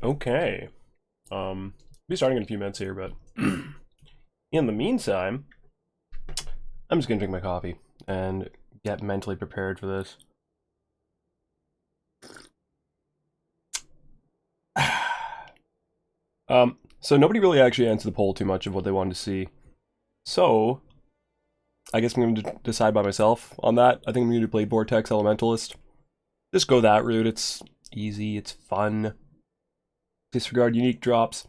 Okay. Be starting in a few minutes here, but in the meantime, I'm just gonna drink my coffee and get mentally prepared for this. So nobody really actually answered the poll too much of what they wanted to see. So, I guess I'm going to decide by myself on that. I think I'm going to play Vortex Elementalist. Just go that route. It's easy. It's fun. Disregard unique drops.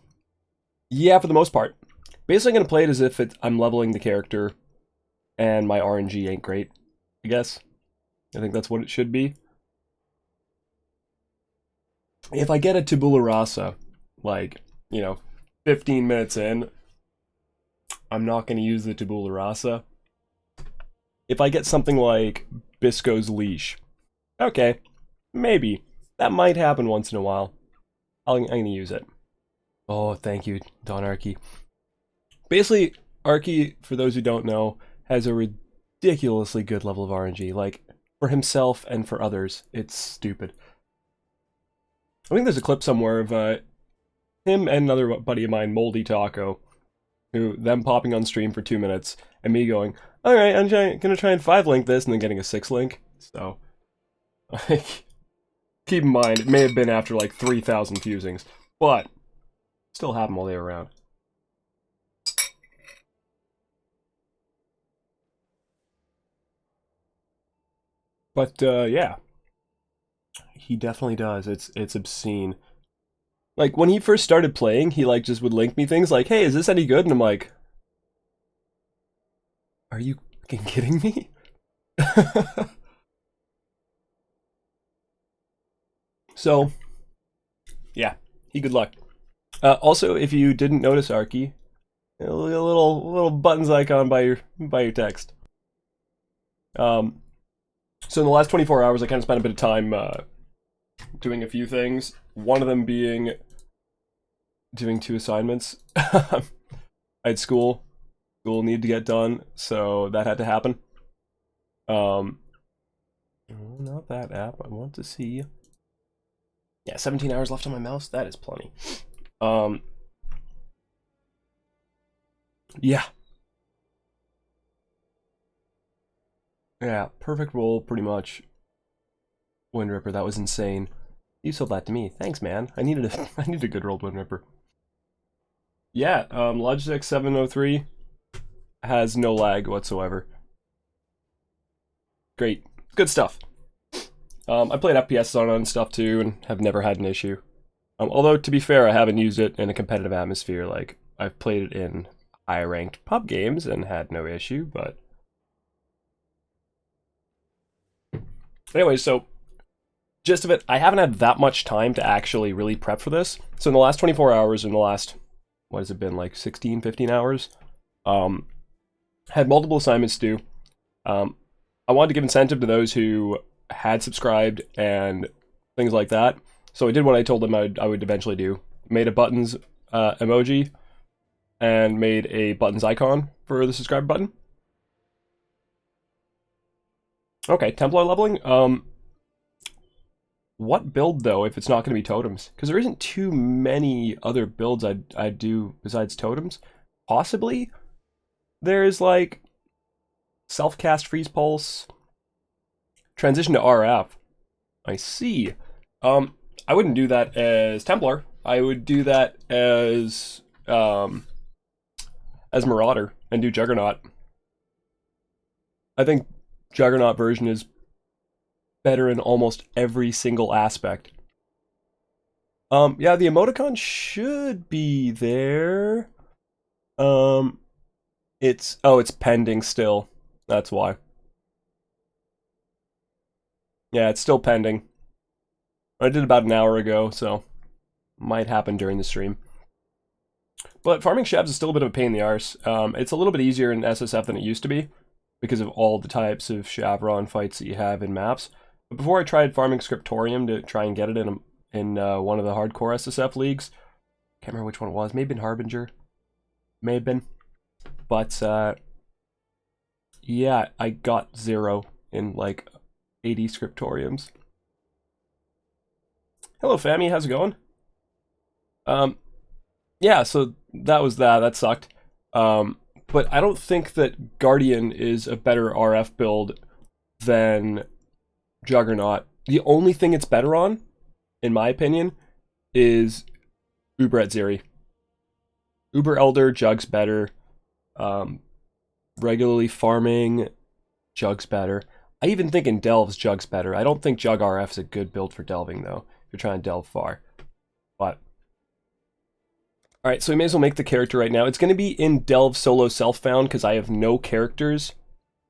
Yeah, for the most part. Basically, I'm going to play it as if I'm leveling the character and my RNG ain't great, I guess. I think that's what it should be. If I get a tabula rasa, like, 15 minutes in, I'm not going to use the tabula rasa. If I get something like Bisco's Leash, okay, maybe. That might happen once in a while. I'm going to use it. Oh, thank you, Don Arky. Basically, Arky, for those who don't know, has a ridiculously good level of RNG. Like, for himself and for others, it's stupid. I think there's a clip somewhere of him and another buddy of mine, Moldy Taco, them popping on stream for 2 minutes, and me going, alright, I'm gonna try and 5-link this, and then getting a 6-link. So, like, keep in mind, it may have been after like 3,000 fusings, but still happened while they were around. But yeah, he definitely does. It's obscene. Like, when he first started playing, he like just would link me things like, hey, is this any good? And I'm like, are you fucking kidding me? So, yeah, good luck. Also, if you didn't notice, Arky, a little buttons icon by your text. So in the last 24 hours, I kind of spent a bit of time doing a few things. One of them being doing 2 assignments. I had school. School needed to get done, so that had to happen. Not that app. I want to see. Yeah, 17 hours left on my mouse. That is plenty. Yeah. Yeah, perfect roll, pretty much. Wind Ripper, that was insane. You sold that to me. Thanks, man. I needed a good rolled Wind Ripper. Yeah, Logitech 703 has no lag whatsoever. Great. Good stuff. I played FPS on it and stuff too, and have never had an issue. Although, to be fair, I haven't used it in a competitive atmosphere. Like, I've played it in high-ranked pub games and had no issue, but... Anyway, so, gist of it, I haven't had that much time to actually really prep for this. So in the last 24 hours, in the last, what has it been, like 16, 15 hours? Had multiple assignments to do. I wanted to give incentive to those who had subscribed and things like that. So I did what I told them I would eventually do. Made a buttons emoji and made a buttons icon for the subscribe button. Okay, Templar leveling. What build though if it's not going to be totems? Because there isn't too many other builds I'd do besides totems. Possibly there's like self-cast freeze pulse, transition to RF. I see. I wouldn't do that as Templar. I would do that as Marauder and do Juggernaut. I think Juggernaut version is better in almost every single aspect. Yeah, the emoticon should be there. It's pending still. That's why. Yeah, it's still pending. I did about an hour ago, so might happen during the stream. But farming Shabs is still a bit of a pain in the arse. It's a little bit easier in SSF than it used to be because of all the types of Shavron fights that you have in maps. But before I tried farming Scriptorium to try and get it in one of the hardcore SSF leagues, can't remember which one it was. Maybe in Harbinger. May have been. But yeah, I got 0 in like 80 Scriptoriums. Hello, Fammy. How's it going? Yeah, so that was that. That sucked. But I don't think that Guardian is a better RF build than Juggernaut. The only thing it's better on, in my opinion, is Uber at Zeri. Uber Elder, Jug's better. Regularly farming, Jug's better. I even think in Delves, Jug's better. I don't think Jug RF is a good build for delving, though, if you're trying to delve far. But alright, so we may as well make the character right now. It's going to be in Delve Solo Self-Found, because I have no characters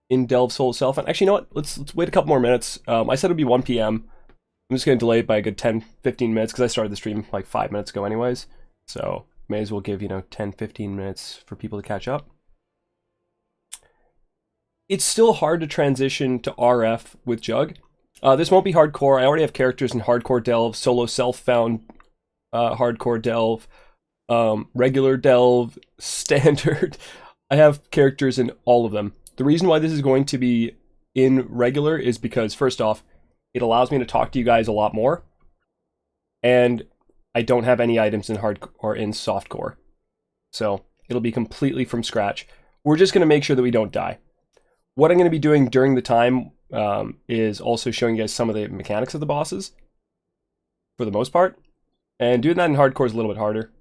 in Delve Solo Self-Found. Actually, you know what? Let's wait a couple more minutes. I said it would be 1 p.m. I'm just going to delay it by a good 10-15 minutes, because I started the stream like 5 minutes ago anyways. So, may as well give, 10-15 minutes for people to catch up. It's still hard to transition to RF with Jug. This won't be hardcore. I already have characters in hardcore delve, solo self-found hardcore delve, regular delve, standard. I have characters in all of them. The reason why this is going to be in regular is because, first off, it allows me to talk to you guys a lot more, and I don't have any items in hard or in softcore, so it'll be completely from scratch. We're just going to make sure that we don't die. What I'm going to be doing during the time is also showing you guys some of the mechanics of the bosses, for the most part. And doing that in hardcore is a little bit harder,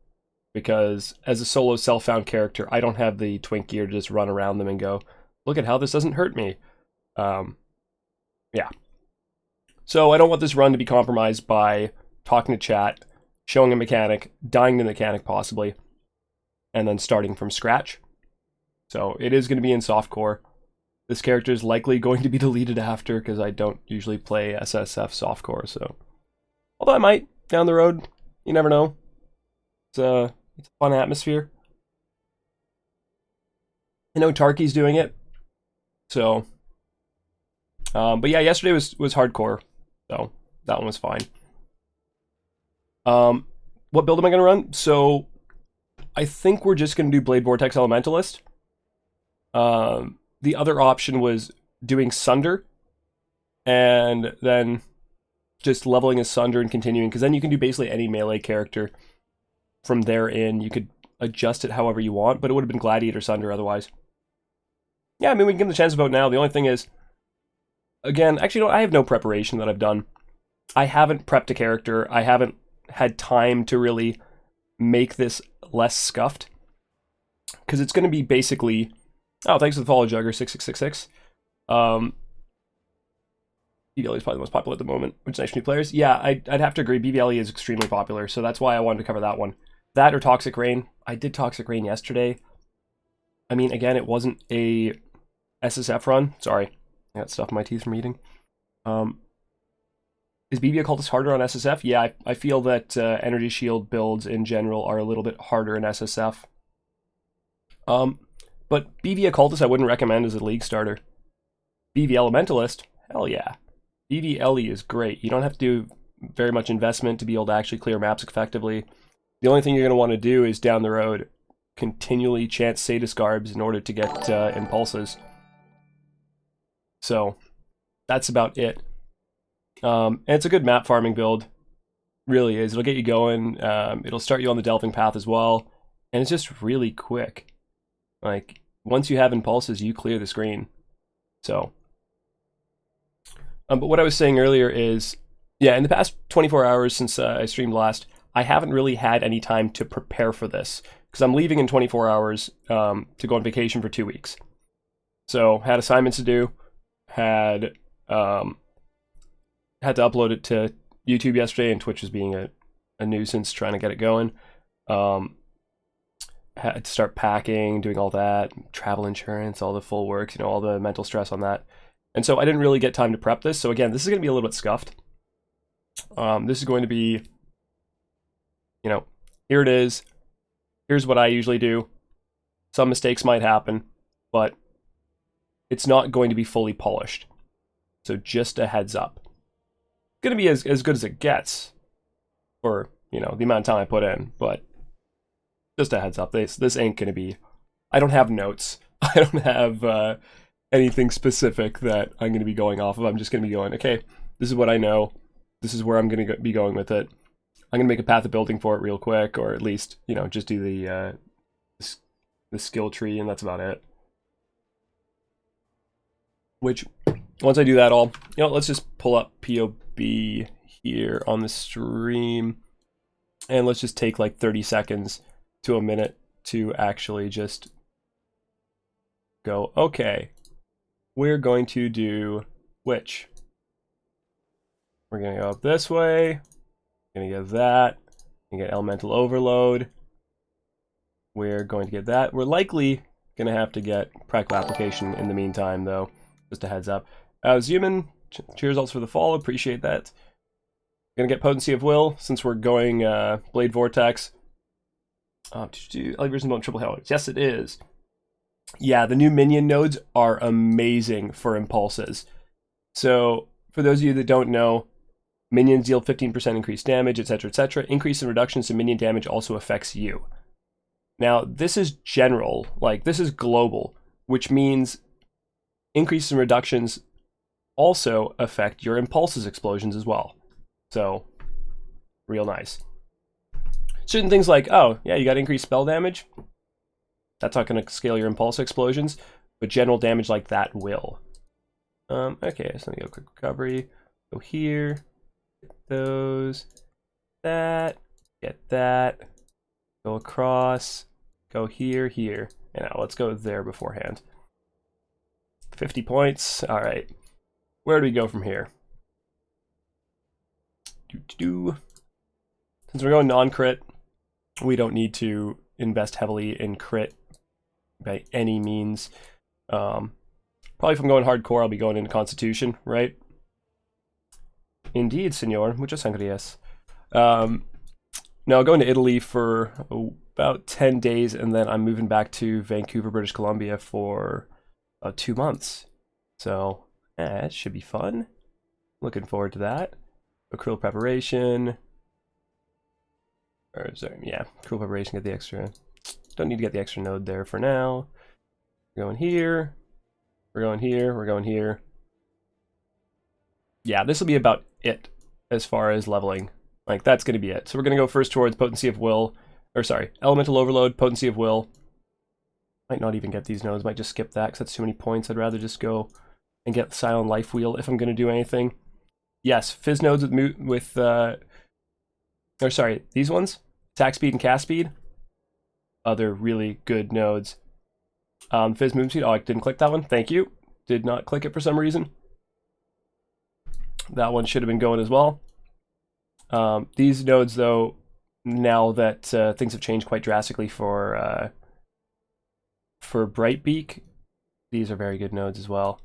because as a solo self-found character, I don't have the twink gear to just run around them and go, look at how this doesn't hurt me. Yeah. So I don't want this run to be compromised by talking to chat, showing a mechanic, dying to the mechanic possibly, and then starting from scratch. So it is going to be in softcore. This character is likely going to be deleted after, because I don't usually play SSF softcore, so. Although I might, down the road. You never know. It's a fun atmosphere. I know Tarky's doing it. So. But yeah, yesterday was hardcore. So, that one was fine. What build am I going to run? So, I think we're just going to do Blade Vortex Elementalist. The other option was doing Sunder, and then just leveling as Sunder and continuing, because then you can do basically any melee character from there in. You could adjust it however you want, but it would have been Gladiator Sunder otherwise. Yeah, I mean, we can give them the chance to vote now. The only thing is, again, actually, no, I have no preparation that I've done. I haven't prepped a character. I haven't had time to really make this less scuffed, because it's going to be basically... Oh, thanks for the follow, Jugger6666. BBLE is probably the most popular at the moment, which is nice for new players. Yeah, I'd have to agree. BBLE is extremely popular, so that's why I wanted to cover that one. That or Toxic Rain. I did Toxic Rain yesterday. I mean, again, it wasn't a SSF run. Sorry, I got stuff in my teeth from eating. Is BB Occultist harder on SSF? Yeah, I feel that Energy Shield builds in general are a little bit harder in SSF. But BV Occultist I wouldn't recommend as a league starter. BV Elementalist, hell yeah. BV LE is great. You don't have to do very much investment to be able to actually clear maps effectively. The only thing you're going to want to do is down the road continually chant Sadist Garbs in order to get impulses. So that's about it. And it's a good map farming build. Really is. It'll get you going. It'll start you on the delving path as well. And it's just really quick. Like, once you have impulses, you clear the screen. So. But what I was saying earlier is, yeah, in the past 24 hours since I streamed last, I haven't really had any time to prepare for this, because I'm leaving in 24 hours to go on vacation for 2 weeks. So, had assignments to do, had to upload it to YouTube yesterday, and Twitch was being a nuisance trying to get it going. Had to start packing, doing all that, travel insurance, all the full works, all the mental stress on that. And so I didn't really get time to prep this. So again, this is going to be a little bit scuffed. This is going to be, here it is. Here's what I usually do. Some mistakes might happen, but it's not going to be fully polished. So just a heads up. It's going to be as good as it gets for, the amount of time I put in, but just a heads up. This ain't going to be... I don't have notes. I don't have anything specific that I'm going to be going off of. I'm just going to be going, okay, this is what I know. This is where I'm going to be going with it. I'm gonna make a path of building for it real quick, or at least, you know, just do the skill tree, and that's about it. Which, once I do that all, you know, let's just pull up POB here on the stream, and let's just take like 30 seconds to a minute to actually just go, okay, we're going to do which? We're gonna go up this way, gonna get that, and get elemental overload. We're going to get that. We're likely gonna have to get practical application in the meantime, though. Just a heads up. Zuman, cheers also for the follow. Appreciate that. Gonna get potency of will since we're going blade vortex. Version triple hell. Yes, it is. Yeah, the new minion nodes are amazing for impulses. So for those of you that don't know, minions deal 15% increased damage, etc., etc. Increase in reductions to minion damage also affects you. Now, this is general, like this is global, which means increases and reductions also affect your impulses explosions as well. So, real nice. Certain things like, oh, yeah, you got increased spell damage. That's not going to scale your impulse explosions, but general damage like that will. Okay, so let me go quick recovery. Go here, get those, that, get that, go across, go here, here. And now let's go there beforehand. 50 points. All right. Where do we go from here? Since we're going non-crit, we don't need to invest heavily in crit by any means. Probably if I'm going hardcore, I'll be going into Constitution, right? Indeed, senor. Muchas sangrías. No, going to Italy for about 10 days, and then I'm moving back to Vancouver, British Columbia for 2 months. So, that should be fun. Looking forward to that. Accrual preparation. Or, sorry, yeah, accrual preparation, get the extra. Don't need to get the extra node there for now. We're going here. We're going here. We're going here. Yeah, this will be about it as far as leveling. Like, that's going to be it. So we're going to go first towards Potency of Will. Or, sorry, Elemental Overload, Potency of Will. Might not even get these nodes. Might just skip that because that's too many points. I'd rather just go and get Silent Life Wheel if I'm going to do anything. Yes, Fizz nodes with or sorry, these ones. Attack Speed and Cast Speed. Other really good nodes. Fizz Movement Speed. Oh, I didn't click that one. Thank you. Did not click it for some reason. That one should have been going as well. These nodes, though, now that things have changed quite drastically for Brightbeak, these are very good nodes as well.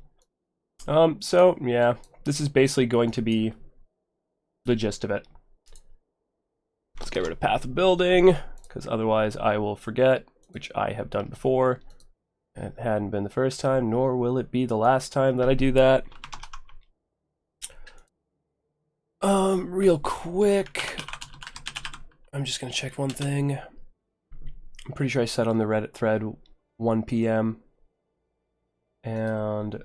So, yeah, this is basically going to be the gist of it. Let's get rid of Path of Building, because otherwise I will forget, which I have done before. It hadn't been the first time, nor will it be the last time that I do that. Real quick, I'm just gonna check one thing. I'm pretty sure I said on the Reddit thread 1 p.m. and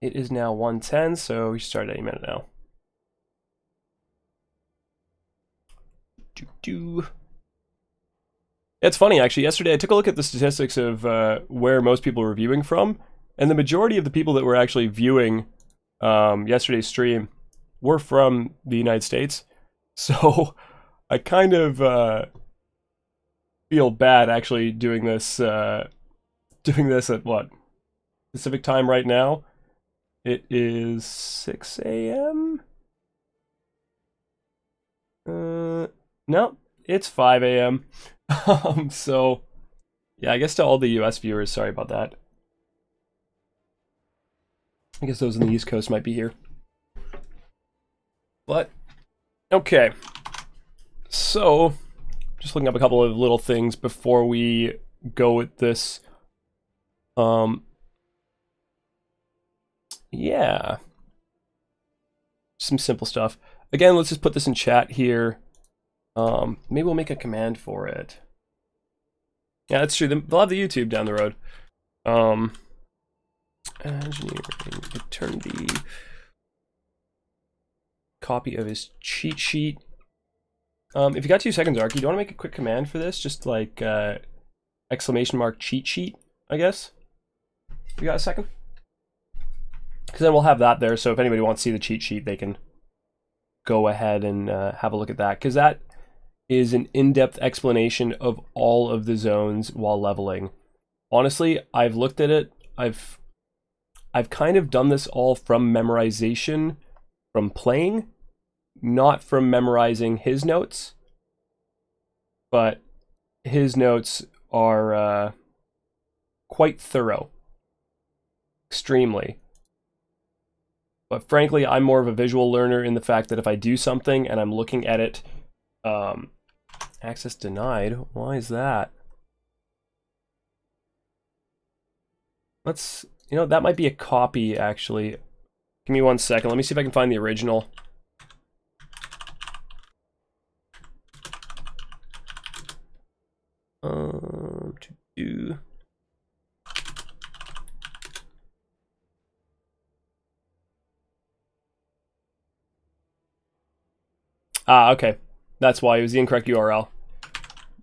it is now 1:10, so we start any minute now. It's funny, actually. Yesterday I took a look at the statistics of where most people are viewing from, and the majority of the people that were actually viewing yesterday's stream were from the United States. So I kind of feel bad actually doing this at what? Pacific time right now. It is 6 a.m. No, it's 5 a.m. So yeah, I guess to all the US viewers, sorry about that. I guess those on the East Coast might be here. But, okay. So, just looking up a couple of little things before we go with this. Yeah. Some simple stuff. Again, let's just put this in chat here. Maybe we'll make a command for it. Yeah, that's true. They'll have the YouTube down the road. Engineering, eternity, copy of his cheat sheet. If you got 2 seconds, Arky, do you want to make a quick command for this? Just like exclamation mark cheat sheet, I guess. You got a second? Because then we'll have that there, so if anybody wants to see the cheat sheet, they can go ahead and have a look at that. Because that is an in-depth explanation of all of the zones while leveling. Honestly, I've looked at it. I've kind of done this all from memorization, from playing, not from memorizing his notes. But his notes are quite thorough. Extremely. But frankly, I'm more of a visual learner in the fact that if I do something and I'm looking at it, access denied, why is that? Let's, you know, that might be a copy actually. Give me 1 second, let me see if I can find the original. To do. Ah, okay. That's why it was the incorrect URL.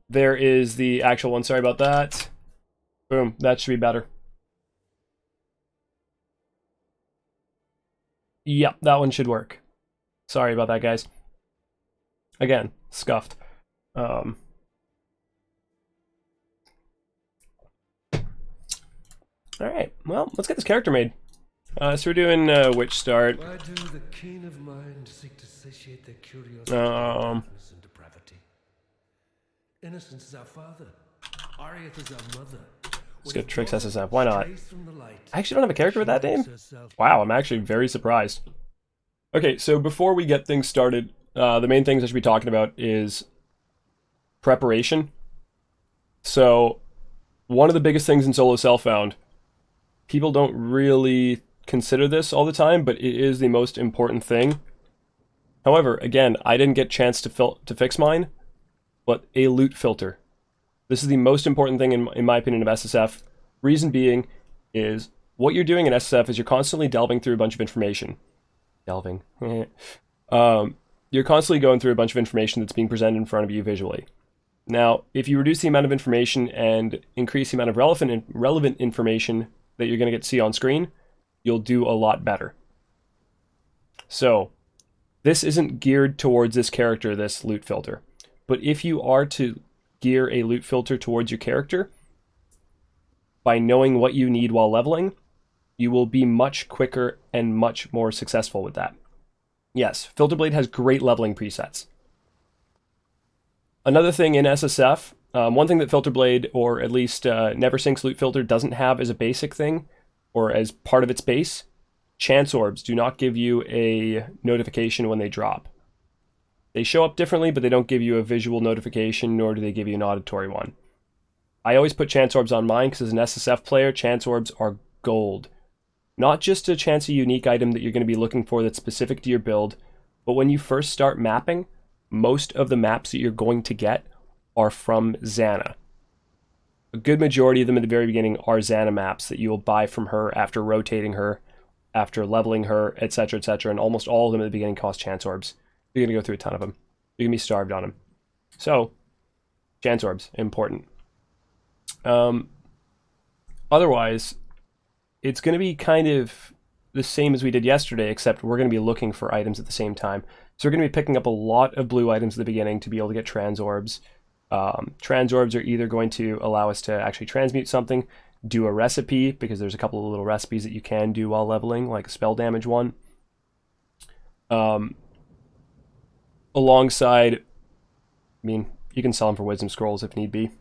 There is the actual one. Sorry about that. Boom. That should be better. Yep, that one should work. Sorry about that, guys. Again, scuffed. Alright, well, let's get this character made. So we're doing Witch Start. Why do the keen of mind seek to satiate their curiosity and depravity? Innocence is our father. Ariath is our mother. Let's go Tricks SSF. Why not? I actually don't have a character with that name. Wow, I'm actually very surprised. Okay, so before we get things started, the main things I should be talking about is preparation. So, one of the biggest things in solo self-found, people don't really consider this all the time, but it is the most important thing. However, again, I didn't get a chance to fix mine, but a loot filter. This is the most important thing in my opinion of SSF. Reason being is what you're doing in SSF is you're constantly delving through a bunch of information. Delving. You're constantly going through a bunch of information that's being presented in front of you visually. Now, if you reduce the amount of information and increase the amount of relevant information that you're going to get to see on screen, you'll do a lot better. So, this isn't geared towards this character, this loot filter. But if you are to gear a loot filter towards your character, by knowing what you need while leveling, you will be much quicker and much more successful with that. Yes, Filterblade has great leveling presets. Another thing in SSF, one thing that Filterblade, or at least Neversink's loot filter, doesn't have as a basic thing, or as part of its base, chance orbs do not give you a notification when they drop. They show up differently, but they don't give you a visual notification, nor do they give you an auditory one. I always put chance orbs on mine, because as an SSF player, chance orbs are gold. Not just to chance a unique item that you're going to be looking for that's specific to your build, but when you first start mapping, most of the maps that you're going to get are from Xana. A good majority of them at the very beginning are Xana maps that you will buy from her after rotating her, after leveling her, etc., etc., and almost all of them at the beginning cost chance orbs. You're going to go through a ton of them. You're going to be starved on them. So, chance orbs, important. Otherwise, it's going to be kind of the same as we did yesterday, except we're going to be looking for items at the same time. So we're going to be picking up a lot of blue items at the beginning to be able to get trans orbs. Trans orbs are either going to allow us to actually transmute something, do a recipe, because there's a couple of little recipes that you can do while leveling, like a spell damage one. Alongside, I mean, you can sell them for wisdom scrolls if need be.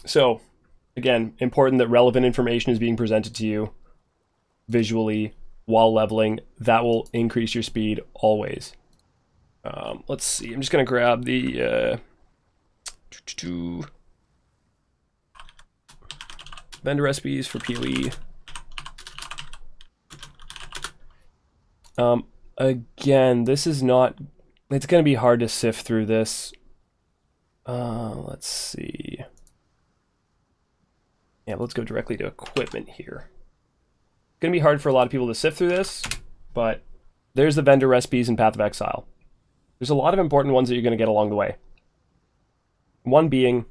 So, again, important that relevant information is being presented to you visually while leveling. That will increase your speed always. Let's see, I'm just going to grab the vendor recipes for PoE. Again, this is not, it's going to be hard to sift through this. Let's see. Yeah, let's go directly to equipment here. It's going to be hard for a lot of people to sift through this. but there's the vendor recipes in Path of Exile. There's a lot of important ones that you're going to get along the way. One being,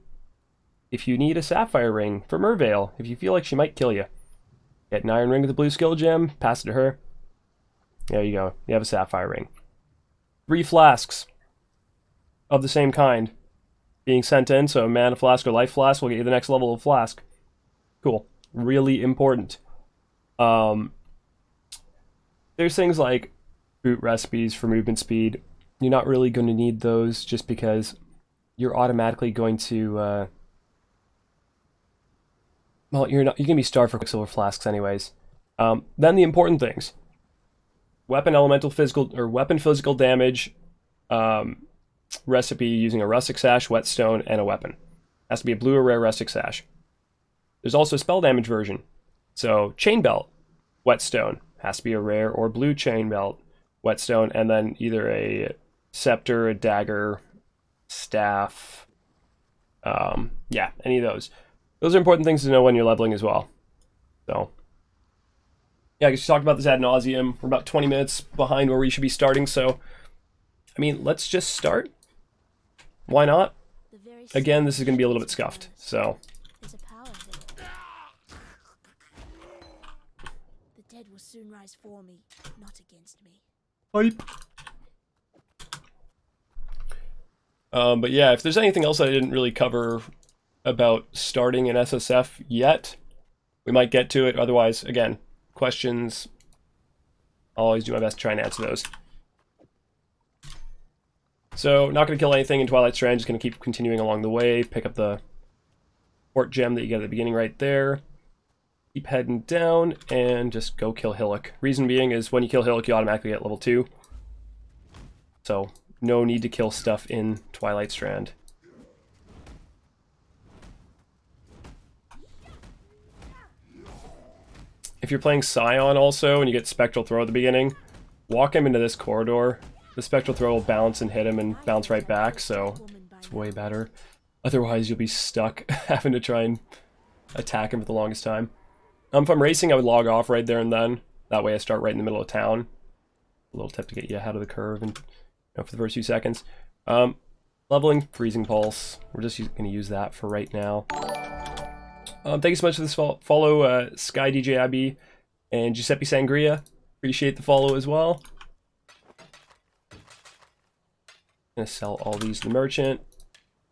if you need a sapphire ring for Merveil, if you feel like she might kill you, get an iron ring with a blue skill gem, pass it to her. There you go. You have a sapphire ring. 3 flasks of the same kind being sent in, so a mana flask or life flask will get you the next level of flask. Cool. Really important. There's things like boot recipes for movement speed. You're not really going to need those just because you're automatically going to well, you're going to be starved for quicksilver flasks anyways. Then the important things. Weapon physical damage recipe using a rustic sash, whetstone, and a weapon. Has to be a blue or rare rustic sash. There's also a spell damage version. So chain belt, whetstone, has to be a rare or blue chain belt, whetstone, and then either a scepter, a dagger, staff. Yeah, any of those. Those are important things to know when you're leveling as well. So, yeah, I guess we talked about this ad nauseum. We're about 20 minutes behind where we should be starting, so, I mean, let's just start. Why not? Again, this is going to be a little bit scuffed, so. The dead will soon rise for me, not against me. Hype. But yeah, if there's anything else I didn't really cover about starting an SSF yet, we might get to it. Otherwise, again, questions, I'll always do my best to try and answer those. So, not going to kill anything in Twilight Strand, just going to keep continuing along the way, pick up the port gem that you get at the beginning right there, keep heading down, and just go kill Hillock. Reason being is when you kill Hillock, you automatically get level 2. So, no need to kill stuff in Twilight Strand. If you're playing Scion also, and you get Spectral Throw at the beginning, walk him into this corridor. The Spectral Throw will bounce and hit him and bounce right back, so it's way better. Otherwise, you'll be stuck having to try and attack him for the longest time. If I'm racing, I would log off right there and then. That way I start right in the middle of town. A little tip to get you ahead of the curve and for the first few seconds. Leveling, Freezing Pulse. We're just going to use that for right now. Thank you so much for this follow, Sky DJ Abby and Giuseppe Sangria. Appreciate the follow as well. Gonna sell all these to the merchant.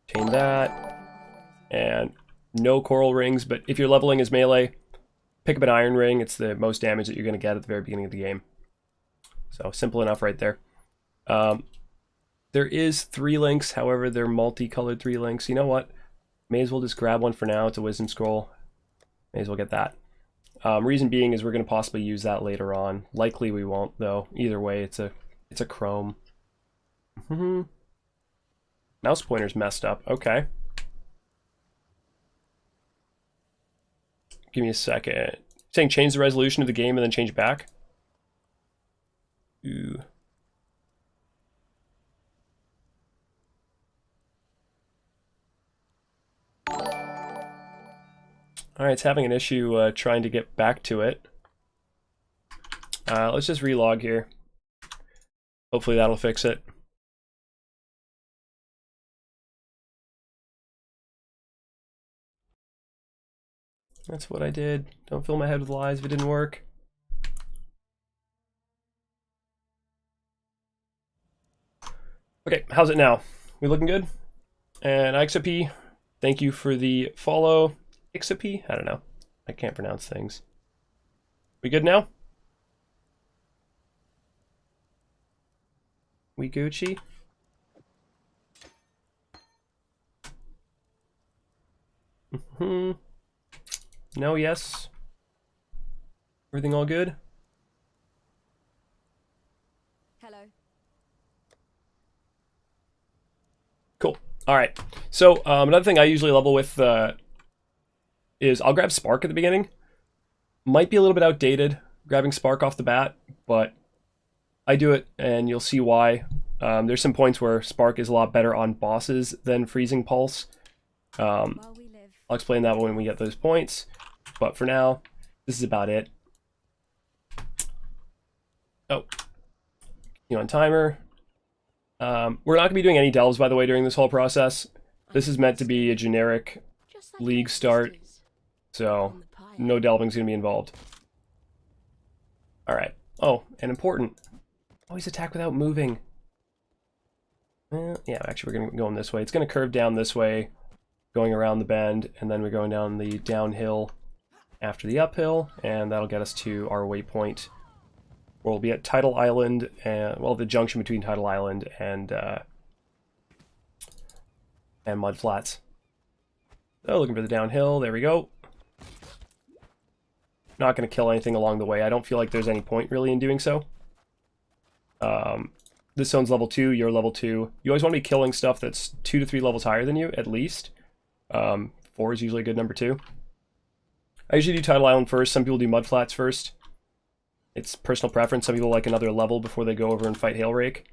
Chain that. And no coral rings, but if you're leveling as melee, pick up an iron ring. It's the most damage that you're going to get at the very beginning of the game. So simple enough right there. There is 3 links, however, they're multicolored 3 links. You know what? May as well just grab one for now. It's a wisdom scroll. May as well get that. Reason being is we're going to possibly use that later on. Likely we won't, though. Either way, it's a chrome. Mouse pointer's messed up. Okay. Give me a second. Saying change the resolution of the game and then change it back? Ooh. Alright, it's having an issue trying to get back to it. Let's just relog here. Hopefully that'll fix it. That's what I did. Don't fill my head with lies if it didn't work. Okay, how's it now? We looking good? And Ixop, thank you for the follow. Ixop? I don't know. I can't pronounce things. We good now? We Gucci? No, yes. Everything all good? Hello. Cool. Alright. So, another thing I usually level with is I'll grab Spark at the beginning. Might be a little bit outdated, grabbing Spark off the bat, but I do it, and you'll see why. There's some points where Spark is a lot better on bosses than Freezing Pulse. I'll explain that when we get those points. But for now, this is about it. Oh. You on timer. We're not going to be doing any delves, by the way, during this whole process. This is meant to be a generic Just like league our start, sisters so on the pile. no delving's going to be involved. Alright. Oh, and important. Always attack without moving. Yeah, actually we're going to go in this way. It's going to curve down this way, going around the bend, and then we're going down the downhill after the uphill, and that'll get us to our waypoint. Where we'll be at Tidal Island, and well, the junction between Tidal Island and Mud Flats. So looking for the downhill, there we go. Not going to kill anything along the way. I don't feel like there's any point really in doing so. This zone's level 2, you're level 2. You always want to be killing stuff that's 2 to 3 levels higher than you, at least. 4 is usually a good number 2. I usually do Tidal Island first. Some people do Mud Flats first. It's personal preference. Some people like another level before they go over and fight Hailrake.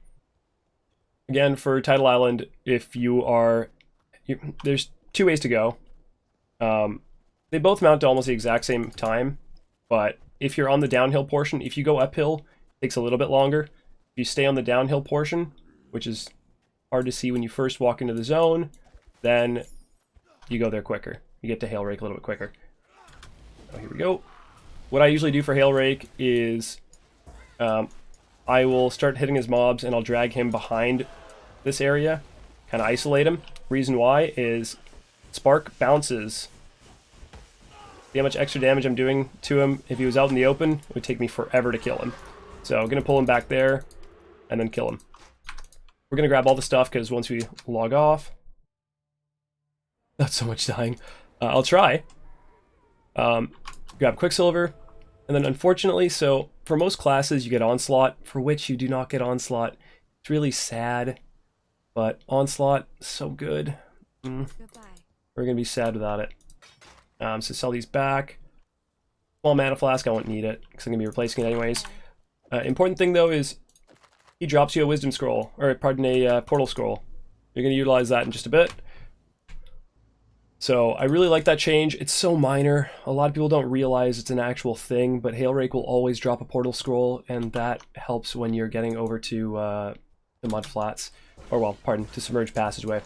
Again, for Tidal Island, if you are... there's 2 ways to go. They both mount to almost the exact same time, but if you're on the downhill portion, if you go uphill, it takes a little bit longer. If you stay on the downhill portion, which is hard to see when you first walk into the zone, then you go there quicker. You get to Hailrake a little bit quicker. Oh, here we go. What I usually do for Hailrake is I will start hitting his mobs and I'll drag him behind this area, kind of isolate him. Reason why is Spark bounces. See how much extra damage I'm doing to him? If he was out in the open, it would take me forever to kill him. So I'm going to pull him back there and then kill him. We're going to grab all the stuff because once we log off... That's so much dying. I'll try. Grab Quicksilver. And then unfortunately, so for most classes you get Onslaught, for which you do not get Onslaught. It's really sad, but Onslaught, so good. We're going to be sad without it. So sell these back. Small mana flask, I won't need it, because I'm going to be replacing it anyways. Important thing though is, he drops you a Wisdom Scroll, or pardon, a Portal Scroll. You're going to utilize that in just a bit. So I really like that change. It's so minor. A lot of people don't realize it's an actual thing, but Hailrake will always drop a Portal Scroll, and that helps when you're getting over to the Mud Flats. Or, well, pardon, to Submerged Passageway.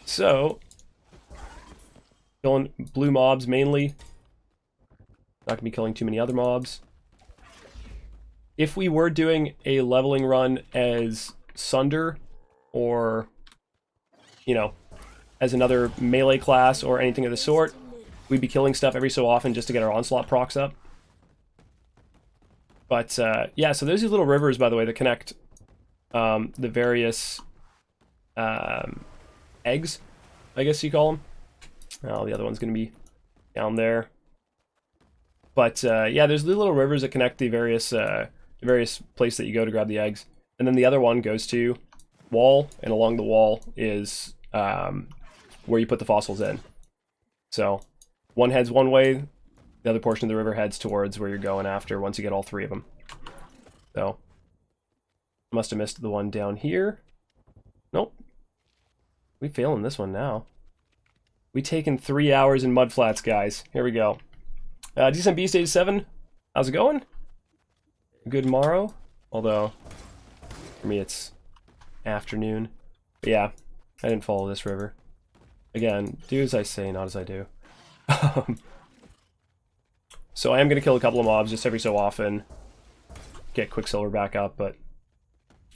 So, killing blue mobs mainly. Not going to be killing too many other mobs. If we were doing a leveling run as Sunder, or, you know, as another melee class or anything of the sort, we'd be killing stuff every so often just to get our Onslaught procs up. But, yeah, so there's these little rivers, by the way, that connect the various eggs, I guess you call them. Oh, the other one's going to be down there. But, yeah, there's the little rivers that connect the various places that you go to grab the eggs. And then the other one goes to wall, and along the wall is where you put the fossils in. So one heads one way, the other portion of the river heads towards where you're going after once you get all 3 of them. So, must have missed the one down here. Nope. We failing this one now. We taken 3 hours in Mud Flats, guys. Here we go. Decent Beast 87. How's it going? Good morrow. Although, for me it's afternoon. But yeah, I didn't follow this river. Again, do as I say, not as I do. So I am going to kill a couple of mobs just every so often. Get Quicksilver back up, but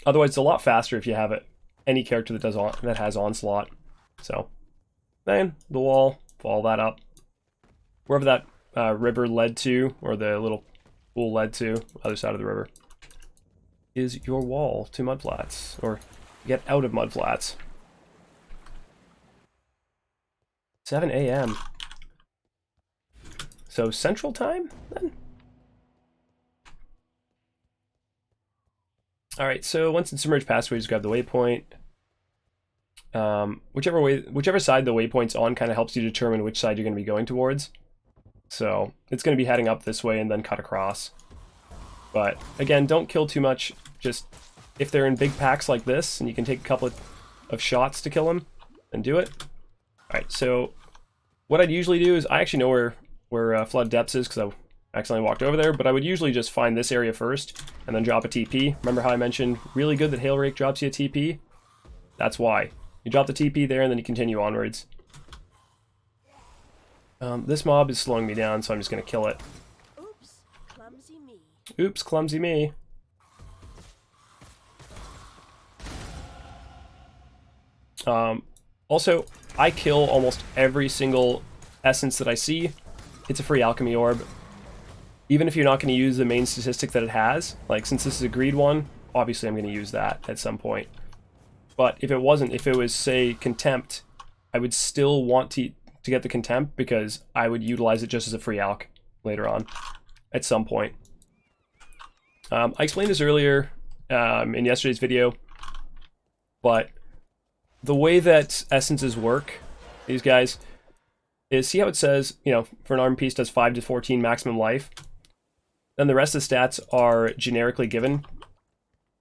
otherwise it's a lot faster if you have any character that has Onslaught. So, then the wall, follow that up. Wherever that river led to, or the little pool led to, other side of the river, is your wall to Mud Flats, or get out of Mud Flats. 7 a.m. So Central Time, then? Alright, so once in Submerged Passageway, just grab the waypoint. Whichever side the waypoint's on kind of helps you determine which side you're going to be going towards. So it's going to be heading up this way and then cut across. But again, don't kill too much. Just if they're in big packs like this, and you can take a couple of shots to kill them, then do it. Alright, so what I'd usually do is, I actually know where Flood Depths is, because accidentally walked over there, but I would usually just find this area first and then drop a TP. Remember how I mentioned really good that Hail Rake drops you a TP? That's why. You drop the TP there and then you continue onwards. This mob is slowing me down, so I'm just going to kill it. Oops, clumsy me. Oops, clumsy me. Also, I kill almost every single essence that I see. It's a free alchemy orb. Even if you're not going to use the main statistic that it has, like since this is a greed one, obviously I'm going to use that at some point. But if it wasn't, if it was, say, contempt, I would still want to get the contempt because I would utilize it just as a free alch later on at some point. I explained this earlier in yesterday's video, but the way that essences work, these guys, is see how it says, you know, for an armor piece does 5 to 14 maximum life. Then the rest of the stats are generically given.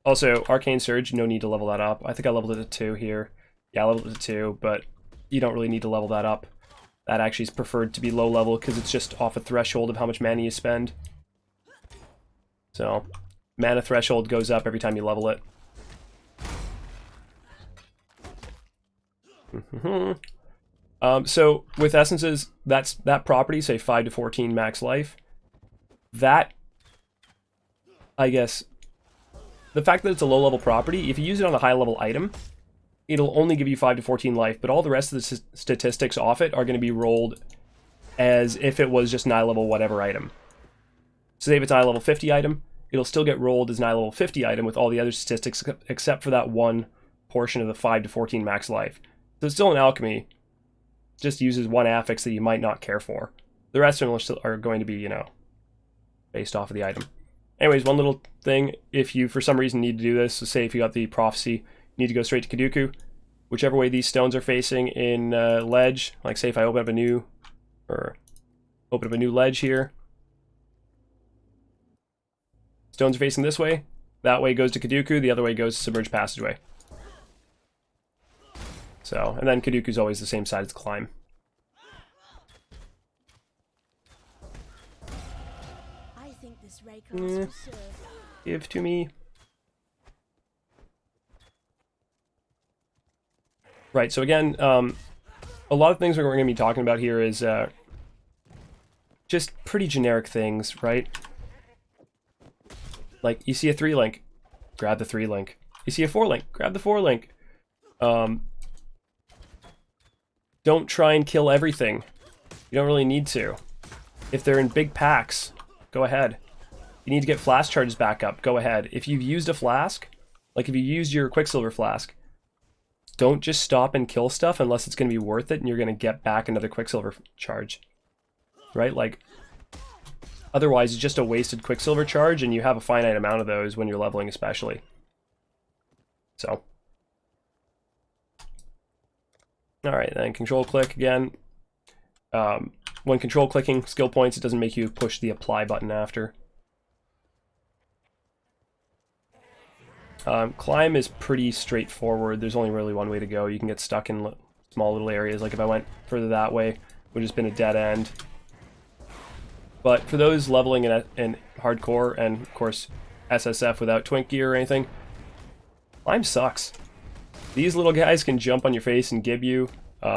Also, Arcane Surge, no need to level that up. I think I leveled it to 2 here. Yeah, I leveled it to 2, but you don't really need to level that up. That actually is preferred to be low level because it's just off a threshold of how much mana you spend. So, mana threshold goes up every time you level it. So, with essences, that property, say 5 to 14 max life, that, I guess, the fact that it's a low-level property, if you use it on a high-level item, it'll only give you 5 to 14 life, but all the rest of the statistics off it are going to be rolled as if it was just an eye-level whatever item. So say if it's an eye-level 50 item, it'll still get rolled as an eye-level 50 item with all the other statistics except for that one portion of the 5 to 14 max life. So it's still an alchemy, just uses one affix that you might not care for. The rest of them are going to be, you know, based off of the item. Anyways, one little thing, if you for some reason need to do this, so say if you got the prophecy, you need to go straight to Kaduku, whichever way these stones are facing in ledge, like say if I open up a new ledge here, stones are facing this way, that way goes to Kaduku, the other way goes to Submerged Passageway. So, and then Kaduku's always the same side as the climb. I think this ray class will serve. Give to me. Right, so again, a lot of things we're going to be talking about here is just pretty generic things, right? Like, you see a 3-link, grab the 3-link. You see a 4-link, grab the 4-link. Don't try and kill everything. You don't really need to. If they're in big packs, go ahead. You need to get flask charges back up, go ahead. If you've used a flask, like if you used your Quicksilver flask, don't just stop and kill stuff unless it's going to be worth it and you're going to get back another Quicksilver charge. Right? Like, otherwise it's just a wasted Quicksilver charge and you have a finite amount of those when you're leveling especially. So. Alright, then control click again. When control clicking skill points, it doesn't make you push the apply button after. Climb is pretty straightforward. There's only really one way to go. You can get stuck in small little areas. Like if I went further that way, it would have just been a dead end. But for those leveling in hardcore, and of course SSF without twink gear or anything, climb sucks. These little guys can jump on your face and gib you.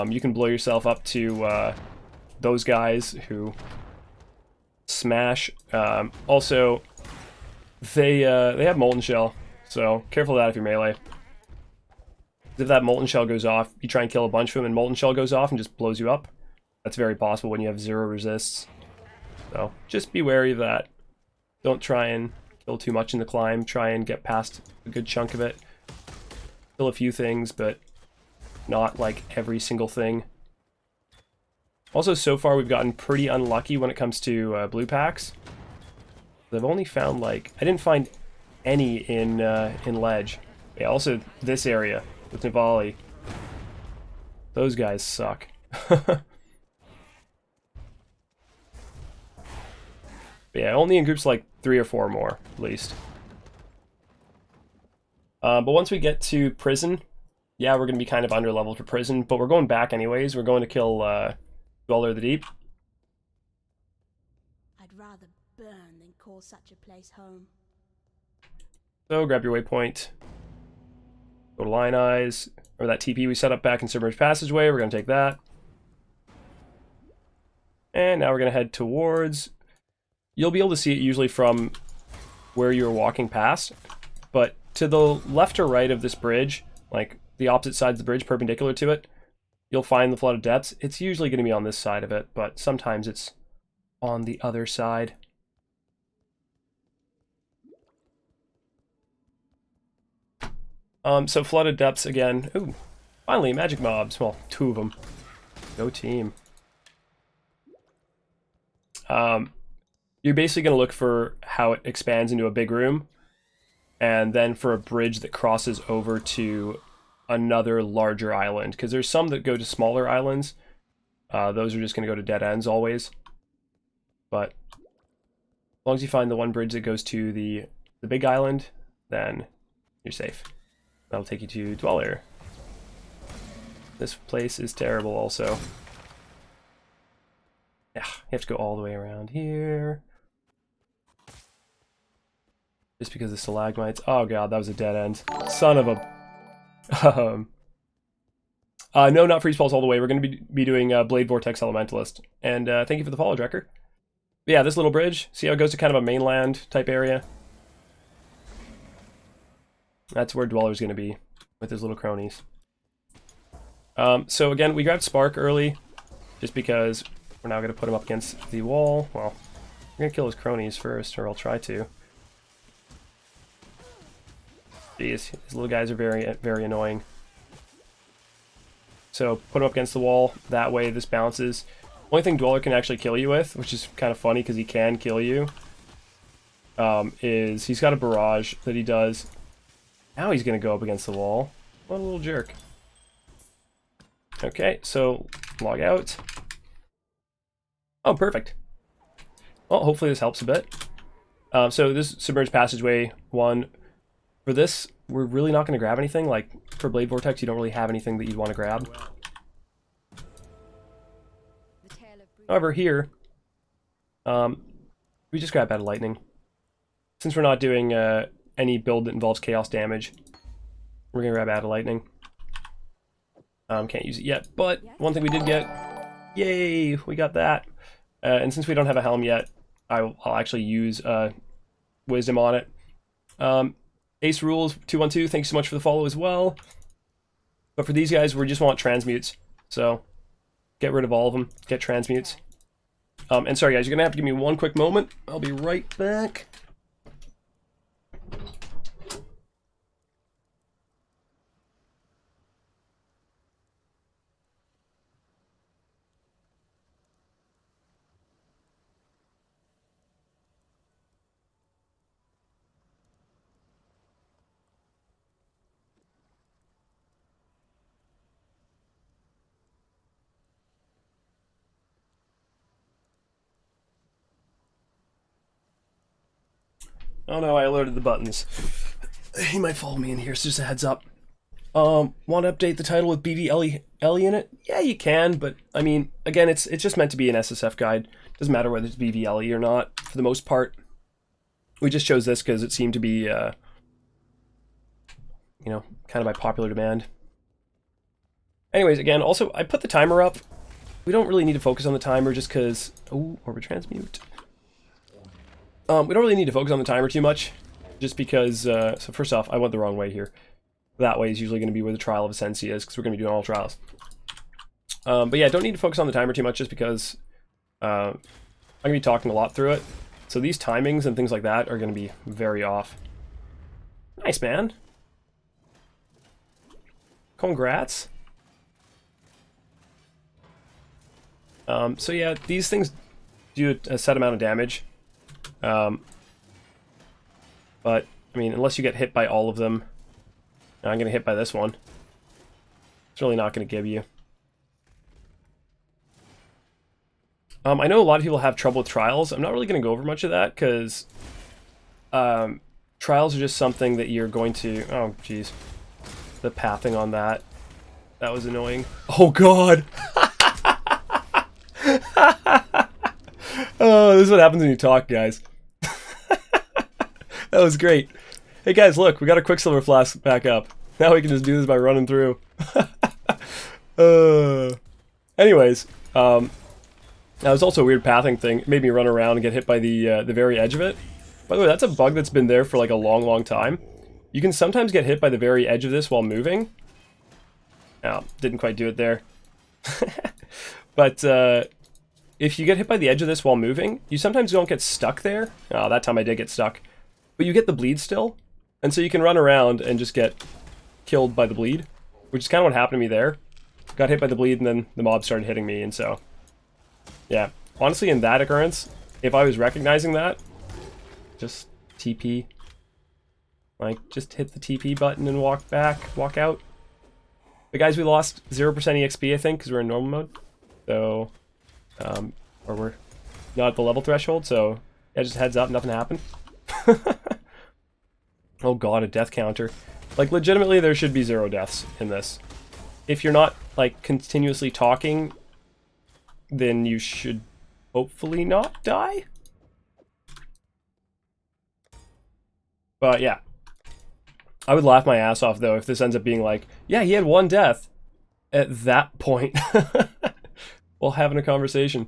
You can blow yourself up to those guys who smash. Also, they have Molten Shell, so careful of that if you're melee. If that Molten Shell goes off, you try and kill a bunch of them and Molten Shell goes off and just blows you up. That's very possible when you have 0 resists. So just be wary of that. Don't try and kill too much in the climb. Try and get past a good chunk of it. Kill a few things, but not like every single thing. Also, so far we've gotten pretty unlucky when it comes to blue packs. I've only found like, I didn't find any in ledge. Yeah, also this area with Nivali. Those guys suck. But yeah, only in groups like 3 or 4 more, at least. But once we get to prison, yeah, we're going to be kind of under-leveled for prison, but we're going back anyways. We're going to kill Dweller of the Deep. I'd rather burn than call such a place home. So grab your waypoint. Go to Line Eyes, or that TP we set up back in Submerged Passageway. We're going to take that. And now we're going to head towards... You'll be able to see it usually from where you're walking past. But to the left or right of this bridge, like the opposite sides of the bridge perpendicular to it, you'll find the Flooded Depths. It's usually going to be on this side of it, but sometimes it's on the other side. So Flooded Depths again. Ooh, finally, magic mobs. Well, 2 of them. Go team. You're basically going to look for how it expands into a big room, and then for a bridge that crosses over to another larger island, because there's some that go to smaller islands. Those are just going to go to dead ends always. But as long as you find the one bridge that goes to the big island, then you're safe. That'll take you to Dweller. This place is terrible also. Yeah, you have to go all the way around here. Just because of stalagmites. Oh god, that was a dead end. Son of a... no, not Freeze Pulse all the way. We're going to be doing Blade Vortex Elementalist. And thank you for the follow, Drecker. But yeah, this little bridge. See how it goes to kind of a mainland type area? That's where Dweller's going to be with his little cronies. So again, we grabbed Spark early just because we're now going to put him up against the wall. Well, we're going to kill his cronies first, or I'll try to. Jeez, these little guys are very, very annoying. So put him up against the wall. That way this bounces. Only thing Dweller can actually kill you with, which is kind of funny because he can kill you, is he's got a barrage that he does. Now he's going to go up against the wall. What a little jerk. Okay, so log out. Oh, perfect. Well, hopefully this helps a bit. So this Submerged Passageway one, for this, we're really not going to grab anything. Like, for Blade Vortex, you don't really have anything that you'd want to grab. However, here, we just grab Battle Lightning. Since we're not doing any build that involves chaos damage, we're going to grab Battle Lightning. Can't use it yet, but one thing we did get, yay, we got that. And since we don't have a helm yet, I'll actually use Wisdom on it. Ace Rules 212, thanks so much for the follow as well. But for these guys, we just want transmutes. So get rid of all of them, get transmutes. And sorry guys, you're gonna have to give me one quick moment. I'll be right back. Oh no, I alerted the buttons. He might follow me in here, so just a heads up. Want to update the title with BV Ellie in it? Yeah, you can, but I mean, again, it's just meant to be an SSF guide. Doesn't matter whether it's BV Ellie or not, for the most part. We just chose this because it seemed to be, you know, kind of by popular demand. Anyways, again, also, I put the timer up. We don't really need to focus on the timer just because... Oh, Orbit Transmute. We don't really need to focus on the timer too much, just because, so first off, I went the wrong way here. That way is usually going to be where the Trial of Ascensia is, because we're going to be doing all trials. But yeah, don't need to focus on the timer too much, just because I'm going to be talking a lot through it. So these timings and things like that are going to be very off. Nice, man. Congrats. So yeah, these things do a set amount of damage. But, I mean, unless you get hit by all of them, I'm going to hit by this one. It's really not going to give you. I know a lot of people have trouble with trials. I'm not really going to go over much of that, because trials are just something that you're going to... Oh, jeez. The pathing on that. That was annoying. Oh, God! Oh, this is what happens when you talk, guys. That was great. Hey guys, look, we got a Quicksilver flask back up. Now we can just do this by running through. Anyways, that was also a weird pathing thing. It made me run around and get hit by the very edge of it. By the way, that's a bug that's been there for like a long time. You can sometimes get hit by the very edge of this while moving. Oh, didn't quite do it there. But if you get hit by the edge of this while moving, you sometimes don't get stuck there. Oh, that time I did get stuck. But you get the bleed still. And so you can run around and just get killed by the bleed, which is kind of what happened to me there. Got hit by the bleed and then the mob started hitting me, and so... yeah. Honestly, in that occurrence, if I was recognizing that, just TP. Like, just hit the TP button and walk back, walk out. But guys, we lost 0% EXP, I think, because we're in normal mode. So, or we're not at the level threshold, so yeah, just heads up, nothing happened. Oh god, a death counter. Like, legitimately, there should be 0 deaths in this. If you're not, like, continuously talking, then you should hopefully not die. But yeah. I would laugh my ass off, though, if this ends up being like, yeah, he had 1 death. At that point, while having a conversation.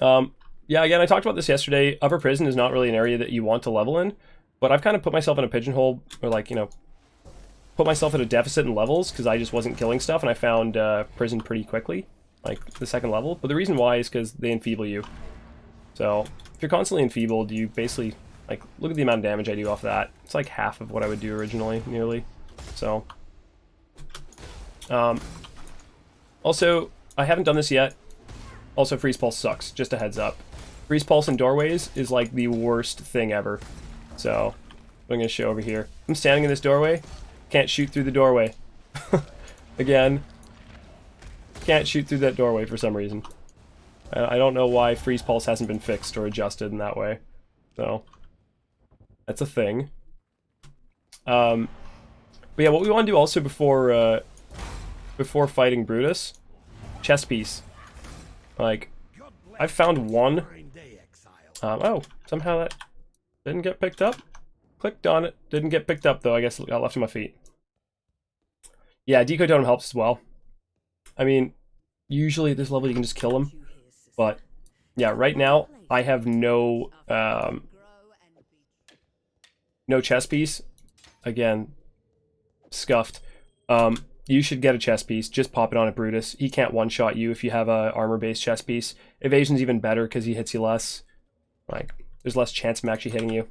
Yeah, again, I talked about this yesterday. Upper Prison is not really an area that you want to level in, but I've kind of put myself in a pigeonhole, or like, you know, put myself at a deficit in levels, because I just wasn't killing stuff, and I found Prison pretty quickly, like the 2nd level. But the reason why is because they enfeeble you. So, if you're constantly enfeebled, you basically... like, look at the amount of damage I do off that. It's like half of what I would do originally, nearly. So, also, I haven't done this yet. Also, Freeze Pulse sucks, just a heads up. Freeze Pulse in doorways is like the worst thing ever. So, I'm going to show over here. I'm standing in this doorway. Can't shoot through the doorway. Again, can't shoot through that doorway for some reason. I don't know why Freeze Pulse hasn't been fixed or adjusted in that way. So... that's a thing. But yeah, what we want to do also before fighting Brutus, chest piece. Like, I've found one. Oh, somehow that didn't get picked up. Clicked on it, didn't get picked up though. I guess it got left on my feet. Yeah, Decoy Totem helps as well. I mean, usually at this level you can just kill him, but yeah, right now I have no no chest piece. Again, scuffed. You should get a chest piece. Just pop it on at Brutus. He can't one-shot you if you have a armor-based chest piece. Evasion's even better because he hits you less. Like, there's less chance of him actually hitting you.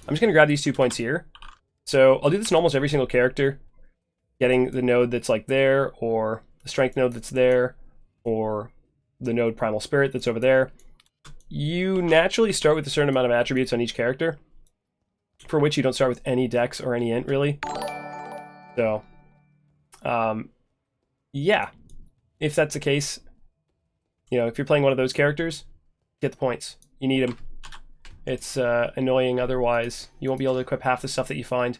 I'm just going to grab these 2 points here. So I'll do this in almost every single character. Getting the node that's like there, or the strength node that's there, or the node Primal Spirit that's over there. You naturally start with a certain amount of attributes on each character, for which you don't start with any dex or any int, really. So, yeah. If that's the case, you know, if you're playing one of those characters, get the points. You need them. It's annoying otherwise. You won't be able to equip half the stuff that you find.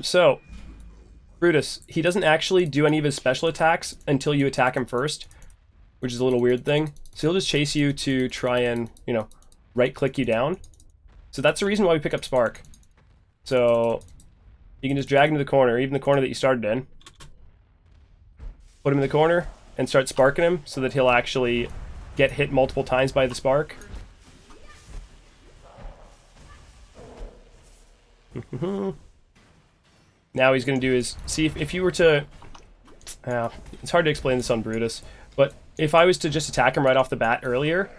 So, Brutus, he doesn't actually do any of his special attacks until you attack him first, which is a little weird thing. So he'll just chase you to try and, you know, right-click you down. So that's the reason why we pick up Spark. So you can just drag him to the corner, even the corner that you started in. Put him in the corner and start sparking him so that he'll actually get hit multiple times by the spark. Now he's going to do is, see if you were to, it's hard to explain this on Brutus, but if I was to just attack him right off the bat earlier,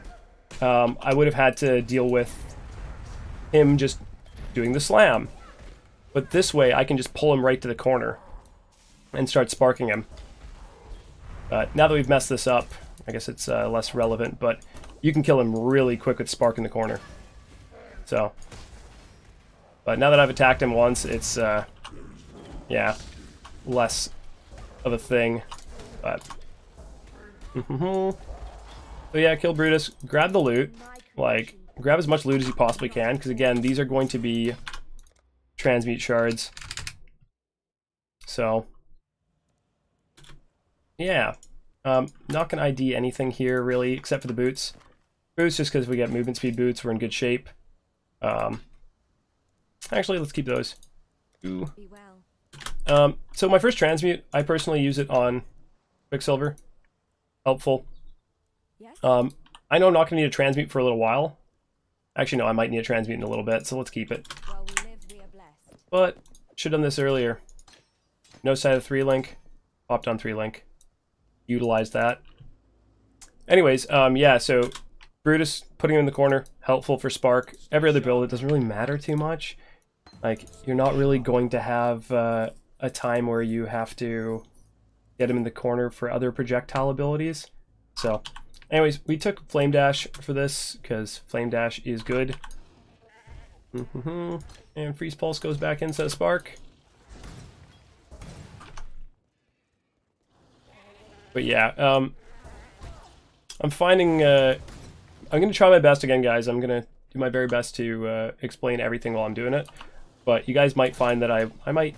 I would have had to deal with him just doing the slam. But this way I can just pull him right to the corner and start sparking him. Now that we've messed this up, I guess it's less relevant, but you can kill him really quick with Spark in the corner. So, but now that I've attacked him once, it's yeah, less of a thing. But so yeah, kill Brutus, grab the loot, like grab as much loot as you possibly can, because again, these are going to be transmute shards. So yeah, Not going to ID anything here, really, except for the boots. Boots, just because we get movement speed boots, we're in good shape. Actually, let's keep those. Ooh. So my first transmute, I personally use it on Quicksilver. Helpful. I know I'm not going to need a transmute for a little while. Actually, no, I might need a transmute in a little bit, so let's keep it. But, should have done this earlier. No side of 3-link. Popped on 3-link. Utilize that. Anyways, yeah, so Brutus, putting him in the corner, helpful for Spark. Every other build, it doesn't really matter too much. Like, you're not really going to have a time where you have to get him in the corner for other projectile abilities. So, anyways, we took Flame Dash for this, because Flame Dash is good. And Freeze Pulse goes back instead of Spark. But yeah, I'm finding, I'm going to try my best again, guys. I'm going to do my very best to explain everything while I'm doing it. But you guys might find that I might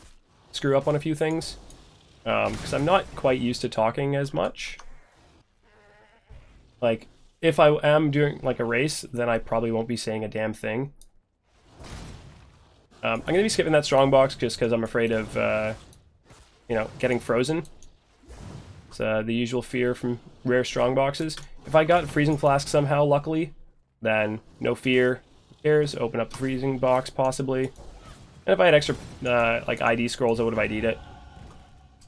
screw up on a few things, because I'm not quite used to talking as much. Like, if I am doing, like, a race, then I probably won't be saying a damn thing. I'm going to be skipping that strongbox just because I'm afraid of, you know, getting frozen. It's the usual fear from rare strongboxes. If I got a freezing flask somehow, luckily, then no fear. Who cares? Open up the freezing box, possibly. And if I had extra, like, ID scrolls, I would have ID'd it.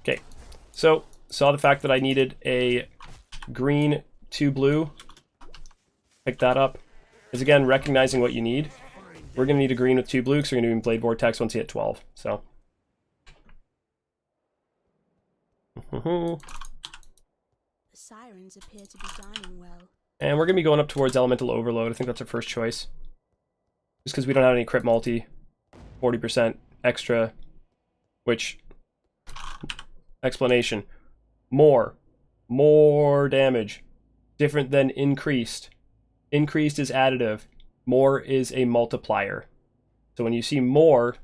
Okay, so, saw the fact that I needed a green, 2 blue. Pick that up. Is again, recognizing what you need. We're going to need a green with 2 blue, because we're going to do Blade Vortex once you hit 12, so. The sirens appear to be dining well. And we're going to be going up towards Elemental Overload. I think that's our first choice. Just because we don't have any crit multi. 40% extra, which, explanation, more damage, different than increased. Increased is additive, more is a multiplier. So when you see more,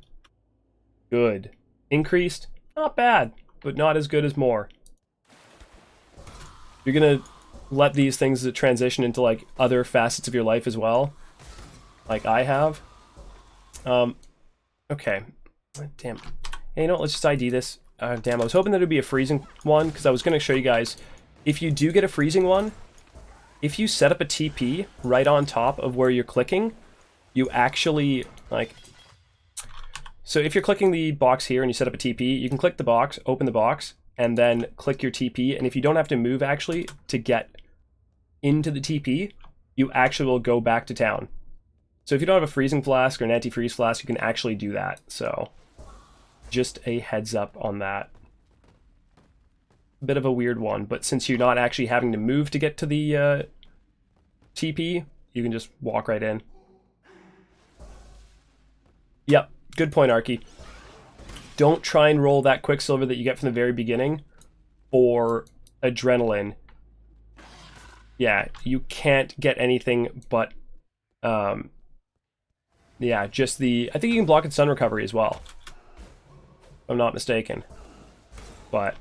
good. Increased, not bad, but not as good as more. You're gonna let these things transition into like other facets of your life as well, like I have. Okay. Damn. Hey, you know what? Let's just ID this. Damn, I was hoping that it would be a freezing one, because I was going to show you guys, if you do get a freezing one, if you set up a TP right on top of where you're clicking, you actually, like... So if you're clicking the box here and you set up a TP, you can click the box, open the box, and then click your TP, and if you don't have to move, actually, to get into the TP, you actually will go back to town. So if you don't have a freezing flask or an anti-freeze flask, you can actually do that. So just a heads up on that. Bit of a weird one, but since you're not actually having to move to get to the TP, you can just walk right in. Yep, good point, Arky. Don't try and roll that Quicksilver that you get from the very beginning for Adrenaline. Yeah, you can't get anything but... yeah, just the... I think you can block its Sun Recovery as well, if I'm not mistaken. But,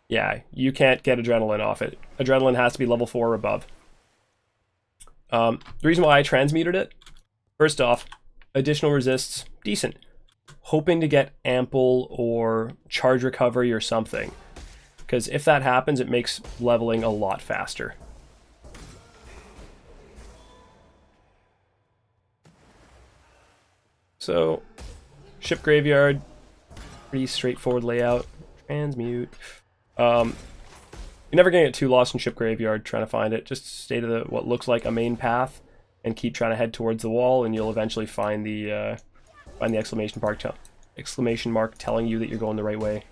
yeah, you can't get Adrenaline off it. Adrenaline has to be level 4 or above. The reason why I transmuted it, first off, additional resists, decent. Hoping to get Ample or Charge Recovery or something. Because if that happens, it makes leveling a lot faster. So, ship graveyard, pretty straightforward layout. Transmute. You're never gonna get too lost in ship graveyard trying to find it. Just stay to what looks like a main path and keep trying to head towards the wall, and you'll eventually find the exclamation mark telling you that you're going the right way.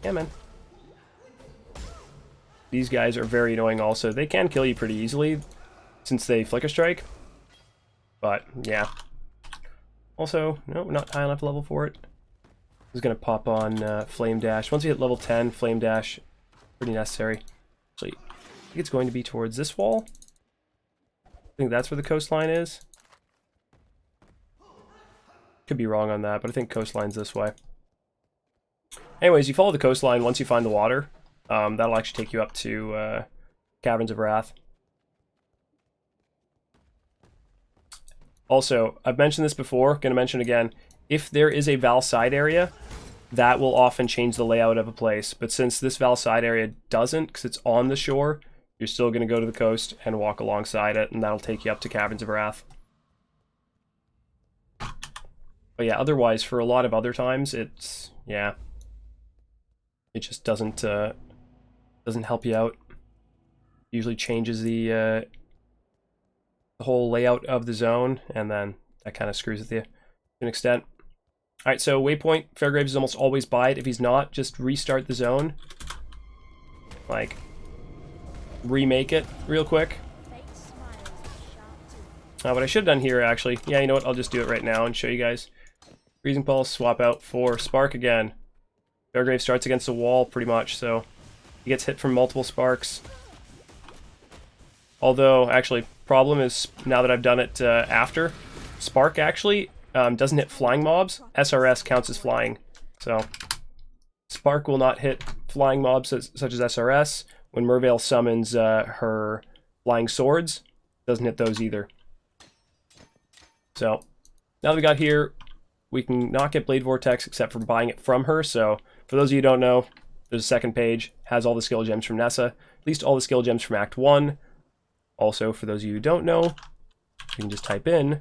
Yeah, man. These guys are very annoying also. They can kill you pretty easily since they Flicker Strike. But, yeah. Also, no, we're not high enough level for it. I was going to pop on Flame Dash. Once you hit level 10, Flame Dash, pretty necessary. Actually, I think it's going to be towards this wall. I think that's where the coastline is. Could be wrong on that, but I think coastline's this way. anyways, you follow the coastline once you find the water. That'll actually take you up to Caverns of Wrath. Also, I've mentioned this before, going to mention it again. If there is a Val side area, that will often change the layout of a place. But since this Val side area doesn't, because it's on the shore, you're still going to go to the coast and walk alongside it, and that'll take you up to Caverns of Wrath. But yeah, otherwise, for a lot of other times, it's, yeah, it just doesn't help you out. Usually changes the whole layout of the zone, and then that kind of screws with you to an extent. Alright, so waypoint, Fairgraves is almost always by it. If he's not, just restart the zone. Like, remake it real quick. What I should have done here, actually, yeah, you know what, I'll just do it right now and show you guys. Freezing Pulse, swap out for Spark again. Fairgrave starts against a wall, pretty much, so he gets hit from multiple sparks. Although, actually, problem is, now that I've done it after, Spark actually doesn't hit flying mobs. SRS counts as flying. So, Spark will not hit flying mobs such as SRS. When Merveil summons her flying swords, doesn't hit those either. So, now that we got here, we can not get Blade Vortex except for buying it from her. So, for those of you who don't know, there's a second page, has all the skill gems from Nessa, at least all the skill gems from Act 1. Also, for those of you who don't know, you can just type in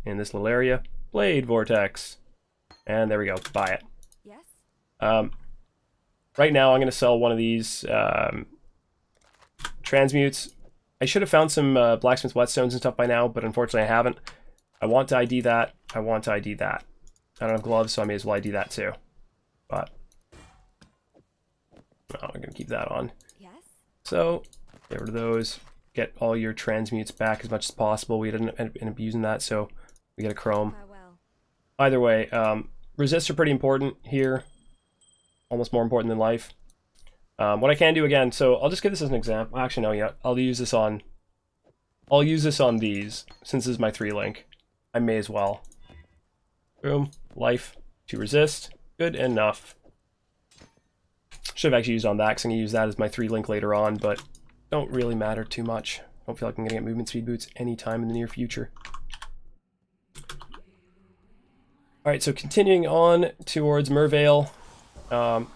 this little area, Blade Vortex. And there we go, buy it. Yes. Right now, I'm going to sell one of these transmutes. I should have found some blacksmith whetstones and stuff by now, but unfortunately I haven't. I want to ID that. I want to ID that. I don't have gloves, so I may as well ID that too. But no, I'm going to keep that on. Yes. So, get rid of those. Get all your transmutes back as much as possible. We didn't end up using that, so we get a chrome. Farewell. Either way, resists are pretty important here. Almost more important than life. What I can do again, so I'll just give this as an example. Actually, no, yeah, I'll use this on these, since this is my 3-link. I may as well. Boom, life to resist, good enough. Should have actually used on that, because I'm going to use that as my 3-link later on, but don't really matter too much. I don't feel like I'm going to get movement speed boots anytime in the near future. Alright, so continuing on towards Merveil.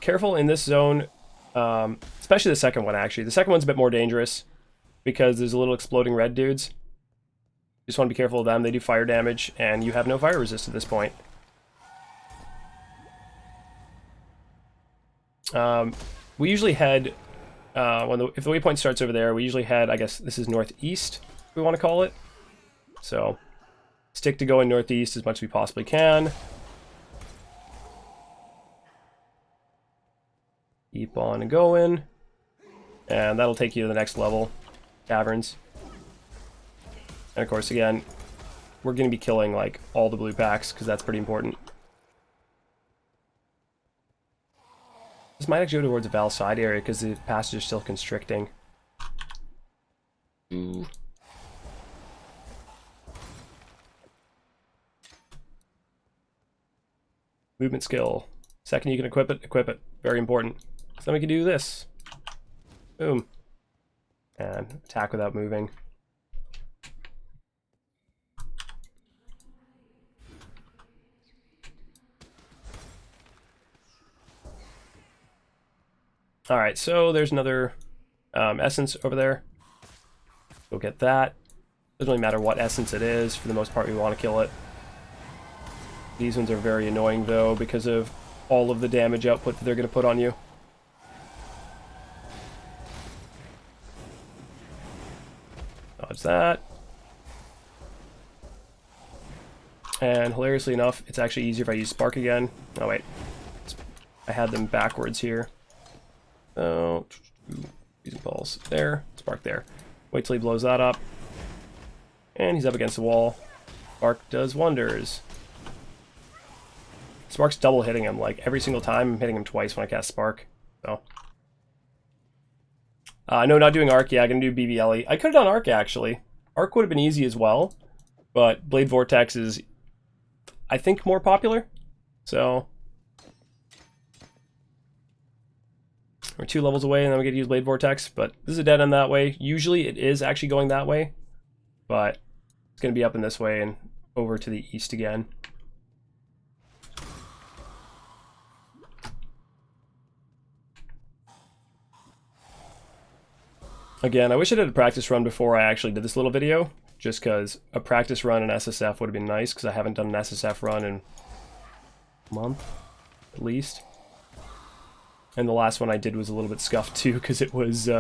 Careful in this zone, especially the second one actually. The second one's a bit more dangerous because there's a little exploding red dudes. You just want to be careful of them. They do fire damage and you have no fire resist at this point. We usually head, if the waypoint starts over there, we usually head, I guess this is northeast, we want to call it. So, stick to going northeast as much as we possibly can. Keep on going. And that'll take you to the next level, Caverns. And of course, again, we're going to be killing like all the blue packs because that's pretty important. This might actually go towards the Val side area because the passage is still constricting. Ooh. Movement skill. Second you can equip it. Very important. So then we can do this. Boom. And attack without moving. Alright, so there's another essence over there. Go get that. Doesn't really matter what essence it is. For the most part, we want to kill it. These ones are very annoying, though, because of all of the damage output that they're going to put on you. Dodge that. And hilariously enough, it's actually easier if I use Spark again. Oh, wait. I had them backwards here. So, using balls there, Spark there. Wait till he blows that up. And he's up against the wall. Spark does wonders. Spark's double hitting him, like every single time I'm hitting him twice when I cast Spark. So. No, not doing Arc. Yeah, I'm going to do BBLE. I could have done Arc, actually. Arc would have been easy as well. But Blade Vortex is, I think, more popular. So. We're 2 levels away, and then we get to use Blade Vortex, but this is a dead end that way. Usually it is actually going that way, but it's going to be up in this way and over to the east again. Again, I wish I did a practice run before I actually did this little video, just because a practice run in SSF would have been nice, because I haven't done an SSF run in a month, at least. And the last one I did was a little bit scuffed too, because it was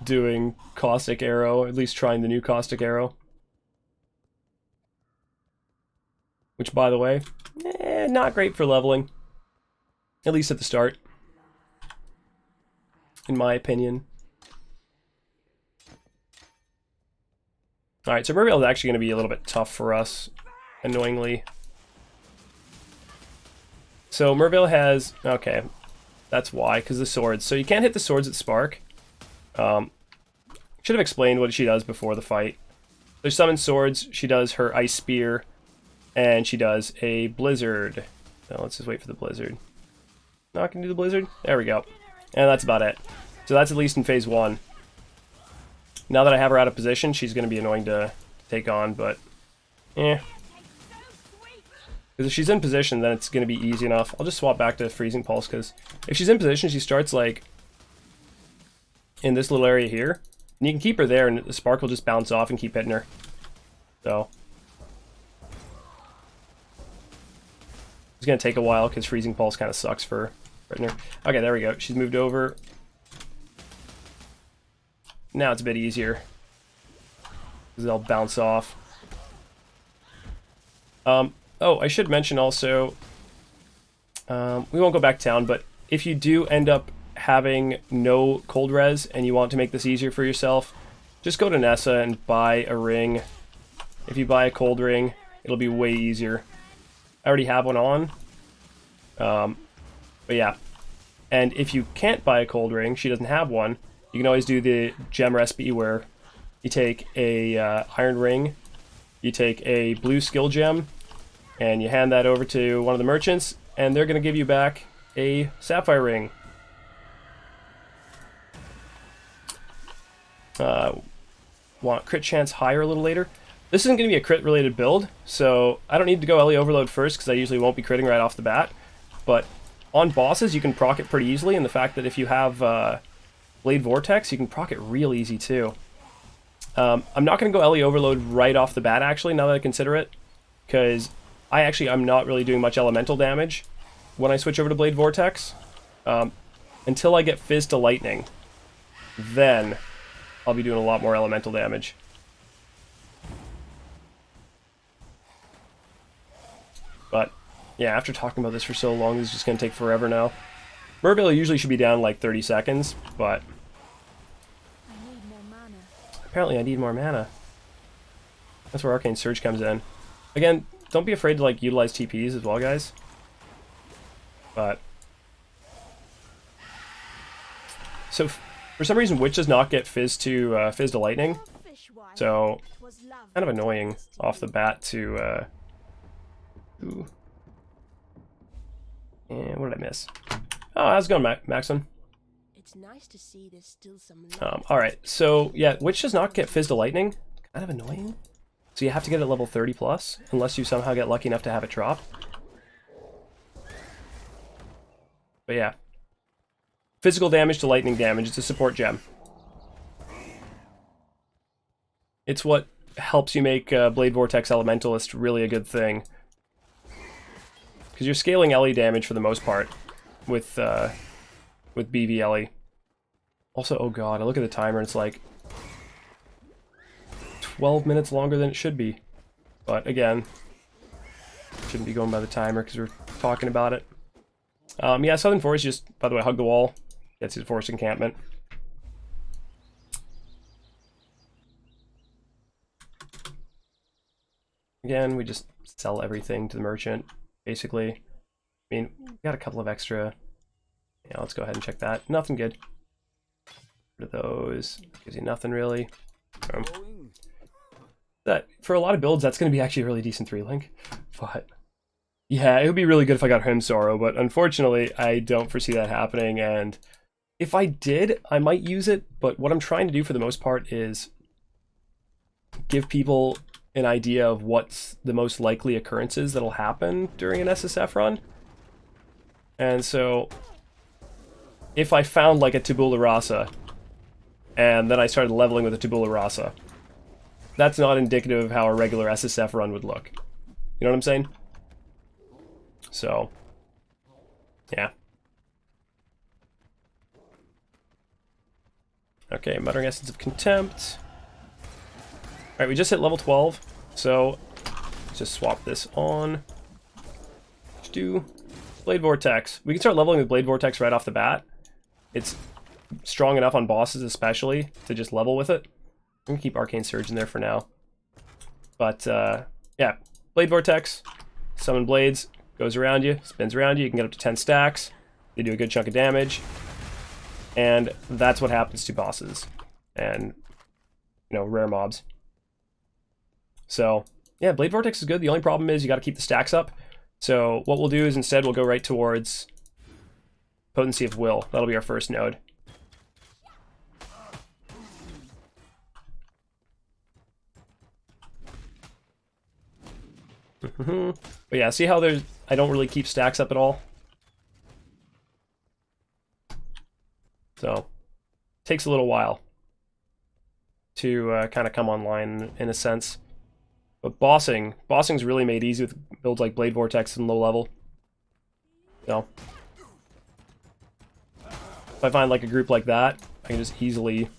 doing Caustic Arrow, at least trying the new Caustic Arrow. Which, by the way, not great for leveling. At least at the start. In my opinion. Alright, so Merveil is actually going to be a little bit tough for us, annoyingly. So Merveil has... okay, that's why, because the swords. So you can't hit the swords that spark. Should have explained what she does before the fight. So she summons swords, she does her Ice Spear, and she does a Blizzard. So let's just wait for the Blizzard. Not going to do the Blizzard? There we go. And that's about it. So that's at least in phase 1. Now that I have her out of position, she's going to be annoying to take on, but because if she's in position, then it's going to be easy enough. I'll just swap back to Freezing Pulse, because if she's in position, she starts like in this little area here, and you can keep her there, and the spark will just bounce off and keep hitting her. So it's going to take a while, because Freezing Pulse kind of sucks for hitting her. Okay, there we go. She's moved over. Now it's a bit easier, because they'll bounce off. Oh, I should mention also, we won't go back down, but if you do end up having no cold res and you want to make this easier for yourself, just go to Nessa and buy a ring. If you buy a cold ring, it'll be way easier. I already have one on, but yeah. And if you can't buy a cold ring, she doesn't have one, you can always do the gem recipe where you take a iron ring, you take a blue skill gem, and you hand that over to one of the merchants, and they're going to give you back a sapphire ring. Want crit chance higher a little later. This isn't going to be a crit related build, so I don't need to go LE Overload first, because I usually won't be critting right off the bat. But on bosses, you can proc it pretty easily, and the fact that if you have Blade Vortex, you can proc it real easy too. I'm not going to go LE Overload right off the bat, actually, now that I consider it, because I'm not really doing much elemental damage when I switch over to Blade Vortex. Until I get Fizz to Lightning, then I'll be doing a lot more elemental damage. But yeah, after talking about this for so long, this is just going to take forever now. Merveil usually should be down like 30 seconds, but apparently I need more mana. That's where Arcane Surge comes in. Again, don't be afraid to like utilize TPs as well, guys. But so for some reason, Witch does not get Fizz to Lightning, so kind of annoying off the bat to. Ooh. And what did I miss? Oh, how's it going, Maxon? It's nice to see there's still some alright, so yeah, Witch does not get Fizz to Lightning. Kind of annoying. So you have to get it level 30 plus, unless you somehow get lucky enough to have it drop. But yeah. Physical damage to lightning damage, it's a support gem. It's what helps you make Blade Vortex Elementalist really a good thing. Because you're scaling LE damage for the most part with BVLE. Also, oh god, I look at the timer and it's like 12 minutes longer than it should be. But again, shouldn't be going by the timer because we're talking about it. Yeah, Southern Forest just, by the way, hug the wall. Gets his forest encampment. Again, we just sell everything to the merchant, basically. I mean, we got a couple of extra. Yeah, let's go ahead and check that. Nothing good. Rid of those. Gives you nothing really. That for a lot of builds, that's going to be actually a really decent 3-link. But yeah, it would be really good if I got Hymn Sorrow, but unfortunately, I don't foresee that happening. And If I did, I might use it, but what I'm trying to do for the most part is give people an idea of what's the most likely occurrences that'll happen during an SSF run. And so, if I found like a tabula rasa, and then I started leveling with a tabula rasa, that's not indicative of how a regular SSF run would look. You know what I'm saying? So, yeah. Okay, Muttering Essence of Contempt. Alright, we just hit level 12, so let's just swap this on. Let's do Blade Vortex. We can start leveling with Blade Vortex right off the bat. It's strong enough on bosses especially to just level with it. I'm gonna keep Arcane Surge in there for now. But, yeah, Blade Vortex, summon blades, goes around you, spins around you, you can get up to 10 stacks, they do a good chunk of damage. And that's what happens to bosses and, you know, rare mobs. So, yeah, Blade Vortex is good. The only problem is you got to keep the stacks up. So what we'll do is instead we'll go right towards Potency of Will. That'll be our first node. But yeah, see how I don't really keep stacks up at all? So, takes a little while to kind of come online in a sense. But bossing's really made easy with builds like Blade Vortex and low level. So, if I find like a group like that, I can just easily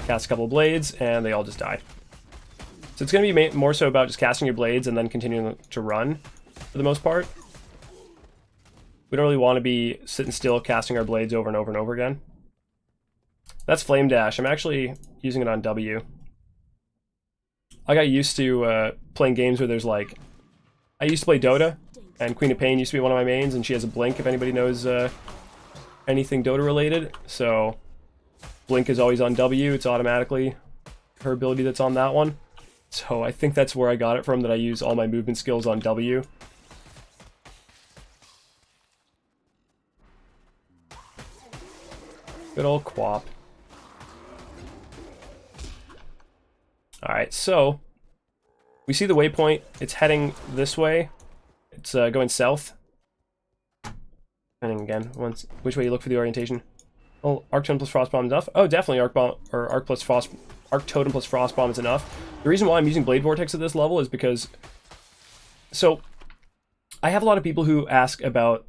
cast a couple of blades and they all just die. So it's going to be more so about just casting your blades and then continuing to run for the most part. We don't really want to be sitting still casting our blades over and over and over again. That's Flame Dash. I'm actually using it on W. I got used to playing games where there's like... I used to play Dota, and Queen of Pain used to be one of my mains, and she has a Blink if anybody knows anything Dota related. So, Blink is always on W. It's automatically her ability that's on that one. So I think that's where I got it from, that I use all my movement skills on W. Good old Quap. Alright, so we see the waypoint. It's heading this way. It's going south. And again, which way you look for the orientation. Oh, Arc Totem plus Frostbomb is enough? Oh, definitely Arc Totem plus Frostbomb is enough. The reason why I'm using Blade Vortex at this level is because... So, I have a lot of people who ask about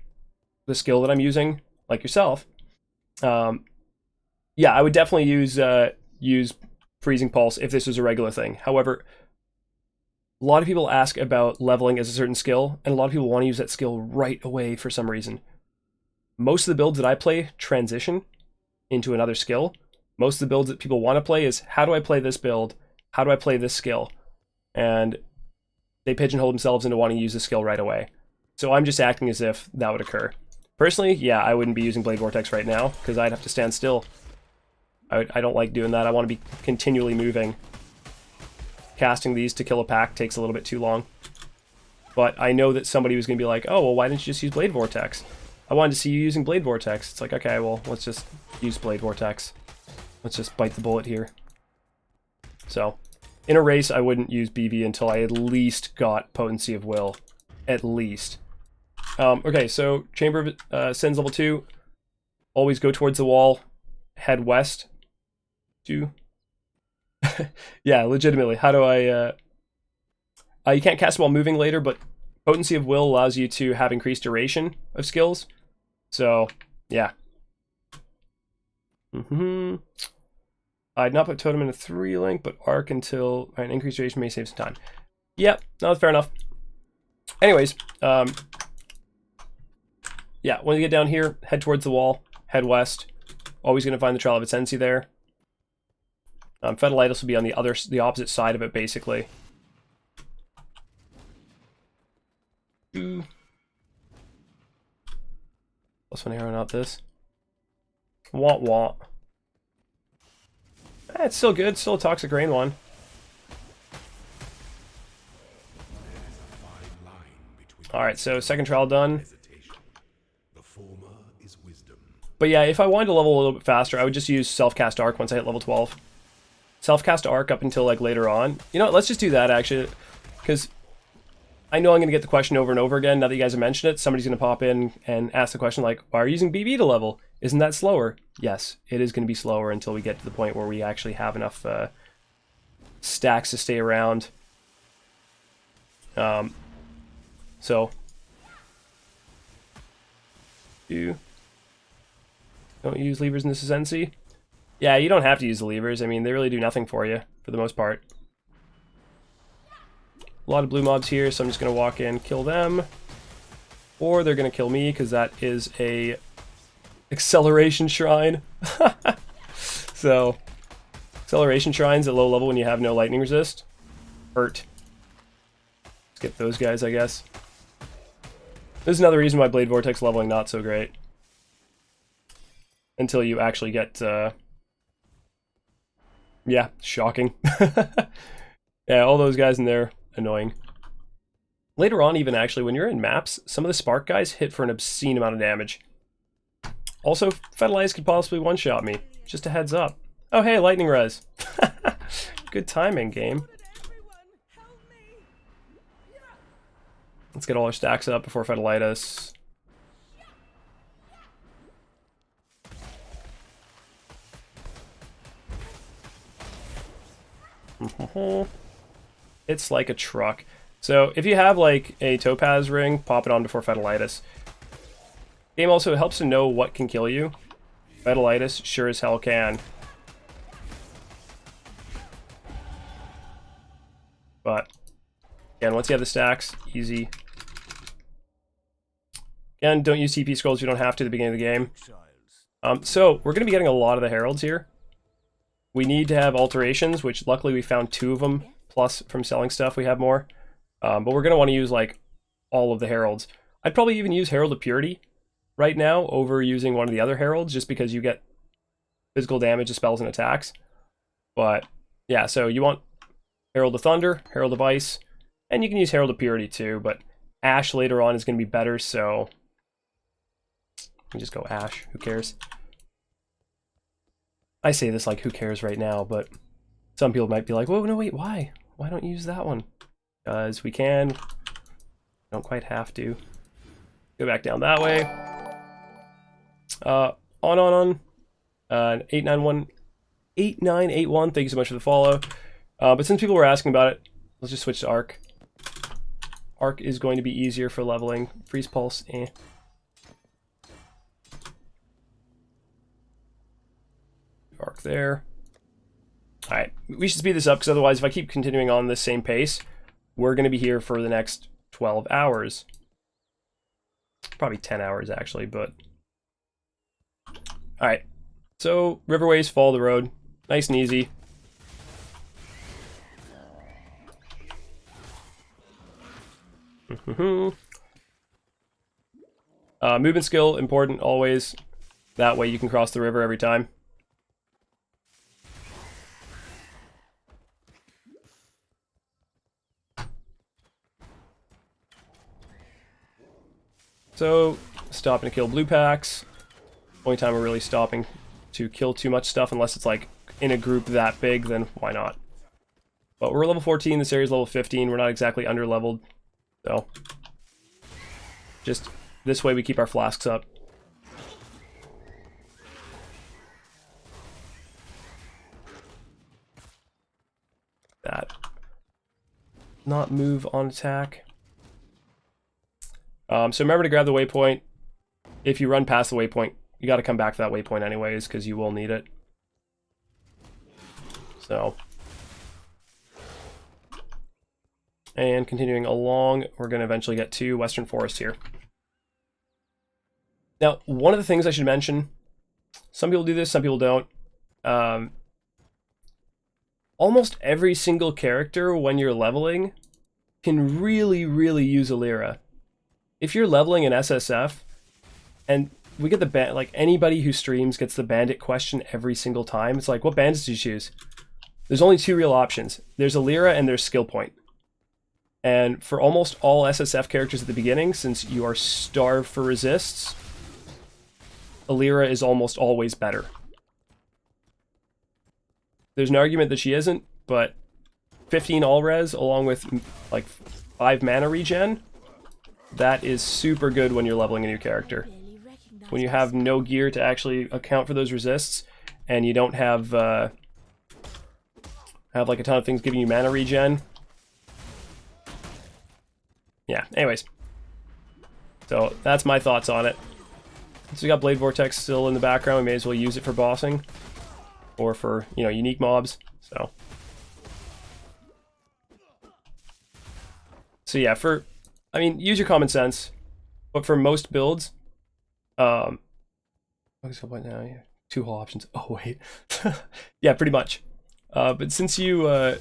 the skill that I'm using, like yourself. Yeah, I would definitely use Freezing Pulse if this was a regular thing. However, a lot of people ask about leveling as a certain skill, and a lot of people want to use that skill right away for some reason. Most of the builds that I play transition into another skill. Most of the builds that people want to play is, how do I play this build? How do I play this skill? And they pigeonhole themselves into wanting to use the skill right away. So I'm just acting as if that would occur. Personally, yeah, I wouldn't be using Blade Vortex right now, because I'd have to stand still. I don't like doing that. I want to be continually moving. Casting these to kill a pack takes a little bit too long. But I know that somebody was going to be like, oh, well, why didn't you just use Blade Vortex? I wanted to see you using Blade Vortex. It's like, okay, well, let's just use Blade Vortex. Let's just bite the bullet here. So, in a race, I wouldn't use BV until I at least got Potency of Will. At least. Okay, so Chamber of Sins level 2. Always go towards the wall. Head west. Yeah, legitimately. How do I... you can't cast while moving later, but Potency of Will allows you to have increased duration of skills. So, yeah. I'd not put Totem in a 3-link, but Arc until an increased duration may save some time. Yep, no, that's fair enough. Anyways, yeah, when you get down here, head towards the wall, head west. Always going to find the Trial of Ascendancy there. Fetalitis will be on the opposite side of it, basically. +1 arrow, not this. Want. It's still good. Still a Toxic Rain one. Alright, so second trial done. But yeah, if I wanted to level a little bit faster, I would just use self-cast arc once I hit level 12. Self-cast arc up until like later on. You know what, let's just do that actually, because I know I'm going to get the question over and over again now that you guys have mentioned it. Somebody's going to pop in and ask the question like, why are you using BB to level? Isn't that slower? Yes, it is going to be slower until we get to the point where we actually have enough stacks to stay around. So don't use levers in this Ascensi. Yeah, you don't have to use the levers. I mean, they really do nothing for you for the most part. A lot of blue mobs here, so I'm just going to walk in, kill them. Or they're going to kill me, because that is a acceleration shrine. So, acceleration shrines at low level when you have no lightning resist. Hurt. Let's get those guys, I guess. This is another reason why Blade Vortex leveling not so great. Until you actually get, yeah, shocking. Yeah, all those guys in there, annoying. Later on, even actually, when you're in maps, some of the Spark guys hit for an obscene amount of damage. Also, Fetalize could possibly one-shot me. Just a heads up. Oh, hey, Lightning Res. Good timing, game. Let's get all our stacks up before Fetalitis. It's like a truck. So if you have like a topaz ring, pop it on before Fetalitis. Game also helps to know what can kill you. Fetalitis sure as hell can. But again, once you have the stacks, easy. Again, don't use TP scrolls if you don't have to at the beginning of the game. So we're going to be getting a lot of the heralds here. We need to have alterations, which luckily we found 2 of them. Plus, from selling stuff, we have more. But we're going to want to use, like, all of the heralds. I'd probably even use Herald of Purity right now over using one of the other heralds, just because you get physical damage to spells and attacks. But, yeah, so you want Herald of Thunder, Herald of Ice, and you can use Herald of Purity too, but Ash later on is going to be better, so we just go Ash. Who cares? I say this like, who cares right now, but some people might be like, whoa, no, wait, why? Why don't you use that one? Because we can. Don't quite have to. Go back down that way. On. 8981, thank you so much for the follow. But since people were asking about it, let's just switch to Arc. Arc is going to be easier for leveling. Freeze Pulse, eh. Arc there. Alright, we should speed this up, because otherwise if I keep continuing on this same pace, we're going to be here for the next 12 hours. Probably 10 hours, actually, but... Alright, so Riverways, follow the road. Nice and easy. Movement skill, important always. That way you can cross the river every time. So, stopping to kill blue packs. Only time we're really stopping to kill too much stuff, unless it's like in a group that big, then why not? But we're level 14, this area's level 15, we're not exactly under-leveled. So, just this way we keep our flasks up. That. Not move on attack. So remember to grab the waypoint. If you run past the waypoint, you got to come back to that waypoint anyways, because you will need it. So. And continuing along, we're going to eventually get to Western Forest here. Now, one of the things I should mention, some people do this, some people don't. Almost every single character, when you're leveling, can really, really use a Lyra. If you're leveling an SSF, and we get the like anybody who streams gets the Bandit question every single time, it's like, what bandits do you choose? There's only 2 real options. There's a Lyra and there's skill point. And for almost all SSF characters at the beginning, since you are starved for resists, Alira is almost always better. There's an argument that she isn't, but 15 all-res along with like 5 mana regen, that is super good when you're leveling a new character. When you have no gear to actually account for those resists, and you don't have like a ton of things giving you mana regen. Yeah, anyways. So that's my thoughts on it. So we got Blade Vortex still in the background, we may as well use it for bossing. Or for, you know, unique mobs. So yeah, I mean, use your common sense. But for most builds, what's the point now? Yeah, 2 whole options. Oh wait, yeah, pretty much. But since you, you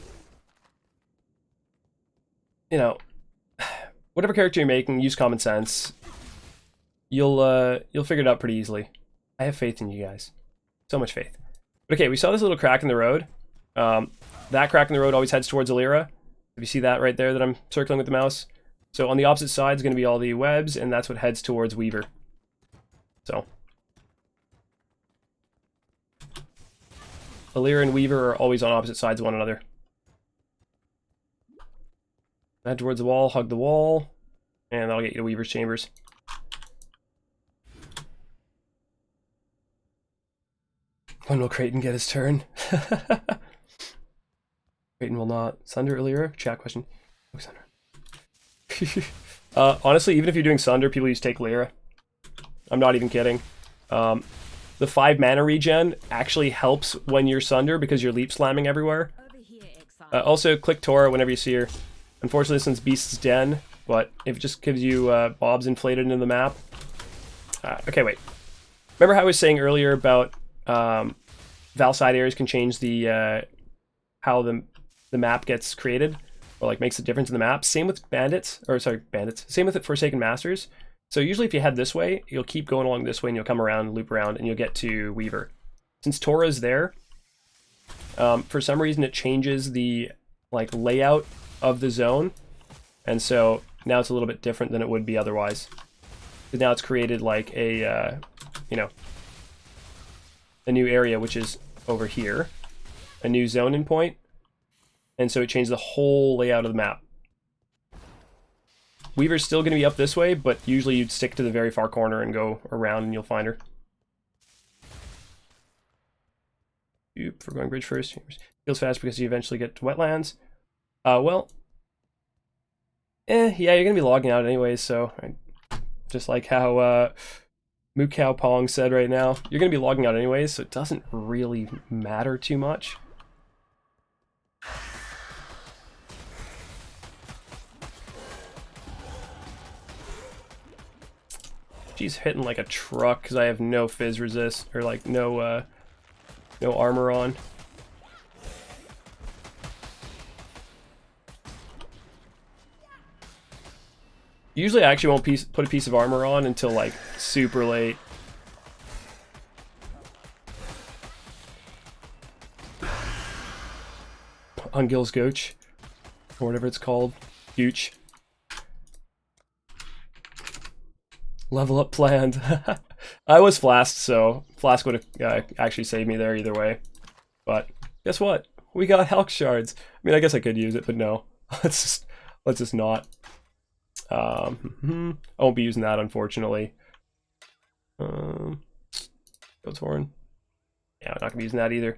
know, whatever character you're making, use common sense. You'll figure it out pretty easily. I have faith in you guys, so much faith. But okay, we saw this little crack in the road. That crack in the road always heads towards Alira. If you see that right there that I'm circling with the mouse. So on the opposite side is going to be all the webs, and that's what heads towards Weaver. So Alira and Weaver are always on opposite sides of one another. Head towards the wall, hug the wall, and that'll get you to Weaver's chambers. When will Creighton get his turn? Creighton will not. Sunder Alira? Chat question. Oh, Sunder. Honestly, even if you're doing Sunder, people use take Lyra. I'm not even kidding. The 5 mana regen actually helps when you're Sunder because you're leap slamming everywhere. Also, click Tora whenever you see her. Unfortunately, this one's Beast's Den, but if it just gives you bobs inflated into the map. Okay, wait. Remember how I was saying earlier about Val side areas can change the how the map gets created, or like makes a difference in the map. Same with bandits. Same with Forsaken Masters. So usually if you head this way, you'll keep going along this way and you'll come around, loop around, and you'll get to Weaver. Since Tora is there, for some reason it changes the like layout of the zone, and so now it's a little bit different than it would be otherwise. Because now it's created like a you know, a new area, which is over here, a new zone in point, and so it changed the whole layout of the map. Weaver's still going to be up this way, but usually you'd stick to the very far corner and go around and you'll find her. Oop, we're going bridge first. Feels fast because you eventually get to wetlands. Well, yeah, you're going to be logging out anyways, so just like how Mukau Pong said right now, you're going to be logging out anyways, so it doesn't really matter too much. She's hitting like a truck because I have no fizz resist, or like no armor on. Usually I actually won't put a piece of armor on until like super late. On Gil's Gooch, or whatever it's called. Gooch. Level up planned. I was Flask, so Flask would have actually saved me there either way. But guess what? We got Hulk shards. I mean, I guess I could use it, but no. let's just not. I won't be using that, unfortunately. Go Torn. Yeah, I'm not gonna be using that either.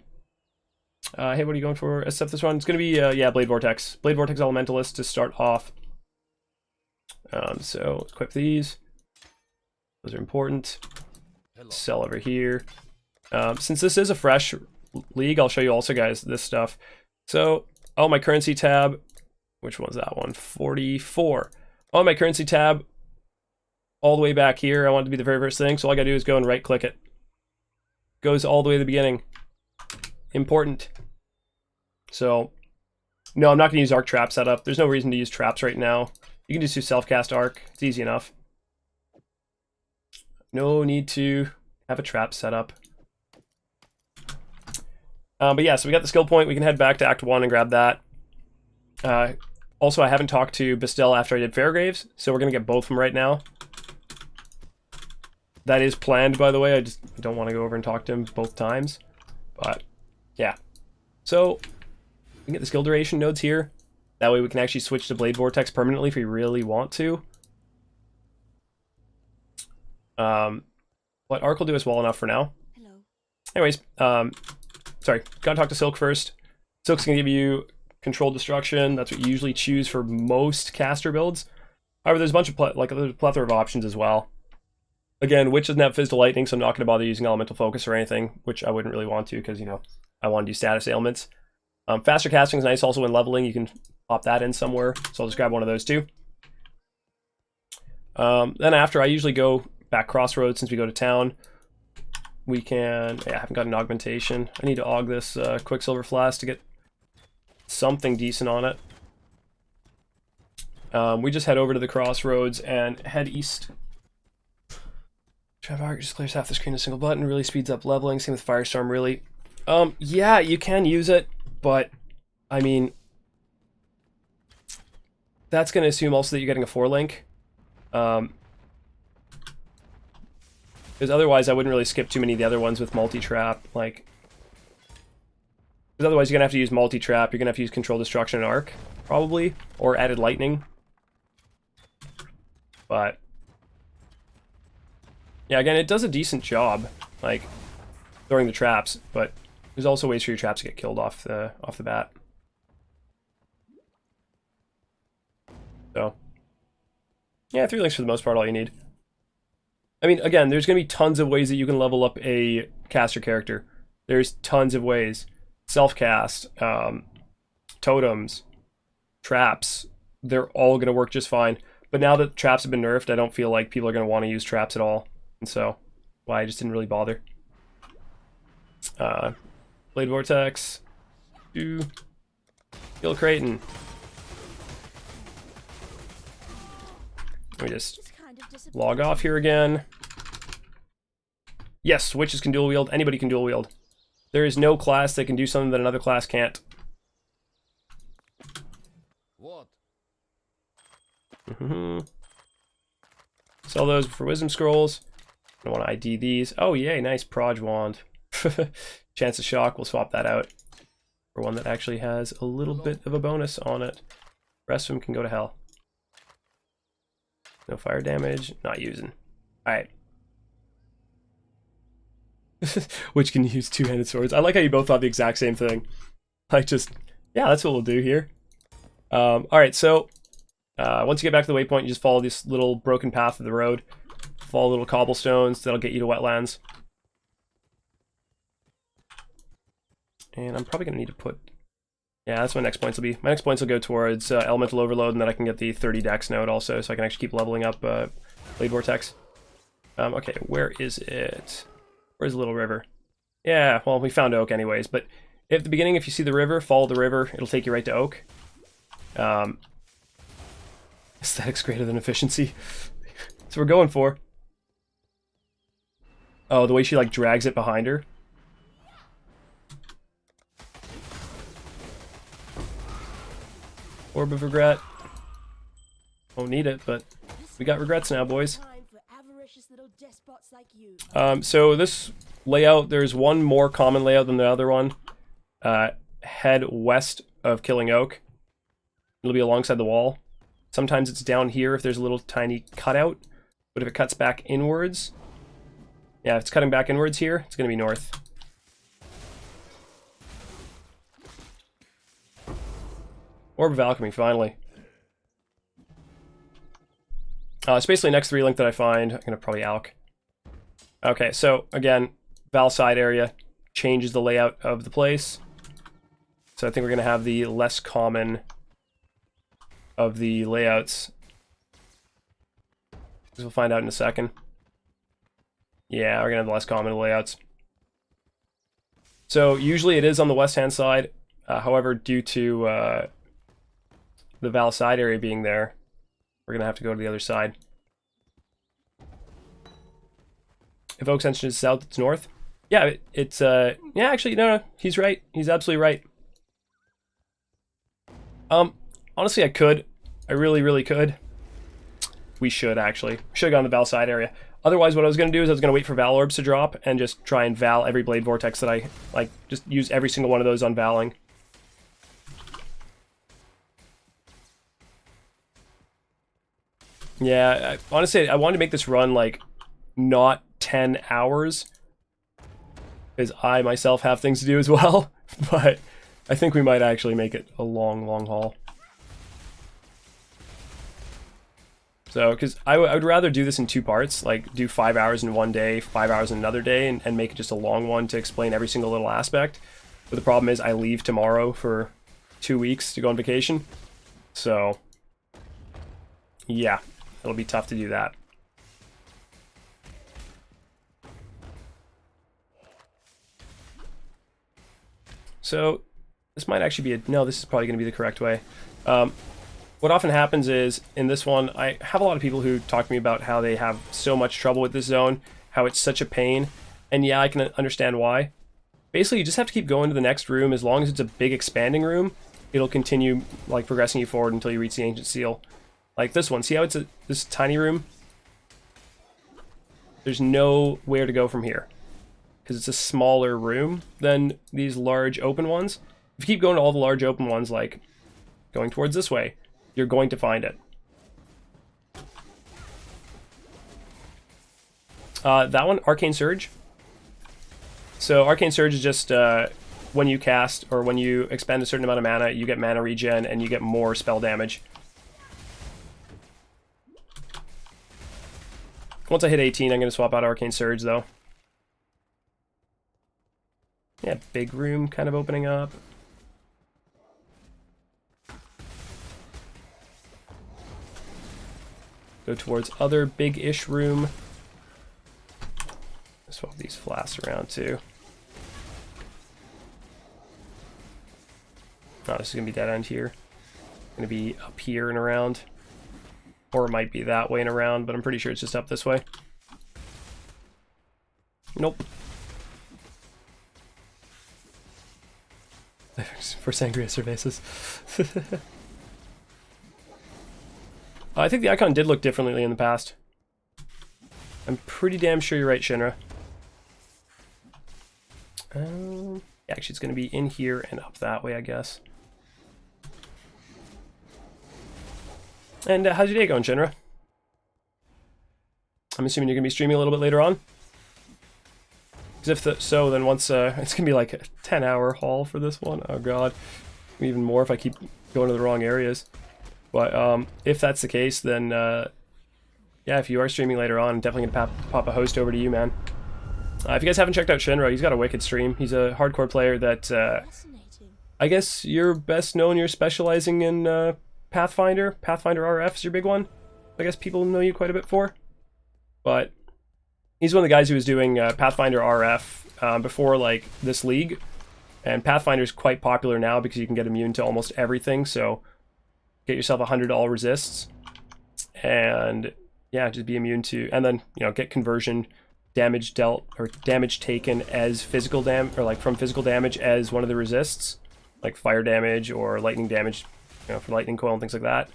Hey, what are you going for? SSF this one? It's gonna be yeah, Blade Vortex. Blade Vortex Elementalist to start off. So let's equip these. Those are important. Sell over here. Since this is a fresh league, I'll show you also, guys, this stuff. So, my currency tab. Which one's that one? 44. My currency tab. All the way back here. I want it to be the very first thing. So all I gotta do is go and right click it. Goes all the way to the beginning. Important. So, no, I'm not gonna use Arc Trap setup. There's no reason to use traps right now. You can just do self-cast Arc. It's easy enough. No need to have a trap set up. But yeah, so we got the skill point. We can head back to Act 1 and grab that. Also, I haven't talked to Bestel after I did Fairgraves, so we're going to get both of them right now. That is planned, by the way. I just don't want to go over and talk to him both times. But, yeah. So, we can get the skill duration nodes here. That way we can actually switch to Blade Vortex permanently if we really want to. But Arc will do us well enough for now. Hello. Anyways, sorry, gotta talk to Silk first. Silk's gonna give you controlled destruction. That's what you usually choose for most caster builds. However, there's a bunch of there's a plethora of options as well. Again, Witch doesn't have Fizz to Lightning, so I'm not gonna bother using Elemental Focus or anything, which I wouldn't really want to because, you know, I want to do status ailments. Faster casting is nice also when leveling. You can pop that in somewhere, so I'll just grab one of those too. Then after, I usually go back Crossroads since we go to town. We can... Yeah, I haven't got an augmentation. I need to aug this Quicksilver Flask to get something decent on it. We just head over to the Crossroads and head east. Trap Arc just clears half the screen with a single button, really speeds up leveling. Same with Firestorm, really. Yeah, you can use it, but, I mean... That's going to assume also that you're getting a 4-link. Because otherwise I wouldn't really skip too many of the other ones with multi-trap, like... Because otherwise you're going to have to use multi-trap, you're going to have to use Control Destruction and Arc, probably, or Added Lightning. But... Yeah, again, it does a decent job, like, throwing the traps, but there's also ways for your traps to get killed off the bat. So, yeah, 3 links for the most part, all you need. I mean, again, there's going to be tons of ways that you can level up a caster character. There's tons of ways. Self-cast, totems, traps, they're all going to work just fine. But now that traps have been nerfed, I don't feel like people are going to want to use traps at all. And so, why I just didn't really bother. Blade Vortex. Kill Creighton. Let me just log off here again. Yes, witches can dual wield. Anybody can dual wield. There is no class that can do something that another class can't. What? Sell those for wisdom scrolls. I want to ID these. Oh, yay, nice Proj Wand. Chance of Shock, we'll swap that out for one that actually has a little bit of a bonus on it. The rest of them can go to hell. No fire damage, not using. Alright. Which can use two-handed swords. I like how you both thought the exact same thing. Like just, yeah, that's what we'll do here. Alright, so once you get back to the waypoint, you just follow this little broken path of the road. Follow little cobblestones, that'll get you to wetlands. And I'm probably going to need to put... Yeah, that's what my next points will be. My next points will go towards Elemental Overload, and then I can get the 30 Dex node also, so I can actually keep leveling up Blade Vortex. Okay, where is it? Where's the little river? Yeah, well, we found Oak anyways, but at the beginning, if you see the river, follow the river, it'll take you right to Oak. Aesthetics greater than efficiency. That's what we're going for. Oh, the way she, like, drags it behind her. Orb of Regret. Won't need it, but we got regrets now, boys. So this layout, there's one more common layout than the other one. Head west of Killing Oak. It'll be alongside the wall. Sometimes it's down here if there's a little tiny cutout, but if it cuts back inwards, yeah, if it's cutting back inwards here, it's going to be north. Orb of Alchemy, finally. It's basically next 3 link that I find. I'm going to probably alch. Okay, so again, Val side area changes the layout of the place. So I think we're going to have the less common of the layouts. We'll find out in a second. Yeah, we're going to have the less common layouts. So usually it is on the west-hand side. However, due to the Val side area being there, we're going to have to go to the other side. If Oak Ascension is south, it's north. Yeah, it's, yeah, actually, no, he's right. He's absolutely right. Honestly, I could. I really, really could. We should, actually. Should have gone to the Val side area. Otherwise, what I was going to do is I was going to wait for Val Orbs to drop and just try and Val every Blade Vortex that I, like, just use every single one of those on Valing. Yeah, honestly, I wanted to make this run, like, not 10 hours. Because I myself have things to do as well. But I think we might actually make it a long, long haul. So, because I would rather do this in 2 parts, like do 5 hours in one day, 5 hours in another day, and make it just a long one to explain every single little aspect. But the problem is I leave tomorrow for 2 weeks to go on vacation. So, yeah, it'll be tough to do that. So, this might actually be no, this is probably going to be the correct way. What often happens is, in this one, I have a lot of people who talk to me about how they have so much trouble with this zone, how it's such a pain, and yeah, I can understand why. Basically, you just have to keep going to the next room. As long as it's a big expanding room, it'll continue, like, progressing you forward until you reach the Ancient Seal. Like this one, see how it's this tiny room? There's nowhere to go from here, because it's a smaller room than these large open ones. If you keep going to all the large open ones, like going towards this way, you're going to find it. That one, Arcane Surge. So Arcane Surge is just when you cast, or when you expend a certain amount of mana, you get mana regen and you get more spell damage. Once I hit 18, I'm going to swap out Arcane Surge, though. Yeah, big room kind of opening up. Go towards other big-ish room. Swap these flasks around too. Oh, this is gonna be dead end here. Gonna be up here and around, or it might be that way and around, but I'm pretty sure it's just up this way. Nope. For Sangria Cervezas. I think the icon did look differently in the past. I'm pretty damn sure you're right, Shinra. Actually, it's going to be in here and up that way, I guess. And how's your day going, Shinra? I'm assuming you're going to be streaming a little bit later on? Because if so, then once it's going to be like a 10-hour haul for this one. Oh god, even more if I keep going to the wrong areas. But if that's the case, then yeah, if you are streaming later on, I'm definitely going to pop a host over to you, man. If you guys haven't checked out Shinra, he's got a wicked stream. He's a hardcore player that I guess you're best known, you're specializing in Pathfinder. Pathfinder RF is your big one. I guess people know you quite a bit for. But he's one of the guys who was doing Pathfinder RF before, like, this league. And Pathfinder is quite popular now because you can get immune to almost everything. So get yourself 100 all resists. And yeah, just be immune to... And then, you know, get conversion, damage dealt, or damage taken as physical damage, or like from physical damage as one of the resists. Like fire damage or lightning damage, you know, for lightning coil and things like that.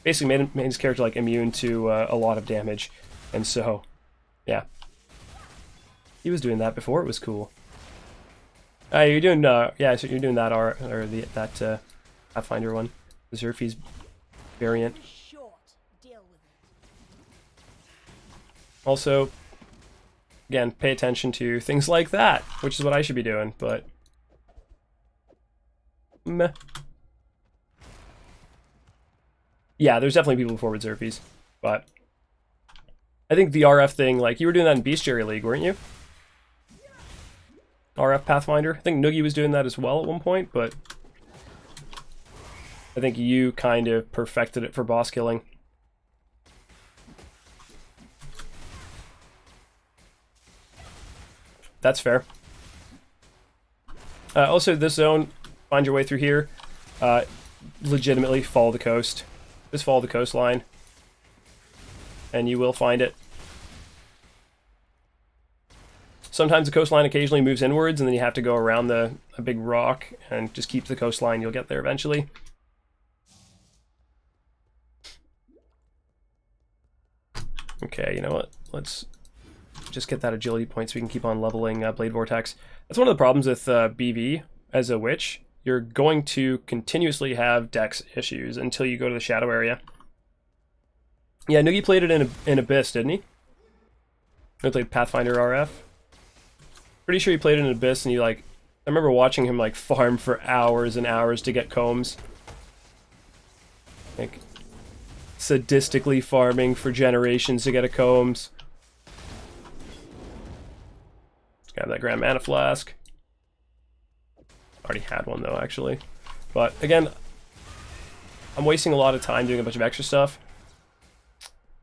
Basically made his character, like, immune to a lot of damage. And so, yeah. He was doing that before it was cool. You're doing, yeah, so you're doing that, that Pathfinder one. The Xerfes variant. Also, again, pay attention to things like that, which is what I should be doing, but... meh. Yeah, there's definitely people before with Xerfes, but... I think the RF thing, like, you were doing that in Bestiary League, weren't you? RF Pathfinder? I think Noogie was doing that as well at one point, but... I think you kind of perfected it for boss killing. That's fair. Also, this zone, find your way through here. Legitimately follow the coast. Just follow the coastline. And you will find it. Sometimes the coastline occasionally moves inwards, and then you have to go around a big rock and just keep the coastline. You'll get there eventually. Okay, you know what? Let's just get that agility point so we can keep on leveling Blade Vortex. That's one of the problems with BV as a witch. You're going to continuously have dex issues until you go to the shadow area. Yeah, Noogie played it in Abyss, didn't he? He played Pathfinder RF. Pretty sure he played it in Abyss, and he like, I remember watching him like farm for hours and hours to get combs. Like, sadistically farming for generations to get a combs. Let's grab that Grand Mana Flask. Already had one though, actually. But again, I'm wasting a lot of time doing a bunch of extra stuff.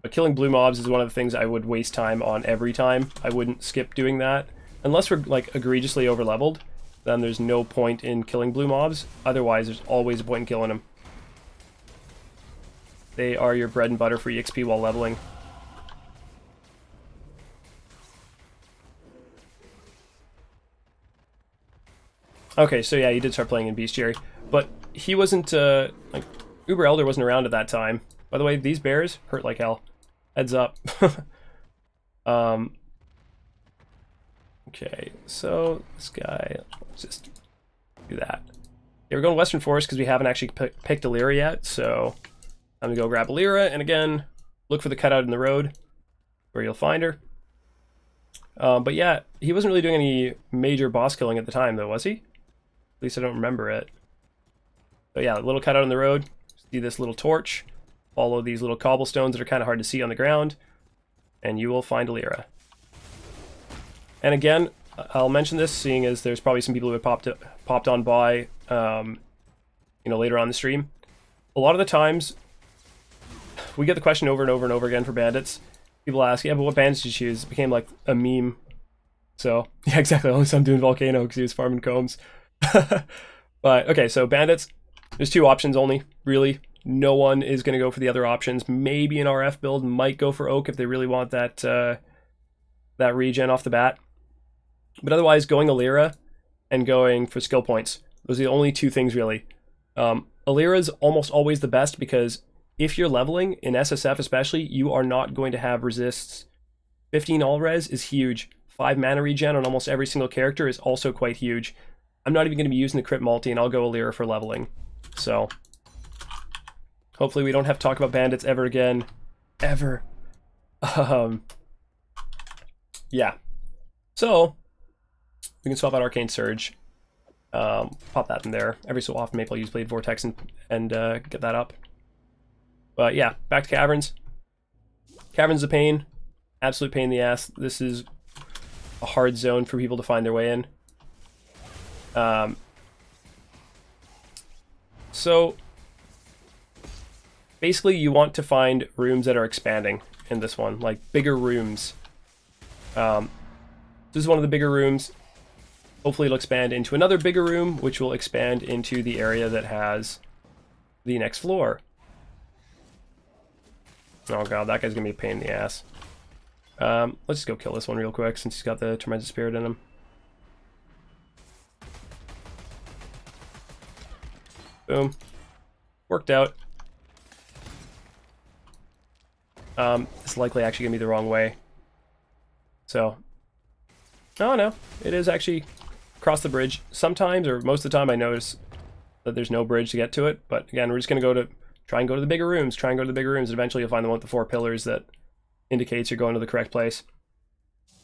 But killing blue mobs is one of the things I would waste time on every time. I wouldn't skip doing that. Unless we're like egregiously overleveled, then there's no point in killing blue mobs. Otherwise, there's always a point in killing them. They are your bread and butter for EXP while leveling. Okay, so yeah, he did start playing in Bestiary, but he wasn't, like, Uber Elder wasn't around at that time. By the way, these bears hurt like hell. Heads up. Okay, so this guy, let's just do that. Yeah, we're going Western Forest because we haven't actually picked a Lyra yet, so I'm gonna go grab a Lyra, and again, look for the cutout in the road, where you'll find her. But yeah, he wasn't really doing any major boss killing at the time, though, was he? At least I don't remember it. But yeah, a little cutout in the road. See this little torch. Follow these little cobblestones that are kind of hard to see on the ground, and you will find a Lyra. And again, I'll mention this, seeing as there's probably some people who have popped on by, you know, later on the stream. A lot of the times, we get the question over and over and over again for bandits. People ask, yeah, but what bandits did you choose? It became like a meme. So, yeah, exactly. Only I'm doing Volcano because he was farming combs. But, okay, so bandits, there's two options only, really. No one is going to go for the other options. Maybe an RF build might go for Oak if they really want that, that regen off the bat. But otherwise, going Lyra and going for skill points. Those are the only two things, really. Lyra is almost always the best because if you're leveling, in SSF especially, you are not going to have resists. 15 all-res is huge. 5 mana regen on almost every single character is also quite huge. I'm not even going to be using the crit multi, and I'll go Lyra for leveling. So, hopefully we don't have to talk about bandits ever again. Ever. Yeah. So, we can swap out Arcane Surge. Pop that in there. Every so often, maybe I'll use Blade Vortex and get that up. But yeah, back to Caverns. Caverns is a pain. Absolute pain in the ass. This is a hard zone for people to find their way in. So, basically you want to find rooms that are expanding in this one, like bigger rooms. This is one of the bigger rooms. Hopefully it'll expand into another bigger room, which will expand into the area that has the next floor. Oh god, that guy's gonna be a pain in the ass. Let's just go kill this one real quick since he's got the Tormented Spirit in him. Boom. Worked out. It's likely actually gonna be the wrong way. So, oh no, it is actually across the bridge. Sometimes, or most of the time, I notice that there's no bridge to get to it. But again, we're just gonna try and go to the bigger rooms. Try and go to the bigger rooms, and eventually you'll find the one with the 4 pillars that indicates you're going to the correct place.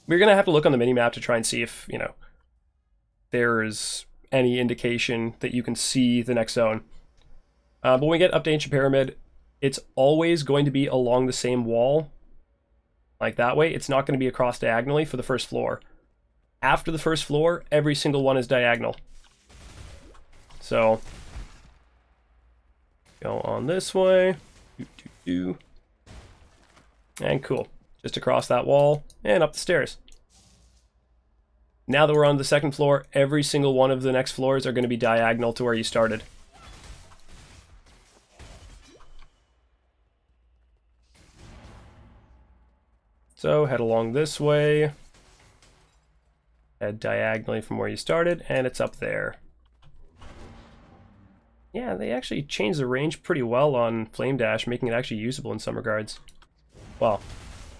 We're gonna have to look on the mini-map to try and see if, you know, there's any indication that you can see the next zone. But when we get up to Ancient Pyramid, it's always going to be along the same wall. Like that way, it's not going to be across diagonally for the first floor. After the first floor, every single one is diagonal. So, go on this way. And cool. Just across that wall and up the stairs. Now that we're on the second floor, every single one of the next floors are going to be diagonal to where you started. So head along this way. Head diagonally from where you started, and it's up there. Yeah, they actually changed the range pretty well on Flame Dash, making it actually usable in some regards. Well,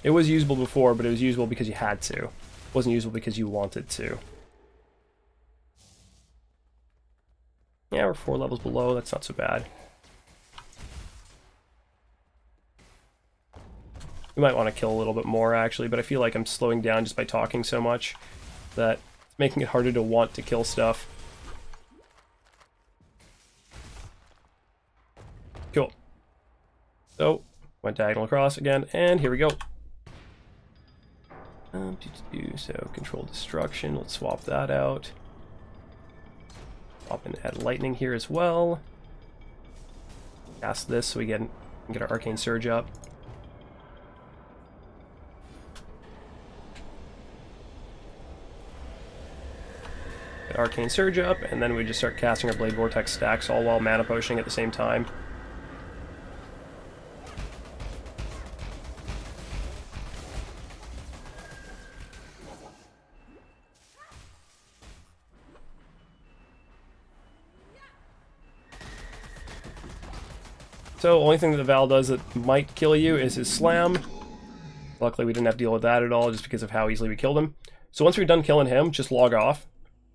It was usable before, but it was usable because you had to. It wasn't usable because you wanted to. Yeah, we're 4 levels below. That's not so bad. We might want to kill a little bit more, actually, but I feel like I'm slowing down just by talking so much that it's making it harder to want to kill stuff. Cool. So, went diagonal across again, and here we go. So, control destruction. Let's swap that out. Swap and add lightning here as well. Cast this so we get our arcane surge up. Get arcane surge up, and then we just start casting our blade vortex stacks, all while mana potioning at the same time. So, only thing that the Val does that might kill you is his slam. Luckily, we didn't have to deal with that at all, just because of how easily we killed him. So once we're done killing him, just log off.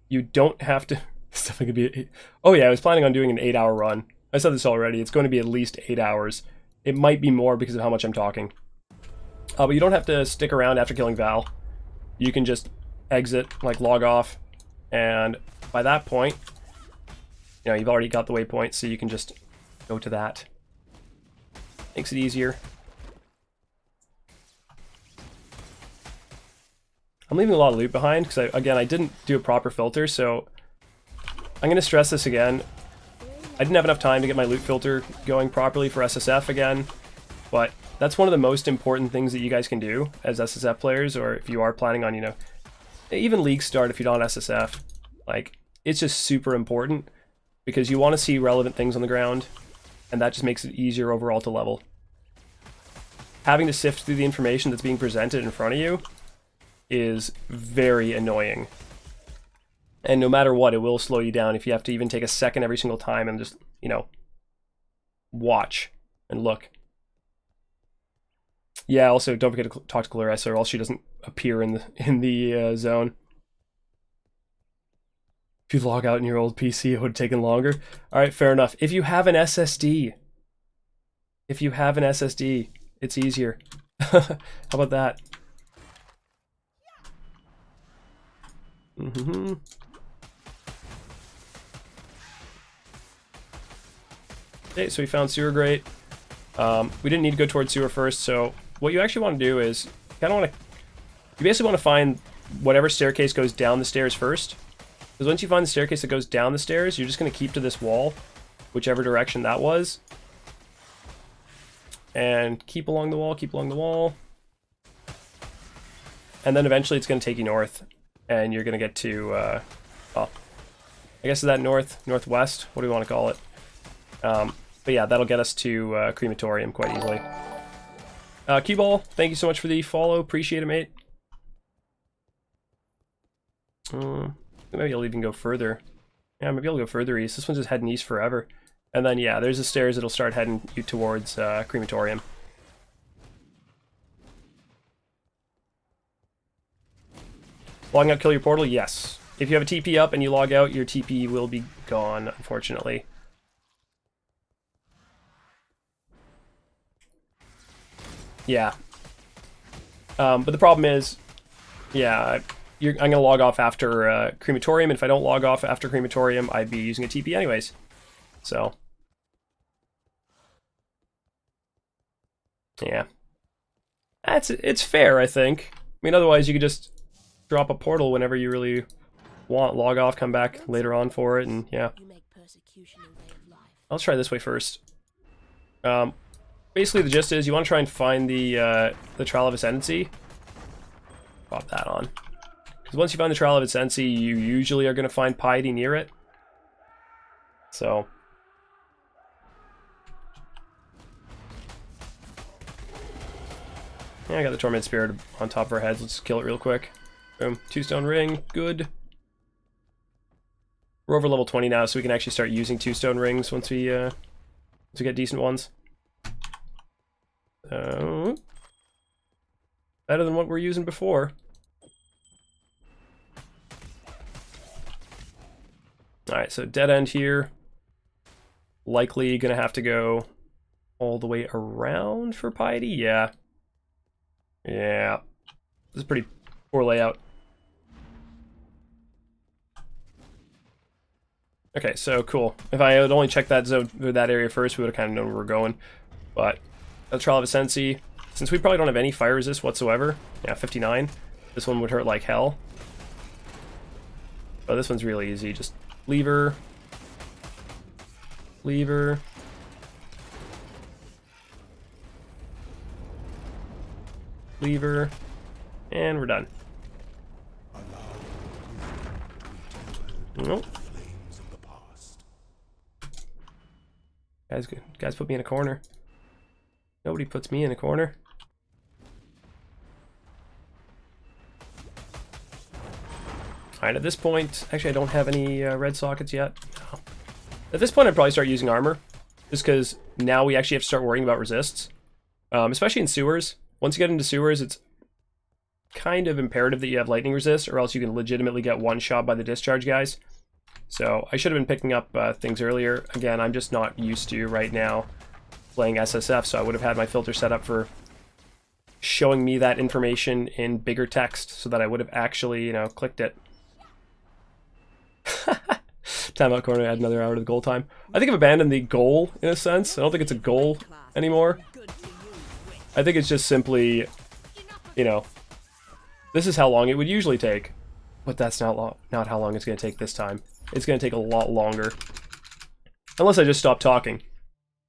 You don't have to... It's definitely going to be... Oh yeah, I was planning on doing an 8-hour run. I said this already. It's going to be at least 8 hours. It might be more because of how much I'm talking. But you don't have to stick around after killing Val. You can just exit, like log off. And by that point, you know, you've already got the waypoint, so you can just go to that. Makes it easier. I'm leaving a lot of loot behind because, again, I didn't do a proper filter, so I'm going to stress this again. I didn't have enough time to get my loot filter going properly for SSF again, but that's one of the most important things that you guys can do as SSF players, or if you are planning on, you know, even League start if you're not SSF. Like, it's just super important because you want to see relevant things on the ground, and that just makes it easier overall to level. Having to sift through the information that's being presented in front of you is very annoying. And no matter what, it will slow you down if you have to even take a second every single time and just, you know, watch and look. Yeah, also, don't forget to talk to Clarissa or else she doesn't appear in the zone. If you log out in your old PC, it would have taken longer. Alright, fair enough. If you have an SSD, it's easier. How about that? Okay, so we found sewer grate. We didn't need to go towards sewer first, so what you actually want to do is you basically want to find whatever staircase goes down the stairs first. Because once you find the staircase that goes down the stairs, you're just going to keep to this wall, whichever direction that was. And keep along the wall. And then eventually it's going to take you north. And you're going to get to, well, I guess is that northwest? What do we want to call it? But yeah, that'll get us to crematorium quite easily. Q-Ball, thank you so much for the follow. Appreciate it, mate. Maybe I'll even go further. Yeah, maybe I'll go further east. This one's just heading east forever. And then, yeah, there's the stairs that'll start heading you towards crematorium. Logging out, kill your portal? Yes. If you have a TP up and you log out, your TP will be gone, unfortunately. Yeah. But the problem is, yeah, I'm going to log off after crematorium, and if I don't log off after crematorium, I'd be using a TP anyways. So. Yeah. It's fair, I think. I mean, otherwise you could just drop a portal whenever you really want, log off, come back later on for it, and yeah. I'll try this way first. Basically the gist is you want to try and find the Trial of Ascendancy. Pop that on. Because once you find the Trial of Ascendancy, you usually are going to find piety near it. So. Yeah, I got the Torment Spirit on top of our heads. Let's kill it real quick. Boom. 2-stone ring. Good. We're over level 20 now, so we can actually start using 2-stone rings once we get decent ones. better than what we're using before. Alright, so dead end here. Likely gonna have to go all the way around for Piety? Yeah. Yeah. This is a pretty poor layout. Okay, so cool. If I had only checked that zone, that area first, we would have kind of known where we're going. But, a Trial of Ascensi. Since we probably don't have any fire resist whatsoever, yeah, 59, this one would hurt like hell. But this one's really easy. Just lever, lever, lever, and we're done. Nope. Guys put me in a corner. Nobody puts me in a corner. Alright, at this point, actually I don't have any red sockets yet. No. At this point I'd probably start using armor, just because now we actually have to start worrying about resists. Especially in sewers. Once you get into sewers, it's kind of imperative that you have lightning resist, or else you can legitimately get one shot by the discharge guys. So I should have been picking up things earlier. Again, I'm just not used to right now playing SSF, so I would have had my filter set up for showing me that information in bigger text so that I would have actually, you know, clicked it. Timeout corner, add another hour to the goal time. I think I've abandoned the goal in a sense. I don't think it's a goal anymore. I think it's just simply, you know, this is how long it would usually take. But that's not how long it's going to take this time. It's going to take a lot longer. Unless I just stop talking.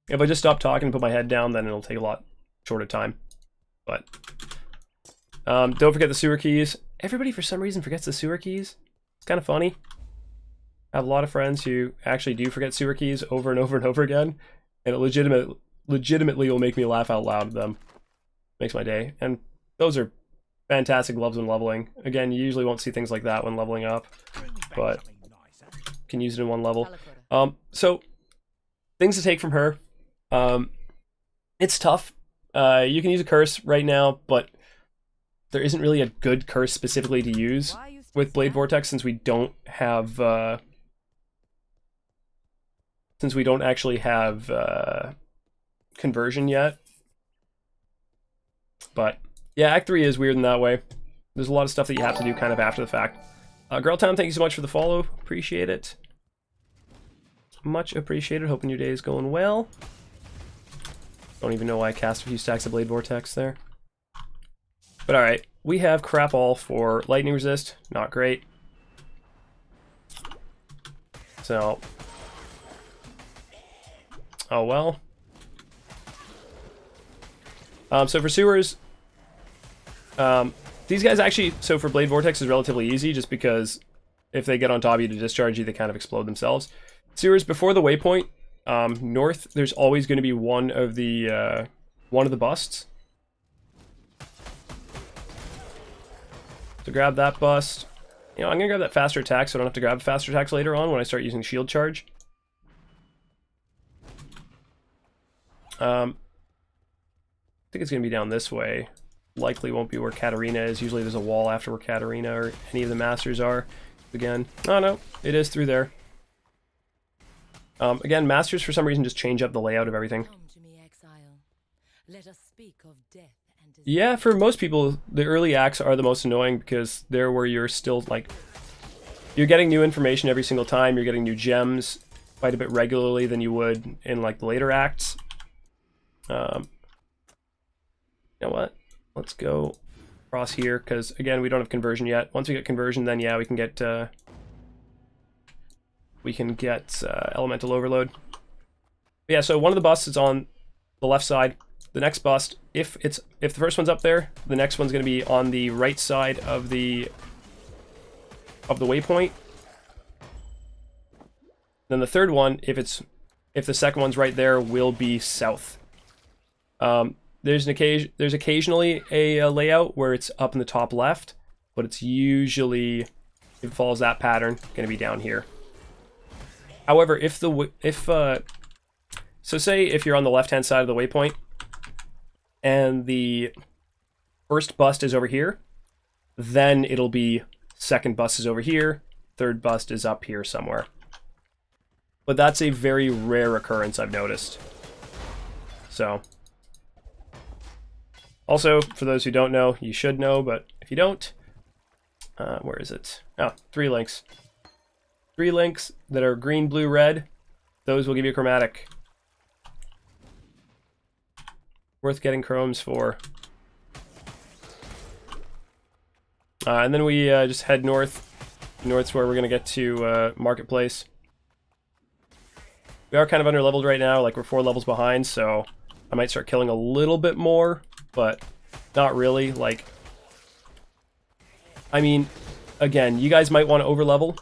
If I just stop talking and put my head down, then it'll take a lot shorter time. But don't forget the sewer keys. Everybody for some reason forgets the sewer keys. It's kind of funny. I have a lot of friends who actually do forget sewer keys over and over and over again. And it legitimately will make me laugh out loud at them. Makes my day. And those are fantastic loves when leveling. Again, you usually won't see things like that when leveling up, but can use it in one level. So things to take from her. It's tough. You can use a curse right now, but there isn't really a good curse specifically to use with Blade Vortex since we don't have actually have conversion yet. But yeah, Act 3 is weird in that way. There's a lot of stuff that you have to do kind of after the fact. Girltown, thank you so much for the follow. Appreciate it. Much appreciated. Hoping your day is going well. Don't even know why I cast a few stacks of Blade Vortex there. But alright, we have crap all for lightning resist. Not great. So. Oh well. So for sewers, these guys actually, so for Blade Vortex is relatively easy just because if they get on top of you to discharge you, they kind of explode themselves. Sewers, before the waypoint, north, there's always going to be one of the busts. So grab that bust. You know, I'm going to grab that faster attack so I don't have to grab faster attacks later on when I start using shield charge. I think it's going to be down this way. Likely won't be where Katarina is. Usually there's a wall after where Katarina or any of the masters are. Again, oh no, it is through there. Again, masters for some reason just change up the layout of everything. Yeah, for most people, the early acts are the most annoying because they're where you're still like, you're getting new information every single time. You're getting new gems quite a bit regularly than you would in like the later acts. You know what? Let's go across here because again, we don't have conversion yet. Once we get conversion, then yeah, we can get elemental overload. But yeah, so one of the busts is on the left side. The next bust, if the first one's up there, the next one's going to be on the right side of the waypoint. Then the third one, if the second one's right there, will be south. There's occasionally a layout where it's up in the top left, but it's usually, if it follows that pattern, going to be down here. However, so say if you're on the left-hand side of the waypoint, and the first bust is over here, then it'll be second bust is over here, third bust is up here somewhere. But that's a very rare occurrence, I've noticed. So, also, for those who don't know, you should know, but if you don't, where is it? Oh, 3 links. 3 links that are green, blue, red. Those will give you a chromatic. Worth getting chromes for. And then we just head north. North's where we're going to get to Marketplace. We are kind of underleveled right now, like we're 4 levels behind, so I might start killing a little bit more, but not really. Like, I mean, again, you guys might want to overlevel.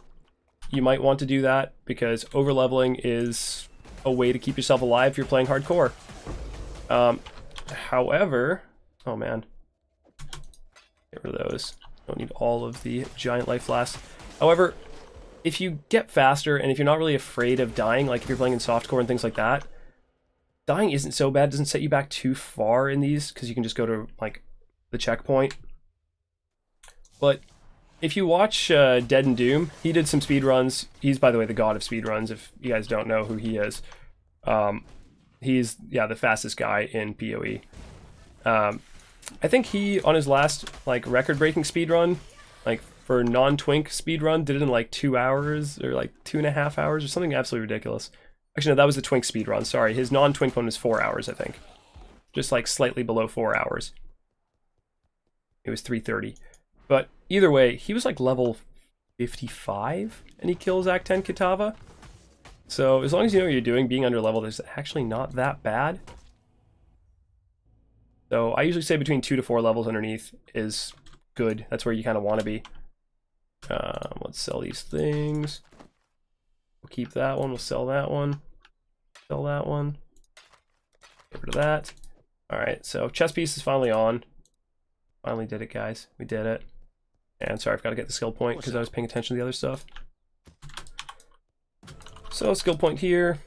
You might want to do that, because overleveling is a way to keep yourself alive if you're playing hardcore. However, oh man, get rid of those. Don't need all of the giant life flasks. However, if you get faster, and if you're not really afraid of dying, like if you're playing in softcore and things like that, dying isn't so bad. It doesn't set you back too far in these, because you can just go to, like, the checkpoint. But if you watch Dead and Doom, he did some speedruns. He's, by the way, the god of speedruns, if you guys don't know who he is. He's, yeah, the fastest guy in PoE. I think he, on his last, like, record-breaking speedrun, like, for non-twink speedrun, did it in like 2 hours or like 2.5 hours or something absolutely ridiculous. Actually, no, that was the twink speedrun. Sorry, his non-twink one was 4 hours, I think. Just like slightly below 4 hours. It was 3:30. But either way, he was like level 55 and he kills Act 10 Kitava. So as long as you know what you're doing, being under leveled is actually not that bad. So I usually say between 2 to 4 levels underneath is good. That's where you kind of want to be. Let's sell these things. We'll keep that one. We'll sell that one. Sell that one. Get rid of that. Alright, so chess piece is finally on. Finally did it, guys. We did it. And sorry, I've got to get the skill point because I was paying attention to the other stuff. So skill point here.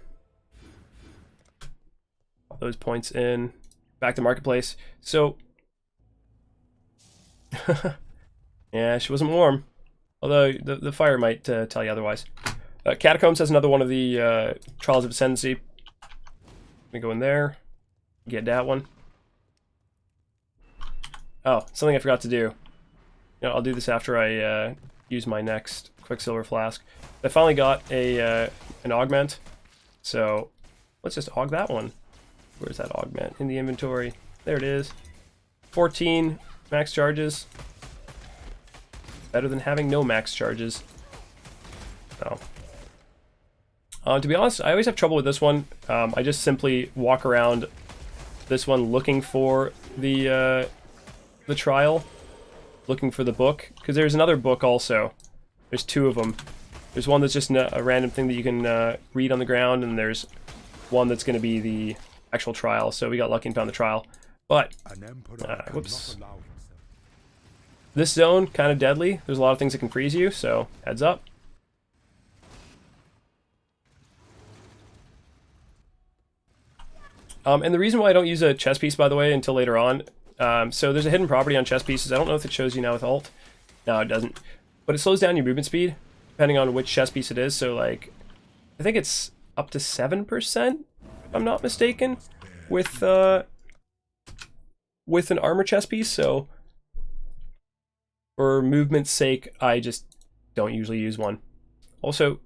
All those points in. Back to Marketplace. So yeah, she wasn't warm. Although the fire might tell you otherwise. Catacombs has another one of the Trials of Ascendancy. Let me go in there. Get that one. Oh, something I forgot to do. You know, I'll do this after I use my next Quicksilver Flask. I finally got a an augment. So let's just aug that one. Where's that augment? In the inventory. There it is. 14 max charges. Better than having no max charges. So, to be honest, I always have trouble with this one. I just simply walk around this one looking for the trial, looking for the book, because there's another book also. There's 2 of them. There's one that's just a random thing that you can read on the ground, and there's one that's going to be the actual trial. So we got lucky and found the trial. But, whoops. This zone, kind of deadly. There's a lot of things that can freeze you, so heads up. And the reason why I don't use a chess piece, by the way, until later on, so there's a hidden property on chess pieces. I don't know if it shows you now with alt. No, it doesn't. But it slows down your movement speed, depending on which chess piece it is. So, like, I think it's up to 7%, if I'm not mistaken, with an armor chess piece, so for movement's sake, I just don't usually use one. Also,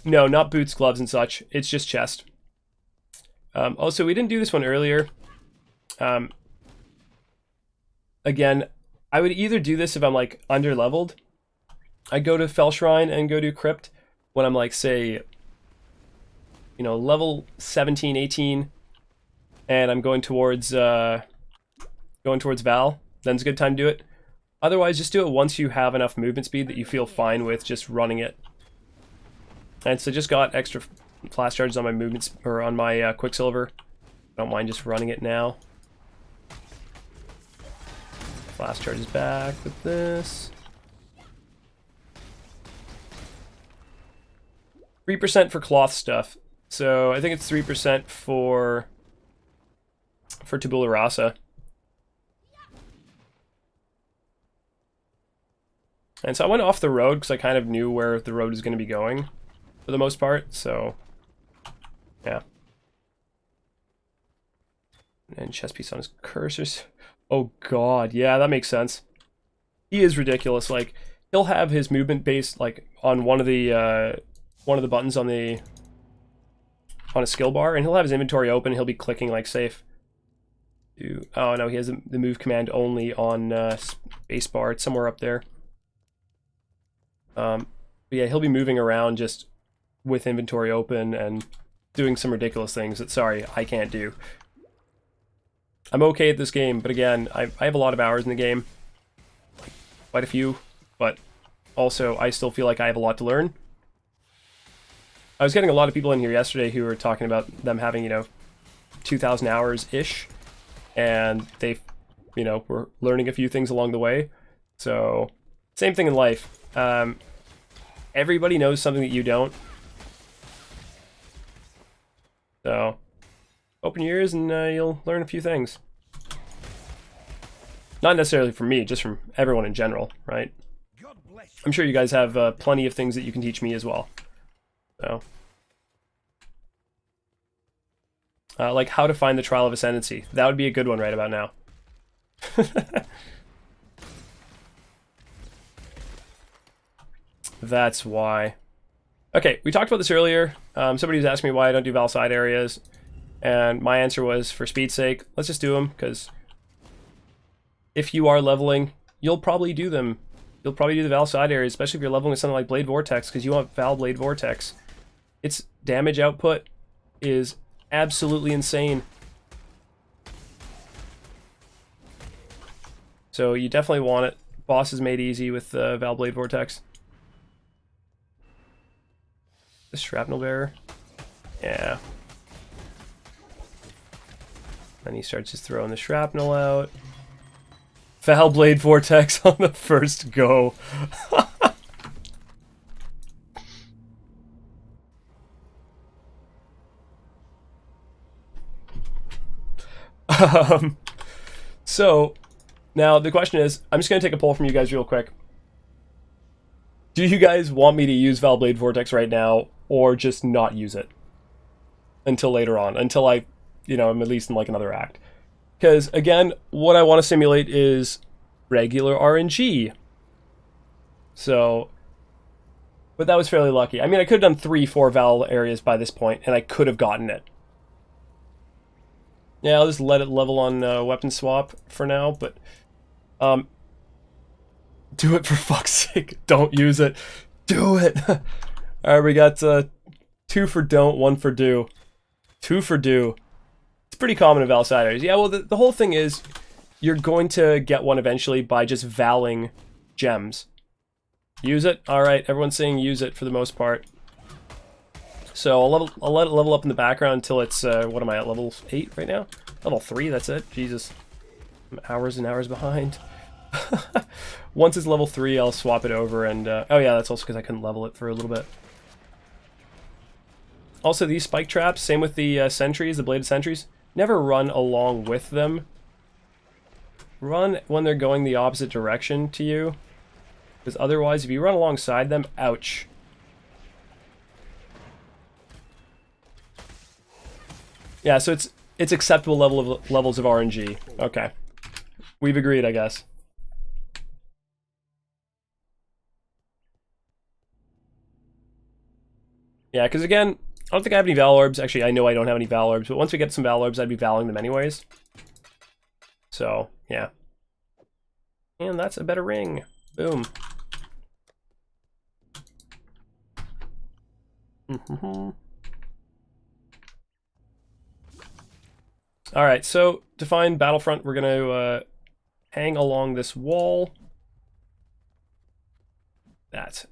no, not boots, gloves, and such. It's just chest. Also, we didn't do this one earlier. Again, I would either do this if I'm like under-leveled. I go to Fell Shrine and go to Crypt when I'm like, say, you know, level 17, 18, and I'm going towards Val. Then's a good time to do it. Otherwise, just do it once you have enough movement speed that you feel fine with just running it. And so just got extra flash charges on my movements or on my Quicksilver. Don't mind just running it now. Flash charges back with this. 3% for cloth stuff. So I think it's 3% for for tabula rasa. And so I went off the road because I kind of knew where the road was going to be going for the most part, so yeah. And chest piece on his cursors. Oh god, yeah, that makes sense. He is ridiculous. Like, he'll have his movement based like on one of the buttons on a skill bar, and he'll have his inventory open. He'll be clicking like safe. Oh no, he has the move command only on spacebar. It's somewhere up there. But yeah, he'll be moving around just with inventory open and doing some ridiculous things that, sorry, I can't do. I'm okay at this game, but again, I have a lot of hours in the game. Quite a few, but also I still feel like I have a lot to learn. I was getting a lot of people in here yesterday who were talking about them having, you know, 2,000 hours-ish, and they, you know, were learning a few things along the way. So, same thing in life. Everybody knows something that you don't. So, open your ears and you'll learn a few things. Not necessarily from me, just from everyone in general, right? I'm sure you guys have plenty of things that you can teach me as well. So, like how to find the Trial of Ascendancy. That would be a good one right about now. That's why. Okay, we talked about this earlier. Somebody was asking me why I don't do Valside areas, and my answer was, for speed's sake, let's just do them, because if you are leveling, you'll probably do them. You'll probably do the Valside areas, especially if you're leveling with something like Blade Vortex, because you want Val Blade Vortex. Its damage output is absolutely insane. So you definitely want it. Boss is made easy with Val Blade Vortex. The Shrapnel Bearer. Yeah. Then he starts just throwing the shrapnel out. Val Blade Vortex on the first go. So, now the question is, I'm just going to take a poll from you guys real quick. Do you guys want me to use Val Blade Vortex right now, or just not use it until later on, until I, you know, I'm at least in like another act? Because, again, what I want to simulate is regular RNG. So, but that was fairly lucky. I mean, I could have done 3-4 Val areas by this point, and I could have gotten it. Yeah, I'll just let it level on weapon swap for now, but do it for fuck's sake. Don't use it. Do it. Alright, we got 2 for don't, 1 for do. 2 for do. It's pretty common in Valsiders. Yeah, well, the whole thing is you're going to get one eventually by just valing gems. Use it. Alright, everyone's saying use it for the most part. So I'll let it level up in the background until it's, what am I at, level 8 right now? Level 3, that's it? Jesus. I'm hours and hours behind. Once it's level 3, I'll swap it over and, oh yeah, that's also because I couldn't level it for a little bit. Also, these spike traps, same with the sentries, the bladed sentries, never run along with them. Run when they're going the opposite direction to you. Because otherwise, if you run alongside them, ouch. Yeah, so it's acceptable levels of RNG. Okay. We've agreed, I guess. Yeah, because again, I don't think I have any Val Orbs. Actually, I know I don't have any Val Orbs, but once we get some Val Orbs, I'd be valing them anyways. So, yeah. And that's a better ring. Boom. Alright, so to find Battlefront, we're going to hang along this wall. That.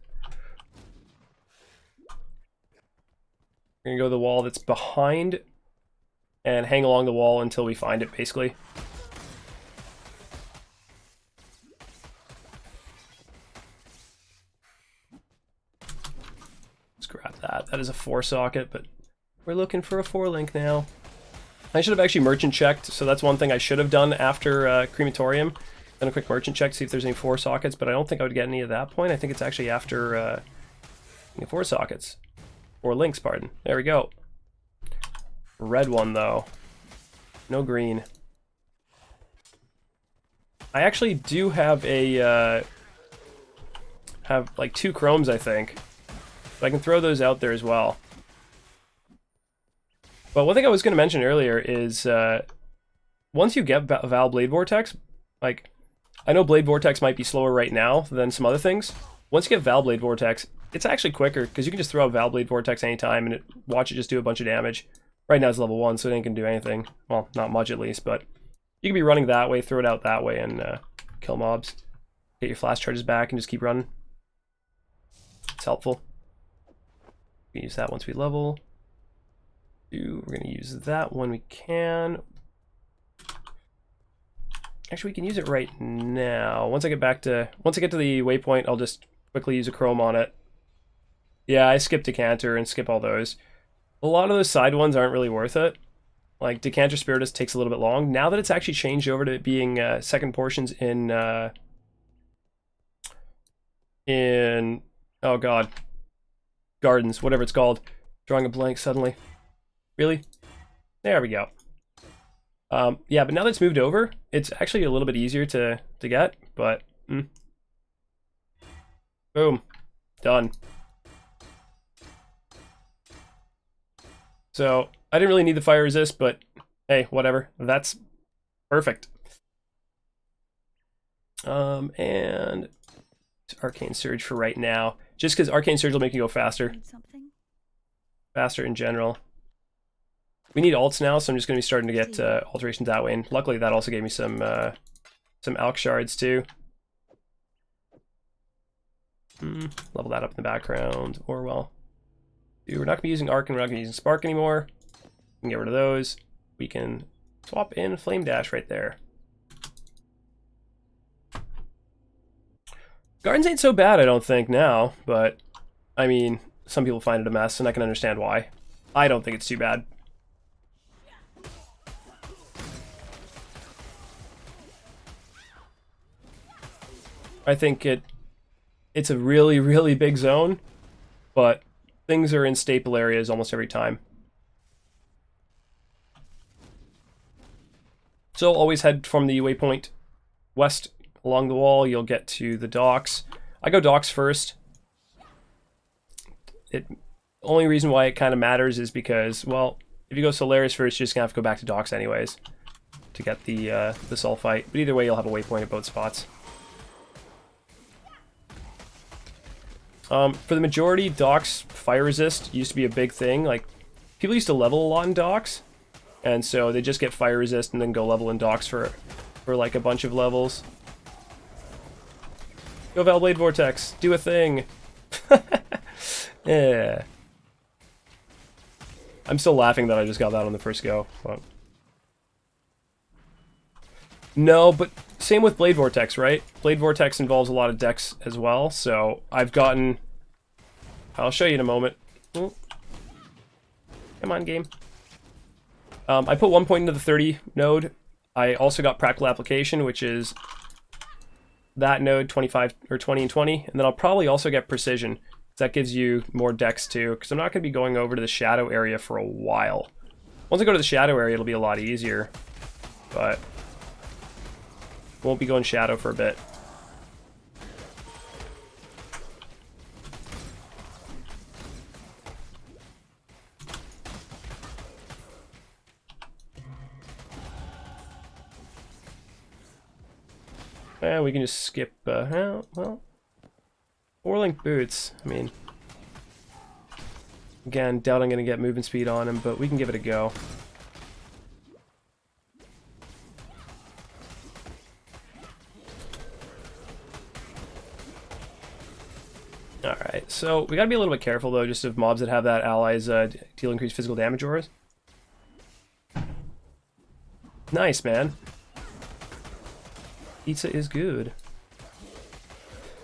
We're going to go to the wall that's behind and hang along the wall until we find it, basically. Let's grab that. That is a 4 socket, but we're looking for a 4 link now. I should have actually merchant checked, so that's one thing I should have done after crematorium. Done a quick merchant check, see if there's any 4 sockets, but I don't think I would get any at that point. I think it's actually after 4 sockets. Or links, pardon. There we go. Red one, though. No green. I actually do have a... have like 2 chromes, I think. So I can throw those out there as well. But one thing I was going to mention earlier is once you get Val Blade Vortex, like, I know Blade Vortex might be slower right now than some other things. Once you get Val Blade Vortex, it's actually quicker because you can just throw out Val Blade Vortex anytime and watch it just do a bunch of damage. Right now it's level 1, so it ain't going to do anything. Well, not much at least, but you can be running that way, throw it out that way, and kill mobs. Get your flash charges back and just keep running. It's helpful. We use that once we level. We're going to use that when we can. Actually, we can use it right now. Once I get to the waypoint, I'll just quickly use a chrome on it. Yeah, I skip Decanter and skip all those. A lot of those side ones aren't really worth it. Like, Decanter Spiritus takes a little bit long. Now that it's actually changed over to being second portions in oh god, Gardens, whatever it's called. Drawing a blank suddenly. Really? There we go. Yeah, but now that it's moved over, it's actually a little bit easier to get, but... Boom. Done. So, I didn't really need the fire resist, but hey, whatever. That's perfect. And Arcane Surge for right now. Just because Arcane Surge will make you go faster. Faster in general. We need alts now, so I'm just going to be starting to get alterations that way. And luckily, that also gave me some Alk Shards too. Level that up in the background. Or, well, dude, we're not going to be using Arc and we're not going to be using Spark anymore. We can get rid of those. We can swap in Flame Dash right there. Gardens ain't so bad, I don't think, now. But, I mean, some people find it a mess, and I can understand why. I don't think it's too bad. I think it's a really, really big zone, but things are in staple areas almost every time. So always head from the waypoint west along the wall, you'll get to the docks. I go docks first. Only reason why it kind of matters is because, well, if you go Solaris first, you're just going to have to go back to docks anyways to get the sulfite. But either way, you'll have a waypoint at both spots. For the majority, docks fire resist used to be a big thing. Like, people used to level a lot in docks, and so they just get fire resist and then go level in docks for like a bunch of levels. Go Valblade Vortex, do a thing. Yeah. I'm still laughing that I just got that on the first go. But... No, but same with Blade Vortex, right? Blade Vortex involves a lot of decks as well, so I've gotten... I'll show you in a moment. Ooh. Come on, game. I put 1 point into the 30 node. I also got Practical Application, which is that node, 25 or 20 and 20, and then I'll probably also get Precision. That gives you more decks too, because I'm not going to be going over to the Shadow area for a while. Once I go to the Shadow area, it'll be a lot easier, but... won't be going Shadow for a bit. And we can just skip, well, 4-link boots. I mean, again, doubt I'm going to get movement speed on him, but we can give it a go. Alright, so we gotta be a little bit careful though, just of mobs that have that allies deal increased physical damage auras. Nice, man. Pizza is good.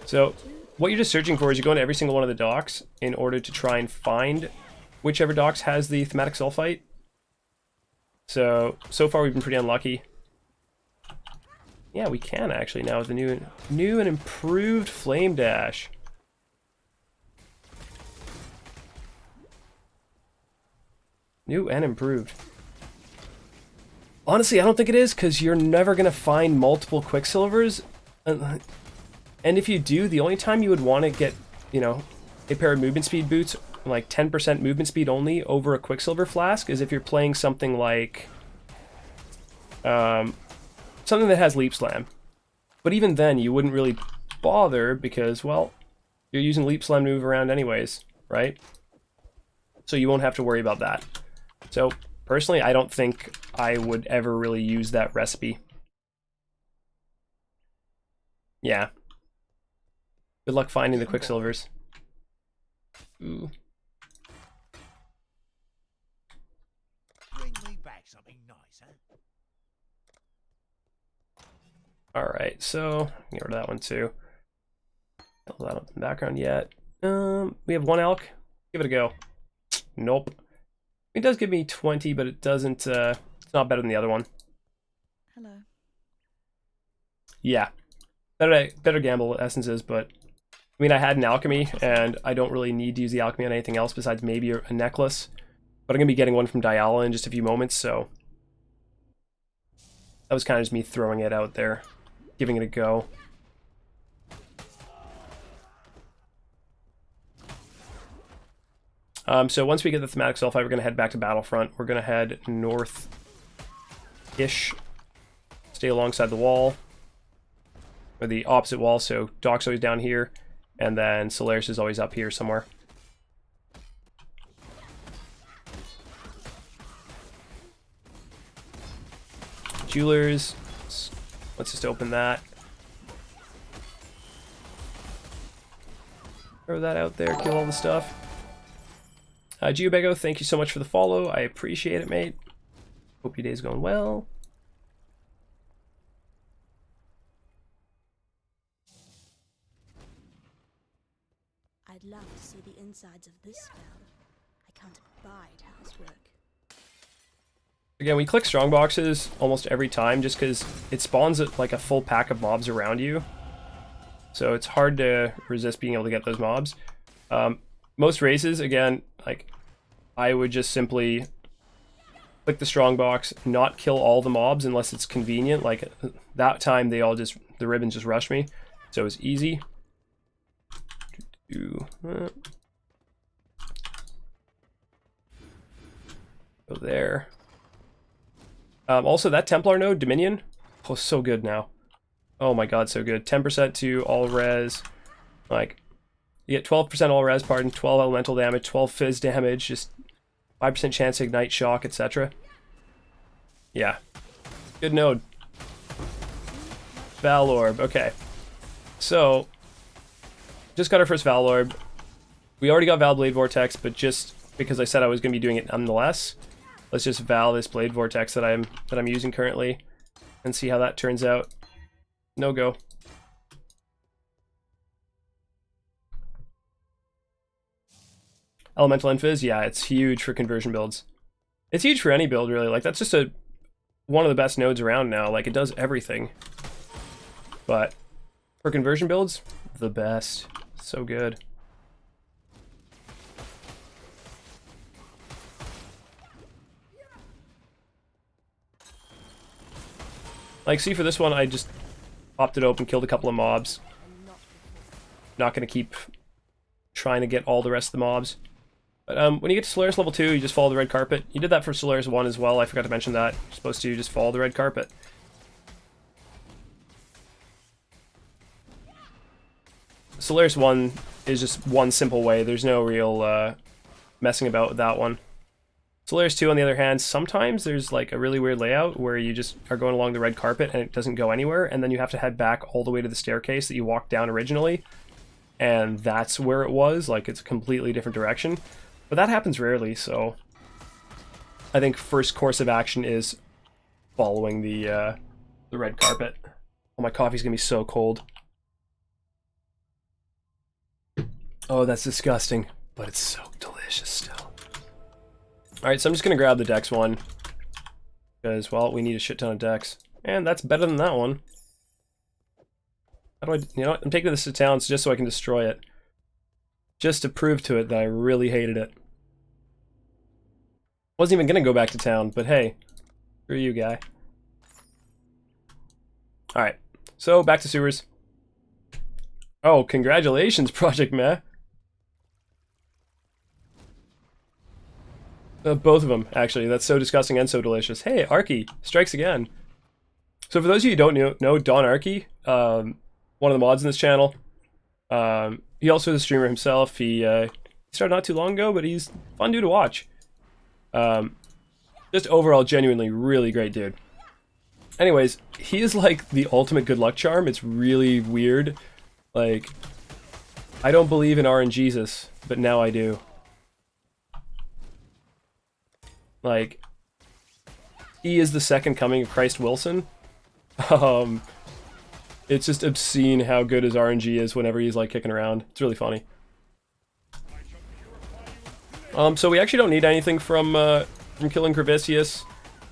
So, what you're just searching for is you go into every single one of the docks in order to try and find whichever docks has the thematic sulfite. So far we've been pretty unlucky. Yeah, we can actually now with the new and improved Flame Dash. New and improved. Honestly, I don't think it is, because you're never going to find multiple Quicksilvers. And if you do, the only time you would want to get, you know, a pair of movement speed boots, like 10% movement speed only, over a Quicksilver Flask, is if you're playing something like... something that has Leap Slam. But even then, you wouldn't really bother, because, well, you're using Leap Slam to move around anyways, right? So you won't have to worry about that. So, personally, I don't think I would ever really use that recipe. Yeah. Good luck finding the Quicksilvers. Ooh. Bring me back something nice, huh? Alright, so, get rid of that one too. Not that up in the background yet. We have one elk. Give it a go. Nope. It does give me 20, but it doesn't, it's not better than the other one. Hello. Yeah. Better gamble essences, but... I mean, I had an alchemy, and I don't really need to use the alchemy on anything else besides maybe a necklace. But I'm going to be getting one from Diala in just a few moments, so... That was kind of just me throwing it out there. Giving it a go. So once we get the Thematic Sulfide, we're going to head back to Battlefront. We're going to head north-ish. Stay alongside the wall. Or the opposite wall, so Doc's always down here. And then Solaris is always up here somewhere. Jewelers. Let's just open that. Throw that out there, kill all the stuff. Geobego, thank you so much for the follow. I appreciate it, mate. Hope your day's going well. I'd love to see the insides of this spell. I can't abide housework. Again, we click strong boxes almost every time just because it spawns like a full pack of mobs around you. So it's hard to resist being able to get those mobs. Most races, again, like I would just simply click the strong box, not kill all the mobs unless it's convenient. Like that time they all just, the ribbons just rushed me. So it's easy. Go there. Also, that Templar node, Dominion, oh, so good now. Oh my god, so good. 10% to all res. Like, you get 12% all res, pardon, 12 elemental damage, 12 fizz damage, just 5% chance to ignite shock, etc. Yeah. Good node. Val Orb, okay. So, just got our first Val Orb. We already got Val Blade Vortex, but just because I said I was going to be doing it nonetheless, let's just Val this Blade Vortex that I'm using currently and see how that turns out. No go. Elemental and Fizz, yeah, it's huge for conversion builds. It's huge for any build, really. Like, that's just one of the best nodes around now. Like, it does everything. But for conversion builds, the best. So good. Like, see, for this one, I just popped it open, killed a couple of mobs. Not going to keep trying to get all the rest of the mobs. But when you get to Solaris level 2, you just follow the red carpet. You did that for Solaris 1 as well, I forgot to mention that. You're supposed to just follow the red carpet. Solaris 1 is just one simple way, there's no real messing about with that one. Solaris 2, on the other hand, sometimes there's like a really weird layout where you just are going along the red carpet and it doesn't go anywhere, and then you have to head back all the way to the staircase that you walked down originally, and that's where it was, like it's a completely different direction. But that happens rarely, so I think first course of action is following the red carpet. Oh, my coffee's gonna be so cold. Oh, that's disgusting, but it's so delicious still. Alright, so I'm just gonna grab the Dex one. Because, well, we need a shit ton of decks. And that's better than that one. How do I... You know what? I'm taking this to town just so I can destroy it. Just to prove to it that I really hated it. Wasn't even gonna go back to town, but hey. Screw you, guy. Alright. So, back to sewers. Oh, congratulations, Project Meh. Both of them, actually. That's so disgusting and so delicious. Hey, Arky strikes again. So for those of you who don't know Don Arky, one of the mods in this channel, he also is a streamer himself. He started not too long ago, but he's a fun dude to watch. Just overall, genuinely really great dude. Anyways, he is like the ultimate good luck charm. It's really weird. Like, I don't believe in RNGesus, but now I do. Like, he is the second coming of Christ Wilson. It's just obscene how good his RNG is whenever he's like kicking around. It's really funny. So we actually don't need anything from killing Gravicius,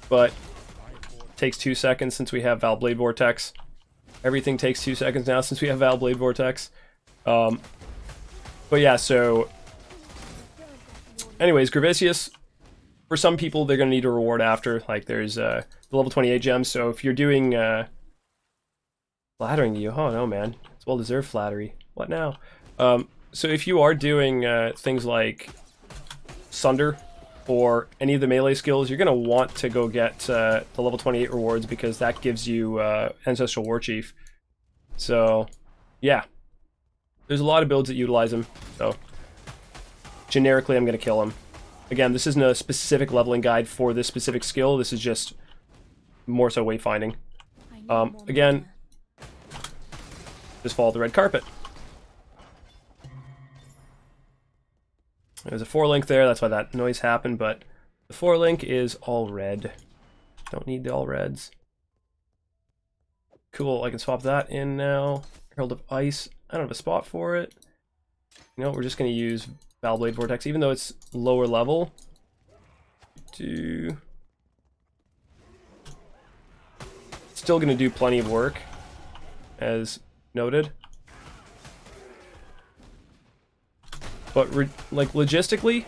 but it takes 2 seconds since we have Valblade Vortex. Everything takes 2 seconds now since we have Valblade Vortex. But yeah, so anyways, Gravicius, for some people, they're going to need a reward after. Like, there's the level 28 gems. So if you're doing flattering you, oh no, man, it's well-deserved flattery. What now? So if you are doing things like Sunder or any of the melee skills, you're going to want to go get the level 28 rewards because that gives you Ancestral War Chief. So, yeah. There's a lot of builds that utilize him. So, generically, I'm going to kill him. Again, this isn't a specific leveling guide for this specific skill. This is just more so wayfinding. Again, just follow the red carpet. There's a 4-link there. That's why that noise happened, but the 4-link is all red. Don't need the all reds. Cool, I can swap that in now. Herald of Ice. I don't have a spot for it. You know, we're just going to use Valblade Vortex, even though it's lower level. Still going to do plenty of work, as noted. But like logistically,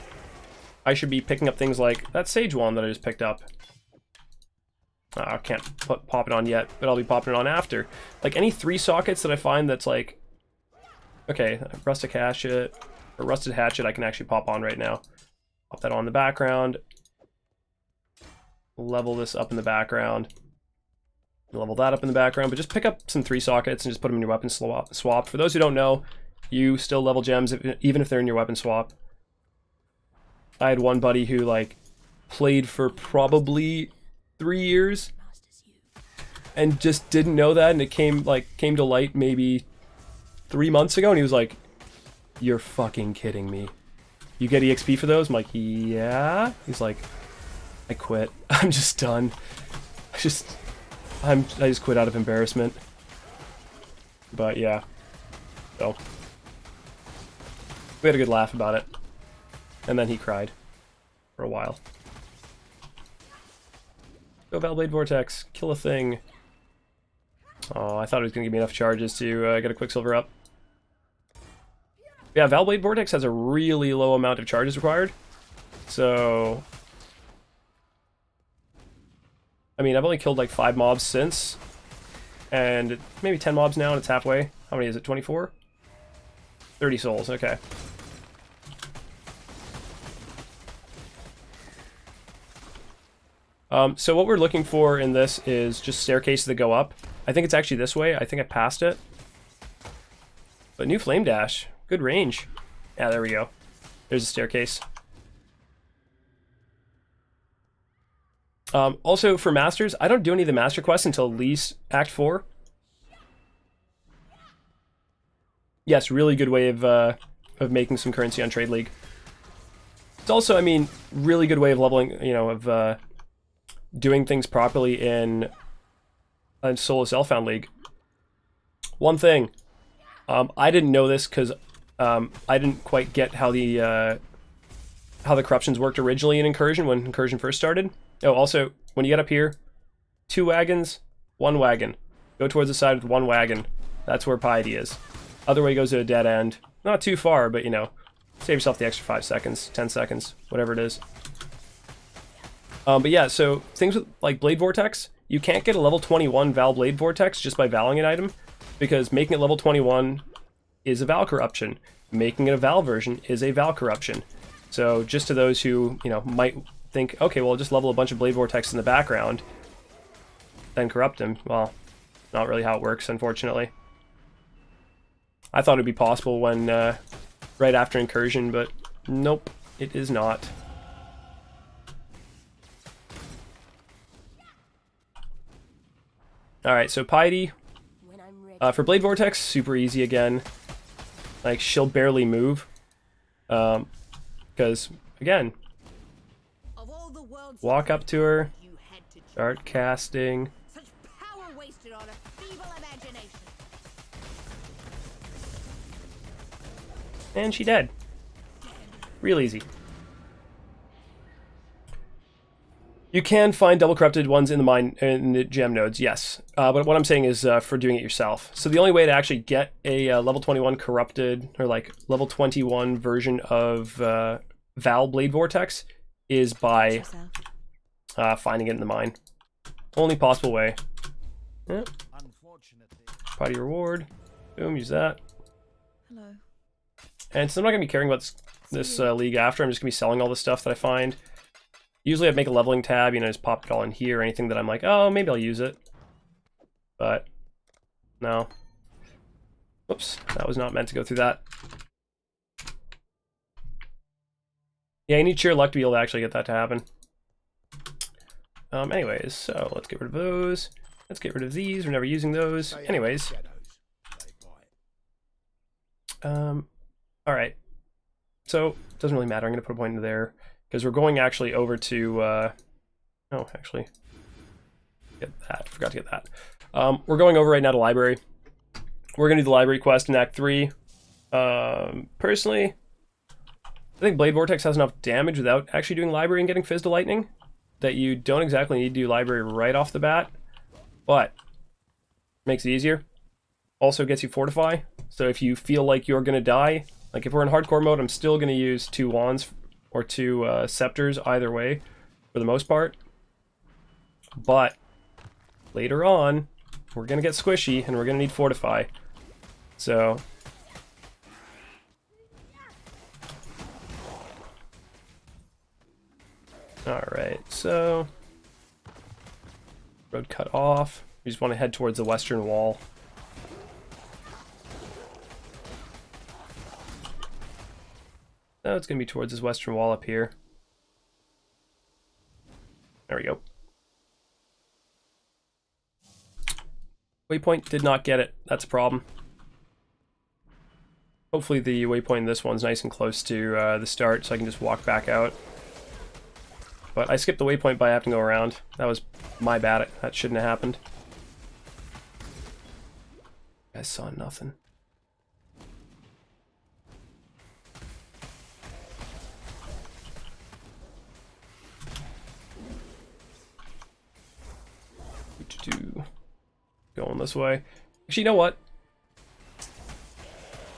I should be picking up things like that Sage Wand that I just picked up. I can't pop it on yet, but I'll be popping it on after. Like any 3 sockets that I find that's like, okay, Rustic Hatchet. Or Rusted Hatchet I can actually pop on right now. Pop that on the background. Level this up in the background. Level that up in the background. But just pick up some 3 sockets and just put them in your weapon swap. For those who don't know, you still level gems even if they're in your weapon swap. I had one buddy who like played for probably 3 years and just didn't know that, and it came to light maybe 3 months ago, and he was like, "You're fucking kidding me. You get EXP for those?" I'm like, "Yeah." He's like, "I quit. I'm just done. I just quit out of embarrassment." But yeah. So we had a good laugh about it. And then he cried for a while. Go Valblade Vortex. Kill a thing. Oh, I thought it was going to give me enough charges to get a Quicksilver up. Yeah, Valblade Vortex has a really low amount of charges required. So, I mean, I've only killed like 5 mobs since. And maybe 10 mobs now, and it's halfway. How many is it? 24? 30 souls, okay. So what we're looking for in this is just staircases that go up. I think it's actually this way. I think I passed it. But new Flame Dash. Good range. Yeah, there we go. There's a staircase. Also, for Masters, I don't do any of the Master quests until at least Act 4. Yes, really good way of making some currency on Trade League. It's also, I mean, really good way of leveling, you know, of doing things properly in Solus Elfhound League. One thing, I didn't know this because I didn't quite get how the corruptions worked originally in Incursion when Incursion first started. Oh, also, when you get up here, 2 wagons, 1 wagon. Go towards the side with 1 wagon. That's where piety is. Other way goes to a dead end. Not too far, but you know, save yourself the extra 5 seconds, 10 seconds, whatever it is. But yeah, so things with like Blade Vortex, you can't get a level 21 Val Blade Vortex just by valing an item, because making it level 21 is a Val corruption. Making it a Val version is a Val corruption. So just to those who, you know, might think, okay, well, I'll just level a bunch of Blade Vortex in the background, then corrupt him. Well, not really how it works, unfortunately. I thought it'd be possible when right after Incursion, but nope, it is not. Alright, so Piety, for Blade Vortex, super easy again. Like, she'll barely move. Because, again, walk up to her, start casting. Such power wasted on a feeble imagination. And she dead. Real easy. You can find double corrupted ones in the mine, in the gem nodes, yes. But what I'm saying is for doing it yourself. So the only way to actually get a level 21 corrupted, or like level 21 version of Val Blade Vortex is by finding it in the mine. Only possible way. Yeah. Party reward. Boom, use that. Hello. And so I'm not going to be caring about this league after. I'm just going to be selling all the stuff that I find. Usually I'd make a leveling tab, you know, just pop it all in here, or anything that I'm like, oh, maybe I'll use it. But, no. Whoops, that was not meant to go through that. Yeah, you need sheer luck to be able to actually get that to happen. Anyways, so let's get rid of those. Let's get rid of these, we're never using those. Anyways. Alright. So, it doesn't really matter, I'm going to put a point into there. Because we're going actually over to, oh, actually, get that, forgot to get that. We're going over right now to library. We're going to do the library quest in Act 3. Personally, I think Blade Vortex has enough damage without actually doing library and getting Fizz to Lightning, that you don't exactly need to do library right off the bat, but makes it easier. Also gets you Fortify, so if you feel like you're going to die, like if we're in hardcore mode, I'm still going to use 2 wands, or 2 scepters, either way, for the most part. But later on, we're going to get squishy, and we're going to need Fortify. So, alright, so, road cut off. We just want to head towards the western wall. No, it's going to be towards this western wall up here. There we go. Waypoint did not get it. That's a problem. Hopefully the waypoint in this one's nice and close to the start, so I can just walk back out. But I skipped the waypoint by having to go around. That was my bad. That shouldn't have happened. You guys saw nothing. Going this way. Actually, you know what?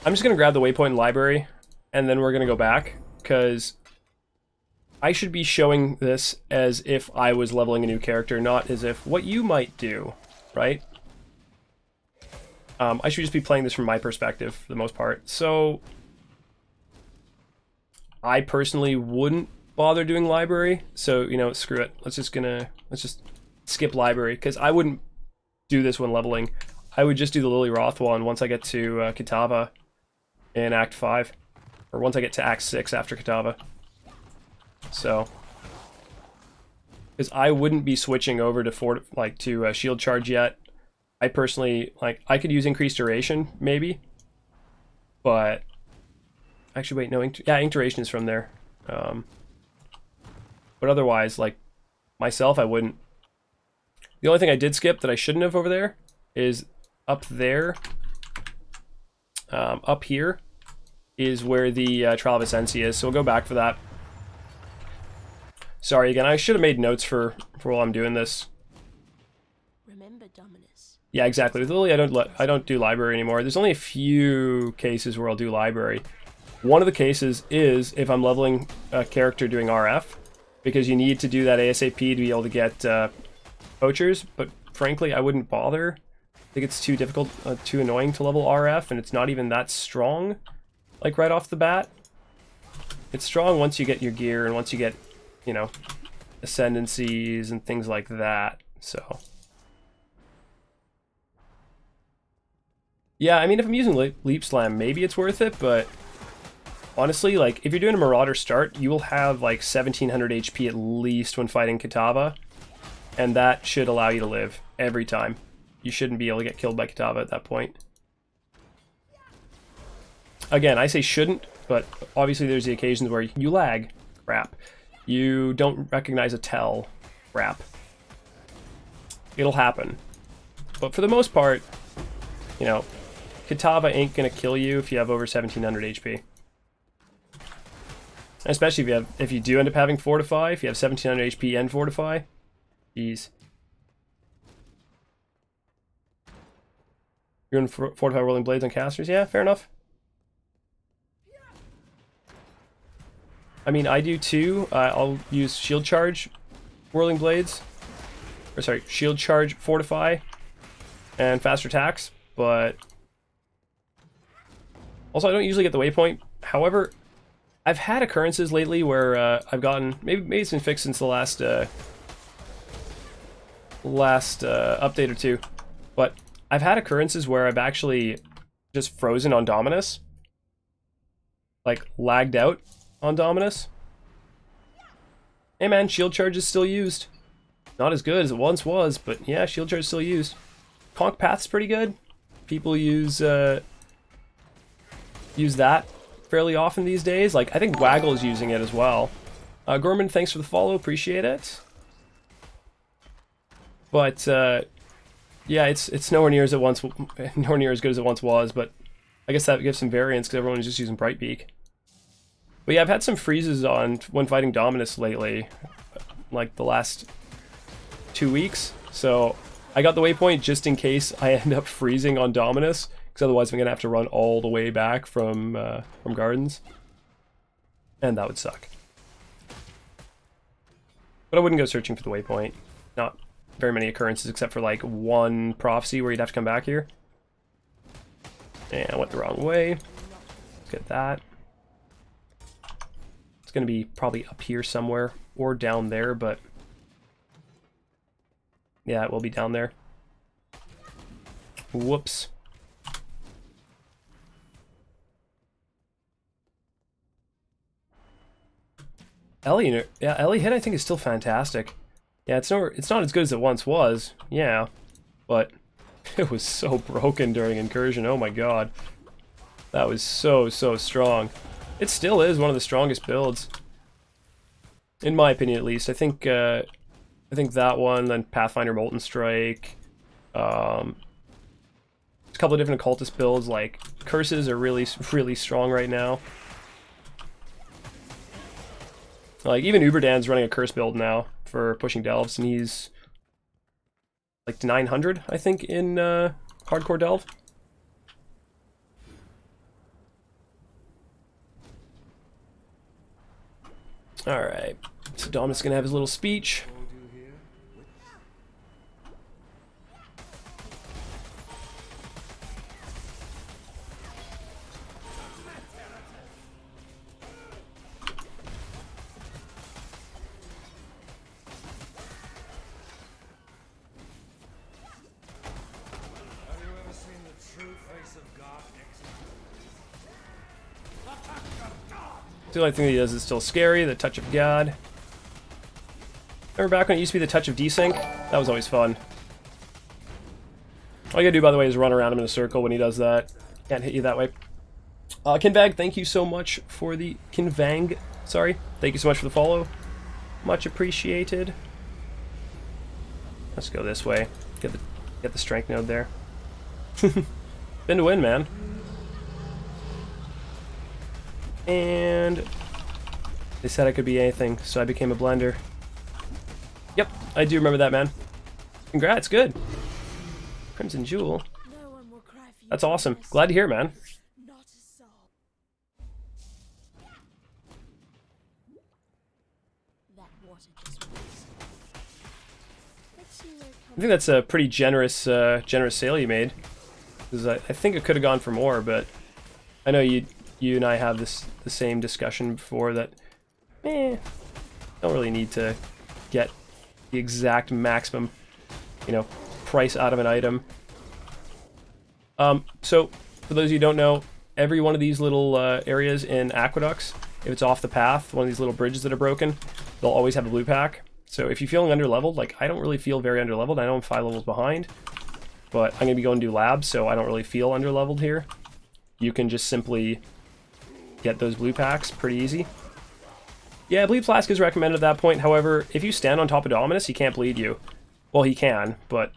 I'm just gonna grab the waypoint in library, and then we're gonna go back, because I should be showing this as if I was leveling a new character, not as if what you might do, right? I should just be playing this from my perspective for the most part. So I personally wouldn't bother doing library, so you know, screw it. Let's just skip library, because I wouldn't do this when leveling. I would just do the Lily Roth one once I get to Kitava in Act 5, or once I get to Act 6 after Kitava. So, because I wouldn't be switching over to shield charge yet. I personally, like, I could use increased duration maybe, but actually wait, no, ink duration is from there. But otherwise, like myself, I wouldn't. The only thing I did skip that I shouldn't have over there is up there. Up here is where the Trial of Essentia is, so we'll go back for that. Sorry again, I should have made notes for while I'm doing this. Remember, Dominus. Yeah, exactly. With Lily, I don't do library anymore. There's only a few cases where I'll do library. One of the cases is if I'm leveling a character doing RF, because you need to do that ASAP to be able to get poachers, but frankly, I wouldn't bother. I think it's too difficult, too annoying to level RF, and it's not even that strong, like right off the bat. It's strong once you get your gear and once you get, you know, ascendancies and things like that, so. Yeah, I mean, if I'm using Leap Slam, maybe it's worth it, but honestly, like, if you're doing a Marauder start, you will have, like, 1700 HP at least when fighting Kitava, and that should allow you to live every time. You shouldn't be able to get killed by Kitava at that point. Again, I say shouldn't, but obviously there's the occasions where you lag. Crap. You don't recognize a tell. Crap. It'll happen. But for the most part, you know, Kitava ain't gonna kill you if you have over 1700 HP. Especially if you do end up having Fortify, if you have 1700 HP and Fortify. Jeez. You're in Fortify Rolling Blades on casters? Yeah, fair enough. I mean, I do too. I'll use Shield Charge Whirling Blades. Or sorry, Shield Charge Fortify and faster attacks, but also I don't usually get the waypoint. However, I've had occurrences lately where I've gotten, maybe it's been fixed since the last update or two, but I've had occurrences where I've actually just frozen on Dominus, like lagged out on Dominus. Hey man, Shield Charge is still used. Not as good as it once was, but yeah, Shield Charge is still used. Conk Path's pretty good. People use that fairly often these days. Like, I think Waggle is using it as well. Gorman, thanks for the follow, appreciate it. But yeah, it's nowhere near as good as it once was. But I guess that gives some variance because everyone is just using Brightbeak. But yeah, I've had some freezes on when fighting Dominus lately, like the last 2 weeks. So I got the waypoint just in case I end up freezing on Dominus, because otherwise I'm gonna have to run all the way back from Gardens, and that would suck. But I wouldn't go searching for the waypoint. Not very many occurrences except for like one prophecy where you'd have to come back here. And I went the wrong way. Let's get that. It's gonna be probably up here somewhere or down there, but yeah, it will be down there. Whoops. Ellie, yeah, Ellie hit I think is still fantastic. Yeah, it's not as good as it once was. Yeah, but it was so broken during Incursion. Oh my god, that was so strong. It still is one of the strongest builds, in my opinion at least. I think that one, then Pathfinder Molten Strike. There's a couple of different occultist builds, like Curses are really strong right now. Like, even Uberdan's running a curse build now for pushing Delves, and he's like to 900, I think, in Hardcore Delve. Alright, so Dominus is going to have his little speech. The only thing that he does is still scary, the Touch of God. Remember back when it used to be the Touch of Desync? That was always fun. All you gotta do, by the way, is run around him in a circle when he does that. Can't hit you that way. Kinvang, thank you so much for the... Kinvang, sorry. Thank you so much for the follow. Much appreciated. Let's go this way. Get the strength node there. Been to win, man. And they said I could be anything, so I became a blender. Yep, I do remember that, man. Congrats, good. Crimson Jewel. No one will cry for you. That's awesome. Brutus. Glad to hear, man. Not a soul. That water just released. Let's see where it I think that's a pretty generous generous sale you made. 'Cause I think it could have gone for more, but I know you and I have the same discussion before that. Don't really need to get the exact maximum, price out of an item. So for those of you who don't know, every one of these little areas in aqueducts, if it's off the path, one of these little bridges that are broken, they'll always have a blue pack. So if you're feeling underleveled, like I don't really feel very underleveled. I know I'm 5 levels behind, but I'm gonna be going to do labs, so I don't really feel underleveled here. You can just simply get those blue packs pretty easy. Yeah, Bleed Flask is recommended at that point. However, if you stand on top of Dominus, he can't bleed you. Well, he can, but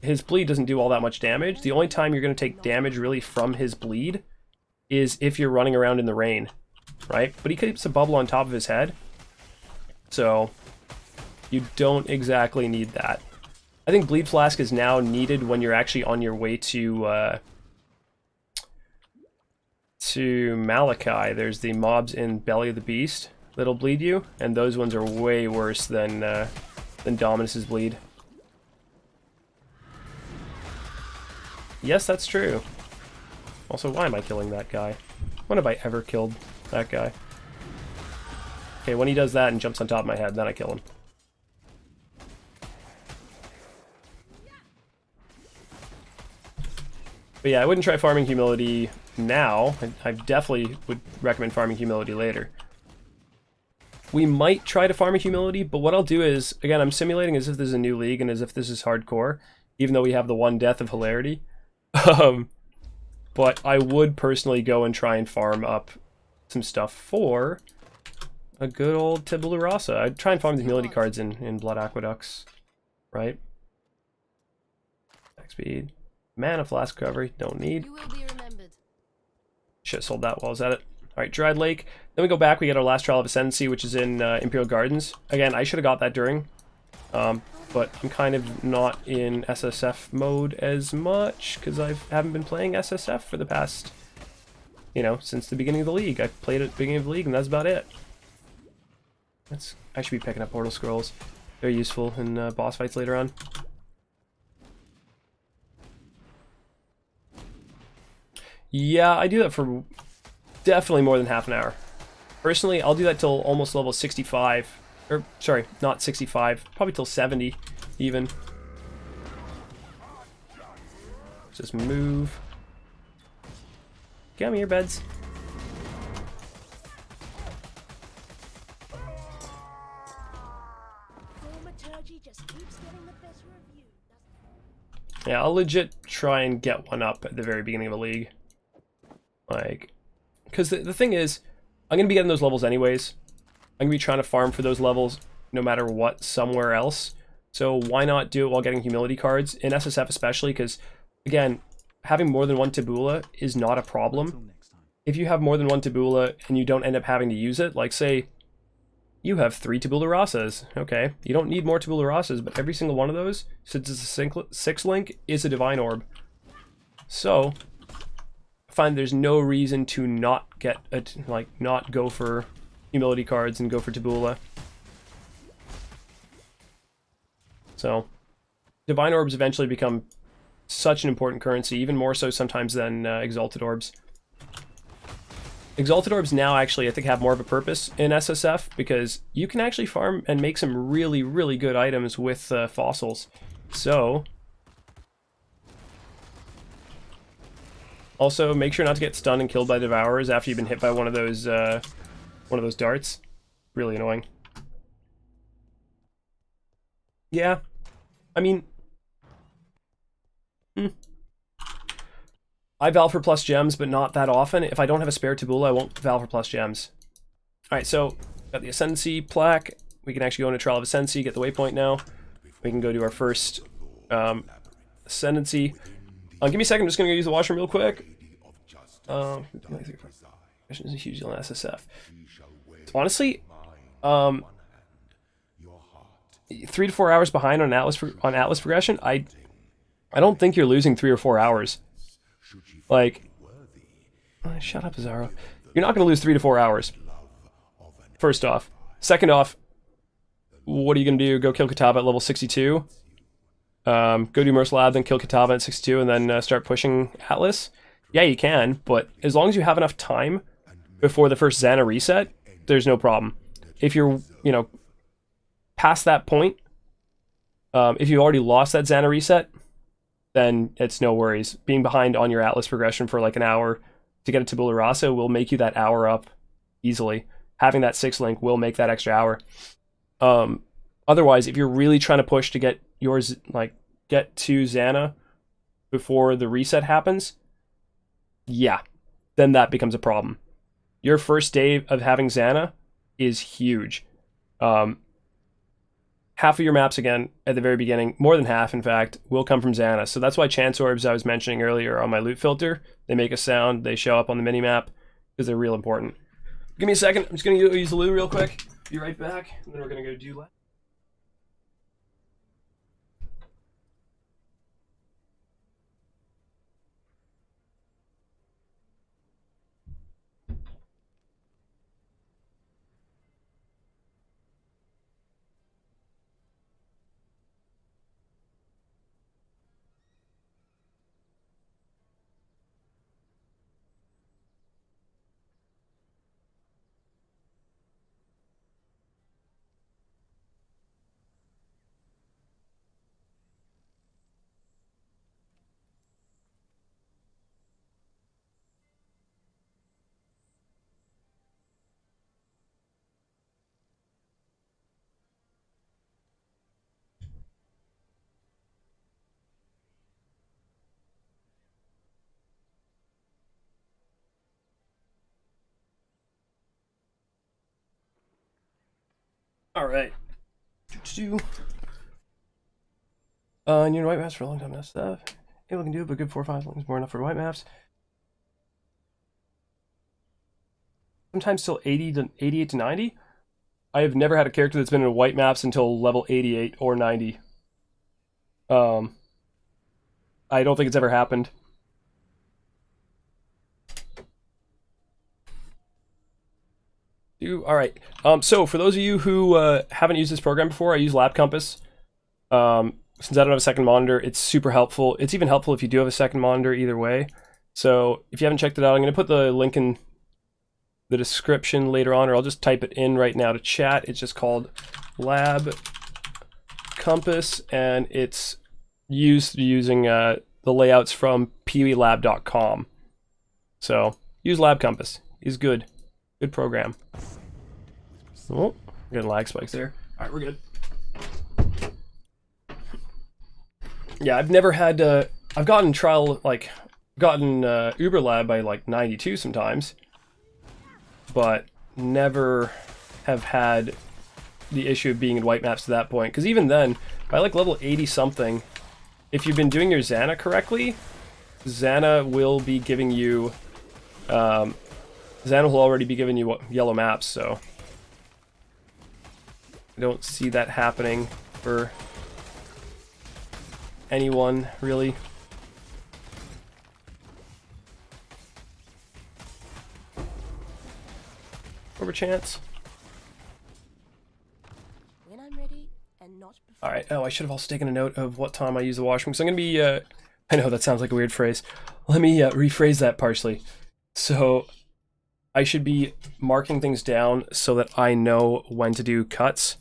his bleed doesn't do all that much damage. The only time you're going to take damage really from his bleed is if you're running around in the rain, right? But he keeps a bubble on top of his head, so you don't exactly need that. I think Bleed Flask is now needed when you're actually on your way to Malachai. There's the mobs in Belly of the Beast that'll bleed you, and those ones are way worse than Dominus's bleed. Yes, that's true. Also, why am I killing that guy? When have I ever killed that guy? Okay, when he does that and jumps on top of my head, then I kill him. But yeah, I wouldn't try farming Humility now. I definitely would recommend farming Humility later. We might try to farm a Humility, but what I'll do is, again, I'm simulating as if this is a new league and as if this is hardcore, even though we have the one death of Hilarity. But I would personally go and try and farm up some stuff for a good old Tabula Rasa. I'd try and farm the Humility cards in Blood Aqueducts, right? Attack speed. Mana Flask recovery, don't need. You will be remembered. Should have sold that while I was at it. Alright, Dried Lake. Then we go back, we get our last Trial of Ascendancy, which is in Imperial Gardens. Again, I should have got that during. But I'm kind of not in SSF mode as much, because I haven't been playing SSF for the past, since the beginning of the league. I played at the beginning of the league, and that's about it. I should be picking up Portal Scrolls. They're useful in boss fights later on. Yeah, I do that for definitely more than half an hour. Personally, I'll do that till almost level 65. Or, sorry, not 65. Probably till 70, even. Just move. Come here, beds. Thaumaturgy just keeps getting the better of you. Yeah, I'll legit try and get one up at the very beginning of a league. Like, because the thing is, I'm going to be getting those levels anyways. I'm going to be trying to farm for those levels no matter what somewhere else. So why not do it while getting Humility cards, in SSF especially, because, again, having more than one Tabula is not a problem. If you have more than one Tabula and you don't end up having to use it, like say, you have 3 Tabula Rasas, okay, you don't need more Tabula Rasas, but every single one of those, since it's a 6 link, is a Divine Orb. So I find there's no reason to not get not go for Humility cards and go for Tabula. So Divine Orbs eventually become such an important currency, even more so sometimes than Exalted Orbs. Exalted Orbs now actually I think have more of a purpose in SSF, because you can actually farm and make some really, really good items with fossils. So also, make sure not to get stunned and killed by Devourers after you've been hit by one of those darts. Really annoying. Yeah, I mean, I Val for plus gems, but not that often. If I don't have a spare Tabula, I won't Val for plus gems. Alright, so, got the Ascendancy plaque. We can actually go into Trial of Ascendancy, get the waypoint now. We can go to our first Ascendancy. Give me a second, I'm just going to go use the washroom real quick. Is a huge deal in SSF. Honestly, 3 to 4 hours behind on Atlas progression. I don't think you're losing 3 or 4 hours. Like, shut up, Azaro. You're not going to lose 3 to 4 hours. First off. Second off, what are you going to do? Go kill Kitava at level 62? Go do Merc Lab, then kill Kitava at 62, and then start pushing Atlas? Yeah, you can, but as long as you have enough time before the first Xana reset, there's no problem. If you're, you know, past that point, if you already lost that Xana reset, then it's no worries. Being behind on your Atlas progression for like an hour to get a Tabula Rasa will make you that hour up easily. Having that 6 link will make that extra hour. Otherwise, if you're really trying to push to get yours, like, get to Xana before the reset happens, yeah, then that becomes a problem. Your first day of having Xana is huge. Half of your maps, again, at the very beginning, more than half, in fact, will come from Xana. So that's why Chance Orbs I was mentioning earlier on my loot filter, they make a sound, they show up on the minimap, because they're real important. Give me a second, I'm just going to use the loot real quick. Be right back, and then we're going to go do lab. Alright. New white maps for a long time, that stuff. Able can do it, but good 4 or 5 is more enough for white maps. Sometimes still 88 to 90. I have never had a character that's been in white maps until level 88 or 90. I don't think it's ever happened. Alright, so for those of you who haven't used this program before, I use Lab Compass. Since I don't have a second monitor, it's super helpful. It's even helpful if you do have a second monitor either way. So if you haven't checked it out, I'm going to put the link in the description later on, or I'll just type it in right now to chat. It's just called Lab Compass, and it's using the layouts from peeweelab.com. So use Lab Compass. It's good. Good program. Oh, getting lag spikes there. Alright, we're good. Yeah, I've never had, I've gotten Uber Lab by like 92 sometimes, but never have had the issue of being in white maps to that point. Because even then, by like level 80 something, if you've been doing your Xana correctly, Xana will be giving you, Xana will already be giving you yellow maps, so I don't see that happening for anyone, really. Over chance. When I'm ready, and not before. Alright, oh, I should have also taken a note of what time I use the washroom. So I'm going to be, I know that sounds like a weird phrase. Let me rephrase that partially. So I should be marking things down so that I know when to do cuts.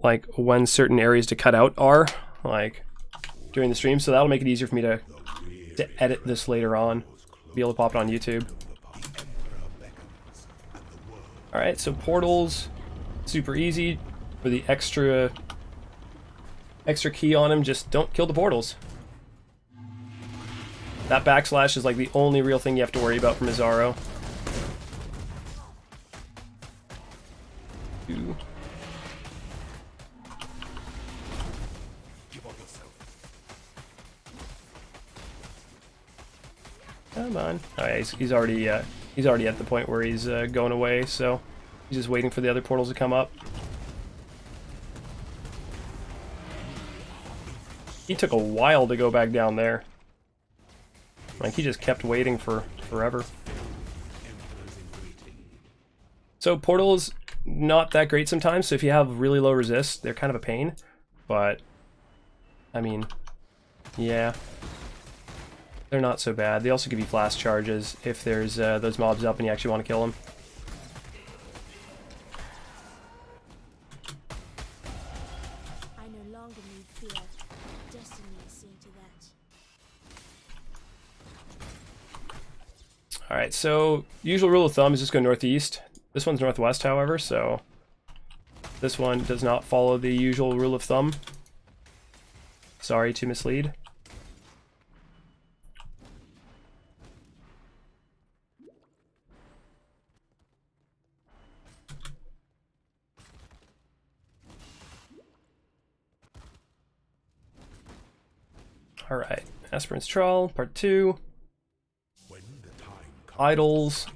Like when certain areas to cut out are, like during the stream. So that'll make it easier for me to edit this later on. Be able to pop it on YouTube. Alright, so portals, super easy. For the extra key on them, just don't kill the portals. That backslash is like the only real thing you have to worry about from Azaro. Come on. Alright, he's already at the point where he's going away, so he's just waiting for the other portals to come up. He took a while to go back down there. Like, he just kept waiting for forever. So portals, not that great sometimes, so if you have really low resist, they're kind of a pain. But, I mean, yeah. They're not so bad. They also give you flash charges if there's those mobs up and you actually want to kill them. I no longer need fear. Destiny is seeing to that. Alright, so usual rule of thumb is just go northeast. This one's northwest, however, so this one does not follow the usual rule of thumb. Sorry to mislead. Alright, Aspirant's Trawl, Part 2. Idols.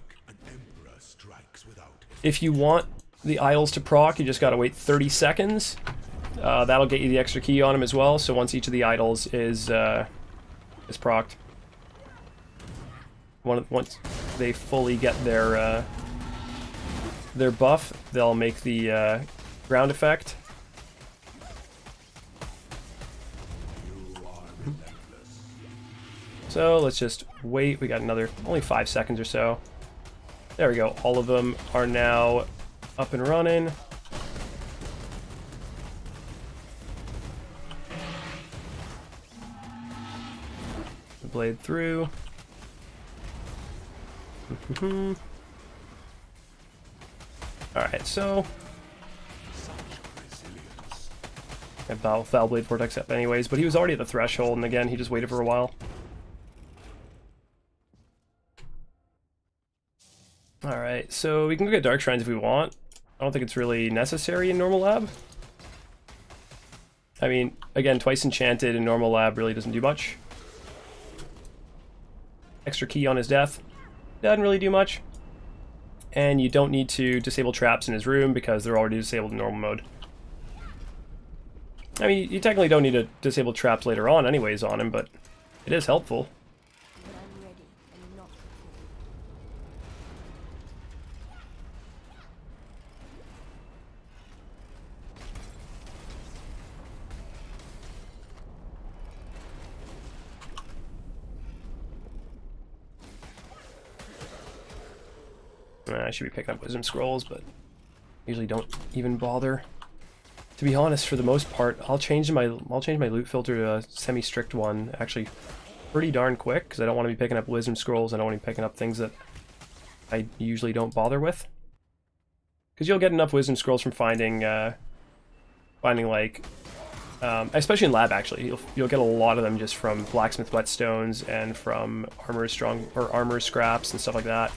If you want the idols to proc, you just gotta wait 30 seconds. That'll get you the extra key on them as well, so once each of the idols is procced. Once they fully get their buff, they'll make the ground effect. So let's just wait. We got another only 5 seconds or so. There we go. All of them are now up and running. The blade through. Alright, so I have Foul Blade Vortex up anyways, but he was already at the threshold, and again, he just waited for a while. Alright, so we can go get Dark Shrines if we want. I don't think it's really necessary in normal lab. I mean, again, twice enchanted in normal lab really doesn't do much. Extra key on his death doesn't really do much. And you don't need to disable traps in his room because they're already disabled in normal mode. I mean, you technically don't need to disable traps later on anyways on him, but it is helpful. But I'm ready and not before. I should be picking up Wisdom Scrolls, but usually don't even bother. To be honest, for the most part, I'll change my loot filter to a semi-strict one actually pretty darn quick, because I don't want to be picking up Wisdom Scrolls. I don't want to be picking up things that I usually don't bother with. Because you'll get enough Wisdom Scrolls from finding like, especially in lab actually, you'll get a lot of them just from blacksmith whetstones and from armor scraps and stuff like that.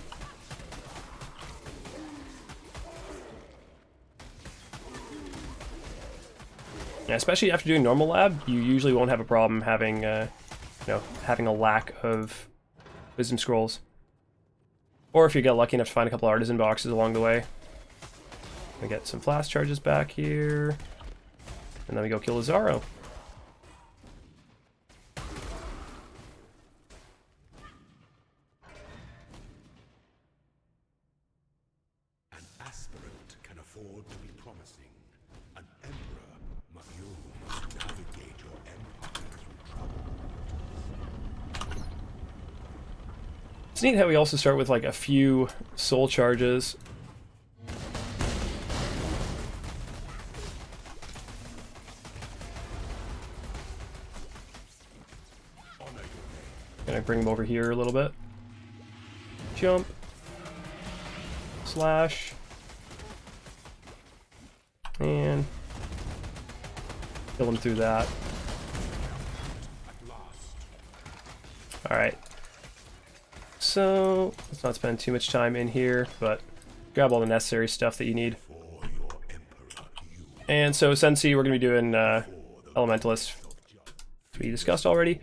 Yeah, especially after doing normal lab, you usually won't have a problem having, having a lack of Wisdom Scrolls. Or if you get lucky enough to find a couple artisan boxes along the way. We get some flash charges back here, and then we go kill Lazaro. An aspirant can afford to be promising. An emperor, you must navigate your empire through trouble. It's neat how we also start with like a few soul charges. Gonna bring them over here a little bit. Jump. Slash. And kill them through that. Alright. So, let's not spend too much time in here, but grab all the necessary stuff that you need. And so, Sensi, we're going to be doing Elementalist, which we discussed already.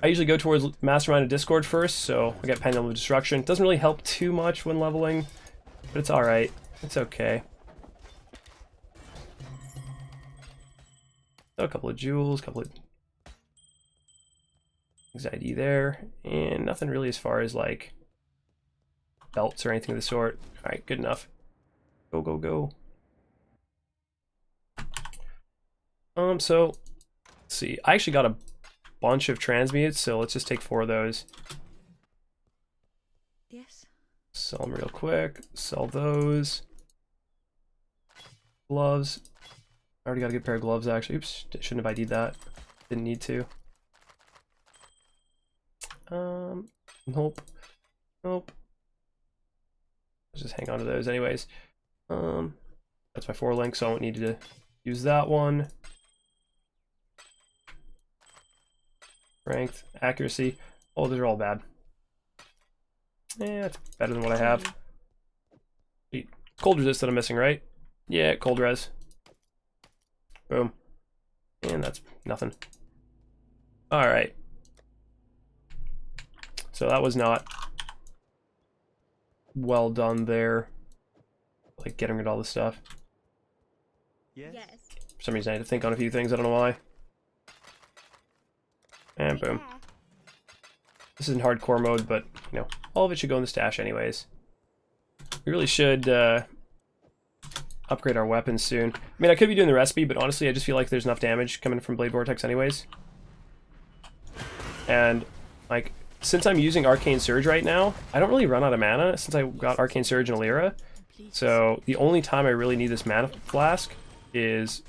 I usually go towards Mastermind of Discord first, so I get Pendulum of Destruction. It doesn't really help too much when leveling, but it's alright. It's okay. So a couple of jewels, couple of anxiety there, and nothing really as far as like belts or anything of the sort. All right, good enough. Go, go, go. So let's see. I actually got a bunch of transmutes, so let's just take 4 of those. Yes. Sell them real quick. Sell those. Gloves. I already got a good pair of gloves, actually. Oops, shouldn't have ID'd that. Didn't need to. Nope. Nope. Let's just hang on to those anyways. That's my 4 link, so I don't need to use that one. Strength, accuracy. Oh, those are all bad. Yeah, it's better than what I have. Cold resist that I'm missing, right? Yeah, cold res. Boom. And that's nothing. Alright. So that was not well done there. Like getting rid of all this stuff. Yes. For some reason I had to think on a few things, I don't know why. And boom. This isn't hardcore mode, but you know, all of it should go in the stash anyways. We really should upgrade our weapons soon. I mean, I could be doing the recipe, but honestly, I just feel like there's enough damage coming from Blade Vortex anyways. And like, since I'm using Arcane Surge right now, I don't really run out of mana since I got Arcane Surge and Alira. So the only time I really need this mana flask is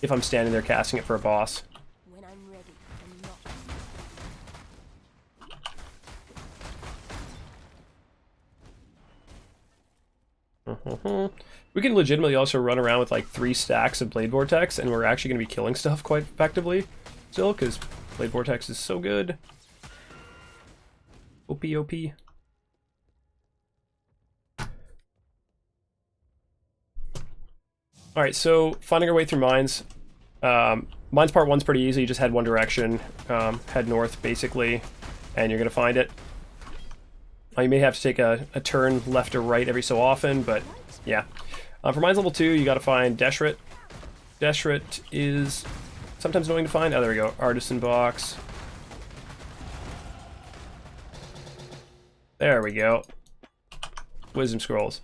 if I'm standing there casting it for a boss. When I'm ready, I'm not. We can legitimately also run around with like 3 stacks of Blade Vortex, and we're actually going to be killing stuff quite effectively still, because Blade Vortex is so good. OP, OP. Alright, so finding our way through mines. Mines part 1's pretty easy, you just head one direction, head north basically, and you're going to find it. You may have to take a turn left or right every so often, but yeah. For mines level 2, you got to find Deshret. Deshret is sometimes annoying to find. Oh, there we go. Artisan box. There we go. Wisdom scrolls.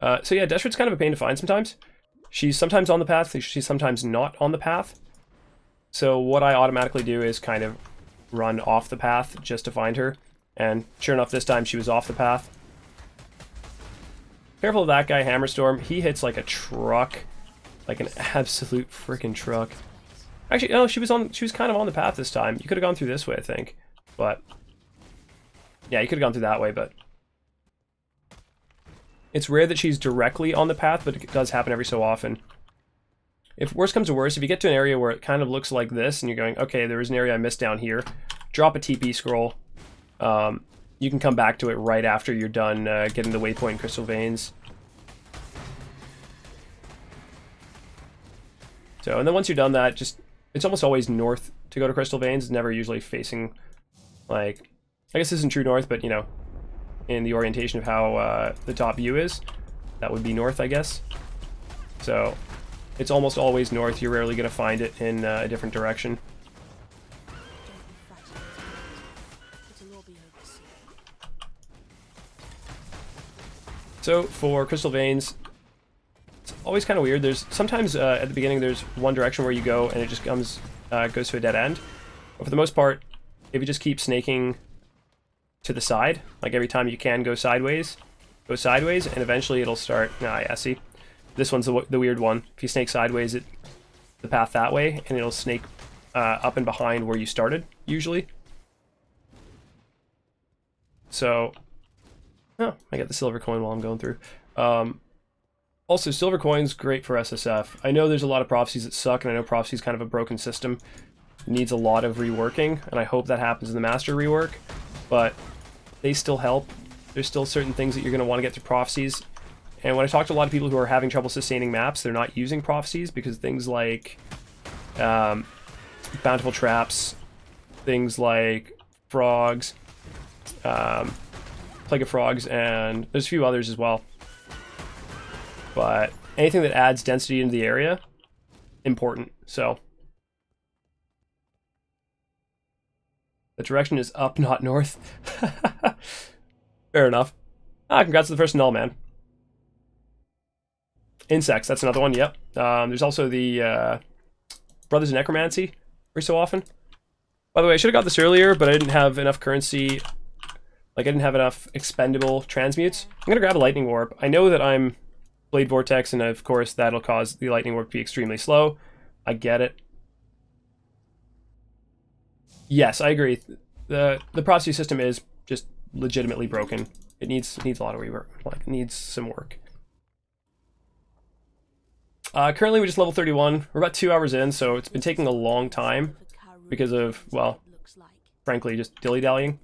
So yeah, Deshret's kind of a pain to find sometimes. She's sometimes on the path, she's sometimes not on the path. So what I automatically do is kind of run off the path just to find her. And sure enough, this time she was off the path. Careful of that guy, Hammerstorm. He hits like a truck. Like an absolute freaking truck. Actually, no, she was kind of on the path this time. You could have gone through this way, I think. But yeah, you could have gone through that way, but it's rare that she's directly on the path, but it does happen every so often. If worse comes to worse, if you get to an area where it kind of looks like this, and you're going, okay, there was an area I missed down here, drop a TP scroll. You can come back to it right after you're done getting the waypoint in Crystal Veins. So, and then once you're done that, just, it's almost always north to go to Crystal Veins. It's never usually facing, like, I guess this isn't true north, but, you know, in the orientation of how the top view is, that would be north, I guess. So, it's almost always north. You're rarely going to find it in a different direction. So for Crystal Veins, it's always kind of weird. There's sometimes at the beginning there's one direction where you go and it just goes to a dead end. But for the most part, if you just keep snaking to the side, like every time you can go sideways, and eventually it'll start. Ah, yeah, see, this one's the weird one. If you snake sideways, the path that way, and it'll snake up and behind where you started usually. So. Oh, I got the silver coin while I'm going through. Also, silver coin's great for SSF. I know there's a lot of prophecies that suck, and I know prophecy's kind of a broken system. It needs a lot of reworking, and I hope that happens in the master rework, but they still help. There's still certain things that you're going to want to get through prophecies. And when I talk to a lot of people who are having trouble sustaining maps, they're not using prophecies because things like bountiful traps, things like frogs, Plague of Frogs, and there's a few others as well. But anything that adds density into the area, important. So The direction is up, not north. Fair enough. Ah, congrats to the first null, man. Insects, that's another one, yep. There's also the Brothers of Necromancy, every so often. By the way, I should have got this earlier, but I didn't have enough currency. Like, I didn't have enough expendable transmutes. I'm gonna grab a Lightning Warp. I know that I'm Blade Vortex, and of course that'll cause the Lightning Warp to be extremely slow. I get it. Yes, I agree. The prophecy system is just legitimately broken. It needs a lot of rework. Like, it needs some work. Currently we're just level 31. We're about 2 hours in, so it's been taking a long time because of, well, frankly, just dilly-dallying,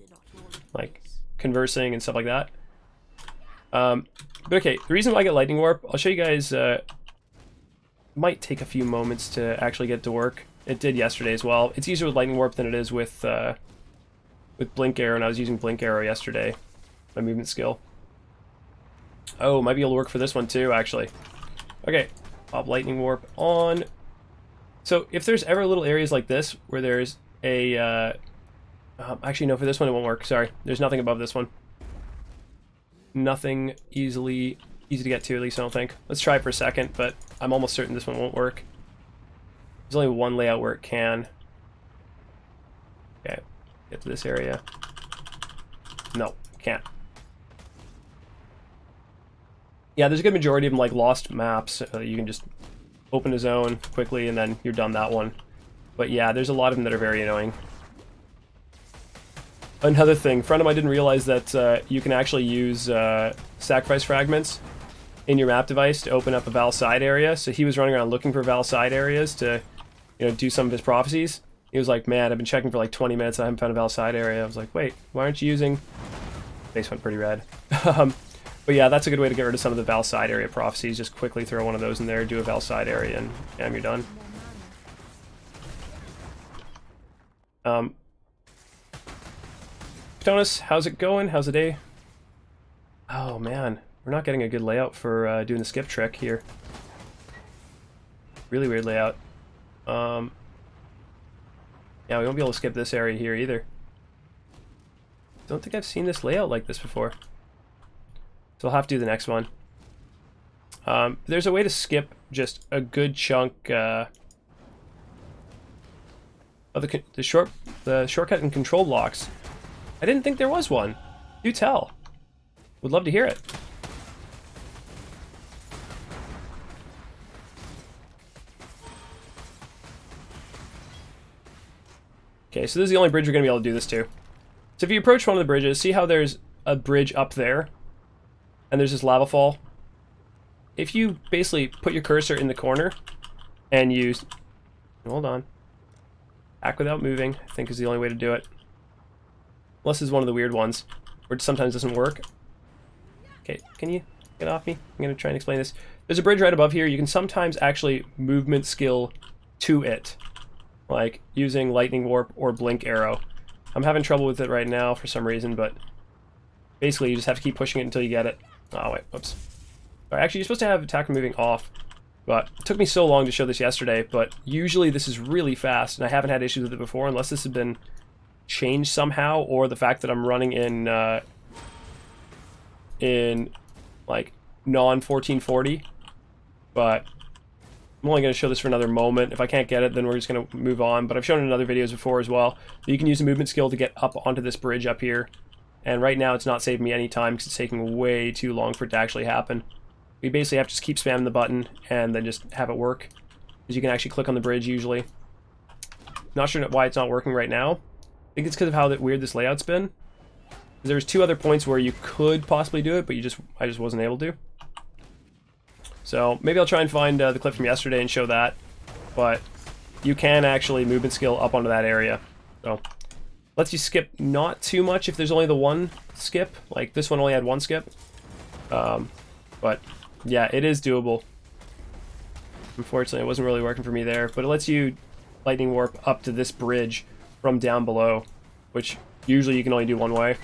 like conversing and stuff like that. But okay, the reason why I get Lightning Warp, I'll show you guys. Might take a few moments to actually get to work. It did yesterday as well. It's easier with Lightning Warp than it is with Blink Arrow, and I was using Blink Arrow yesterday, my movement skill. Oh, might be able to work for this one too, actually. Okay, pop Lightning Warp on. So if there's ever little areas like this where there's a... actually, no, for this one it won't work. Sorry, there's nothing above this one. Nothing easy to get to, at least I don't think. Let's try it for a second, but I'm almost certain this one won't work. There's only one layout where it can. Okay, get to this area. No, can't. Yeah, there's a good majority of them, like lost maps. You can just open a zone quickly and then you're done that one. But yeah, there's a lot of them that are very annoying. Another thing, a friend of mine didn't realize that you can actually use sacrifice fragments in your map device to open up a Val side area. So he was running around looking for Val side areas to, you know, do some of his prophecies. He was like, man, I've been checking for like 20 minutes and I haven't found a Val side area. I was like, wait, why aren't you using... Face went pretty red. But yeah, that's a good way to get rid of some of the Val side area prophecies. Just quickly throw one of those in there, do a Val side area, and bam, you're done. Jonas, how's it going? How's the day? Oh man, we're not getting a good layout for doing the skip trick here. Really weird layout. Yeah, we won't be able to skip this area here either. Don't think I've seen this layout like this before. So I'll have to do the next one. There's a way to skip just a good chunk of the shortcut and control blocks. I didn't think there was one. Do tell. Would love to hear it. Okay, so this is the only bridge we're going to be able to do this to. So if you approach one of the bridges, see how there's a bridge up there? And there's this lava fall. If you basically put your cursor in the corner and use... Hold on. Back without moving, I think is the only way to do it. Unless it's one of the weird ones, where it sometimes doesn't work. Okay, can you get off me? I'm going to try and explain this. There's a bridge right above here. You can sometimes actually movement skill to it. Like using Lightning Warp or Blink Arrow. I'm having trouble with it right now for some reason, but basically you just have to keep pushing it until you get it. Oh wait, whoops. Alright, actually you're supposed to have attack moving off, but it took me so long to show this yesterday, but usually this is really fast, and I haven't had issues with it before, unless this has been changed somehow, or the fact that I'm running in like non-1440, but I'm only going to show this for another moment. If I can't get it, then we're just going to move on. But I've shown it in other videos before as well. You can use a movement skill to get up onto this bridge up here. And right now it's not saving me any time because it's taking way too long for it to actually happen. We basically have to just keep spamming the button and then just have it work. Because you can actually click on the bridge usually. Not sure why it's not working right now. I think it's because of how weird this layout's been. There was 2 other points where you could possibly do it, but I just wasn't able to. So maybe I'll try and find the clip from yesterday and show that. But you can actually movement skill up onto that area. So lets you skip not too much if there's only the one skip. Like this one only had 1 skip. But yeah, it is doable. Unfortunately, it wasn't really working for me there. But it lets you Lightning Warp up to this bridge from down below, which usually you can only do one way.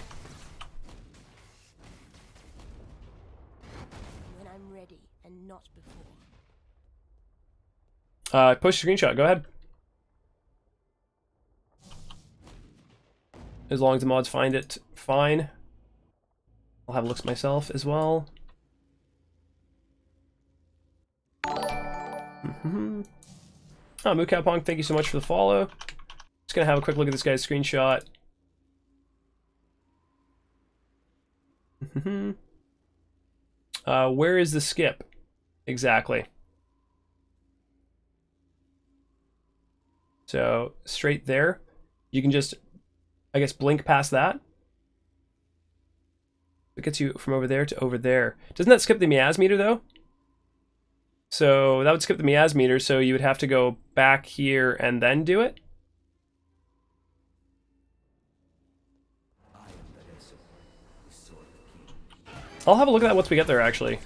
Post a screenshot, go ahead. as long as the mods find it fine. I'll have a look myself as well. Oh, Moocowpong, thank you so much for the follow. Just gonna have a quick look at this guy's screenshot. Where is the skip? Exactly. So, straight there. You can just, I guess, blink past that. It gets you from over there to over there. Doesn't that skip the miasm meter, though? So, that would skip the miasm meter, so you would have to go back here and then do it? I'll have a look at that once we get there, actually.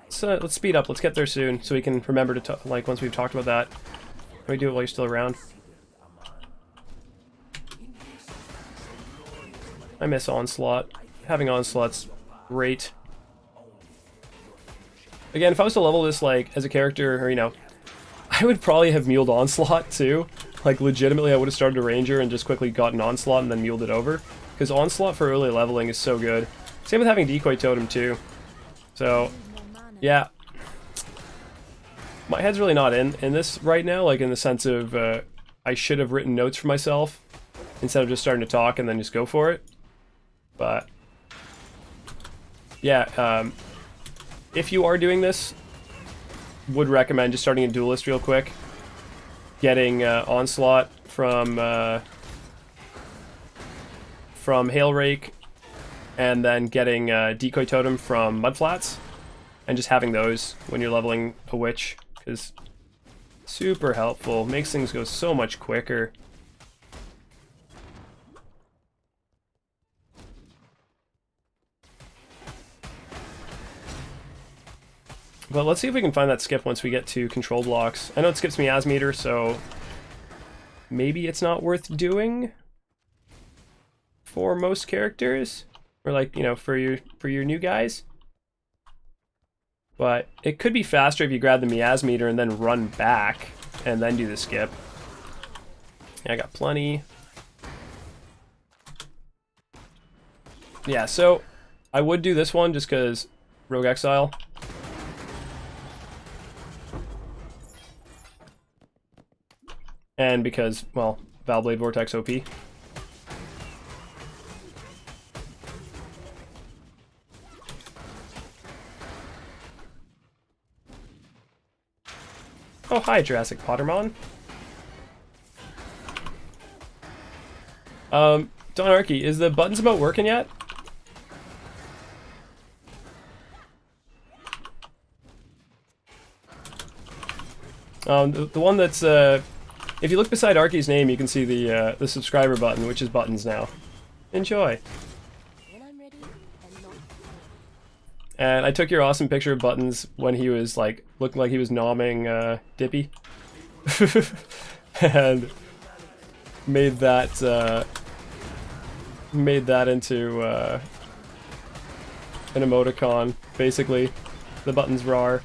So, let's speed up. Let's get there soon, so we can remember to talk, like, once we've talked about that. Let me do it while you're still around. I miss Onslaught. Having Onslaught's great. Again, if I was to level this, like, as a character, or, you know, I would probably have muled Onslaught, too. Like, legitimately, I would have started a Ranger and just quickly gotten Onslaught and then muled it over. Because Onslaught for early leveling is so good. Same with having Decoy Totem, too. So, yeah. My head's really not in this right now, like, in the sense of, I should have written notes for myself, instead of just starting to talk and then just go for it. But, yeah, if you are doing this, would recommend just starting a Duelist real quick. Getting Onslaught from Hailrake, and then getting Decoy Totem from Mudflats, and just having those when you're leveling a Witch, because super helpful, makes things go so much quicker. But let's see if we can find that skip once we get to control blocks. I know it skips miasm meter, so maybe it's not worth doing for most characters, or, like, you know, for your new guys. But it could be faster if you grab the miasm meter and then run back and then do the skip. Yeah, I got plenty. Yeah, so I would do this one just because Rogue Exile. And because, well, Valblade Vortex OP. Oh, hi, Jurassic Pottermon. Donarchy, is the buttons about working yet? The one that's, if you look beside Arky's name, you can see the subscriber button, which is buttons now. Enjoy. When I'm ready, and not And I took your awesome picture of Buttons when he was, like, looking like he was nomming Dippy. And made that into an emoticon, basically. The Buttons rar.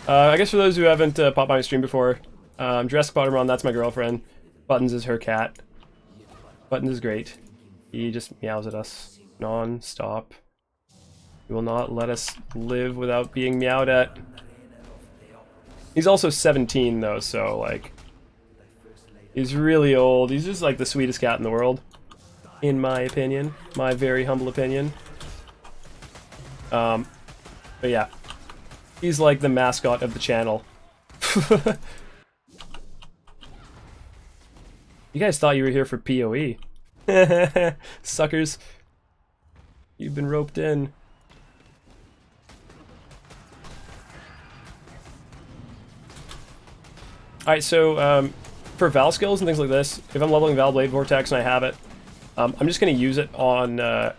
I guess for those who haven't popped by my stream before, Jurassic Pottermon, that's my girlfriend. Buttons is her cat. Buttons is great. He just meows at us non-stop. He will not let us live without being meowed at. He's also 17 though, so, like, he's really old. He's just like the sweetest cat in the world, in my opinion. My very humble opinion. But yeah. He's like the mascot of the channel. You guys thought you were here for PoE. Suckers. You've been roped in. Alright, so for Val skills and things like this, if I'm leveling Valblade Vortex and I have it, I'm just going to use it on the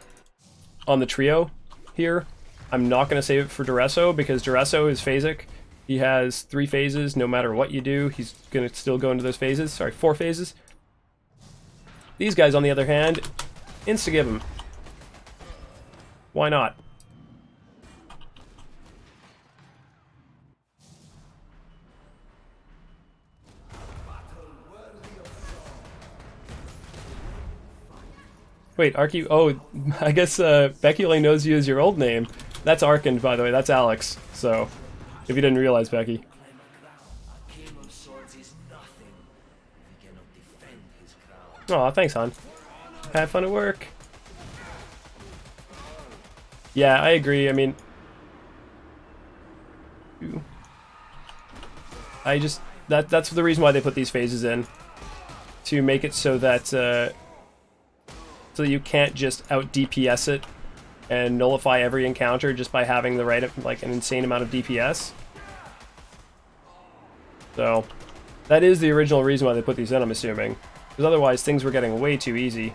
trio here. I'm not going to save it for Duresso because Duresso is phasic. He has 3 phases. No matter what you do, he's going to still go into those phases. Sorry, 4 phases. These guys, on the other hand, insta-give them. Why not? Wait, Arky. Oh, I guess Becky only knows you as your old name. That's Arkin, by the way. That's Alex. So, if you didn't realize, Becky. Aw, thanks, hon. Have fun at work. Yeah, I agree. I mean, I just that's the reason why they put these phases in, to make it so that you can't just out DPS it and nullify every encounter just by having the right, like, an insane amount of DPS. So that is the original reason why they put these in, I'm assuming, because otherwise things were getting way too easy.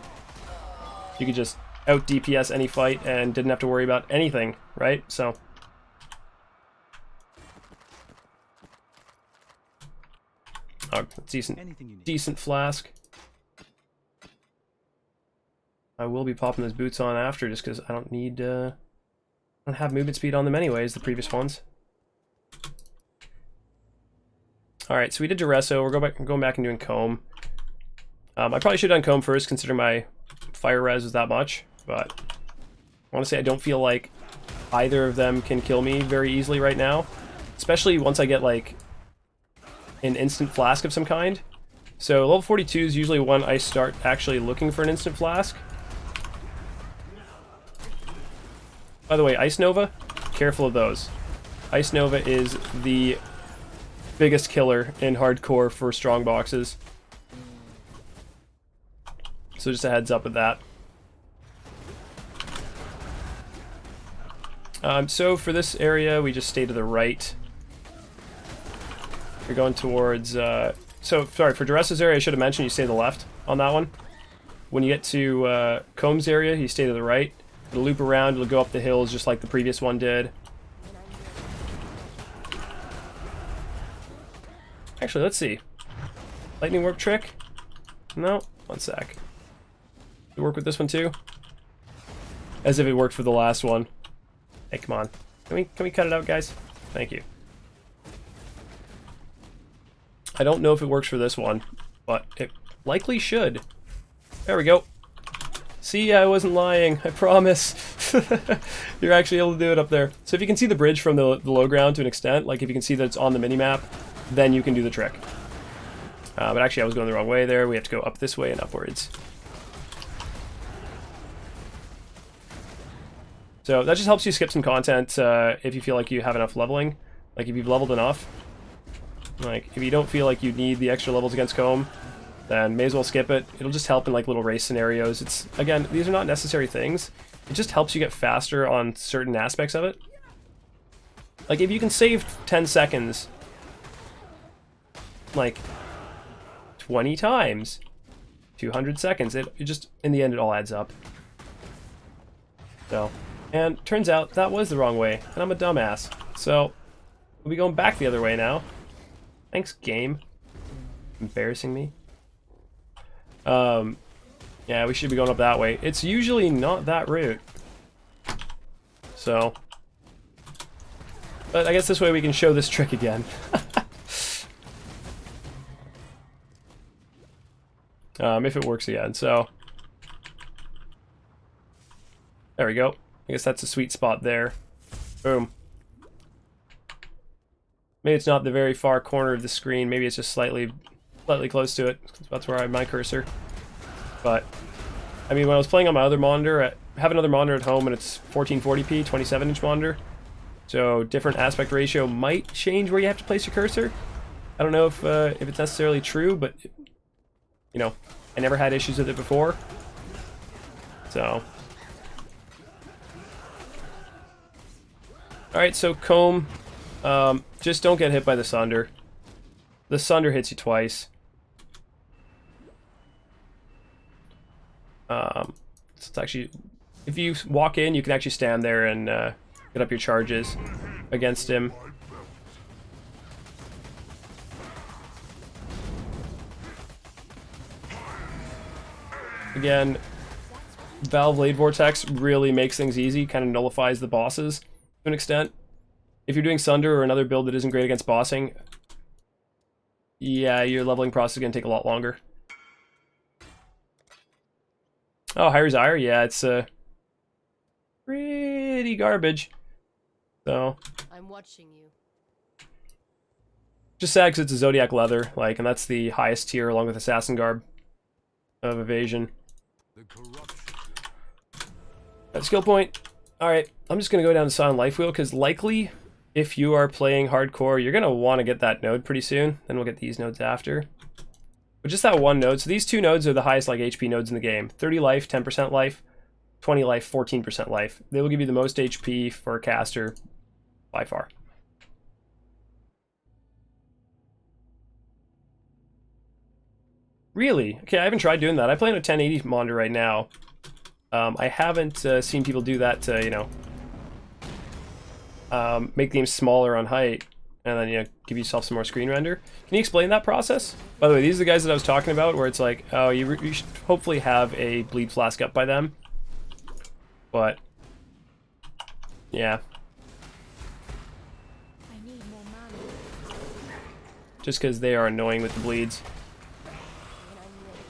You could just out DPS any fight and didn't have to worry about anything, right? So oh, decent flask. I will be popping those boots on after, just because I don't need I don't have movement speed on them anyways, the previous ones. Alright, so we did Duresso. We're going back and doing Comb. I probably should have done Comb first, considering my fire res was that much, but honestly I don't feel like either of them can kill me very easily right now, especially once I get like an instant flask of some kind. So level 42 is usually when I start actually looking for an instant flask. By the way, Ice Nova, careful of those. Ice Nova is the biggest killer in hardcore for strong boxes. So just a heads up with that. So for this area, we just stay to the right. You're going towards... so, sorry, for Dureso's area, I should have mentioned you stay to the left on that one. When you get to Combs area, you stay to the right. It'll loop around, it'll go up the hills just like the previous one did. Actually, let's see. Lightning Warp trick? No? One sec. Does it work with this one too? As if it worked for the last one. Hey, come on. Can we cut it out, guys? Thank you. I don't know if it works for this one, but it likely should. There we go. See, I wasn't lying. I promise. You're actually able to do it up there. So if you can see the bridge from the low ground to an extent, like if you can see that it's on the minimap, then you can do the trick. But actually I was going the wrong way there. We have to go up this way and upwards. So that just helps you skip some content if you feel like you have enough leveling. Like if you've leveled enough. Like if you don't feel like you need the extra levels against Comb, then may as well skip it. It'll just help in like little race scenarios. It's, again, these are not necessary things. It just helps you get faster on certain aspects of it. Like if you can save 10 seconds like 20 times, 200 seconds, it just, in the end, it all adds up. So, and turns out that was the wrong way, and I'm a dumbass. So, we'll be going back the other way now. Thanks, game. Embarrassing me. Yeah, we should be going up that way. It's usually not that route. So, but I guess this way we can show this trick again. If it works again, so. There we go. I guess that's a sweet spot there. Boom. Maybe it's not the very far corner of the screen. Maybe it's just slightly close to it. That's where I have my cursor. But, I mean, when I was playing on my other monitor, I have another monitor at home and it's 1440p, 27-inch monitor. So different aspect ratio might change where you have to place your cursor. I don't know if it's necessarily true, but, you know, I never had issues with it before. So. Alright, so Comb. Just don't get hit by the Sunder. The Sunder hits you twice. So it's actually, if you walk in, you can actually stand there and get up your charges against him. Again, Valve Blade Vortex really makes things easy, kind of nullifies the bosses to an extent. If you're doing Sunder or another build that isn't great against bossing, yeah, your leveling process is going to take a lot longer. Oh, Hyre's Ire? Yeah, it's pretty garbage. So, I'm watching you. just sad because it's a Zodiac Leather, like, and that's the highest tier along with Assassin Garb of evasion. That skill point. Alright, I'm just going to go down to Silent Life Wheel, because likely, if you are playing hardcore, you're going to want to get that node pretty soon. Then we'll get these nodes after. But just that one node. So these two nodes are the highest like HP nodes in the game. 30 life, 10% life. 20 life, 14% life. They will give you the most HP for a caster by far. Really? Okay, I haven't tried doing that. I play on a 1080 monitor right now. I haven't seen people do that to, you know, make the game smaller on height and then, you know, give yourself some more screen render. Can you explain that process? By the way, these are the guys that I was talking about where it's like, oh, you should hopefully have a bleed flask up by them. But, yeah. I need more mana. Just because they are annoying with the bleeds. When I'm ready,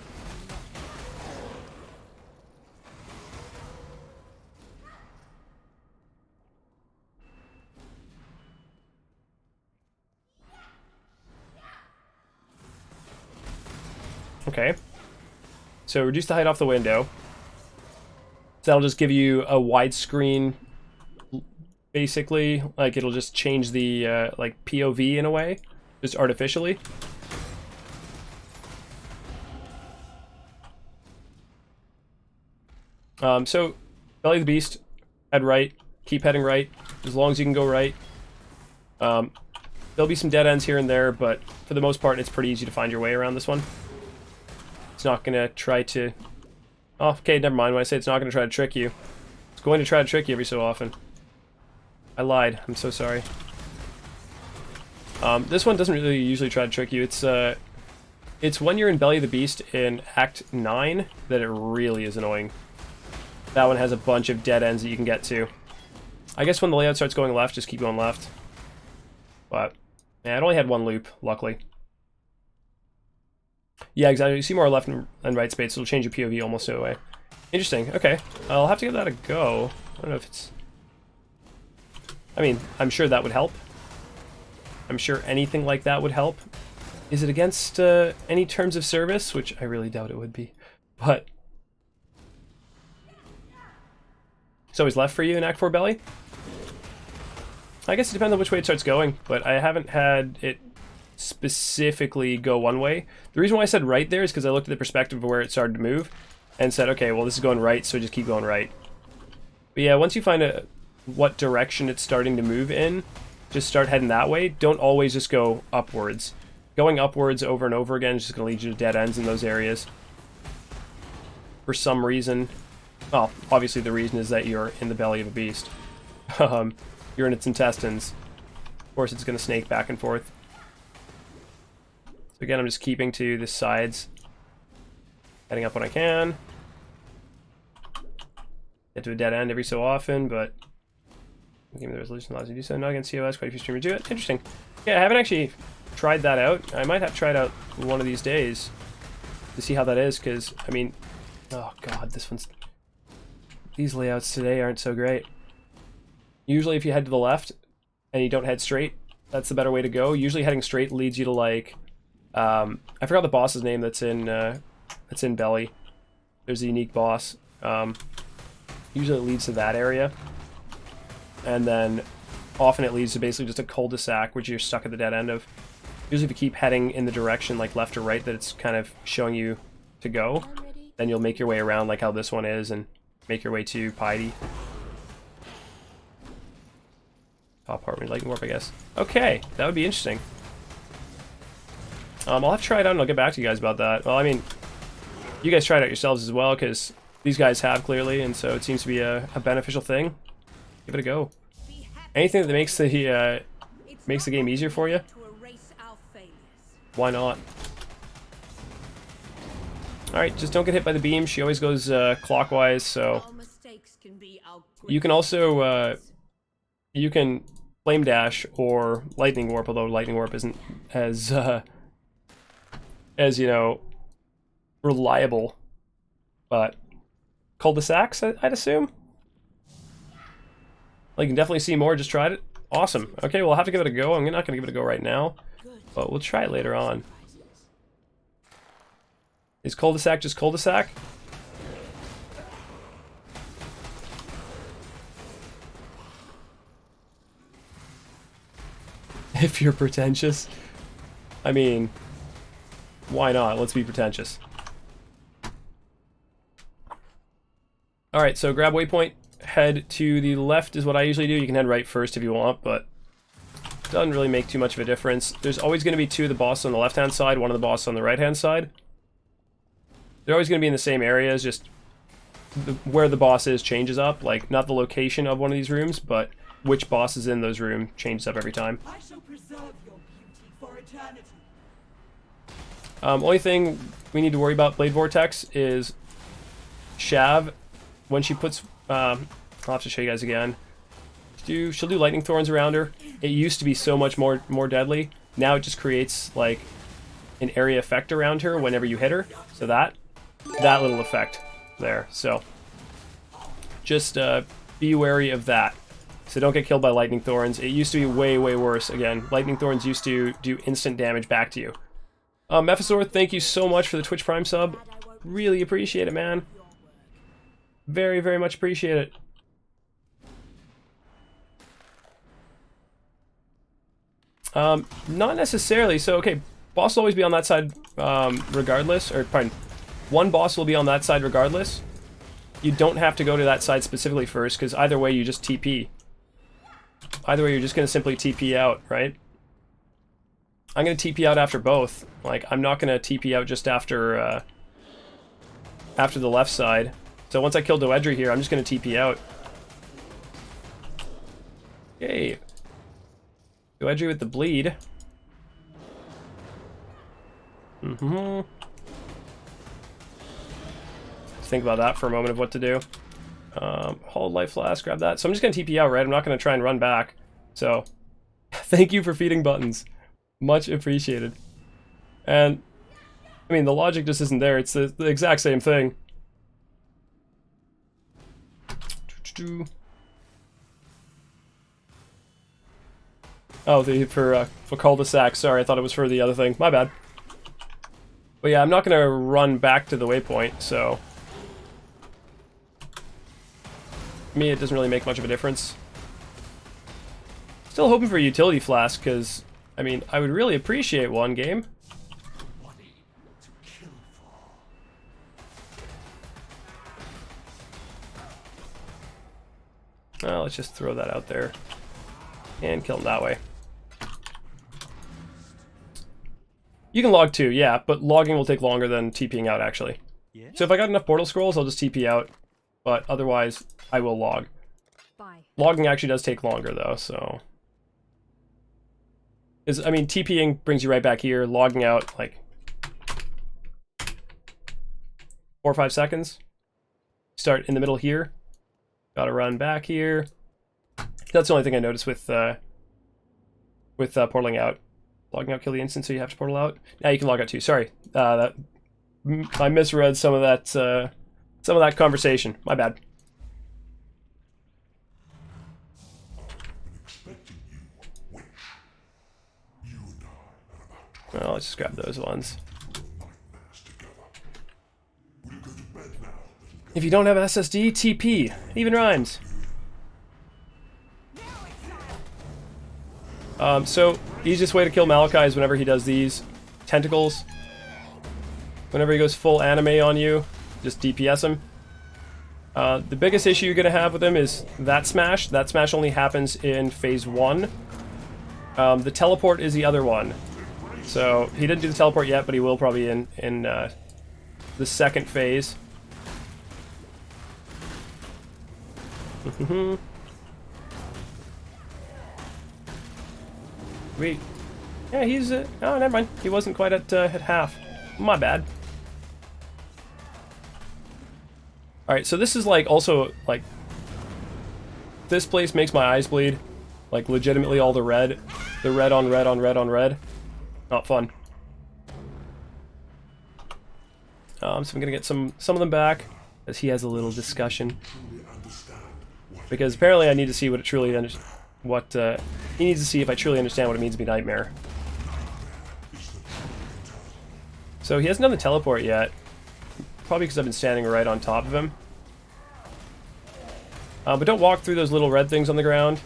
Okay. So reduce the height off the window. So that'll just give you a widescreen, basically. Like, it'll just change the, like, POV in a way. Just artificially. So, Belly of the Beast, head right. Keep heading right, as long as you can go right. There'll be some dead ends here and there, but for the most part, it's pretty easy to find your way around this one. It's not going to try to... Oh, okay, never mind. When I say it's not going to try to trick you, it's going to try to trick you every so often. I lied. I'm so sorry. This one doesn't really usually try to trick you. It's when you're in Belly of the Beast in Act 9 that it really is annoying. That one has a bunch of dead ends that you can get to. I guess when the layout starts going left, just keep going left. But, yeah, it only had one loop, luckily. Yeah, exactly. You see more left and right space, it'll change your POV almost no way. Interesting. Okay. I'll have to give that a go. I don't know if it's... I mean, I'm sure that would help. I'm sure anything like that would help. Is it against any terms of service? Which I really doubt it would be. But... It's always left for you in Act 4 Belly? I guess it depends on which way it starts going, but I haven't had it specifically go one way. The reason why I said right there is because I looked at the perspective of where it started to move and said, okay, well, this is going right, so just keep going right. But yeah, once you find what direction it's starting to move in, just start heading that way. Don't always just go upwards. Going upwards over and over again is just going to lead you to dead ends in those areas. For some reason. Well, obviously the reason is that you're in the belly of a beast. You're in its intestines. Of course, it's going to snake back and forth. So again, I'm just keeping to the sides. Heading up when I can. Get to a dead end every so often, but... Give me the resolution allows you to do so. Not against COS, quite a few streamers do it. Interesting. Yeah, I haven't actually tried that out. I might have tried out one of these days to see how that is, because, I mean... Oh god, this one's... These layouts today aren't so great. Usually if you head to the left and you don't head straight, that's the better way to go. Usually heading straight leads you to, like... I forgot the boss's name that's in Belly. There's a unique boss. Usually it leads to that area. And then often it leads to basically just a cul-de-sac, which you're stuck at the dead end of. Usually if you keep heading in the direction, like left or right, that it's kind of showing you to go, then you'll make your way around like how this one is and make your way to Piety. Top part, lightning warp, I guess. Okay, that would be interesting. I'll have to try it out and I'll get back to you guys about that. Well, I mean, you guys try it out yourselves as well, because these guys have clearly, and so it seems to be a beneficial thing. Give it a go. Anything that makes the game easier for you, why not? Alright, just don't get hit by the beam. She always goes clockwise, so... You can also, you can flame dash or lightning warp, although lightning warp isn't as, you know, reliable. But cul-de-sacs, I'd assume. Well, you can definitely see more, just tried it. Awesome. Okay, well, I'll have to give it a go. I'm not going to give it a go right now, but we'll try it later on. Is cul-de-sac just cul-de-sac? If you're pretentious. I mean, why not? Let's be pretentious. Alright, so grab waypoint. Head to the left is what I usually do. You can head right first if you want, but it doesn't really make too much of a difference. There's always going to be two of the bosses on the left-hand side, one of the bosses on the right-hand side. They're always going to be in the same areas, just where the boss is changes up. Like, not the location of one of these rooms, but which boss is in those rooms changes up every time. I shall preserve your beauty for eternity. Only thing we need to worry about Blade Vortex is Shav. When she puts... I'll have to show you guys again. She'll do lightning thorns around her. It used to be so much more deadly. Now it just creates like an area effect around her whenever you hit her. So that little effect there. So just be wary of that. So don't get killed by lightning thorns. It used to be way worse. Again, lightning thorns used to do instant damage back to you. Mephisaur, thank you so much for the Twitch Prime sub. Really appreciate it, man. Very much appreciate it. Not necessarily. So, okay, boss will always be on that side regardless. Or, pardon, one boss will be on that side regardless. You don't have to go to that side specifically first, because either way you just TP. Either way you're just going to simply TP out, right? I'm going to TP out after both. Like, I'm not going to TP out just after the left side. So once I kill Doedri here, I'm just going to TP out. Okay. Doedri with the bleed. Let's think about that for a moment of what to do. Hold life flask, grab that. So I'm just going to TP out, right? I'm not going to try and run back. So, thank you for feeding buttons. Much appreciated. And, I mean, the logic just isn't there. It's the exact same thing. Oh, for cul-de-sac. Sorry, I thought it was for the other thing. My bad. But yeah, I'm not going to run back to the waypoint, so... For me, it doesn't really make much of a difference. Still hoping for a utility flask, because, I mean, I would really appreciate one game. Let's just throw that out there and kill him that way. You can log too, yeah, but logging will take longer than TPing out, actually. Yeah. So if I got enough portal scrolls, I'll just TP out, but otherwise, I will log. Bye. Logging actually does take longer, though, so... I mean, TPing brings you right back here, logging out, like... 4 or 5 seconds. Start in the middle here. Gotta run back here. That's the only thing I noticed with portaling out. Logging out, kill the instant, so you have to portal out. Now you can log out too. Sorry, I misread some of that conversation. My bad. Well, let's just grab those ones. If you don't have SSD, TP. It even rhymes. So, easiest way to kill Malachai is whenever he does these tentacles. Whenever he goes full anime on you, just DPS him. The biggest issue you're going to have with him is that smash. That smash only happens in phase 1. The teleport is the other one. So, he didn't do the teleport yet, but he will probably in the second phase. Wait. Yeah, he's... oh, never mind. He wasn't quite at half. My bad. Alright, so this is like also, like... This place makes my eyes bleed. Like, legitimately all the red. The red on red on red on red. Not fun. So I'm gonna get some of them back. as he has a little discussion. Because apparently I need to see what it truly he needs to see if I truly understand what it means to be Nightmare. So he hasn't done the teleport yet. Probably because I've been standing right on top of him. But don't walk through those little red things on the ground.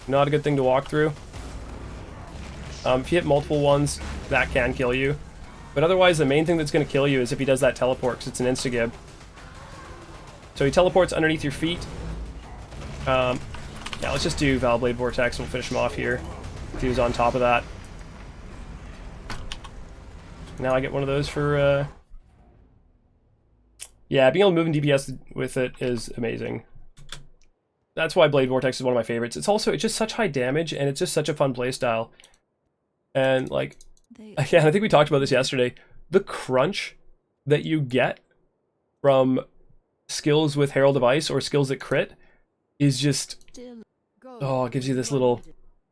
Not a good thing to walk through. If you hit multiple ones, that can kill you. But otherwise, the main thing that's going to kill you is if he does that teleport, because it's an insta-gib. So he teleports underneath your feet. Yeah, let's just do Valblade Vortex and we'll finish him off here. If he was on top of that. Now I get one of those for... Yeah, being able to move in DPS with it is amazing. That's why Blade Vortex is one of my favorites. It's just such high damage, and it's just such a fun playstyle. And, like, yeah, I think we talked about this yesterday. The crunch that you get from skills with Herald of Ice or skills that crit is just... Oh, it gives you this little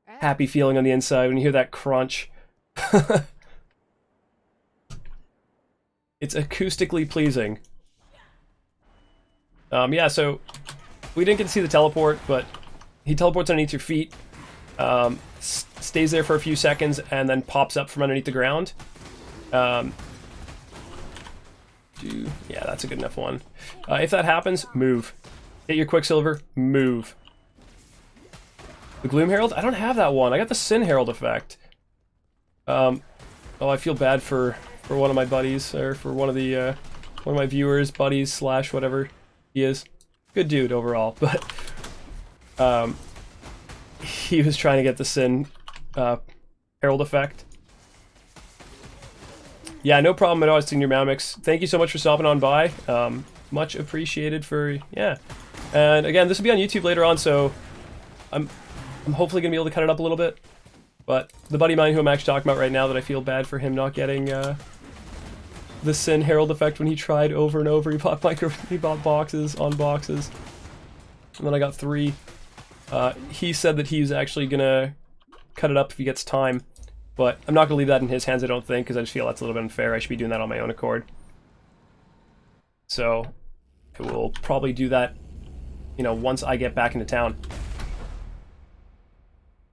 happy feeling on the inside when you hear that crunch. It's acoustically pleasing. Yeah, so we didn't get to see the teleport, but he teleports underneath your feet, stays there for a few seconds, and then pops up from underneath the ground. Yeah, that's a good enough one. If that happens, move. Hit your Quicksilver, move. The Gloom Herald? I don't have that one. I got the Sin Herald effect. Oh, I feel bad for one of my buddies, or for one of my viewers, buddies, / whatever he is. Good dude overall, but he was trying to get the Sin Herald effect. Yeah, no problem at all, Senior Mammox. Thank you so much for stopping on by. Much appreciated for, yeah. And again, this will be on YouTube later on, so I'm hopefully going to be able to cut it up a little bit. But the buddy of mine who I'm actually talking about right now that I feel bad for him not getting the Sin Herald effect when he tried over and over. He bought boxes on boxes. And then I got 3. He said that he's actually going to cut it up if he gets time. But I'm not going to leave that in his hands, I don't think, because I just feel that's a little bit unfair. I should be doing that on my own accord. So, I will probably do that, you know, once I get back into town.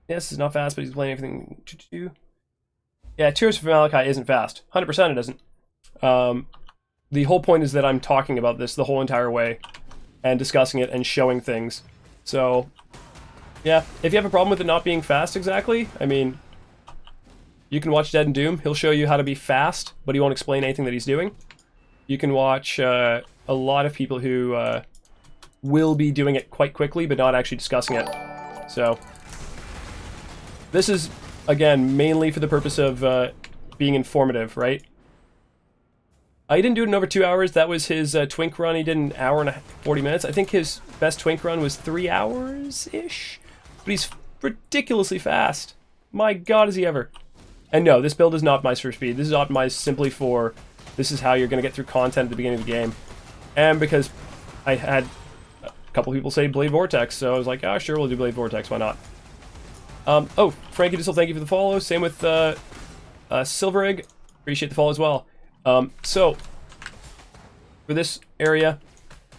Yes, it's not fast, but he's playing everything. Yeah, Tears for Malachai isn't fast. 100% it isn't. The whole point is that I'm talking about this the whole entire way, and discussing it and showing things. So, yeah, if you have a problem with it not being fast exactly, I mean, you can watch Dead and Doom. He'll show you how to be fast, but he won't explain anything that he's doing. You can watch a lot of people who will be doing it quite quickly, but not actually discussing it. So, this is, again, mainly for the purpose of being informative, right? He didn't do it in over 2 hours. That was his Twink run. He did an hour and 40 minutes. I think his best Twink run was 3 hours-ish. But he's ridiculously fast. My god, is he ever. And no, this build is not optimized for speed. This is optimized simply for, this is how you're going to get through content at the beginning of the game. And because I had a couple people say Blade Vortex, so I was like, oh, sure, we'll do Blade Vortex, why not? Oh, Frankie Dissel, thank you for the follow. Same with Silver Egg. Appreciate the follow as well. So, for this area,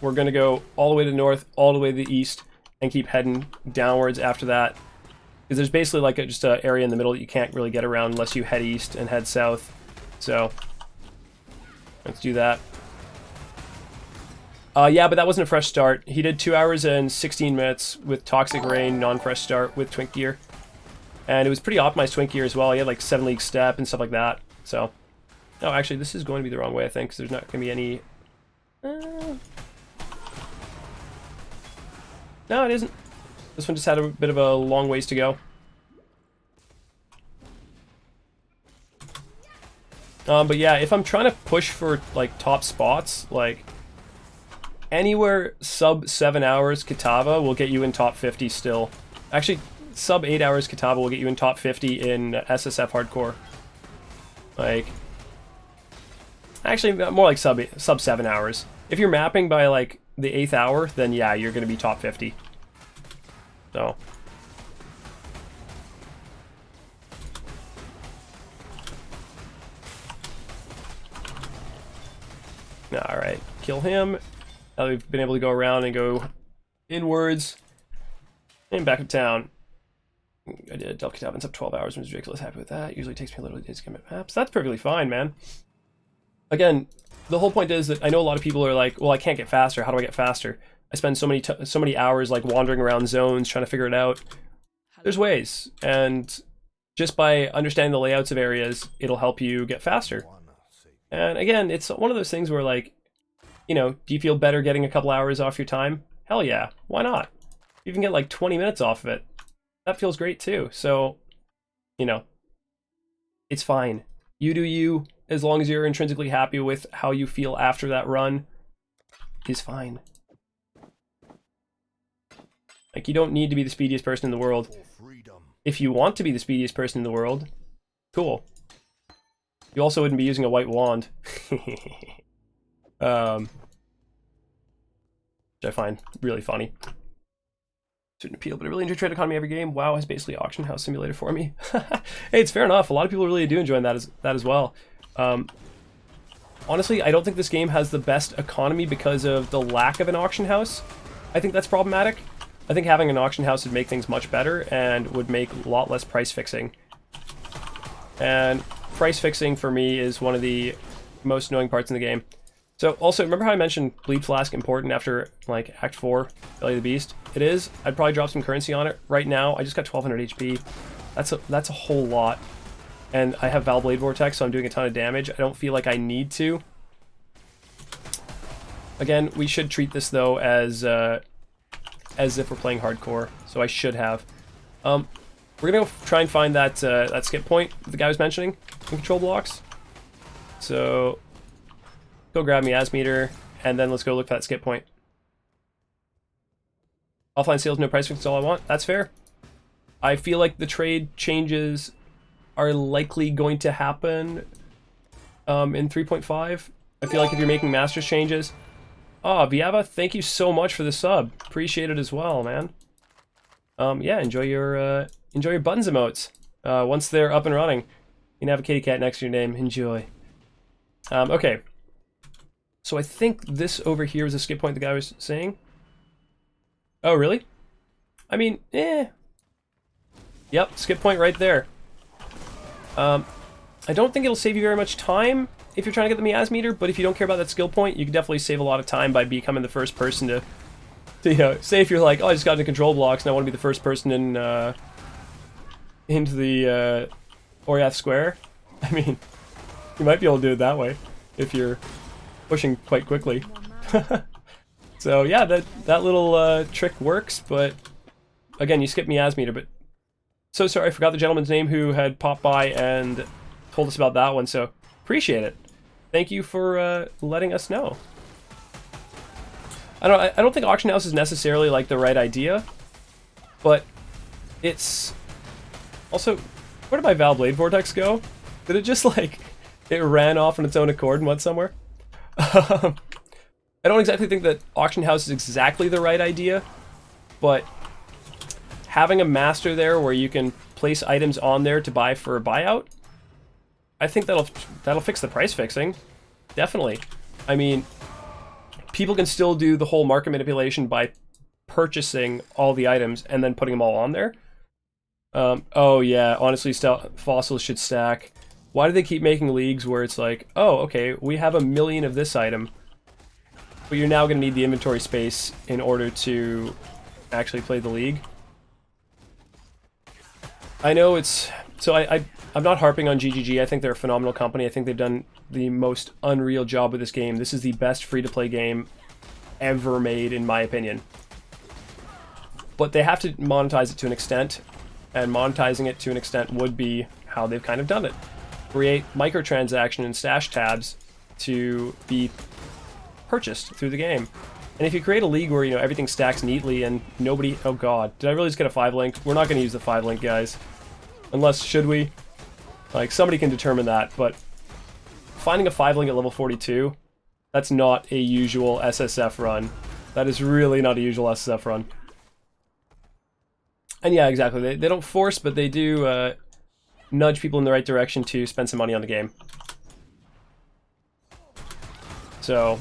we're going to go all the way to the north, all the way to the east, and keep heading downwards after that. Because there's basically like just an area in the middle that you can't really get around unless you head east and head south. So, let's do that. Yeah, but that wasn't a fresh start. He did 2 hours and 16 minutes with Toxic Rain, non-fresh start with Twink gear. And it was pretty optimized Twink gear as well. He had like 7 league step and stuff like that. So, no, actually, this is going to be the wrong way, I think, because there's not going to be any... No, it isn't. This one just had a bit of a long ways to go. But yeah, if I'm trying to push for, like, top spots, like, anywhere sub 7 hours Kitava will get you in top 50 still. Actually, sub 8 hours Kitava will get you in top 50 in SSF Hardcore. Like... Actually, more like sub 7 hours. If you're mapping by, like, the 8th hour, then yeah, you're going to be top 50. So. Alright, kill him. Now that we've been able to go around and go inwards and back to town. I did Delicate Taverns up 12 hours and was ridiculous. Happy with that. Usually takes me a little days to get maps. That's perfectly fine, man. Again, the whole point is that I know a lot of people are like, well, I can't get faster. How do I get faster? I spend so many hours like wandering around zones trying to figure it out. There's ways, and just by understanding the layouts of areas, it'll help you get faster. And again, it's one of those things where, like, you know, do you feel better getting a couple hours off your time? Hell yeah, why not? You can get like 20 minutes off of it. That feels great too. So, you know, it's fine. You do you, as long as you're intrinsically happy with how you feel after that run, is fine. Like, you don't need to be the speediest person in the world. If you want to be the speediest person in the world, cool. You also wouldn't be using a white wand. Which I find really funny. Certain appeal, but I really enjoy trade economy every game. WoW is basically auction house simulator for me. Hey, it's fair enough. A lot of people really do enjoy that as well. Honestly, I don't think this game has the best economy because of the lack of an auction house. I think that's problematic. I think having an auction house would make things much better and would make a lot less price fixing. And price fixing for me is one of the most annoying parts in the game. So also, remember how I mentioned Bleed Flask important after like Act 4, Belly of the Beast? It is. I'd probably drop some currency on it. Right now, I just got 1200 HP. That's a whole lot. And I have Val Blade Vortex, so I'm doing a ton of damage. I don't feel like I need to. Again, we should treat this though as if we're playing hardcore, so I should have. We're gonna go try and find that that skip point the guy was mentioning in control blocks. So go grab Miasm Meter, and then let's go look for that skip point. Offline sales, no price fix, is all I want. That's fair. I feel like the trade changes are likely going to happen in 3.5. I feel like if you're making Masters changes... Oh, Viava, thank you so much for the sub. Appreciate it as well, man. Yeah, enjoy your buttons emotes. Once they're up and running, you can have a kitty cat next to your name. Enjoy. Okay. So I think this over here is a skip point the guy was saying. Oh, really? I mean, Yep, skip point right there. I don't think it'll save you very much time if you're trying to get the Miasm Meter, but if you don't care about that skill point, you can definitely save a lot of time by becoming the first person to you know, say if you're like, oh, I just got into control blocks and I want to be the first person in into the Oriath Square. I mean, you might be able to do it that way if you're pushing quite quickly. So yeah, that little trick works, but again, you skip Miasm Meter. But so sorry, I forgot the gentleman's name who had popped by and told us about that one, so appreciate it. Thank you for letting us know. I don't think auction house is necessarily like the right idea, but it's also, where did my Val Blade Vortex go? Did it just like it ran off on its own accord and went somewhere? I don't exactly think that auction house is exactly the right idea, but having a master there where you can place items on there to buy for a buyout, I think that'll fix the price fixing. Definitely. I mean, people can still do the whole market manipulation by purchasing all the items and then putting them all on there. Oh yeah, honestly, fossils should stack. Why do they keep making leagues where it's like, oh, okay, we have 1 million of this item, but you're now going to need the inventory space in order to actually play the league? I know it's... So I'm not harping on GGG. I think they're a phenomenal company. I think they've done the most unreal job with this game. This is the best free-to-play game ever made, in my opinion. But they have to monetize it to an extent, and monetizing it to an extent would be how they've kind of done it. Create microtransaction and stash tabs to be purchased through the game. And if you create a league where, you know, everything stacks neatly and nobody... Oh god, did I really just get a 5-link? We're not going to use the 5-link, guys. Unless, should we? Like, somebody can determine that, but finding a 5-link at level 42, that's not a usual SSF run. That is really not a usual SSF run. And yeah, exactly. They don't force, but they do nudge people in the right direction to spend some money on the game. So,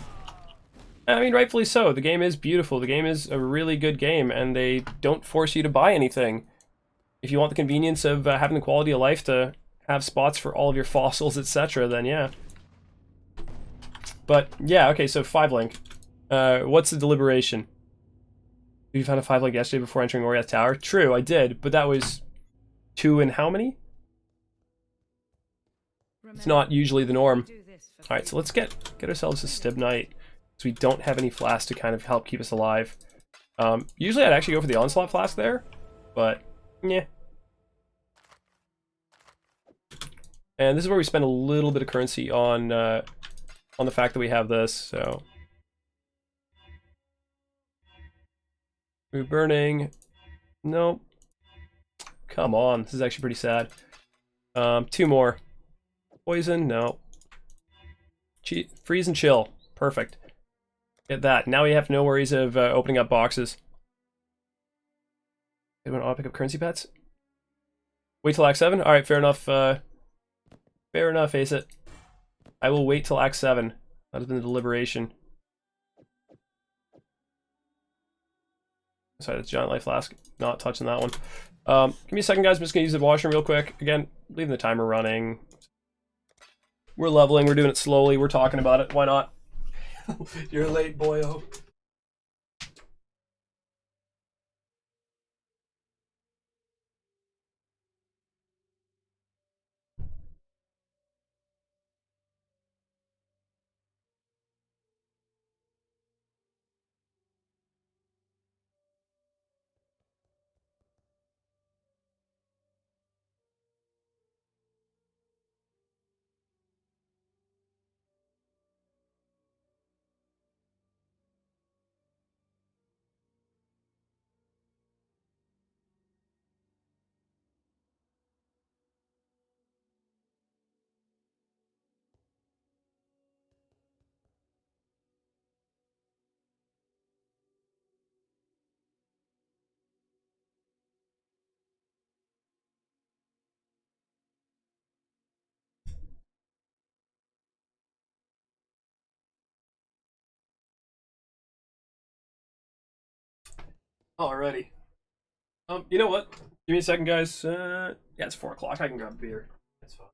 I mean, rightfully so. The game is beautiful. The game is a really good game, and they don't force you to buy anything. If you want the convenience of having the quality of life to have spots for all of your fossils, etc., then yeah. But yeah, okay, so 5-link. What's the deliberation? You found a 5-link yesterday before entering Oriath Tower? True, I did, but that was 2 and how many? It's not usually the norm. Alright, so let's get ourselves a Stib Knight, so we don't have any flasks to kind of help keep us alive. Usually I'd actually go for the Onslaught Flask there, but yeah. And this is where we spend a little bit of currency on the fact that we have this, so. We're burning. Nope. Come on, this is actually pretty sad. 2 more. Poison, no. Freeze and chill, perfect. Get that. Now we have no worries of opening up boxes. Anyone want to pick up currency pets? Wait till Act 7? Alright, fair enough. Fair enough, Ace It. I will wait till Act 7. That has been the deliberation. Sorry, that's Giant Life Flask. Not touching that one. Give me a second, guys. I'm just going to use the washroom real quick. Again, leaving the timer running. We're leveling. We're doing it slowly. We're talking about it. Why not? You're late, boyo. Alrighty. You know what? Give me a second, guys. Yeah, it's 4 o'clock. I can grab a beer. That's fine.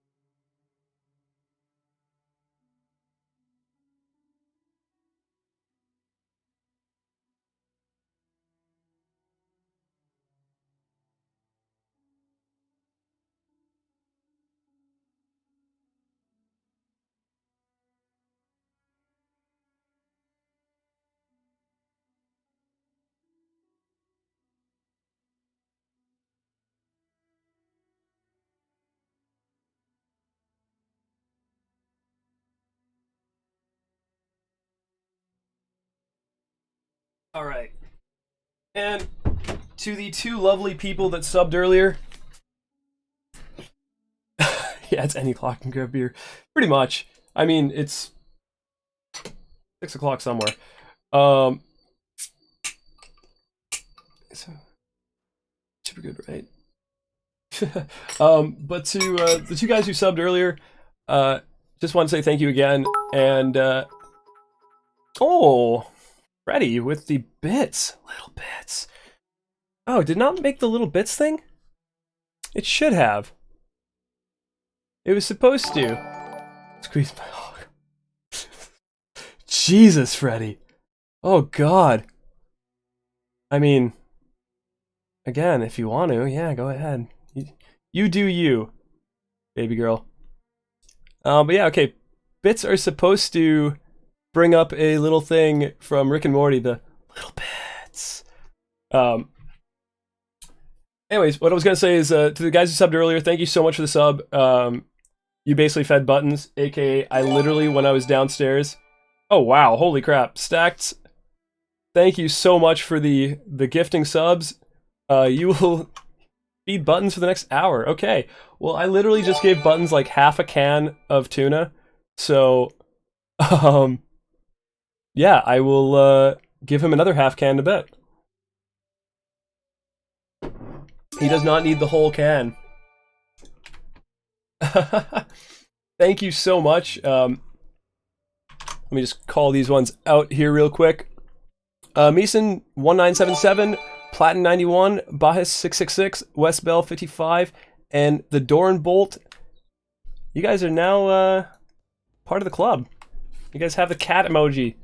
Alright. And to the 2 lovely people that subbed earlier. Yeah, it's any clock and grab beer. Pretty much. I mean, it's 6 o'clock somewhere. So, super good, right? But to the 2 guys who subbed earlier, just want to say thank you again. And, oh, Freddy with the bits. Little bits. Oh, did not make the little bits thing? It should have. It was supposed to. Squeeze my hog. Jesus, Freddy. Oh, God. I mean, again, if you want to, yeah, go ahead. You do you, baby girl. But yeah, okay. Bits are supposed to bring up a little thing from Rick and Morty, the little bits. Anyways, what I was going to say is, to the guys who subbed earlier, thank you so much for the sub. You basically fed buttons, aka I literally, when I was downstairs... Oh wow, holy crap. Stacked, thank you so much for the gifting subs. You will feed buttons for the next hour. Okay, well I literally just gave buttons like half a can of tuna. So, yeah, I will give him another half can to bet. He does not need the whole can. Thank you so much. Let me just call these ones out here real quick. Mason 1977, Platin 91, Bahis 666, West Bell 55, and the Doran Bolt. You guys are now part of the club. You guys have the cat emoji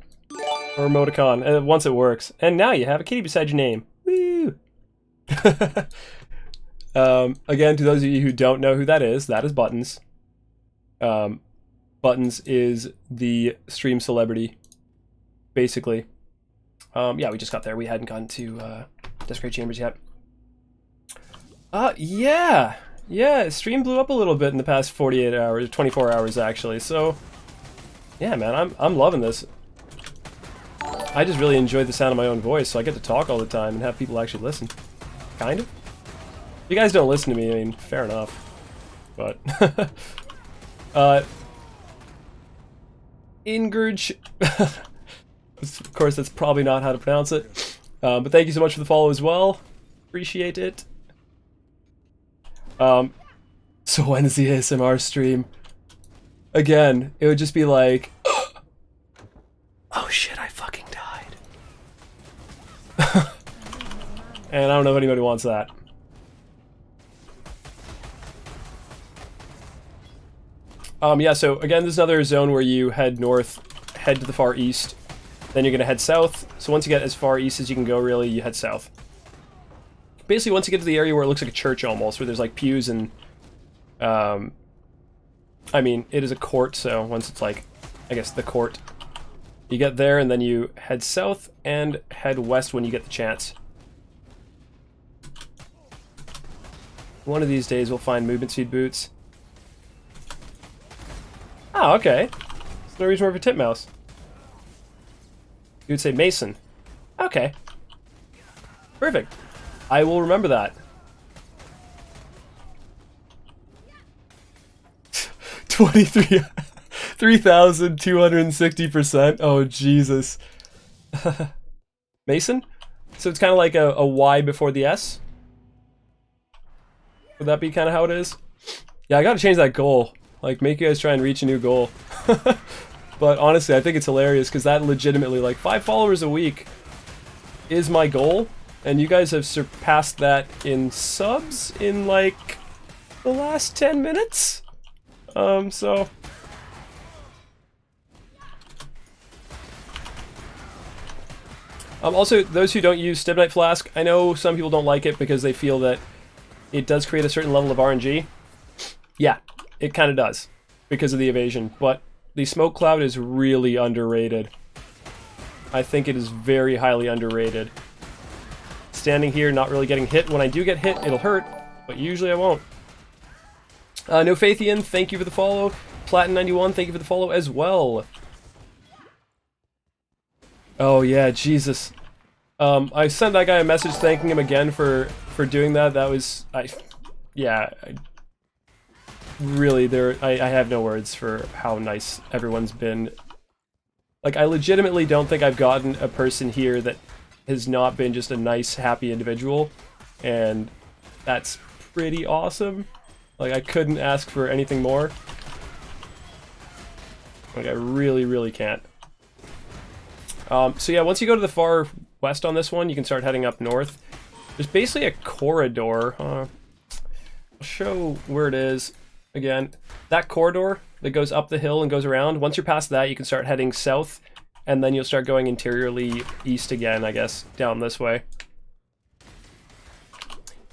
or emoticon once it works, and now you have a kitty beside your name. Woo! Again, to those of you who don't know who that is Buttons. Buttons is the stream celebrity, basically. Yeah, we just got there. We hadn't gone to Desecrated Chambers yet. Yeah, stream blew up a little bit in the past 48 hours, 24 hours actually. So, yeah, man, I'm loving this. I just really enjoy the sound of my own voice, so I get to talk all the time and have people actually listen. Kind of. You guys don't listen to me, I mean, fair enough. But, Ingurge, of course that's probably not how to pronounce it, but thank you so much for the follow as well. Appreciate it. So when's the ASMR stream? Again, it would just be like, oh shit, I fucking died. And I don't know if anybody wants that. Yeah, so again, this is another zone where you head north, head to the far east, then you're gonna head south. So once you get as far east as you can go, really, you head south. Basically, once you get to the area where it looks like a church almost, where there's like pews and, I mean, it is a court, so once it's like, I guess, the court, you get there and then you head south and head west when you get the chance. One of these days we'll find movement speed boots. Oh, okay. There's no reason for a titmouse. You would say Mason. Okay. Perfect. I will remember that. 3,260%. Oh, Jesus. Mason? So it's kind of like a Y before the S? Would that be kind of how it is? Yeah, I gotta change that goal. Like, make you guys try and reach a new goal. But honestly, I think it's hilarious because that legitimately, like, 5 followers a week is my goal. And you guys have surpassed that in subs in, like, the last 10 minutes? So... also, those who don't use Stibnite Flask, I know some people don't like it because they feel that it does create a certain level of RNG. Yeah, it kind of does, because of the evasion, but the Smoke Cloud is really underrated. I think it is very highly underrated. Standing here, not really getting hit. When I do get hit, it'll hurt, but usually I won't. No Faithian, thank you for the follow. Platin91, thank you for the follow as well. Oh yeah, Jesus. I sent that guy a message thanking him again for doing that. That was... really, I have no words for how nice everyone's been. Like, I legitimately don't think I've gotten a person here that has not been just a nice, happy individual. And that's pretty awesome. Like, I couldn't ask for anything more. Like, I really, really can't. So yeah, once you go to the far west on this one, you can start heading up north. There's basically a corridor. I'll show where it is. Again, that corridor that goes up the hill and goes around, once you're past that, you can start heading south, and then you'll start going interiorly east again, I guess, down this way.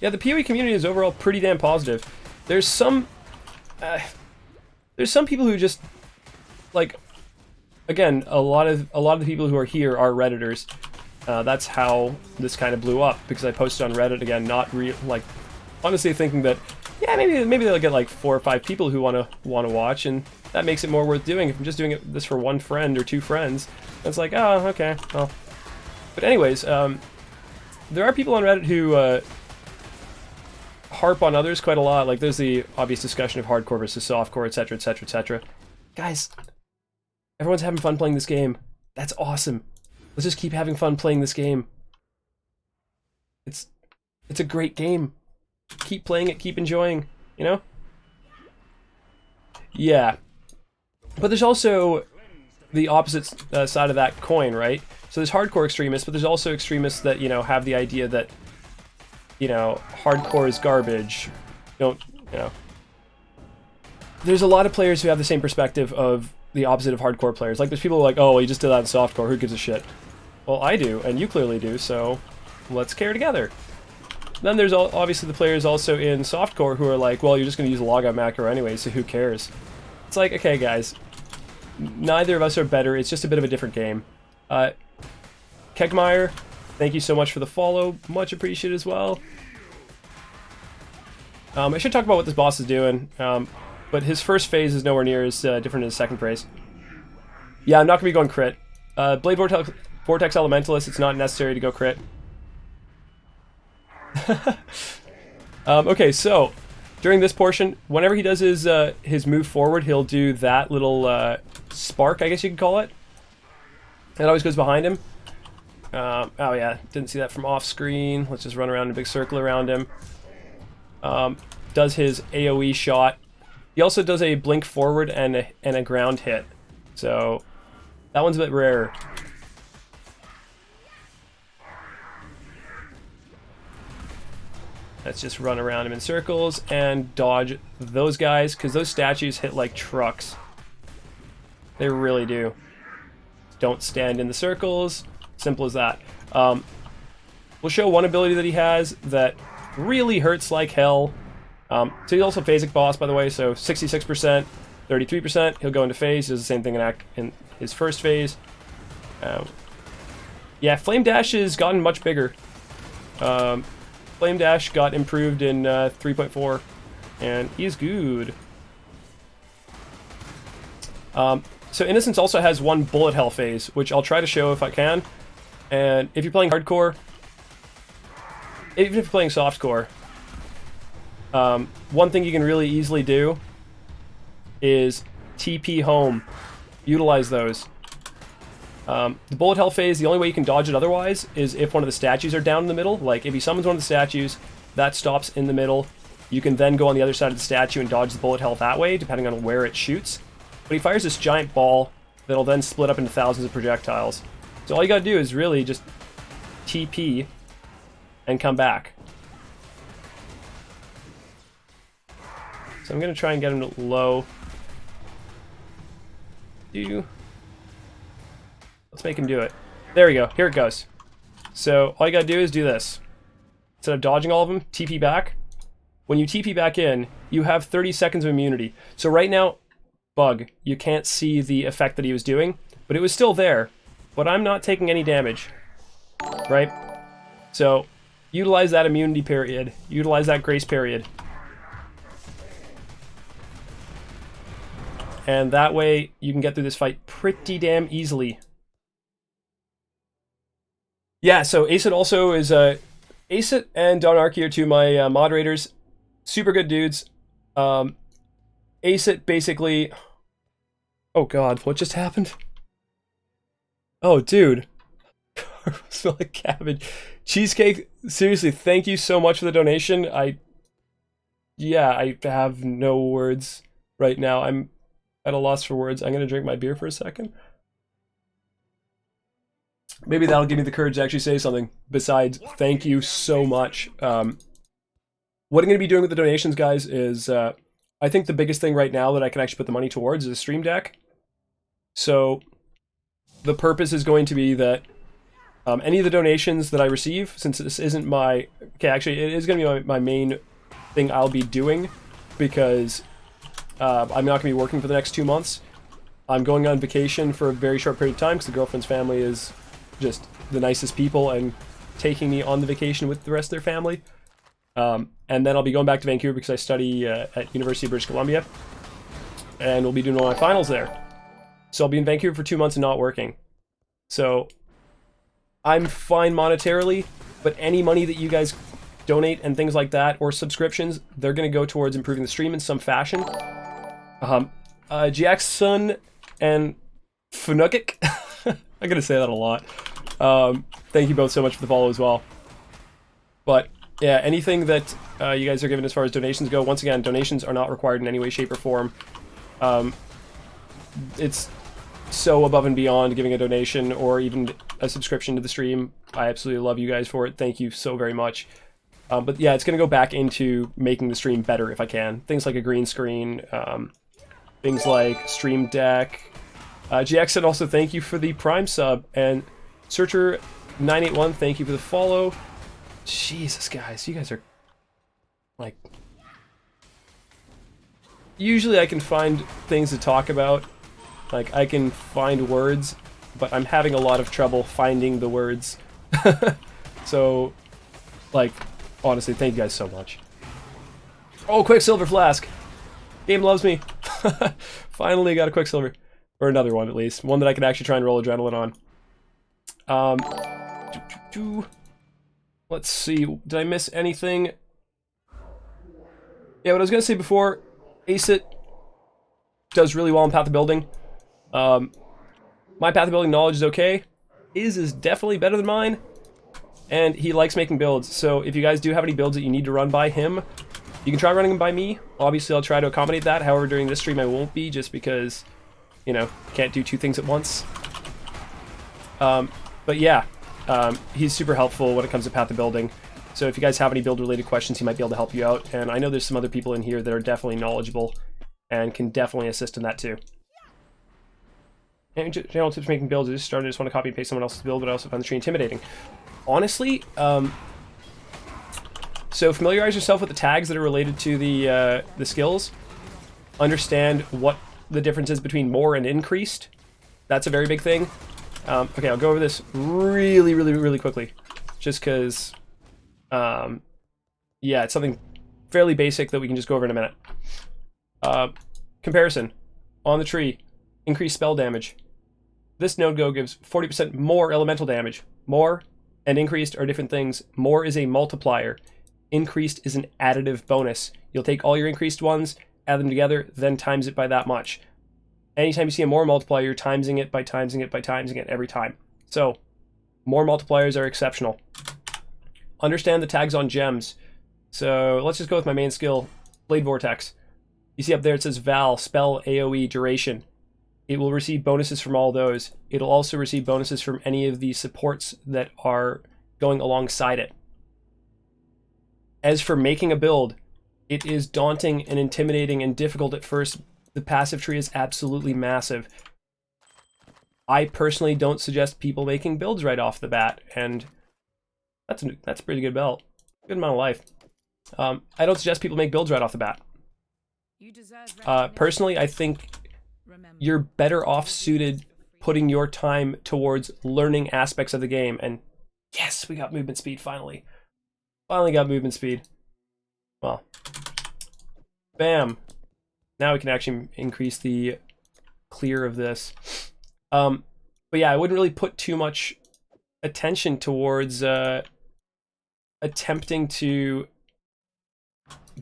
Yeah, the PoE community is overall pretty damn positive. There's some people who just, like, again, a lot of the people who are here are Redditors. That's how this kind of blew up, because I posted on Reddit again, not like, honestly thinking that, yeah, maybe they'll get like 4 or 5 people who wanna watch, and that makes it more worth doing. If I'm just doing this for one friend or 2 friends, it's like, oh, okay, well. But anyways, there are people on Reddit who harp on others quite a lot. Like, there's the obvious discussion of hardcore versus softcore, etc., etc., etc. Guys, everyone's having fun playing this game. That's awesome. Let's just keep having fun playing this game. It's a great game. Keep playing it, keep enjoying, you know? Yeah. But there's also the opposite side of that coin, right? So there's hardcore extremists, but there's also extremists that, you know, have the idea that, you know, hardcore is garbage. Don't, you know. There's a lot of players who have the same perspective of the opposite of hardcore players. Like, there's people who are like, oh, well, you just did that in softcore, who gives a shit? Well, I do, and you clearly do, so let's care together. Then there's obviously the players also in softcore who are like, well, you're just going to use a logout macro anyway, so who cares? It's like, okay, guys, neither of us are better, it's just a bit of a different game. Kegmeyer, thank you so much for the follow, much appreciated as well. I should talk about what this boss is doing, but his first phase is nowhere near as different as his second phase. Yeah, I'm not going to be going crit. Blade Vortex Elementalist, it's not necessary to go crit. Okay, so during this portion, whenever he does his move forward, he'll do that little spark, I guess you could call it. It always goes behind him. Oh yeah, didn't see that from off screen. Let's just run around in a big circle around him. Does his AoE shot. He also does a blink forward and a ground hit. So that one's a bit rarer. Let's just run around him in circles and dodge those guys, because those statues hit like trucks. They really do. Don't stand in the circles. Simple as that. We'll show one ability that he has that really hurts like hell. So he's also phasic boss, by the way, so 66%, 33%. He'll go into phase. He does the same thing in his first phase. Yeah, Flame Dash has gotten much bigger. Flame Dash got improved in 3.4, and he's good. So Innocence also has one bullet hell phase, which I'll try to show if I can. And if you're playing hardcore, even if you're playing softcore, one thing you can really easily do is TP home. Utilize those. The bullet hell phase, the only way you can dodge it otherwise is if one of the statues are down in the middle. Like, if he summons one of the statues, that stops in the middle. You can then go on the other side of the statue and dodge the bullet hell that way, depending on where it shoots. But he fires this giant ball that'll then split up into thousands of projectiles. So all you gotta do is really just TP and come back. So I'm gonna try and get him to low. Let's make him do it. There we go. Here it goes. So all you gotta do is do this. Instead of dodging all of them, TP back. When you TP back in, you have 30 seconds of immunity. So right now, Bug, you can't see the effect that he was doing, but it was still there. But I'm not taking any damage. Right? So utilize that immunity period. Utilize that grace period. And that way you can get through this fight pretty damn easily. Yeah, so Acid also is Acid and Donarchy are two of my moderators. Super good dudes. Acid basically... Oh god, what just happened? Oh, dude. Smell like cabbage. Cheesecake, seriously, thank you so much for the donation. Yeah, I have no words right now. I'm at a loss for words. I'm going to drink my beer for a second. Maybe that'll give me the courage to actually say something besides thank you so much. What I'm going to be doing with the donations, guys, is I think the biggest thing right now that I can actually put the money towards is a stream deck. So the purpose is going to be that any of the donations that I receive, since this isn't my... Okay, actually, it is going to be my main thing I'll be doing, because I'm not going to be working for the next 2 months. I'm going on vacation for a very short period of time, because the girlfriend's family is just the nicest people, and taking me on the vacation with the rest of their family. And then I'll be going back to Vancouver because I study at University of British Columbia, and we'll be doing all my finals there. So I'll be in Vancouver for 2 months and not working. So I'm fine monetarily, but any money that you guys donate and things like that, or subscriptions, they're going to go towards improving the stream in some fashion. Jackson and Funukik. I'm going to say that a lot. Thank you both so much for the follow as well. But yeah, anything that you guys are giving as far as donations go, once again, donations are not required in any way, shape, or form. It's so above and beyond giving a donation or even a subscription to the stream. I absolutely love you guys for it. Thank you so very much. But yeah, it's going to go back into making the stream better if I can. Things like a green screen, things like Stream Deck. GX said also thank you for the Prime sub, and Searcher981, thank you for the follow. Jesus, guys, you guys are like... Usually I can find things to talk about. Like, I can find words, but I'm having a lot of trouble finding the words. So, like, honestly, thank you guys so much. Oh, Quicksilver Flask! Game loves me. Finally got a Quicksilver. Or another one, at least. One that I can actually try and roll Adrenaline on. Let's see. Did I miss anything? Yeah, what I was going to say before, Aceit does really well in Path of Building. My Path of Building knowledge is okay. His is definitely better than mine. And he likes making builds. So if you guys do have any builds that you need to run by him, you can try running them by me. Obviously, I'll try to accommodate that. However, during this stream, I won't be, just because, you know, can't do two things at once. But yeah, he's super helpful when it comes to Path of Building. So if you guys have any build-related questions, he might be able to help you out. And I know there's some other people in here that are definitely knowledgeable and can definitely assist in that too. And general tips for making builds. I just want to copy and paste someone else's build, but I also find the tree intimidating. Honestly, so familiarize yourself with the tags that are related to the skills. Understand what the difference is between more and increased. That's a very big thing. Okay, I'll go over this really quickly, just because, yeah, it's something fairly basic that we can just go over in a minute. Comparison. On the tree, increased spell damage. This node go gives 40% more elemental damage. More and increased are different things. More is a multiplier. Increased is an additive bonus. You'll take all your increased ones, add them together, then times it by that much. Anytime you see a more multiplier, you're timesing it by timesing it by timesing it every time. So, more multipliers are exceptional. Understand the tags on gems. So, let's just go with my main skill, Blade Vortex. You see up there it says Val, Spell, AoE, Duration. It will receive bonuses from all those. It'll also receive bonuses from any of the supports that are going alongside it. As for making a build, it is daunting and intimidating and difficult at first. The passive tree is absolutely massive. I personally don't suggest people making builds right off the bat, and that's a pretty good belt. Good amount of life. I don't suggest people make builds right off the bat. Personally, I think you're better off suited putting your time towards learning aspects of the game. And yes, we got movement speed finally. Finally got movement speed. Well, bam. Now we can actually increase the clear of this. But yeah, I wouldn't really put too much attention towards attempting to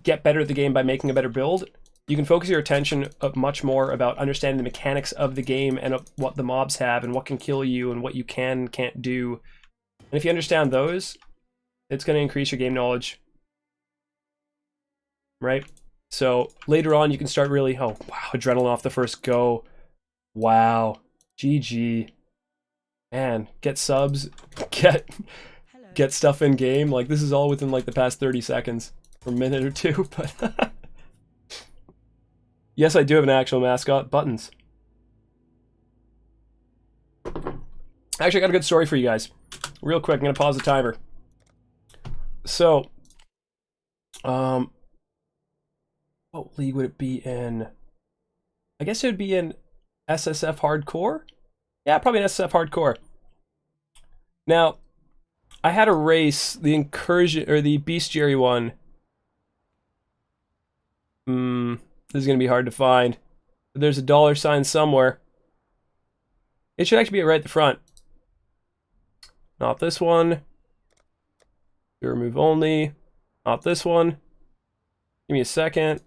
get better at the game by making a better build. You can focus your attention much more about understanding the mechanics of the game and what the mobs have and what can kill you and what you can and can't do. And if you understand those, it's going to increase your game knowledge. Right? So later on you can start really, oh wow, adrenaline off the first go. Wow. GG. Man, get subs, get stuff in game. Like, this is all within like the past 30 seconds or a minute or two, but yes, I do have an actual mascot, Buttons. Actually, I got a good story for you guys. Real quick, I'm gonna pause the timer. So, what league would it be in? I guess it would be in SSF Hardcore? Yeah, probably an SSF Hardcore. Now, I had a race, the Incursion, or the Bestiary one. This is going to be hard to find. But there's a $sign somewhere. It should actually be right at the front. Not this one. Remove only. Not this one. Give me a second.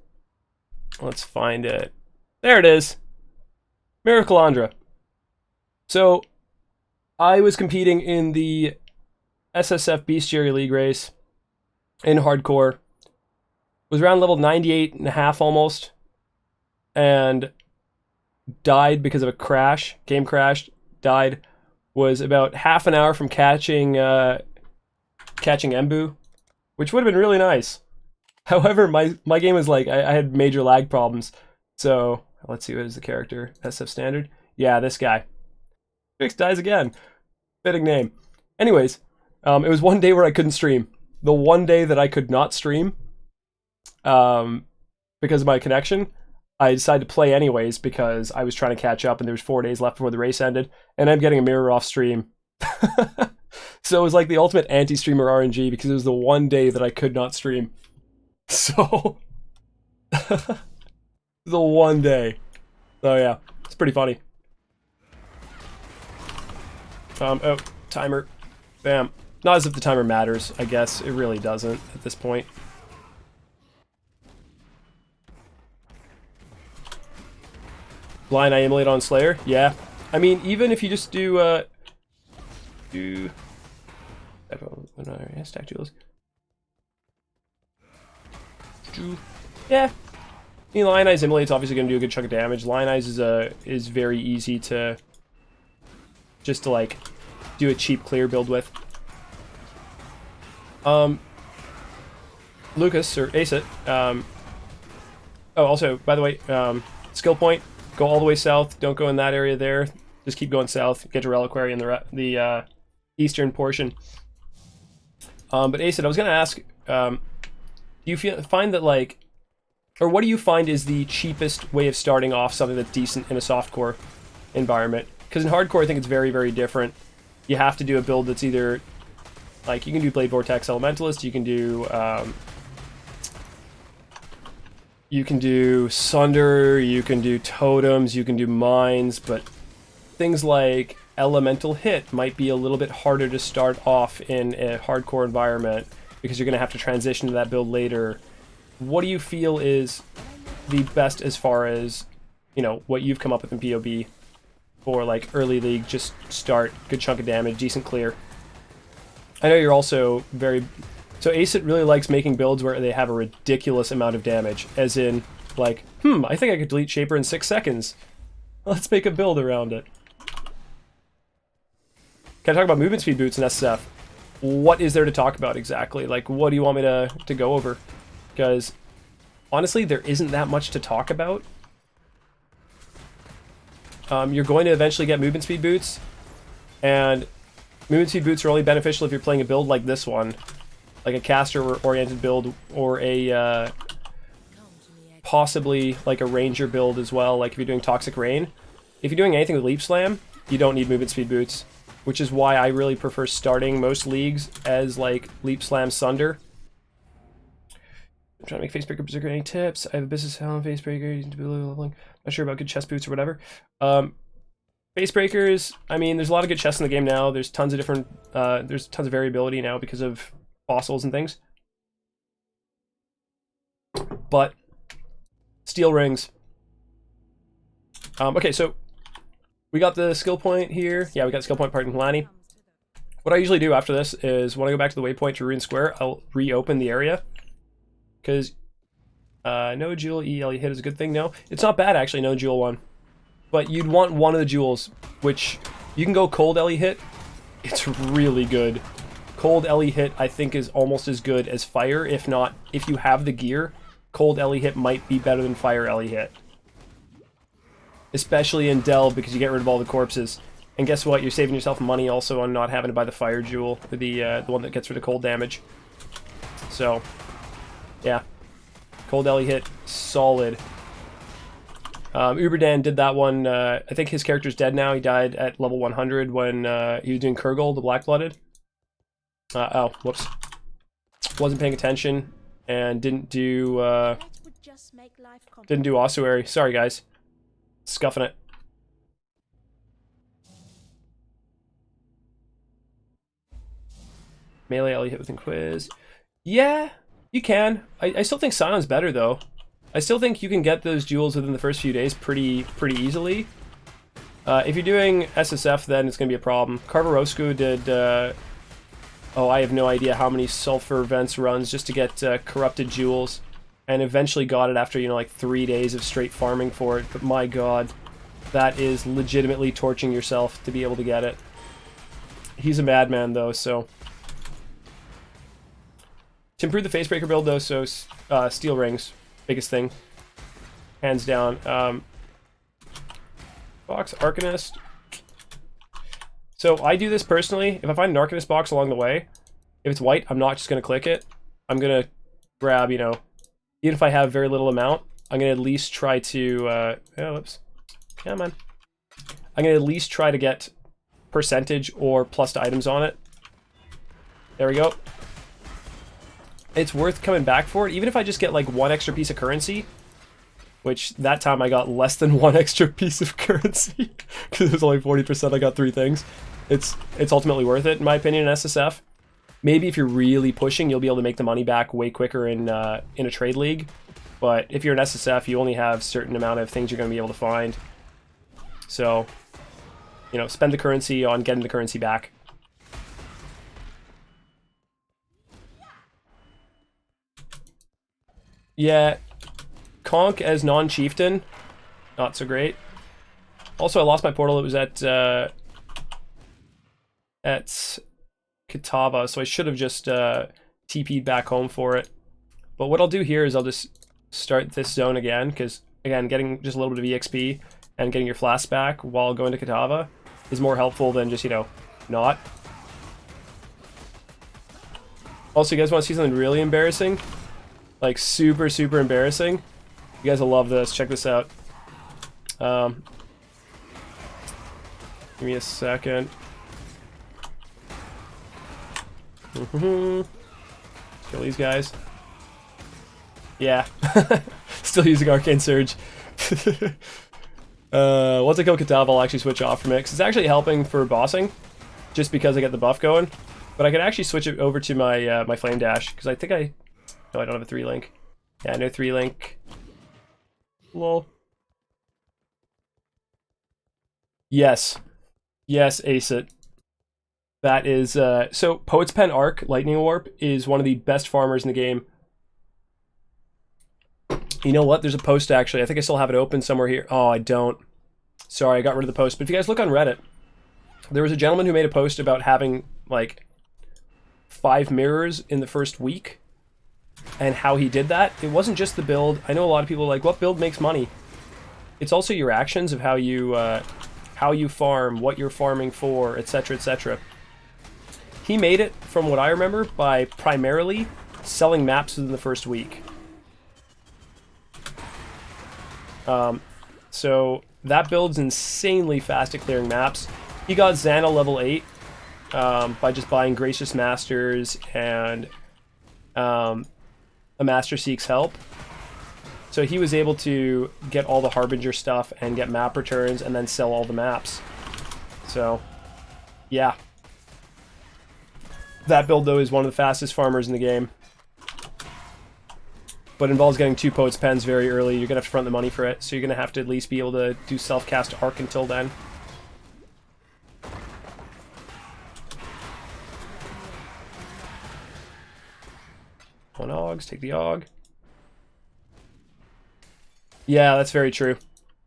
Let's find it. There it is. Miraculandra. So, I was competing in the SSF Bestiary League race in hardcore. Was around level 98.5 almost. And died because of a crash, game crashed, died, was about half an hour from catching Embu, which would have been really nice. However, my game was like, I had major lag problems. So, let's see, what is the character? SF Standard? Yeah, this guy. Fix dies again. Fitting name. Anyways, it was one day where I couldn't stream. The one day that I could not stream, because of my connection, I decided to play anyways because I was trying to catch up and there was 4 days left before the race ended, and I'm getting a mirror off stream. So it was like the ultimate anti-streamer RNG because it was the one day that I could not stream. So, the one day. So yeah, it's pretty funny. Oh, timer. Bam. Not as if the timer matters, I guess. It really doesn't at this point. Blind Eye Emulate on Slayer? Yeah. I mean, even if you just do, stack jewels. Yeah. I mean, Lion Eyes Immolate's obviously going to do a good chunk of damage. Lion Eyes is very easy to just to like do a cheap clear build with. Lucas or Acet. Oh, also, by the way, skill point. Go all the way south. Don't go in that area there. Just keep going south. Get your reliquary in the eastern portion. But Acet, I was going to ask, do you find that, like, or what do you find is the cheapest way of starting off something that's decent in a softcore environment? Because in hardcore, I think it's very, very different. You have to do a build that's either, like, you can do Blade Vortex Elementalist, you can do Sunder, you can do Totems, you can do Mines, but things like Elemental Hit might be a little bit harder to start off in a hardcore environment because you're going to have to transition to that build later. What do you feel is the best as far as, you know, what you've come up with in POB for, like, early league, just start, good chunk of damage, decent clear? I know you're also very... So Acet really likes making builds where they have a ridiculous amount of damage, as in, like, I think I could delete Shaper in 6 seconds. Let's make a build around it. Can I talk about movement speed boots in SSF? What is there to talk about exactly? Like, what do you want me to go over? Because, honestly, there isn't that much to talk about. You're going to eventually get movement speed boots, and movement speed boots are only beneficial if you're playing a build like this one. Like a caster-oriented build, or a, possibly, like a ranger build as well, like if you're doing Toxic Rain. If you're doing anything with Leap Slam, you don't need movement speed boots, which is why I really prefer starting most leagues as, like, Leap Slam Sunder. I'm trying to make Facebreaker Berserker. Any tips? I have a business helm, Facebreaker, using leveling. Not sure about good chest boots or whatever. Facebreakers, I mean, there's a lot of good chests in the game now. There's tons of different, there's tons of variability now because of fossils and things. But steel rings. Okay, so we got the skill point here. Yeah, we got skill point part in Kalani. What I usually do after this is when I go back to the waypoint to Ruin Square, I'll reopen the area. Because no jewel EL hit is a good thing. No, it's not bad actually, no jewel one. But you'd want one of the jewels, which you can go cold LE hit. It's really good. Cold LE hit, I think, is almost as good as fire. If not, if you have the gear, cold LE hit might be better than fire LE hit. Especially in Delve, because you get rid of all the corpses. And guess what? You're saving yourself money also on not having to buy the fire jewel, the one that gets rid of cold damage. So, yeah. Cold LE hit, solid. Uberdan did that one. I think his character's dead now. He died at level 100 when he was doing Kurgle, the Black-Blooded. Oh, whoops. Wasn't paying attention and didn't do ossuary. Sorry, guys. Scuffing it. Melee LE hit within quiz. Yeah, you can. I still think Scion's better, though. I still think you can get those jewels within the first few days pretty easily. If you're doing SSF, then it's going to be a problem. Carvaroscu did... oh, I have no idea how many Sulfur Vents runs just to get corrupted jewels. And eventually got it after, you know, like 3 days of straight farming for it. But my god. that is legitimately torching yourself to be able to get it. He's a madman, though, so... To improve the Facebreaker build, though, so steel rings, biggest thing. Hands down. Box, Arcanist. So I do this personally. If I find an Arcanist box along the way, if it's white, I'm not just going to click it. I'm going to grab, you know, even if I have very little amount, I'm going to at least try to, oh, whoops. Come on. I'm going to at least try to get percentage or plus to items on it. There we go. It's worth coming back for it, even if I just get like one extra piece of currency, which that time I got less than one extra piece of currency because it was only 40%. I got 3 things. It's ultimately worth it in my opinion in SSF. Maybe if you're really pushing, you'll be able to make the money back way quicker in a trade league. But if you're in SSF, you only have a certain amount of things you're going to be able to find. So, you know, spend the currency on getting the currency back. Yeah, Conk as non-chieftain, not so great. Also, I lost my portal. It was at Kitava, so I should have just TP'd back home for it. But what I'll do here is I'll just start this zone again, because, again, getting just a little bit of EXP and getting your flask back while going to Kitava is more helpful than just, you know, not. Also, you guys want to see something really embarrassing? Like, super, super embarrassing. You guys will love this. Check this out. Give me a second. Kill these guys. Yeah. Still using Arcane Surge. Once I kill Kitava, I'll actually switch off from it, because it's actually helping for bossing, just because I get the buff going. But I can actually switch it over to my my Flame Dash, because I think I... No, I don't have a 3-link. Yeah, no 3-link. Lol. Yes. Yes, ace it. That is, so Poet's Pen Arc, Lightning Warp, is one of the best farmers in the game. You know what? There's a post, actually. I think I still have it open somewhere here. Oh, I don't. Sorry, I got rid of the post. But if you guys look on Reddit, there was a gentleman who made a post about having, like, 5 mirrors in the first week. And how he did that. It wasn't just the build. I know a lot of people are like, what build makes money? It's also your actions of how you farm, what you're farming for, etc., etc. He made it, from what I remember, by primarily selling maps within the first week. So that build's insanely fast at clearing maps. He got Xana level 8 by just buying Gracious Masters and a Master Seeks Help. So he was able to get all the Harbinger stuff and get map returns and then sell all the maps. So, yeah. That build, though, is one of the fastest farmers in the game. But involves getting 2 Poet's Pens very early. You're going to have to front the money for it. So you're going to have to at least be able to do self-cast Arc until then. One Augs, take the Aug. Yeah, that's very true.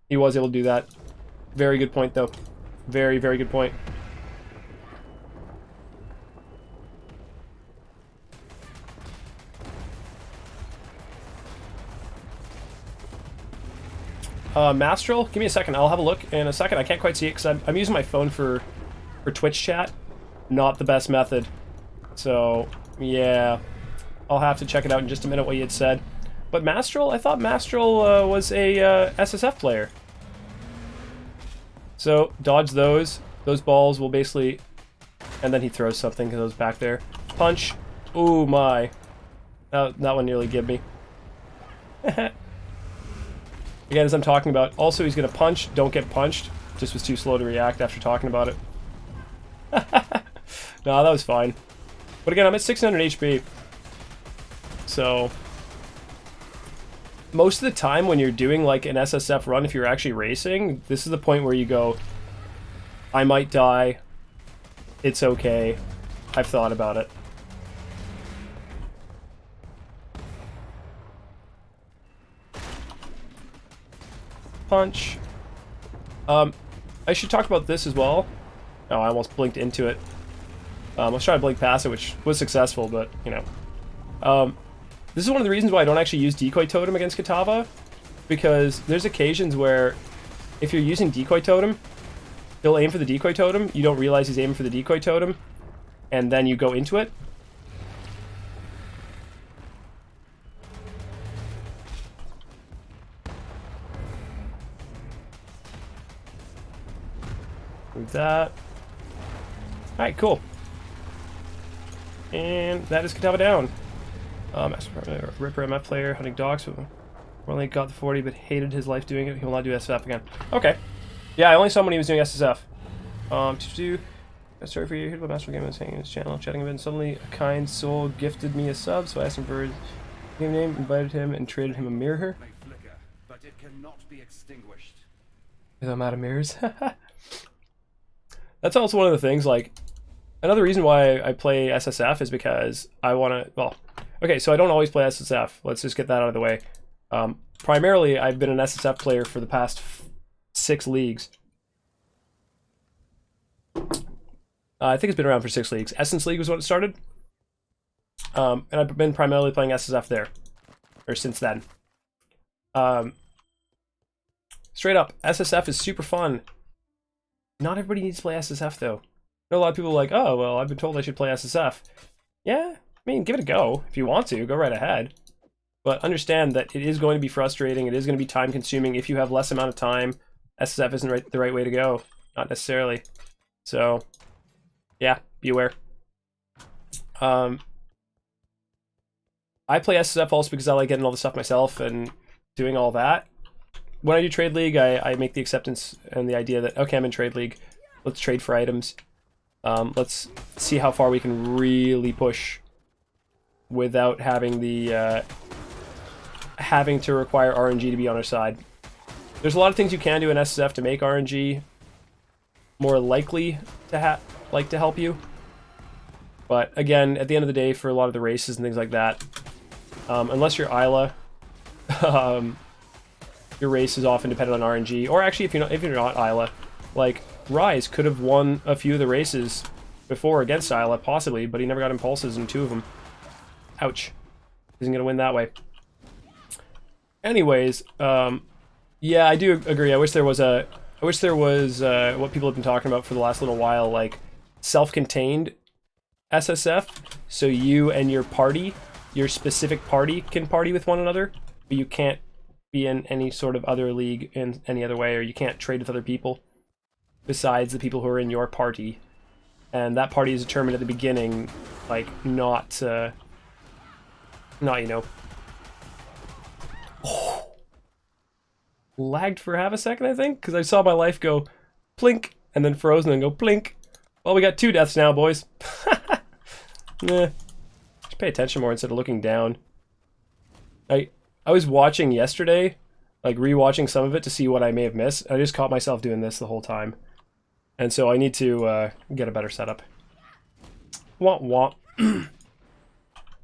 He was able to do that. Very good point, though. Very, very good point. Mastral, give me a second. I'll have a look in a second. I can't quite see it because I'm using my phone for Twitch chat. Not the best method. So, yeah. I'll have to check it out in just a minute what you had said. But Mastral, I thought Mastral was a SSF player. So, dodge those. Those balls will basically... And then he throws something because it was back there. Punch. Ooh, my. That one nearly gave me. Again, as I'm talking about, also he's going to punch, don't get punched. Just was too slow to react after talking about it. No, that was fine. But again, I'm at 600 HP. So, most of the time when you're doing like an SSF run, if you're actually racing, this is the point where you go, I might die. It's okay. I've thought about it. Punch. I should talk about this as well. Oh, I almost blinked into it. I was trying to blink past it, which was successful, but, you know. This is one of the reasons why I don't actually use Decoy Totem against Kitava, because there's occasions where if you're using Decoy Totem, he'll aim for the Decoy Totem, you don't realize he's aiming for the Decoy Totem, and then you go into it. Move that. Alright, cool. And that is Kitava down. Ripper MF player, hunting dogs. Only got the 40, but hated his life doing it. He will not do SSF again. Okay. Yeah, I only saw him when he was doing SSF. Sorry for you. Heard about Master Game was hanging his channel, chatting a bit, and suddenly a kind soul gifted me a sub, so I asked him for his game name, invited him, and traded him a mirror. May flicker, but it cannot be extinguished. Because I'm out of mirrors. That's also one of the things, like, another reason why I play SSF is because I want to, well, okay, so I don't always play SSF. Let's just get that out of the way. Primarily, I've been an SSF player for the past 6 leagues. I think it's been around for 6 leagues. Essence League was when it started. And I've been primarily playing SSF there. Or since then. Straight up, SSF is super fun. Not everybody needs to play SSF though. I know a lot of people are like, oh, well, I've been told I should play SSF. Yeah, I mean, give it a go. If you want to, go right ahead. But understand that it is going to be frustrating. It is going to be time consuming. If you have less amount of time, SSF isn't the right way to go. Not necessarily. So, yeah, be aware. I play SSF also because I like getting all the stuff myself and doing all that. When I do Trade League, I make the acceptance and the idea that, okay, I'm in Trade League. Let's trade for items. Let's see how far we can really push without having the having to require RNG to be on our side. There's a lot of things you can do in SSF to make RNG more likely to help you. But again, at the end of the day, for a lot of the races and things like that, unless you're Isla, your race is often dependent on RNG. Or actually, if you're not Isla, like Rise could have won a few of the races before against Isla, possibly, but he never got impulses in 2 of them. Ouch. Isn't gonna win that way. Anyways, yeah, I do agree. I wish there was what people have been talking about for the last little while, like self-contained SSF, so you and your party, your specific party, can party with one another, but you can't be in any sort of other league in any other way, or you can't trade with other people besides the people who are in your party. And that party is determined at the beginning, like, not, you know. Oh. Lagged for half a second, I think, because I saw my life go plink, and then frozen, and go plink. Well, we got 2 deaths now, boys. Nah. Just pay attention more instead of looking down. I was watching yesterday, like rewatching some of it to see what I may have missed. I just caught myself doing this the whole time. And so I need to get a better setup. Womp womp.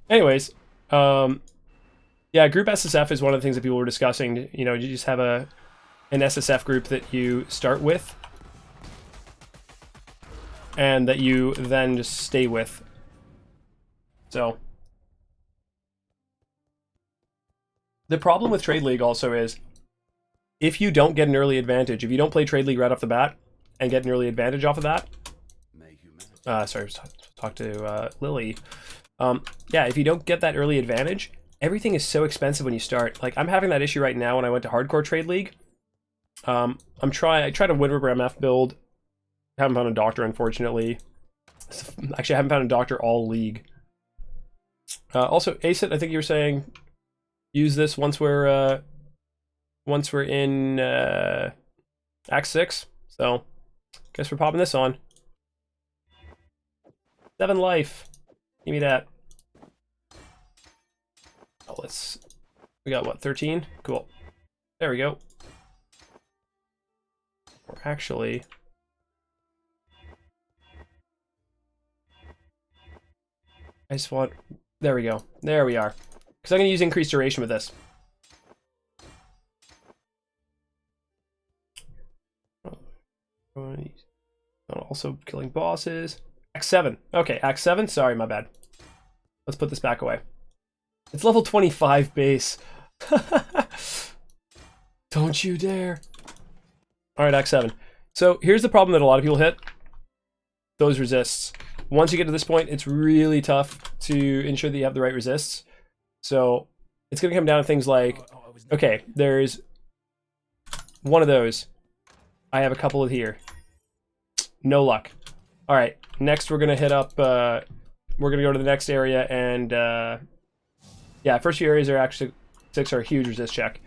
Anyways, yeah, group SSF is one of the things that people were discussing. You know, you just have an SSF group that you start with, and that you then just stay with. So the problem with Trade League also is, if you don't get an early advantage, if you don't play Trade League right off the bat and get an early advantage off of that, sorry, I was talk to Lily. Yeah, if you don't get that early advantage, everything is so expensive when you start. Like, I'm having that issue right now when I went to Hardcore Trade League. I tried a Wind River MF build. Haven't found a doctor, unfortunately. Actually, I haven't found a doctor all league. Also, Aceit, I think you were saying, use this once we're in Act 6. So, guess we're popping this on. 7 life. Give me that. Oh, we got what, 13? Cool. There we go. Or actually, I just want, there we go. There we are. Because I'm going to use increased duration with this. Oh, also killing bosses. Act 7. Okay, Act 7. Sorry, my bad. Let's put this back away. It's level 25 base. Don't you dare. Alright, Act 7. So here's the problem that a lot of people hit. Those resists. Once you get to this point, it's really tough to ensure that you have the right resists. So it's going to come down to things like, okay, there's one of those. I have a couple of here. No luck. Alright, next we're going to hit up, we're going to go to the next area and, yeah, first few areas are actually, 6 are a huge resist check.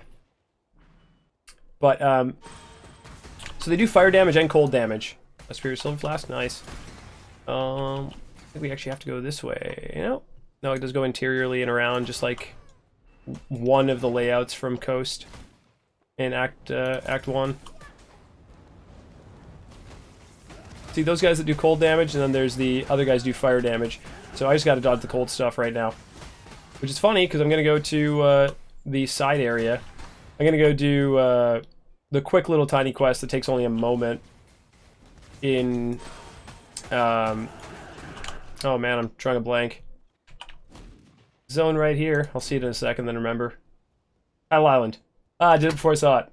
But, so they do fire damage and cold damage. A Superior Silver Flask, nice. I think we actually have to go this way, you know? No, it does go interiorly and around, just like one of the layouts from Coast in Act 1. See, those guys that do cold damage, and then there's the other guys do fire damage. So I just got to dodge the cold stuff right now. Which is funny, because I'm going to go to the side area. I'm going to go do the quick little tiny quest that takes only a moment in... oh man, I'm trying to blank. Zone right here. I'll see it in a second, then remember. Tidal Island. Ah, I did it before I saw it.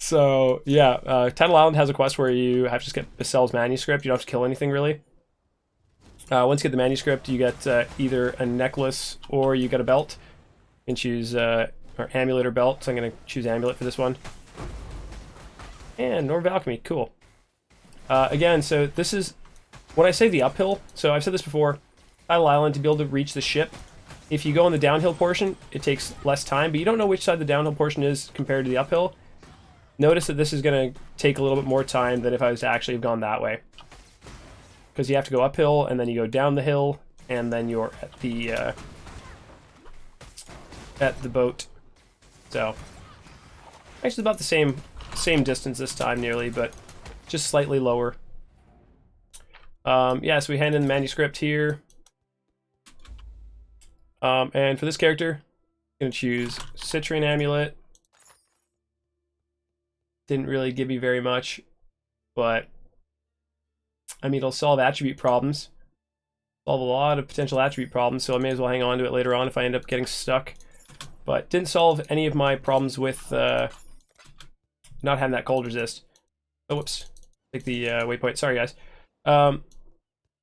So, yeah, Tidal Island has a quest where you have to just get Basel's manuscript. You don't have to kill anything, really. Once you get the manuscript, you get either a necklace or you get a belt. You can choose or amulet or belt, so I'm going to choose amulet for this one. And Norv Alchemy, cool. Again, so this is, when I say the uphill, so I've said this before, Tidal Island, to be able to reach the ship, if you go on the downhill portion, it takes less time, but you don't know which side the downhill portion is compared to the uphill. Notice that this is going to take a little bit more time than if I was to actually have gone that way. Because you have to go uphill, and then you go down the hill, and then you're at the boat. So, actually about the same distance this time nearly, but just slightly lower. Yeah, so we hand in the manuscript here. And for this character, I'm going to choose Citrine Amulet. Didn't really give me very much, but I mean, it'll solve attribute problems. Solve a lot of potential attribute problems, so I may as well hang on to it later on if I end up getting stuck. But didn't solve any of my problems with not having that cold resist. Oh, whoops. Take the waypoint. Sorry, guys.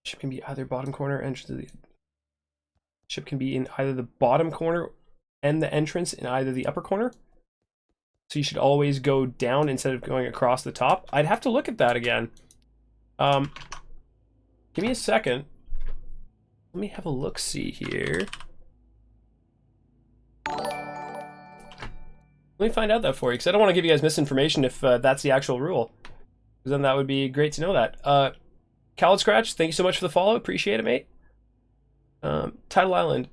Ship can be either bottom corner, entrance to the... Ship can be in either the bottom corner and the entrance in either the upper corner. So you should always go down instead of going across the top. I'd have to look at that again. Give me a second. Let me have a look-see here. Let me find out that for you, because I don't want to give you guys misinformation if that's the actual rule. Because then that would be great to know that. Khaled Scratch, thank you so much for the follow. Appreciate it, mate. Tidal Island.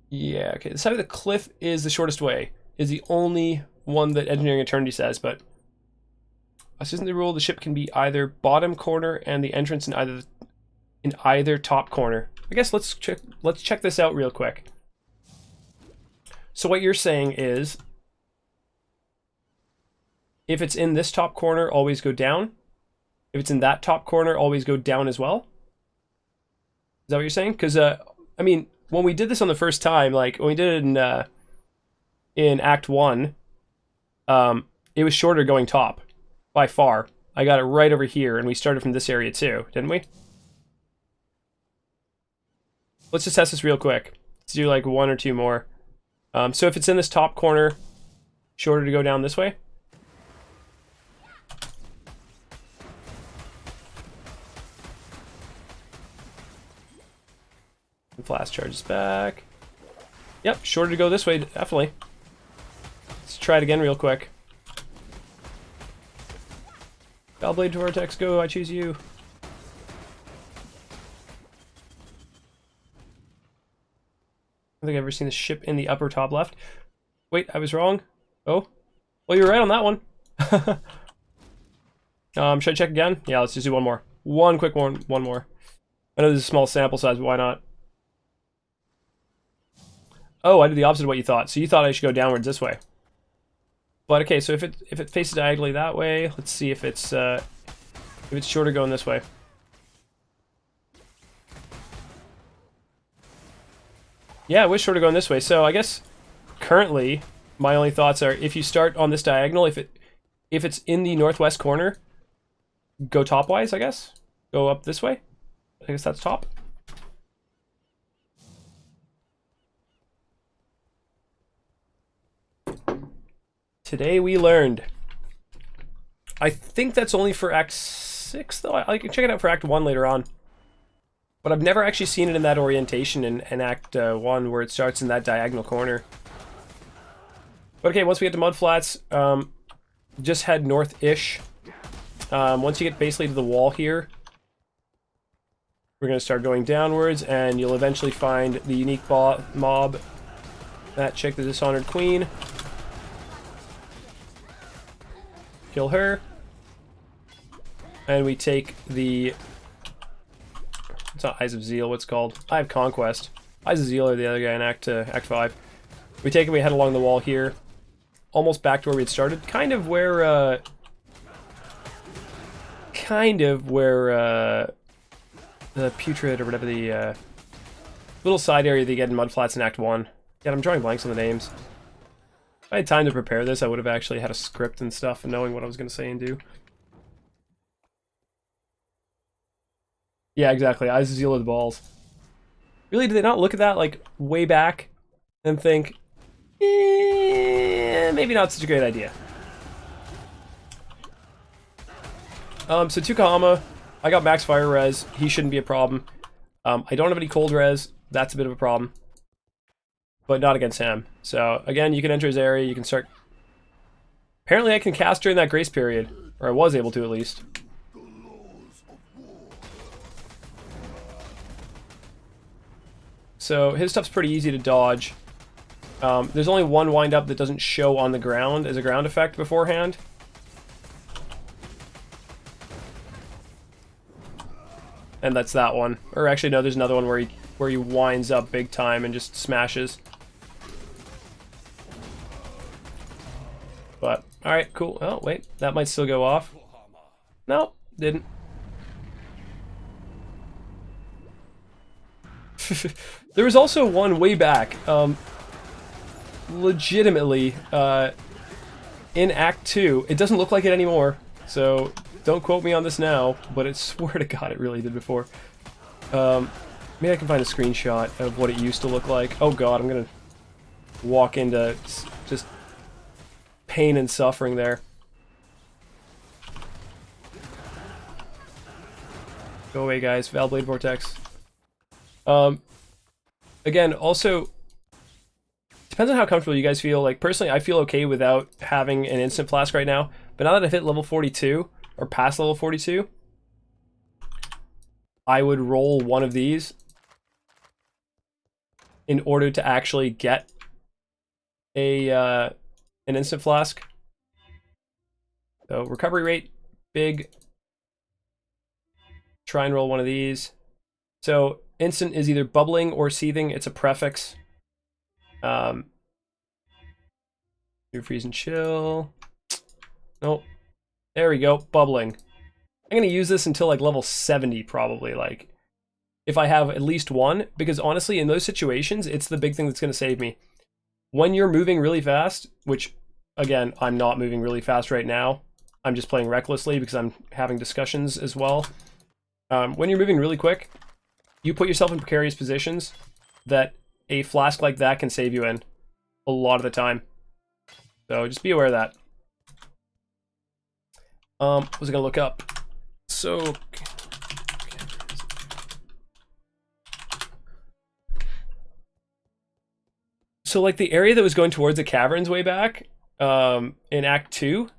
Yeah, okay. The side of the cliff is the shortest way. Is the only one that Engineering Eternity says, but this isn't the rule. The ship can be either bottom corner and the entrance in either top corner. I guess let's check this out real quick. So what you're saying is, if it's in this top corner, always go down. If it's in that top corner, always go down as well. Is that what you're saying? Because I mean, when we did this on the first time, like when we did it in Act 1, it was shorter going top by far. I got it right over here, and we started from this area too, didn't we? Let's just test this real quick. Let's do like 1 or 2 more. So if it's in this top corner, shorter to go down this way. Flash charges back. Yep, shorter to go this way, definitely. Let's try it again real quick. Bellblade Vortex, go, I choose you. I don't think I've ever seen the ship in the upper top left. Wait, I was wrong. Oh, well, you were right on that one. Should I check again? Yeah, let's just do one more. One quick one more. I know this is a small sample size, but why not? Oh, I did the opposite of what you thought. So you thought I should go downwards this way. But okay, so if it faces diagonally that way, let's see if it's If it's shorter going this way. Yeah, it was shorter going this way. So I guess currently my only thoughts are if you start on this diagonal, if it's in the northwest corner, go topwise, I guess. Go up this way. I guess that's top. Today we learned. I think that's only for Act 6, though. I can check it out for Act 1 later on. But I've never actually seen it in that orientation in Act 1, where it starts in that diagonal corner. But okay, once we get to Mudflats, just head north-ish. Once you get basically to the wall here, we're going to start going downwards, and you'll eventually find the unique mob. That chick, the Dishonored Queen. Kill her. And we take the... It's not Eyes of Zeal, what's it called? Eye of Conquest. Eyes of Zeal are the other guy in Act 5. We take it, we head along the wall here. Almost back to where we had started. Kind of where the Putrid, or whatever the little side area that you get in Mudflats in Act 1. Yeah, I'm drawing blanks on the names. If I had time to prepare this, I would have actually had a script and stuff and knowing what I was going to say and do. Yeah, exactly. Eyes of Zeal of the balls. Really, did they not look at that, like, way back and think, maybe not such a great idea. So Tukahama, I got max fire res. He shouldn't be a problem. I don't have any cold res. That's a bit of a problem. But not against him. So, again, you can enter his area. You can start... Apparently I can cast during that grace period. Or I was able to, at least. So, his stuff's pretty easy to dodge. There's only one wind-up that doesn't show on the ground as a ground effect beforehand. And that's that one. Or actually, no, there's another one where he winds up big time and just smashes. But, alright, cool. Oh, wait, that might still go off. No, didn't. There was also one way back, legitimately, in Act 2. It doesn't look like it anymore, so don't quote me on this now, but I swear to God it really did before. Maybe I can find a screenshot of what it used to look like. Oh God, I'm gonna walk into just pain and suffering there. Go away, guys. Valblade Vortex. Again, also, depends on how comfortable you guys feel. Like, personally, I feel okay without having an instant flask right now. But now that I've hit level 42, or past level 42, I would roll one of these in order to actually get a an instant flask. So, recovery rate, big. Try and roll one of these. So, instant is either bubbling or seething. It's a prefix. Your freeze and chill. Nope. There we go. Bubbling. I'm going to use this until like level 70 probably. Like, if I have at least one. Because honestly, in those situations, it's the big thing that's going to save me. When you're moving really fast, which, again, I'm not moving really fast right now. I'm just playing recklessly because I'm having discussions as well. When you're moving really quick, you put yourself in precarious positions that a flask like that can save you in a lot of the time. So just be aware of that. What was I gonna look up? So like the area that was going towards the caverns way back, in Act 2,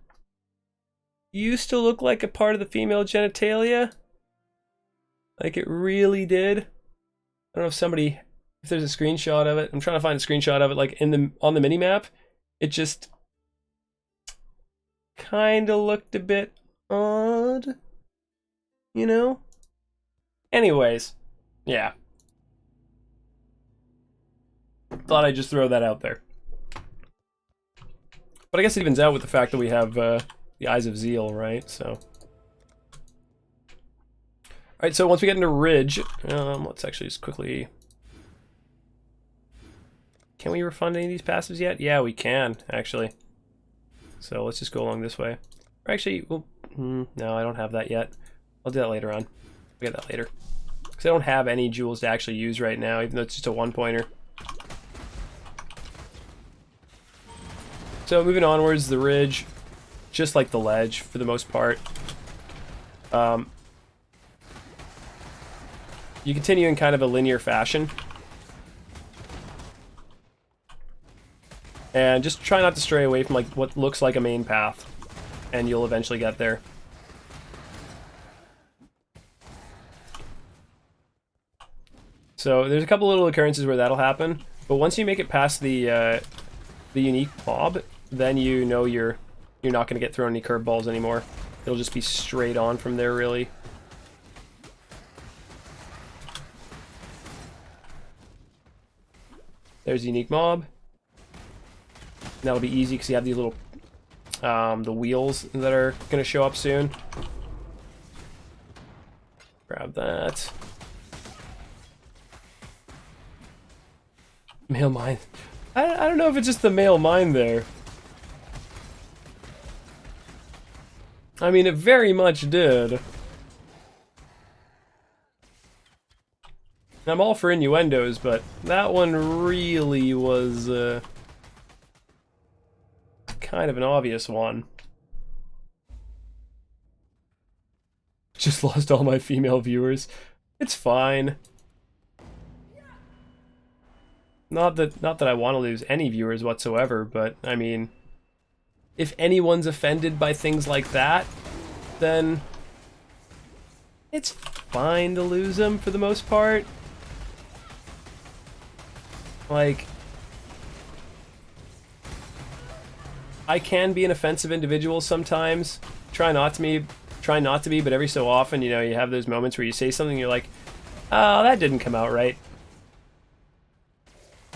used to look like a part of the female genitalia. Like it really did. I don't know if there's a screenshot of it. I'm trying to find a screenshot of it, like on the mini map. It just kind of looked a bit odd, you know? Anyways, yeah. Thought I'd just throw that out there. But I guess it evens out with the fact that we have the Eyes of Zeal, right? So Alright, so once we get into Ridge, let's actually just quickly... Can we refund any of these passives yet? Yeah, we can, actually. So let's just go along this way. Or actually, well, no, I don't have that yet. I'll do that later on. I'll get that later. Because I don't have any jewels to actually use right now, even though it's just a one-pointer. So moving onwards, the Ridge, just like the Ledge for the most part. You continue in kind of a linear fashion. And just try not to stray away from like what looks like a main path. And you'll eventually get there. So there's a couple little occurrences where that'll happen. But once you make it past the unique mob, then you know you're not going to get thrown any curveballs anymore. It'll just be straight on from there, really. There's the unique mob. That'll be easy because you have these little the wheels that are going to show up soon. Grab that. Male mine. I don't know if it's just the male mine there. I mean, it very much did. I'm all for innuendos, but that one really was kind of an obvious one. Just lost all my female viewers. It's fine. Not that I want to lose any viewers whatsoever, but I mean, if anyone's offended by things like that, then it's fine to lose them for the most part. Like, I can be an offensive individual sometimes. Try not to be, but every so often, you know, you have those moments where you say something, you're like, oh, that didn't come out right.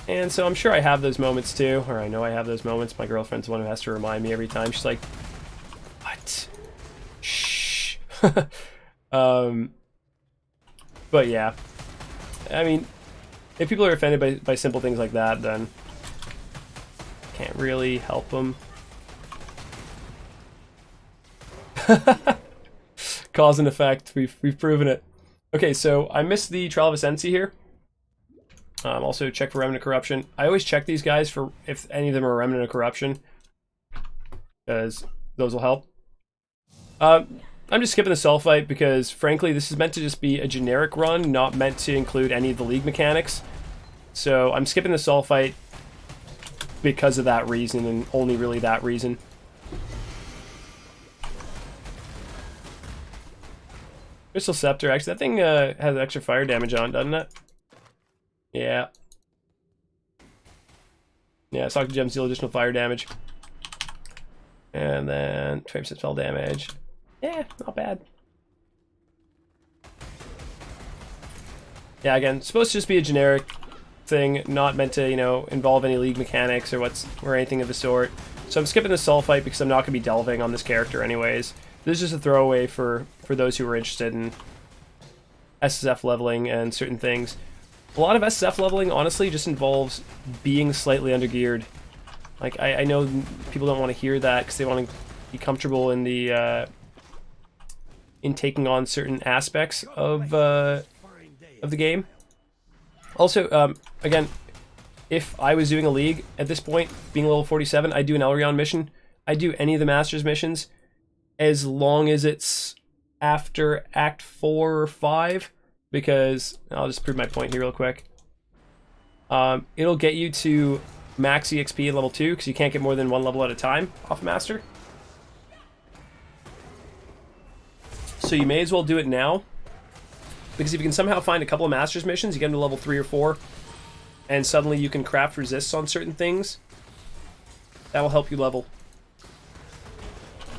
And so I'm sure I have those moments too, or I know I have those moments. My girlfriend's the one who has to remind me every time. She's like, what? Shh. But yeah. I mean, if people are offended by simple things like that, then can't really help them. Cause and effect, we've proven it. Okay, so I missed the Trial of Ascendancy here. Also check for Remnant of Corruption. I always check these guys for if any of them are Remnant of Corruption, because those will help. I'm just skipping the Sulfite because, frankly, this is meant to just be a generic run, not meant to include any of the League mechanics. So I'm skipping the Sulfite because of that reason, and only really that reason. Crystal Scepter, actually, that thing has extra fire damage on, doesn't it? Yeah. Yeah, Socket Gems deal additional fire damage. And then 20% spell damage. Yeah, not bad. Yeah, again, supposed to just be a generic thing, not meant to, you know, involve any League mechanics or anything of the sort. So I'm skipping the Sulfite because I'm not going to be delving on this character anyways. This is just a throwaway for those who are interested in SSF leveling and certain things. A lot of SSF leveling, honestly, just involves being slightly undergeared. Like, I know people don't want to hear that because they want to be comfortable in the in taking on certain aspects of the game. Also, again, if I was doing a League at this point, being level 47, I'd do an Elrion mission. I'd do any of the Masters missions as long as it's after Act 4 or 5. Because, I'll just prove my point here real quick. It'll get you to max EXP in level 2, because you can't get more than one level at a time off Master. So you may as well do it now. Because if you can somehow find a couple of Masters missions, you get into level 3 or 4, and suddenly you can craft resists on certain things, that'll help you level.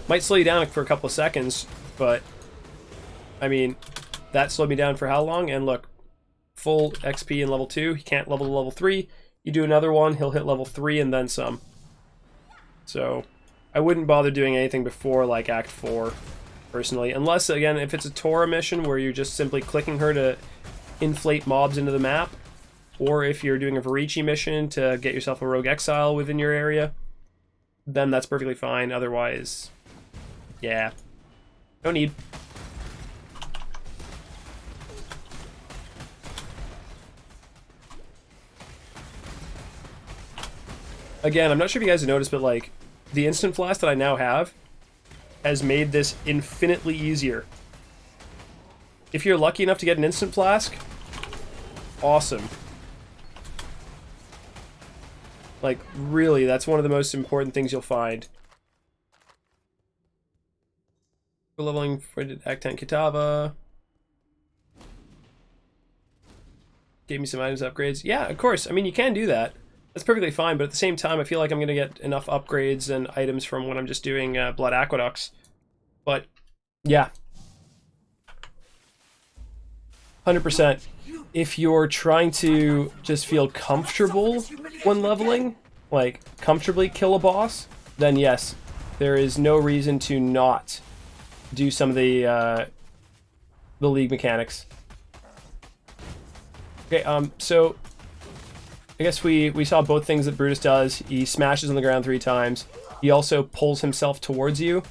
Might slow you down for a couple of seconds, but, I mean, that slowed me down for how long? And look, full XP in level 2. He can't level to level 3. You do another one, he'll hit level 3 and then some. So, I wouldn't bother doing anything before, like, Act 4. personally. Unless, again, if it's a Tora mission where you're just simply clicking her to inflate mobs into the map, or if you're doing a Varici mission to get yourself a Rogue Exile within your area, then that's perfectly fine. Otherwise, yeah, no need. Again, I'm not sure if you guys have noticed, but like, the instant flask that I now have has made this infinitely easier. If you're lucky enough to get an instant flask, awesome. Like, really, that's one of the most important things you'll find. We're leveling for Act 10 Kitava. Gave me some items upgrades. Yeah, of course. I mean, you can do that. That's perfectly fine, but at the same time, I feel like I'm going to get enough upgrades and items from when I'm just doing Blood Aqueducts. But, yeah. 100%. If you're trying to just feel comfortable when leveling, like comfortably kill a boss, then yes, there is no reason to not do some of the League mechanics. Okay, so I guess we saw both things that Brutus does. He smashes on the ground 3 times. He also pulls himself towards you.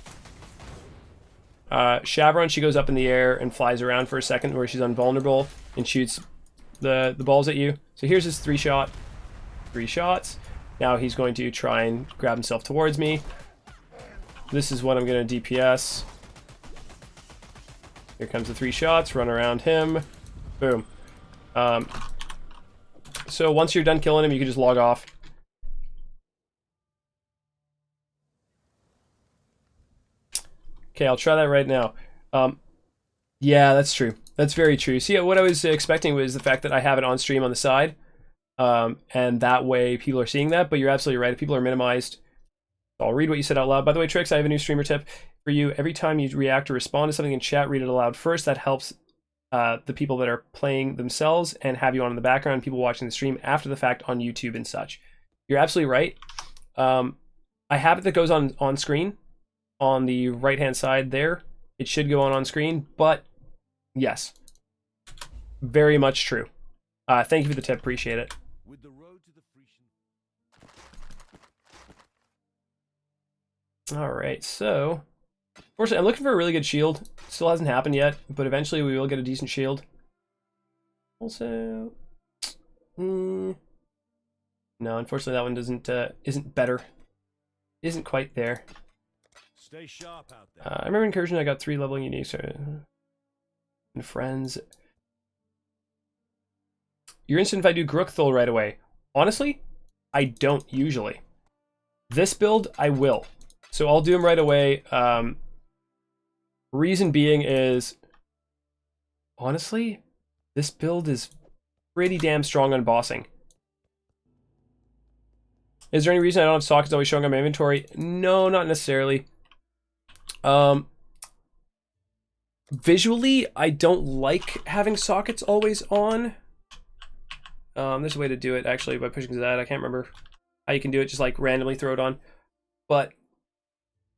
Chevron, she goes up in the air and flies around for a second where she's invulnerable and shoots the balls at you. So here's his 3-shot. 3 shots. Now he's going to try and grab himself towards me. This is what I'm going to DPS. Here comes the 3 shots. Run around him. Boom. So once you're done killing him, you can just log off. Okay, I'll try that right now. Yeah, that's true. That's very true. See, what I was expecting was the fact that I have it on stream on the side. And that way people are seeing that, but you're absolutely right. If people are minimized, I'll read what you said out loud. By the way, Trix, I have a new streamer tip for you. Every time you react or respond to something in chat, read it aloud first. That helps the people that are playing themselves and have you on in the background, people watching the stream after the fact on YouTube and such. You're absolutely right. I have it that goes on screen on the right-hand side there. It should go on screen, but yes, very much true. Thank you for the tip. Appreciate it. With the road to the Frisian. All right, so unfortunately, I'm looking for a really good shield. Still hasn't happened yet, but eventually we will get a decent shield. Also, no, unfortunately that one isn't better. Isn't quite there. Stay sharp out there. I remember Incursion. I got 3 leveling uniques and friends. You're instant if I do Grookthul right away. Honestly, I don't usually. This build, I will. So I'll do them right away. Reason being is, honestly, this build is pretty damn strong on bossing. Is there any reason I don't have sockets always showing on my inventory? No, not necessarily. Visually, I don't like having sockets always on. There's a way to do it actually by pushing to that. I can't remember how you can do it, just like randomly throw it on. But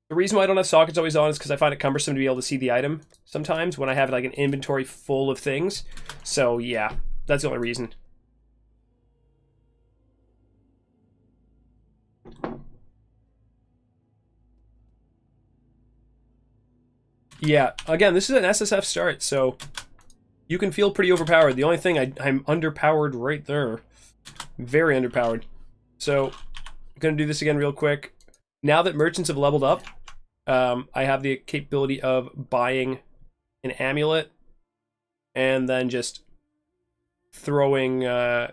the reason why I don't have sockets always on is because I find it cumbersome to be able to see the item sometimes when I have like an inventory full of things. So yeah, that's the only reason. Yeah, again, this is an SSF start, so you can feel pretty overpowered. The only thing, I'm underpowered right there. Very underpowered. So, I'm going to do this again real quick. Now that merchants have leveled up, I have the capability of buying an amulet and then just throwing an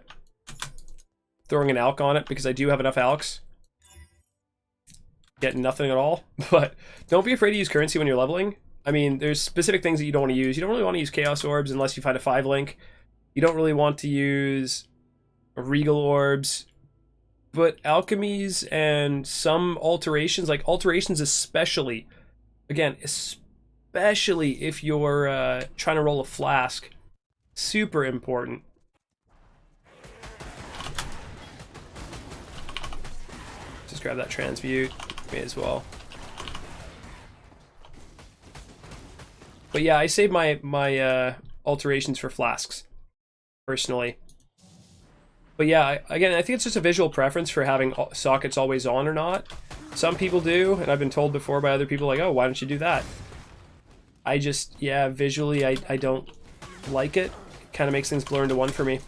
alch on it because I do have enough alchs. Get nothing at all, but don't be afraid to use currency when you're leveling. I mean, there's specific things that you don't want to use. You don't really want to use Chaos Orbs unless you find a 5-link. You don't really want to use Regal Orbs. But alchemies and some alterations, like alterations especially, again, especially if you're trying to roll a flask, super important. Just grab that transmute, may as well. But yeah, I save my alterations for flasks, personally. But yeah, again, I think it's just a visual preference for having sockets always on or not. Some people do, and I've been told before by other people, like, oh, why don't you do that? I just, yeah, visually, I don't like it. It kind of makes things blur into one for me.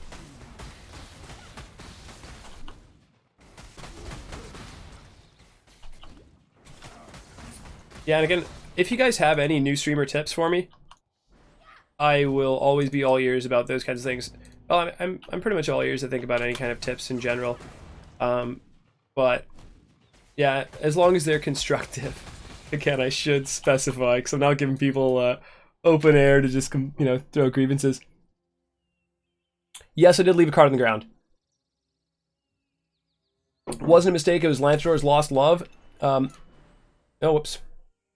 Yeah, and again, if you guys have any new streamer tips for me, I will always be all ears about those kinds of things. Well, I'm pretty much all ears, I think, about any kind of tips in general. But yeah, as long as they're constructive. Again, I should specify, because I'm not giving people open air to just, you know, throw grievances. Yes, I did leave a card on the ground. Wasn't a mistake, it was Lantador's Lost Love. Oh, whoops.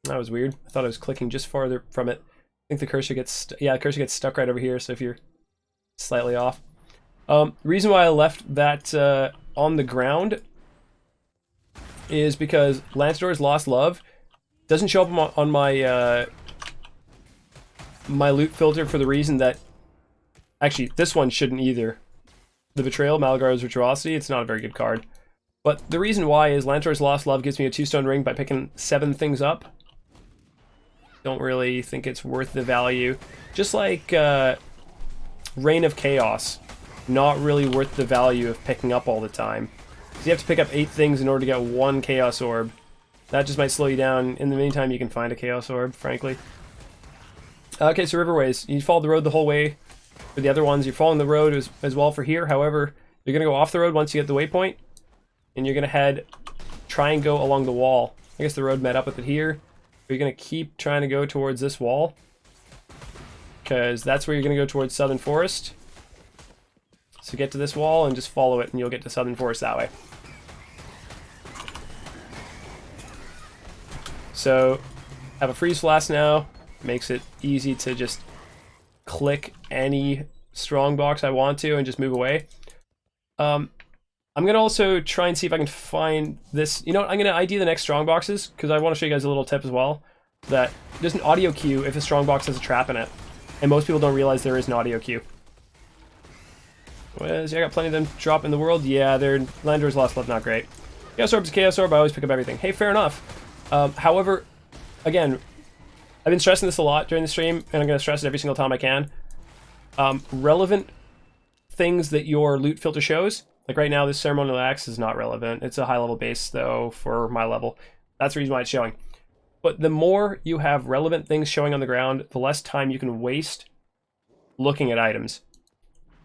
That was weird. I thought I was clicking just farther from it. I think the cursor gets, the cursor gets stuck right over here, so if you're slightly off. Reason why I left that on the ground is because Lantador's Lost Love doesn't show up on my my loot filter for the reason that, actually, this one shouldn't either. The Betrayal, Malgar's Virtuosity, it's not a very good card. But the reason why is Lantador's Lost Love gives me a 2-stone ring by picking 7 things up. Don't really think it's worth the value. Just like Reign of Chaos, not really worth the value of picking up all the time. So you have to pick up 8 things in order to get 1 Chaos Orb. That just might slow you down. In the meantime, you can find a Chaos Orb, frankly. Okay, so Riverways. You follow the road the whole way. For the other ones, you're following the road as well for here. However, you're going to go off the road once you get the waypoint. And you're going to try and go along the wall. I guess the road met up with it here. You're going to keep trying to go towards this wall, because that's where you're going to go towards Southern Forest. So get to this wall and just follow it, and you'll get to Southern Forest that way. So have a freeze flask now. Makes it easy to just click any strongbox I want to and just move away. I'm going to also try and see if I can find this. You know what? I'm going to ID the next strongboxes, because I want to show you guys a little tip as well. That there's an audio cue if a strongbox has a trap in it. And most people don't realize there is an audio cue. Well, I got plenty of them drop in the world. Yeah, they're Lantador's Lost Love, not great. Chaos Orb's a Chaos Orb, I always pick up everything. Hey, fair enough. However, again, I've been stressing this a lot during the stream, and I'm going to stress it every single time I can. Relevant things that your loot filter shows. Like right now, this Ceremonial Axe is not relevant. It's a high-level base, though, for my level. That's the reason why it's showing. But the more you have relevant things showing on the ground, the less time you can waste looking at items.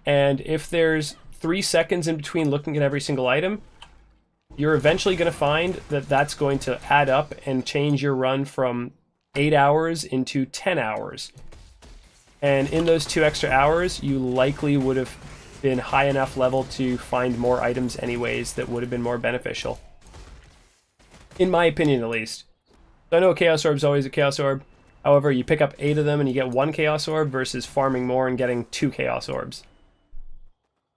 And if there's 3 seconds in between looking at every single item, you're eventually going to find that that's going to add up and change your run from 8 hours into 10 hours. And in those 2 extra hours, you likely would have been high enough level to find more items anyways that would have been more beneficial. In my opinion, at least. So I know a Chaos Orb is always a Chaos Orb. However, you pick up 8 of them and you get 1 Chaos Orb versus farming more and getting 2 Chaos Orbs.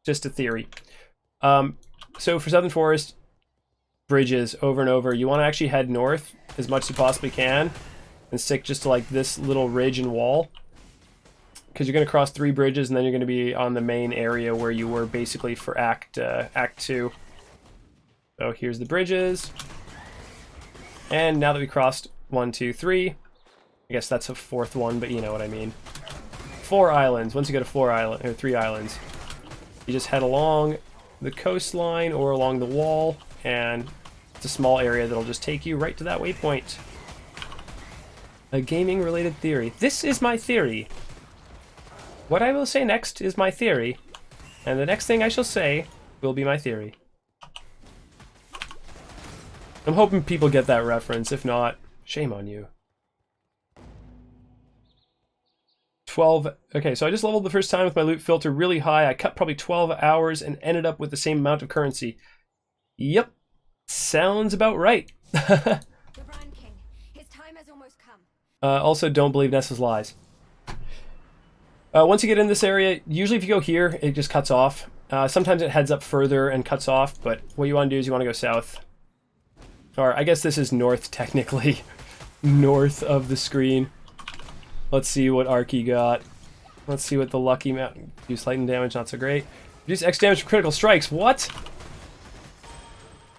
Just a theory. So for Southern Forest, bridges over and over. You want to actually head north as much as you possibly can and stick just to like this little ridge and wall. Because you're going to cross 3 bridges and then you're going to be on the main area where you were basically for Act 2. So here's the bridges. And now that we crossed 1, 2, 3, I guess that's a 4th one, but you know what I mean. 4 islands. Once you go to 3 islands, you just head along the coastline or along the wall, and it's a small area that'll just take you right to that waypoint. A gaming-related theory. This is my theory. What I will say next is my theory, and the next thing I shall say will be my theory. I'm hoping people get that reference. If not, shame on you. 12. Okay, so I just leveled the first time with my loot filter really high. I cut probably 12 hours and ended up with the same amount of currency. Yep. Sounds about right. The Brand King. His time has almost come. Also, don't believe Nessa's lies. Once you get in this area, usually if you go here, it just cuts off. Sometimes it heads up further and cuts off, but what you want to do is you want to go south. Or I guess this is north, technically. North of the screen. Let's see what Arky got. Let's see what the lucky mount. Use lightning damage, not so great. Reduce X damage from critical strikes. What?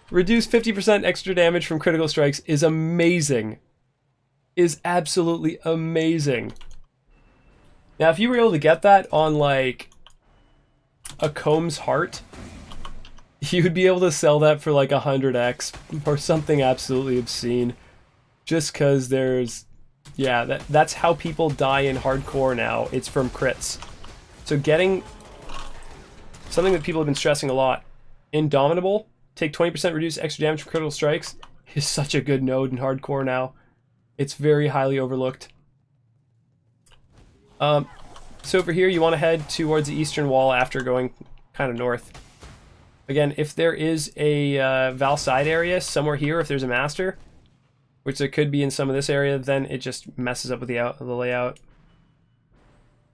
Reduce 50% extra damage from critical strikes is amazing. Is absolutely amazing. Now, if you were able to get that on, like, a Comb's Heart, you would be able to sell that for, like, 100x or something absolutely obscene. Just because there's... Yeah, that's how people die in hardcore now. It's from crits. So getting... Something that people have been stressing a lot. Indomitable, take 20% reduced extra damage from critical strikes, is such a good node in hardcore now. It's very highly overlooked. So over here, you want to head towards the eastern wall after going kind of north. Again, if there is a Valside area somewhere here, if there's a master, which there could be in some of this area, then it just messes up with the layout.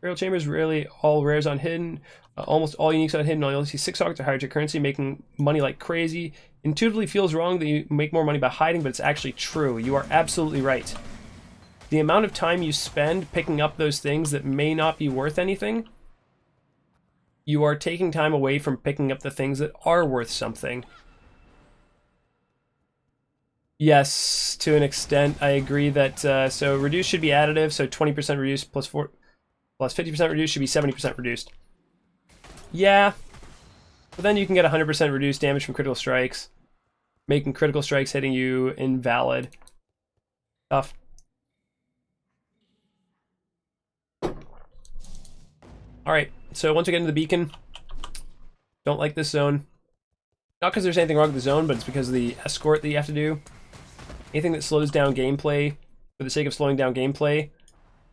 Burial chambers, rarely all rares on hidden. Almost all uniques on hidden. You only see 6 sockets or higher to currency, making money like crazy. Intuitively feels wrong that you make more money by hiding, but it's actually true. You are absolutely right. The amount of time you spend picking up those things that may not be worth anything, you are taking time away from picking up the things that are worth something. Yes, to an extent, I agree that, so reduce should be additive, so 20% reduced plus 50% reduced should be 70% reduced. Yeah, but then you can get 100% reduced damage from critical strikes, making critical strikes hitting you invalid. Tough. Alright, so once we get into the beacon, don't like this zone. Not because there's anything wrong with the zone, but it's because of the escort that you have to do. Anything that slows down gameplay, for the sake of slowing down gameplay,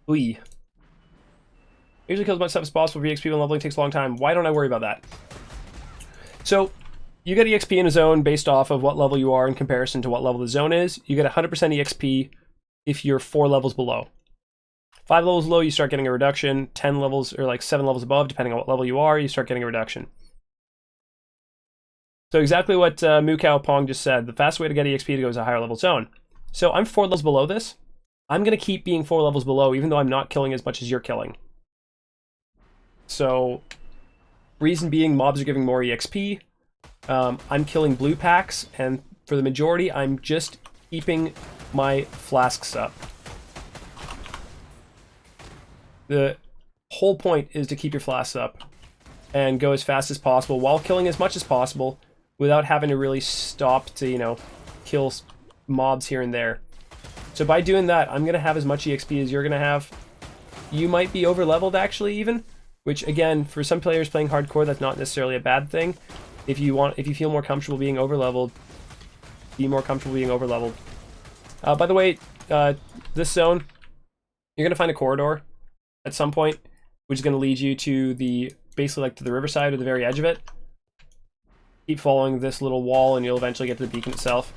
ooey. Usually kills as much stuff as possible for EXP when leveling takes a long time. Why don't I worry about that? So, you get EXP in a zone based off of what level you are in comparison to what level the zone is. You get 100% EXP if you're 4 levels below. 5 levels below, you start getting a reduction. 10 levels, or like 7 levels above, depending on what level you are, you start getting a reduction. So exactly what Mukau Pong just said. The fastest way to get EXP to go is a higher level zone. So I'm 4 levels below this. I'm going to keep being 4 levels below, even though I'm not killing as much as you're killing. So, reason being, mobs are giving more EXP. I'm killing blue packs, and for the majority, I'm just keeping my flasks up. The whole point is to keep your flasks up and go as fast as possible while killing as much as possible without having to really stop to, you know, kill mobs here and there. So by doing that, I'm going to have as much EXP as you're going to have. You might be over-leveled, actually, even. Which, again, for some players playing hardcore, that's not necessarily a bad thing. If you feel more comfortable being over-leveled, be more comfortable being over-leveled. By the way, this zone, you're going to find a corridor at some point, which is going to lead you to the, basically like to the riverside or the very edge of it. Keep following this little wall and you'll eventually get to the beacon itself.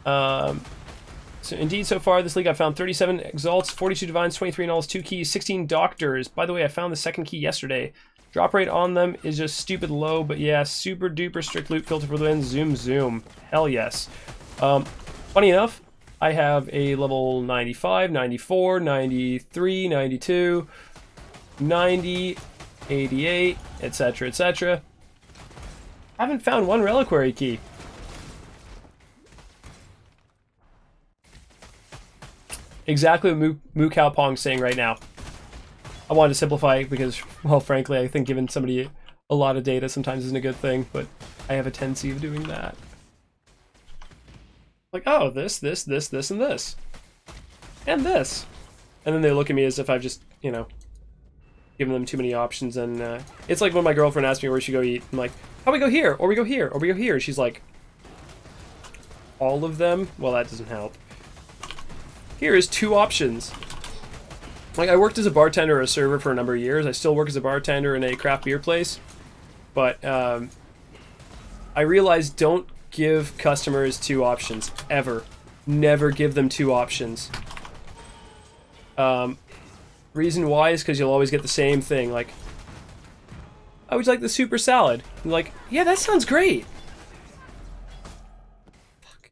So indeed, so far this league I've found 37 Exalts, 42 Divines, 23 Nulls, 2 Keys, 16 Doctors. By the way, I found the second key yesterday. Drop rate on them is just stupid low, but yeah, super duper strict loot filter for the win. Zoom, zoom. Hell yes. Funny enough, I have a level 95, 94, 93, 92, 90, 88, etc, etc. Haven't found one reliquary key. Exactly what Mukau Pong's saying right now. I wanted to simplify it because, well, frankly, I think giving somebody a lot of data sometimes isn't a good thing, but I have a tendency of doing that. Like, oh, this, and this. And this. And then they look at me as if I've just, you know, given them too many options, and it's like when my girlfriend asks me where we should go eat. I'm like, how we go here, or we go here, or we go here. And she's like, all of them? Well, that doesn't help. Here is 2 options. Like, I worked as a bartender or a server for a number of years. I still work as a bartender in a craft beer place. But I realized don't give customers 2 options, ever. Never give them 2 options. Reason why is because you'll always get the same thing. Like, I would like the super salad. I'm like, yeah, that sounds great. Fuck.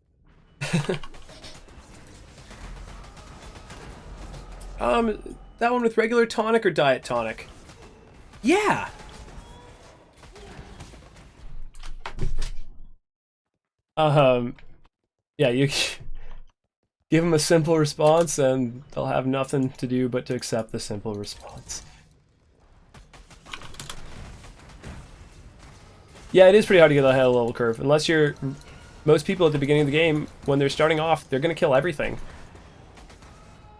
That one with regular tonic or diet tonic? Yeah! Yeah, you give them a simple response and they'll have nothing to do but to accept the simple response. Yeah, it is pretty hard to get ahead of the level curve. Unless you're... Most people at the beginning of the game, when they're starting off, they're going to kill everything.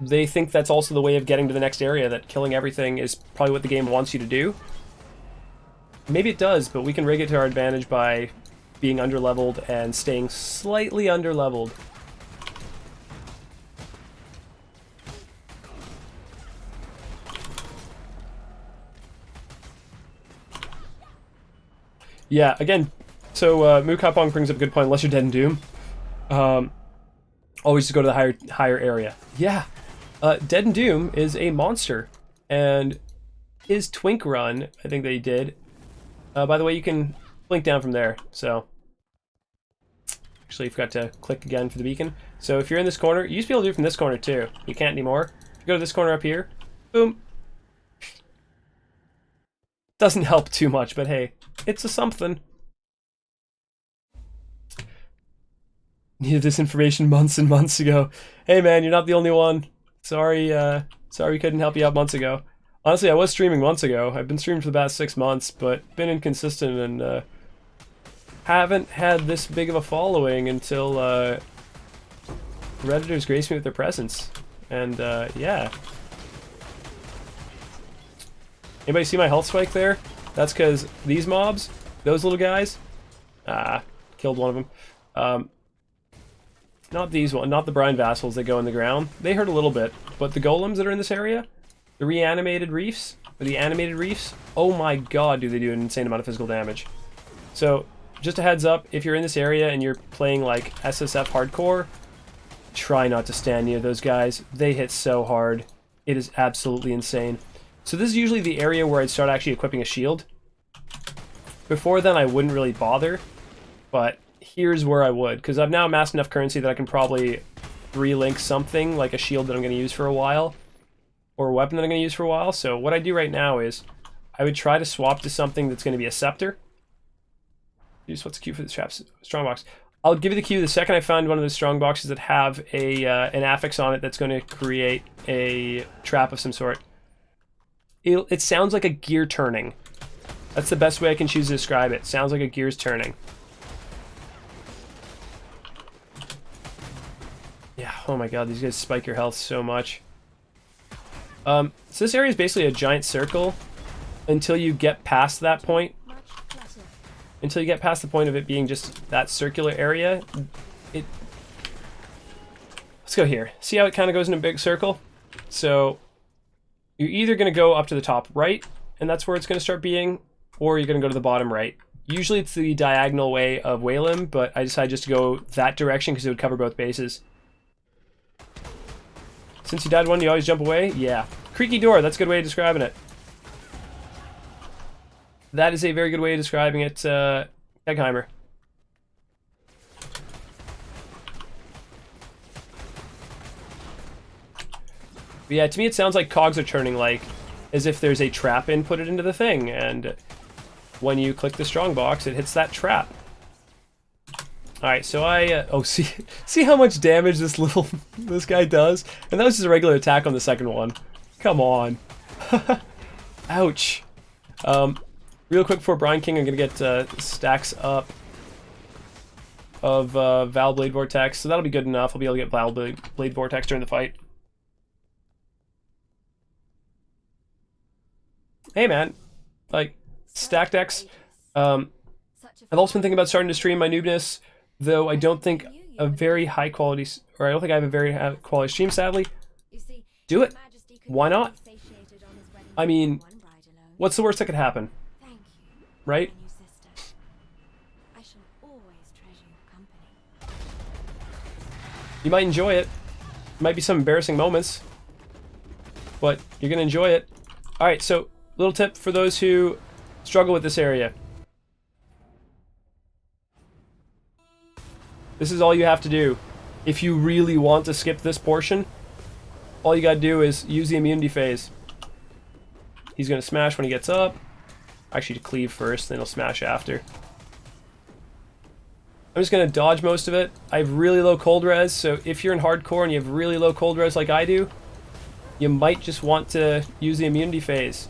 They think that's also the way of getting to the next area, that killing everything is probably what the game wants you to do. Maybe it does, but we can rig it to our advantage by being underleveled and staying slightly underleveled. Yeah, again, so Mukapong brings up a good point, unless you're dead in Doom. Always just go to the higher area. Yeah, Dead in Doom is a monster, and his Twink run, I think that he did. By the way, you can blink down from there, so... Actually, I forgot to click again for the beacon. So if you're in this corner, you used to be able to do it from this corner too. You can't anymore. If you go to this corner up here, boom. Doesn't help too much, but hey, it's a something. Needed this information months and months ago. Hey man, you're not the only one. Sorry, sorry we couldn't help you out months ago. Honestly, I was streaming months ago. I've been streaming for the past 6 months, but been inconsistent and haven't had this big of a following until Redditors graced me with their presence. And yeah. Anybody see my health spike there? That's because these mobs, those little guys, killed one of them. Not these one, not the brine vassals that go in the ground. They hurt a little bit, but the golems that are in this area, the reanimated reefs, or the animated reefs, oh my god, do they do an insane amount of physical damage. So, just a heads up, if you're in this area and you're playing like SSF hardcore, try not to stand near those guys. They hit so hard. It is absolutely insane. So this is usually the area where I'd start actually equipping a shield. Before then I wouldn't really bother, but here's where I would, because I've now amassed enough currency that I can probably relink something, like a shield that I'm going to use for a while, or a weapon that I'm going to use for a while. So what I do right now is, I would try to swap to something that's going to be a scepter. Use what's the queue for the traps? Strongbox. I'll give you the queue the second I find one of those strong boxes that have a an affix on it that's going to create a trap of some sort. It sounds like a gear turning. That's the best way I can choose to describe it. Sounds like a gear's turning. Yeah, oh my god, these guys spike your health so much. So this area is basically a giant circle until you get past that point. Until you get past the point of it being just that circular area. Let's go here. See how it kind of goes in a big circle? So you're either going to go up to the top right, and that's where it's going to start being, or you're going to go to the bottom right. Usually it's the diagonal way of Whalem, but I decided just to go that direction because it would cover both bases. Since you died one, you always jump away? Yeah. Creaky door, that's a good way of describing it. That is a very good way of describing it, Eggheimer. But yeah, to me it sounds like cogs are turning, like, as if there's a trap inputted into the thing, and when you click the strong box, it hits that trap. Alright, so oh, see how much damage this guy does? And that was just a regular attack on the second one. Come on. Ouch. Real quick before Brine King, I'm gonna get stacks up of Val Blade Vortex, so that'll be good enough. I'll be able to get Val Blade Vortex during the fight. Hey man, like, stack decks. I've also been thinking about starting to stream my noobness, though I don't think a very high quality, or I don't think I have a very high quality stream, sadly. Do it. Why not? I mean, what's the worst that could happen? Right? You might enjoy it. Might be some embarrassing moments, but you're gonna enjoy it. Alright, so little tip for those who struggle with this area. This is all you have to do. If you really want to skip this portion, all you gotta do is use the immunity phase. He's gonna smash when he gets up. Actually, to cleave first, then he'll smash after. I'm just gonna dodge most of it. I have really low cold res, so if you're in hardcore and you have really low cold res like I do, you might just want to use the immunity phase.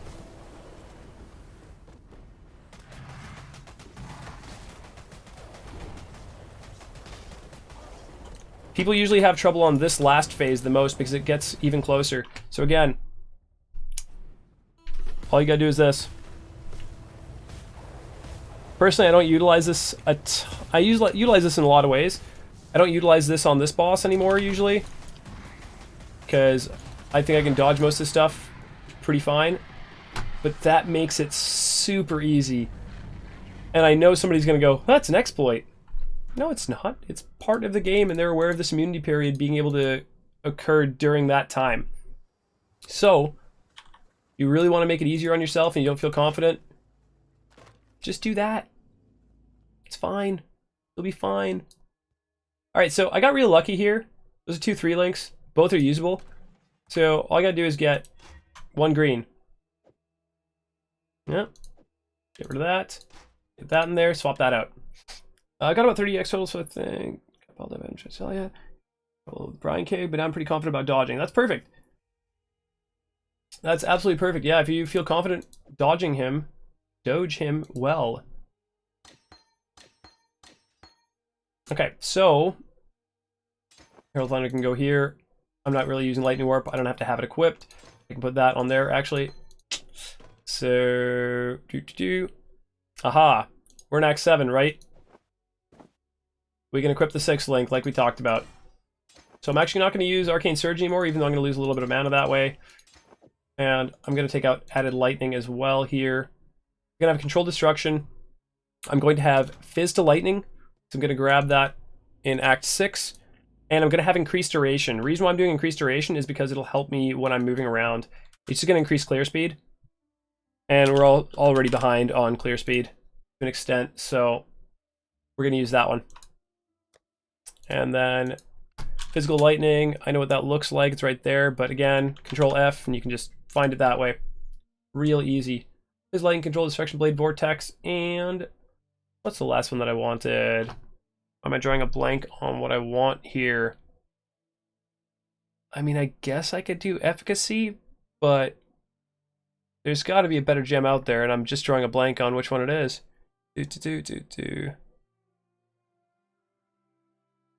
People usually have trouble on this last phase the most because it gets even closer. So again, all you gotta do is this. Personally, I don't utilize this. I utilize this in a lot of ways. I don't utilize this on this boss anymore usually, because I think I can dodge most of this stuff pretty fine. But that makes it super easy. And I know somebody's gonna go, "That's an exploit." No, it's not. It's part of the game, and they're aware of this immunity period being able to occur during that time. So, you really want to make it easier on yourself and you don't feel confident, just do that. It's fine. You'll be fine. Alright, so I got real lucky here. Those are 2 3 links. Both are usable. So all I gotta do is get 1 green. Yep. Get rid of that. Get that in there. Swap that out. I got about 30 X totals, so I think. Brian K, but I'm pretty confident about dodging. That's perfect. That's absolutely perfect. Yeah, if you feel confident dodging him, doge him well. Okay, so Herald Thunder can go here. I'm not really using Lightning Warp. I don't have to have it equipped. I can put that on there, actually. So, aha, we're in Act 7, right? We can equip the 6th link like we talked about. So I'm actually not going to use Arcane Surge anymore, even though I'm going to lose a little bit of mana that way. And I'm going to take out added lightning as well here. I'm going to have Controlled Destruction. I'm going to have Fizz to Lightning. So I'm going to grab that in Act 6. And I'm going to have Increased Duration. The reason why I'm doing Increased Duration is because it'll help me when I'm moving around. It's just going to increase clear speed. And we're already behind on clear speed to an extent. So we're going to use that one. And then Physical Lightning. I know what that looks like. It's right there. But again, Control F and you can just find it that way. Real easy. Fizz Lightning, Control Destruction, Blade Vortex, and what's the last one that I wanted? Am I drawing a blank on what I want here? I mean, I guess I could do Efficacy, but there's got to be a better gem out there, and I'm just drawing a blank on which one it is.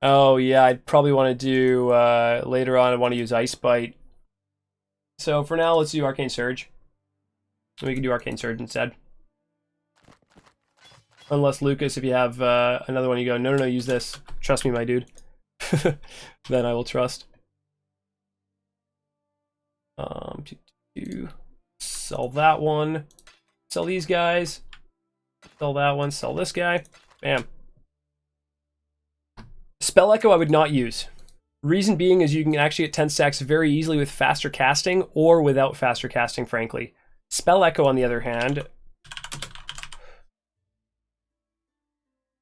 Oh yeah, I'd probably want to do later on. I want to use Ice Bite. So for now, let's do Arcane Surge. We can do Arcane Surge instead. Unless, Lucas, if you have another one, you go, no, use this. Trust me, my dude. Then I will trust. Sell that one. Sell these guys. Sell that one. Sell this guy. Bam. Spell Echo I would not use. Reason being is you can actually get 10 stacks very easily with faster casting or without faster casting, frankly. Spell Echo, on the other hand,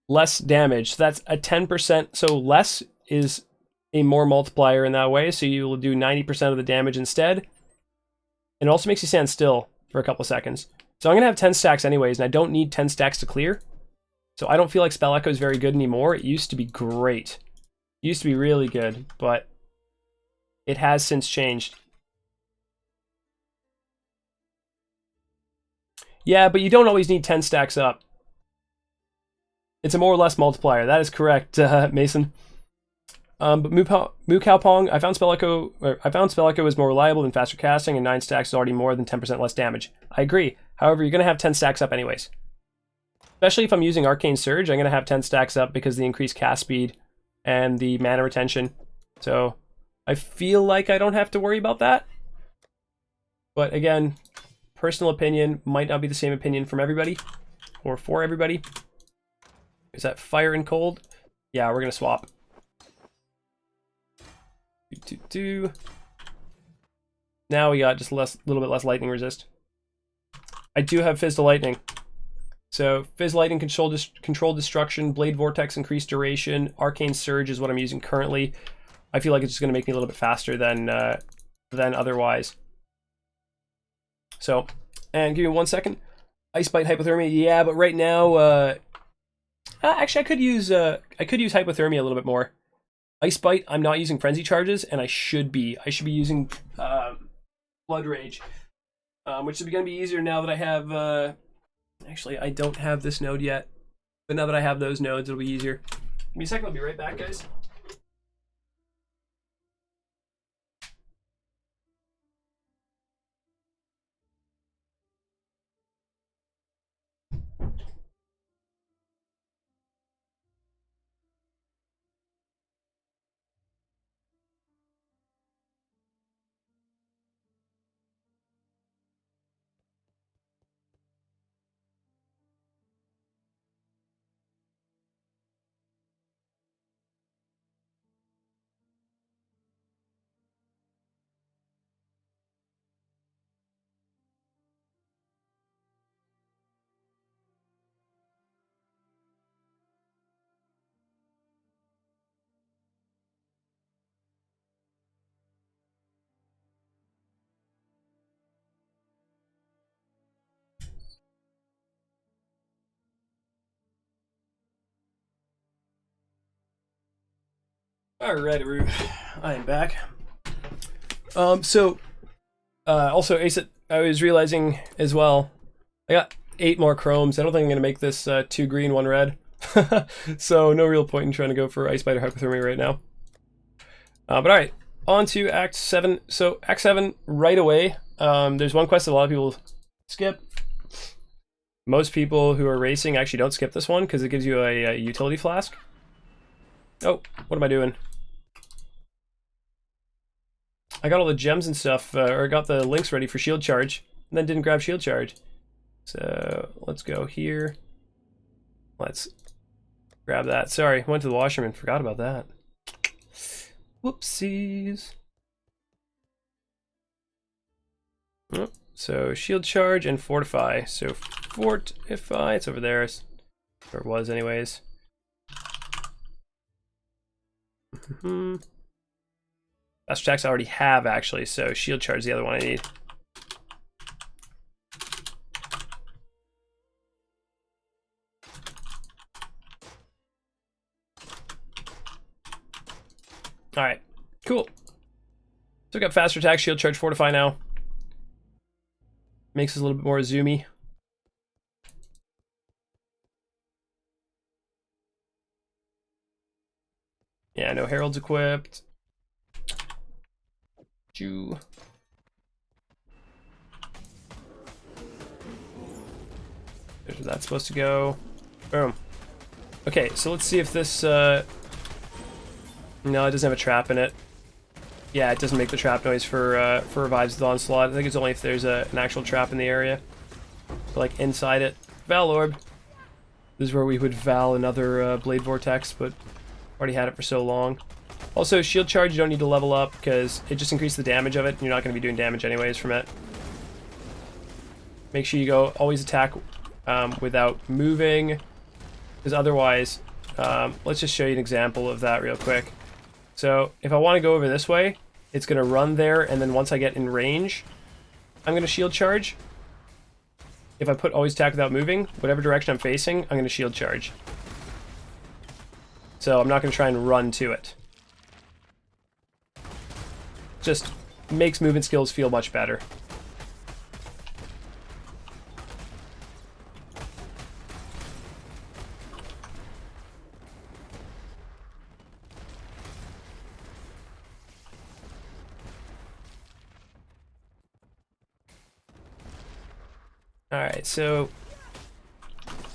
less damage. So that's a 10%. So less is a more multiplier in that way. So you will do 90% of the damage instead. And it also makes you stand still for a couple of seconds. So I'm going to have 10 stacks anyways, and I don't need 10 stacks to clear. So I don't feel like Spell Echo is very good anymore. It used to be great. It used to be really good, but it has since changed. Yeah, but you don't always need 10 stacks up. It's a more or less multiplier. That is correct, Mason. But Moo Cow Pong, I found Spell Echo is more reliable than faster casting, and 9 stacks is already more than 10% less damage. I agree. However, you're going to have 10 stacks up anyways. Especially if I'm using Arcane Surge, I'm going to have 10 stacks up because of the increased cast speed and the mana retention. So I feel like I don't have to worry about that. But again, personal opinion might not be the same opinion from everybody or for everybody. Is that fire and cold? Yeah, we're going to swap. Now we got just a little bit less lightning resist. I do have Fizz to Lightning. So Fizz Lightning, Control Destruction, Blade Vortex, Increased Duration, Arcane Surge is what I'm using currently. I feel like it's just going to make me a little bit faster than than otherwise. So, and give me 1 second. Ice Bite hypothermia, yeah, but right now, actually I could use hypothermia a little bit more. Ice Bite, I'm not using frenzy charges, and I should be using Blood Rage, which is going to be easier now that I have. Actually, I don't have this node yet, but now that I have those nodes, it'll be easier. Give me a second. I'll be right back, guys. Alright, I am back. Also, Ace, I was realizing as well, I got 8 more chromes. I don't think I'm going to make this 2 green, 1 red. So no real point in trying to go for Ice Bite or Hypothermia right now. But alright, on to Act 7. So Act 7, right away, there's one quest that a lot of people skip. Most people who are racing actually don't skip this one because it gives you a utility flask. Oh, what am I doing? I got all the gems and stuff, or got the links ready for shield charge, and then didn't grab shield charge. So let's go here. Let's grab that. Sorry, went to the washroom and forgot about that. Whoopsies. Oh, so shield charge and fortify. So fortify, it's over there, or it was anyways. Fast attacks I already have actually, so shield charge is the other one I need. Alright, cool. So we got faster attack, shield charge, fortify now. Makes us a little bit more zoomy. Yeah, no heralds equipped. Where's that supposed to go? Boom. Okay, so let's see if this, no, it doesn't have a trap in it. Yeah, it doesn't make the trap noise for Revives the Onslaught. I think it's only if there's an actual trap in the area. But, like, inside it. Val Orb. This is where we would Val another Blade Vortex, but already had it for so long. Also, shield charge you don't need to level up because it just increases the damage of it, and you're not going to be doing damage anyways from it. Make sure you go always attack without moving, because otherwise, let's just show you an example of that real quick. So if I want to go over this way, it's going to run there, and then once I get in range, I'm going to shield charge. If I put always attack without moving, whatever direction I'm facing, I'm going to shield charge. So I'm not going to try and run to it. Just makes movement skills feel much better. Alright, so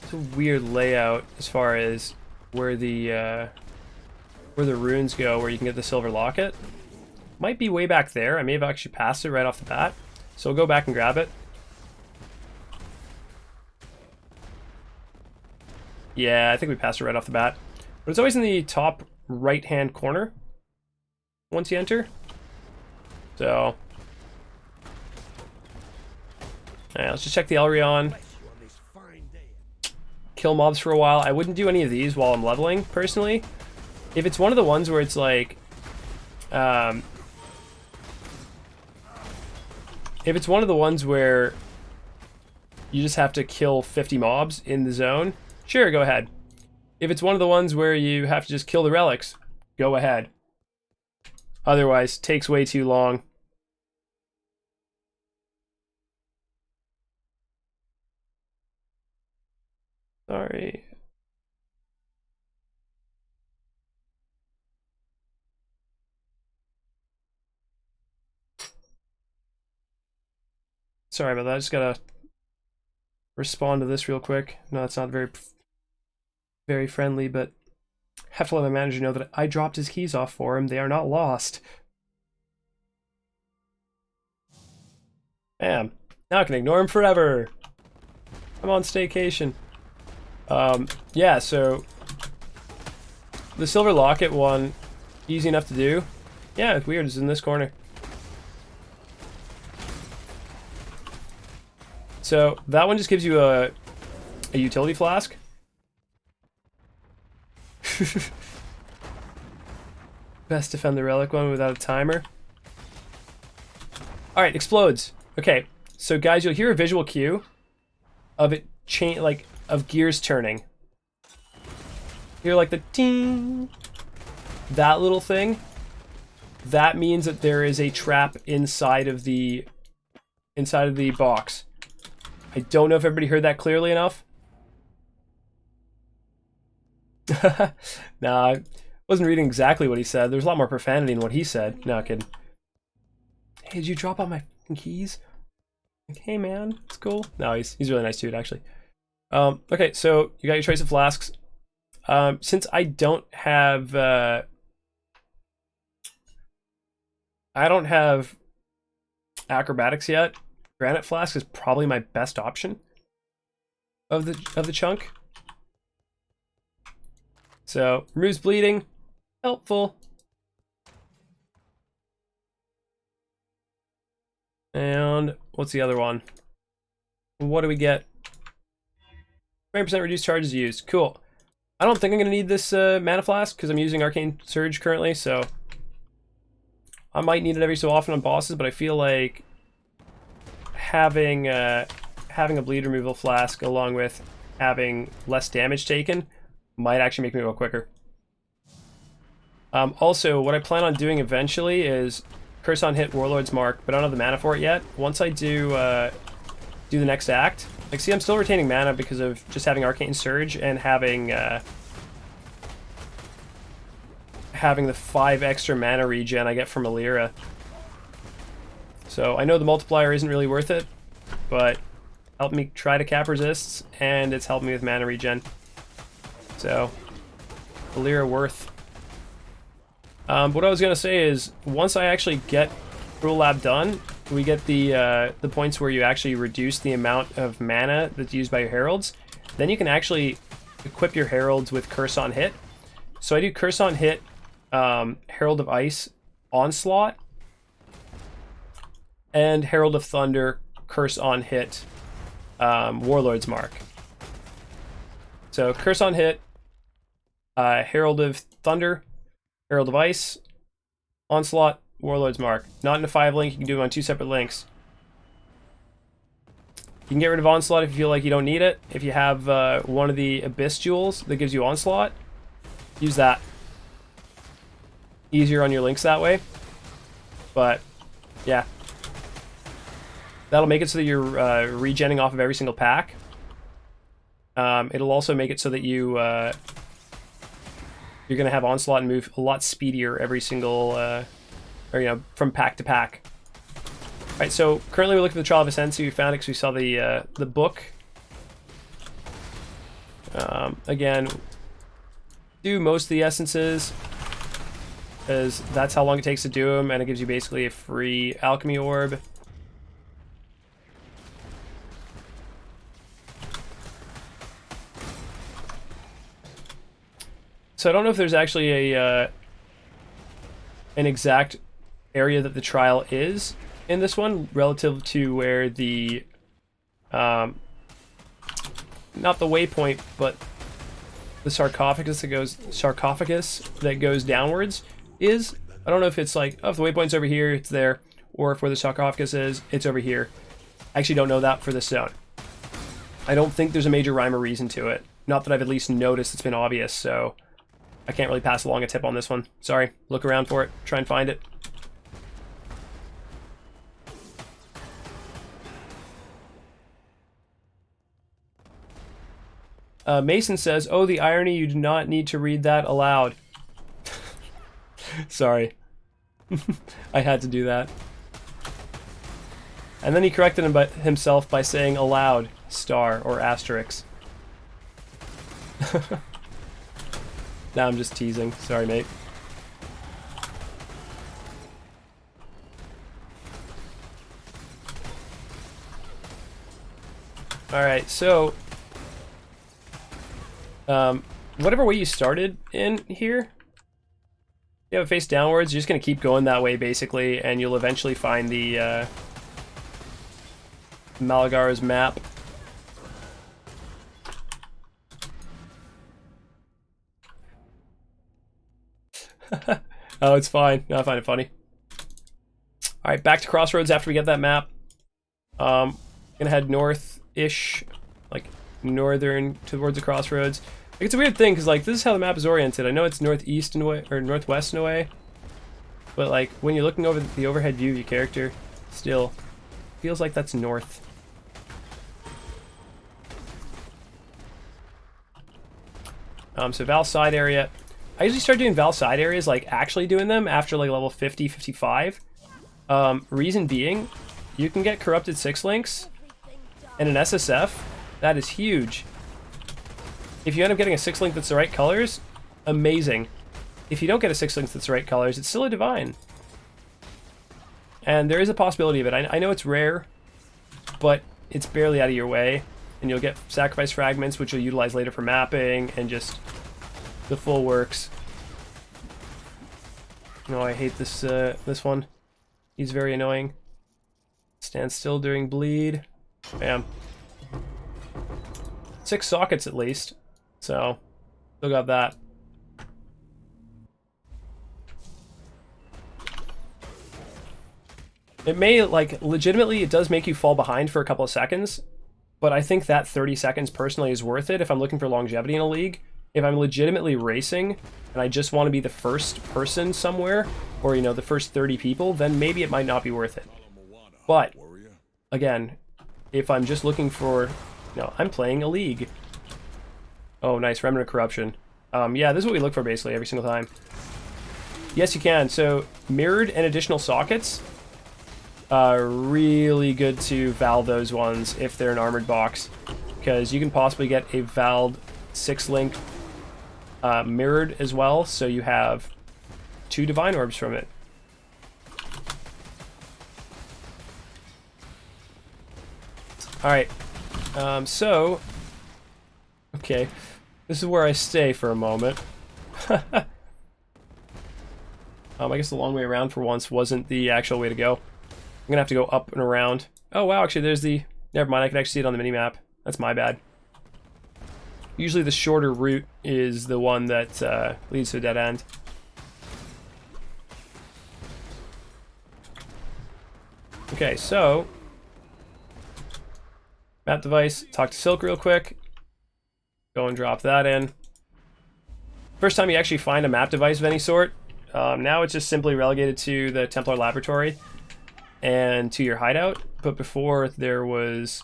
it's a weird layout as far as where the runes go, where you can get the silver locket. Might be way back there. I may have actually passed it right off the bat. So we'll go back and grab it. Yeah, I think we passed it right off the bat. But it's always in the top right-hand corner once you enter. So, alright, let's just check the Elrion. Kill mobs for a while. I wouldn't do any of these while I'm leveling, personally. If it's one of the ones where it's like, If it's one of the ones where you just have to kill 50 mobs in the zone, sure, go ahead. If it's one of the ones where you have to just kill the relics, go ahead. Otherwise, takes way too long. Sorry. Sorry about that. I just gotta respond to this real quick. No, it's not very friendly, but have to let my manager know that I dropped his keys off for him. They are not lost. Bam. Now I can ignore him forever. I'm on staycation. Yeah, so the silver locket one, easy enough to do. Yeah, it's weird. It's in this corner. So that one just gives you a utility flask. Best defend the relic one without a timer. Alright, explodes. Okay, so guys, you'll hear a visual cue of it of gears turning. You're like the ting. That little thing. That means that there is a trap inside of the box. I don't know if everybody heard that clearly enough. Nah, I wasn't reading exactly what he said. There's a lot more profanity in what he said. No, kidding. Hey, did you drop all my keys? Like, hey man, it's cool. No, he's a really nice dude, actually. Okay, so you got your trace of flasks. Since I don't have acrobatics yet, granite flask is probably my best option of the chunk. So removes bleeding, helpful. And what's the other one? What do we get? 20% reduced charges used. Cool. I don't think I'm gonna need this mana flask because I'm using Arcane Surge currently, so I might need it every so often on bosses. But I feel like having a bleed removal flask along with having less damage taken might actually make me go quicker. Also, what I plan on doing eventually is Curse on Hit Warlord's Mark, but I don't have the mana for it yet. Once I do the next act, like, see, I'm still retaining mana because of just having Arcane Surge and having the 5 extra mana regen I get from Alira. So I know the multiplier isn't really worth it, but helped me try to cap resists, and it's helped me with mana regen. So, Alira worth. What I was gonna say is, once I actually get Rule Lab done, we get the points where you actually reduce the amount of mana that's used by your heralds. Then you can actually equip your heralds with Curse on Hit. So I do Curse on Hit, Herald of Ice, Onslaught, and Herald of Thunder, Curse on Hit, Warlord's Mark. So Curse on Hit, Herald of Thunder, Herald of Ice, Onslaught, Warlord's Mark. Not in a 5-link, you can do them on 2 separate links. You can get rid of Onslaught if you feel like you don't need it. If you have one of the Abyss Jewels that gives you Onslaught, use that. Easier on your links that way. But, yeah. That'll make it so that you're regenning off of every single pack. It'll also make it so that you're going to have Onslaught and move a lot speedier every single, from pack to pack. Alright, so currently we're looking for the Trial of Ascendancy. We found it because we saw the book. Again, do most of the essences, because that's how long it takes to do them, and it gives you basically a free alchemy orb. So I don't know if there's actually an exact area that the trial is in this one, relative to where the, not the waypoint, but the sarcophagus that goes downwards is. I don't know if it's like, oh, if the waypoint's over here, it's there, or if where the sarcophagus is, it's over here. I actually don't know that for this zone. I don't think there's a major rhyme or reason to it. Not that I've at least noticed it's been obvious, so I can't really pass along a tip on this one. Sorry, look around for it, try and find it. Mason says, oh, the irony, you do not need to read that aloud. Sorry. I had to do that. And then he corrected himself by saying aloud, star, or asterisk. Now I'm just teasing. Sorry, mate. Alright, so whatever way you started in here, you have it face downwards, you're just going to keep going that way, basically, and you'll eventually find the Malachai's map. Oh, it's fine. No, I find it funny. Alright, back to Crossroads after we get that map. Gonna head north-ish, like northern towards the Crossroads. Like, it's a weird thing, because like this is how the map is oriented. I know it's northeast in a way, or northwest in a way, but like when you're looking over the overhead view of your character, still feels like that's north. So Val side area. I usually start doing Val side areas, like actually doing them after like level 50, 55. Reason being, you can get corrupted 6 links and an SSF. That is huge. If you end up getting a 6 link that's the right colors, amazing. If you don't get a 6 link that's the right colors, it's still a divine. And there is a possibility of it. I know it's rare, but it's barely out of your way. And you'll get sacrifice fragments, which you'll utilize later for mapping, and just the full works. No, I hate this this one. He's very annoying. Stand still during bleed. Bam. 6 sockets at least. So, still got that. It may, like, legitimately, it does make you fall behind for a couple of seconds. But I think that 30 seconds personally is worth it if I'm looking for longevity in a league. If I'm legitimately racing and I just want to be the first person somewhere, or, you know, the first 30 people, then maybe it might not be worth it. But, again, if I'm just looking for, you know, I'm playing a league. Oh, nice, Remnant of Corruption. Yeah, this is what we look for basically every single time. Yes, you can. So, mirrored and additional sockets. Really good to Val those ones if they're an armored box, because you can possibly get a Valed 6-link mirrored as well, so you have 2 divine orbs from it. Alright, so, okay, this is where I stay for a moment. I guess the long way around for once wasn't the actual way to go. I'm gonna have to go up and around. Oh wow, actually there's the... Never mind, I can actually see it on the minimap. That's my bad. Usually the shorter route is the one that leads to a dead end. Okay, so... Map device, talk to Silk real quick. Go and drop that in. First time you actually find a map device of any sort. Now it's just simply relegated to the Templar Laboratory and to your hideout, but before there was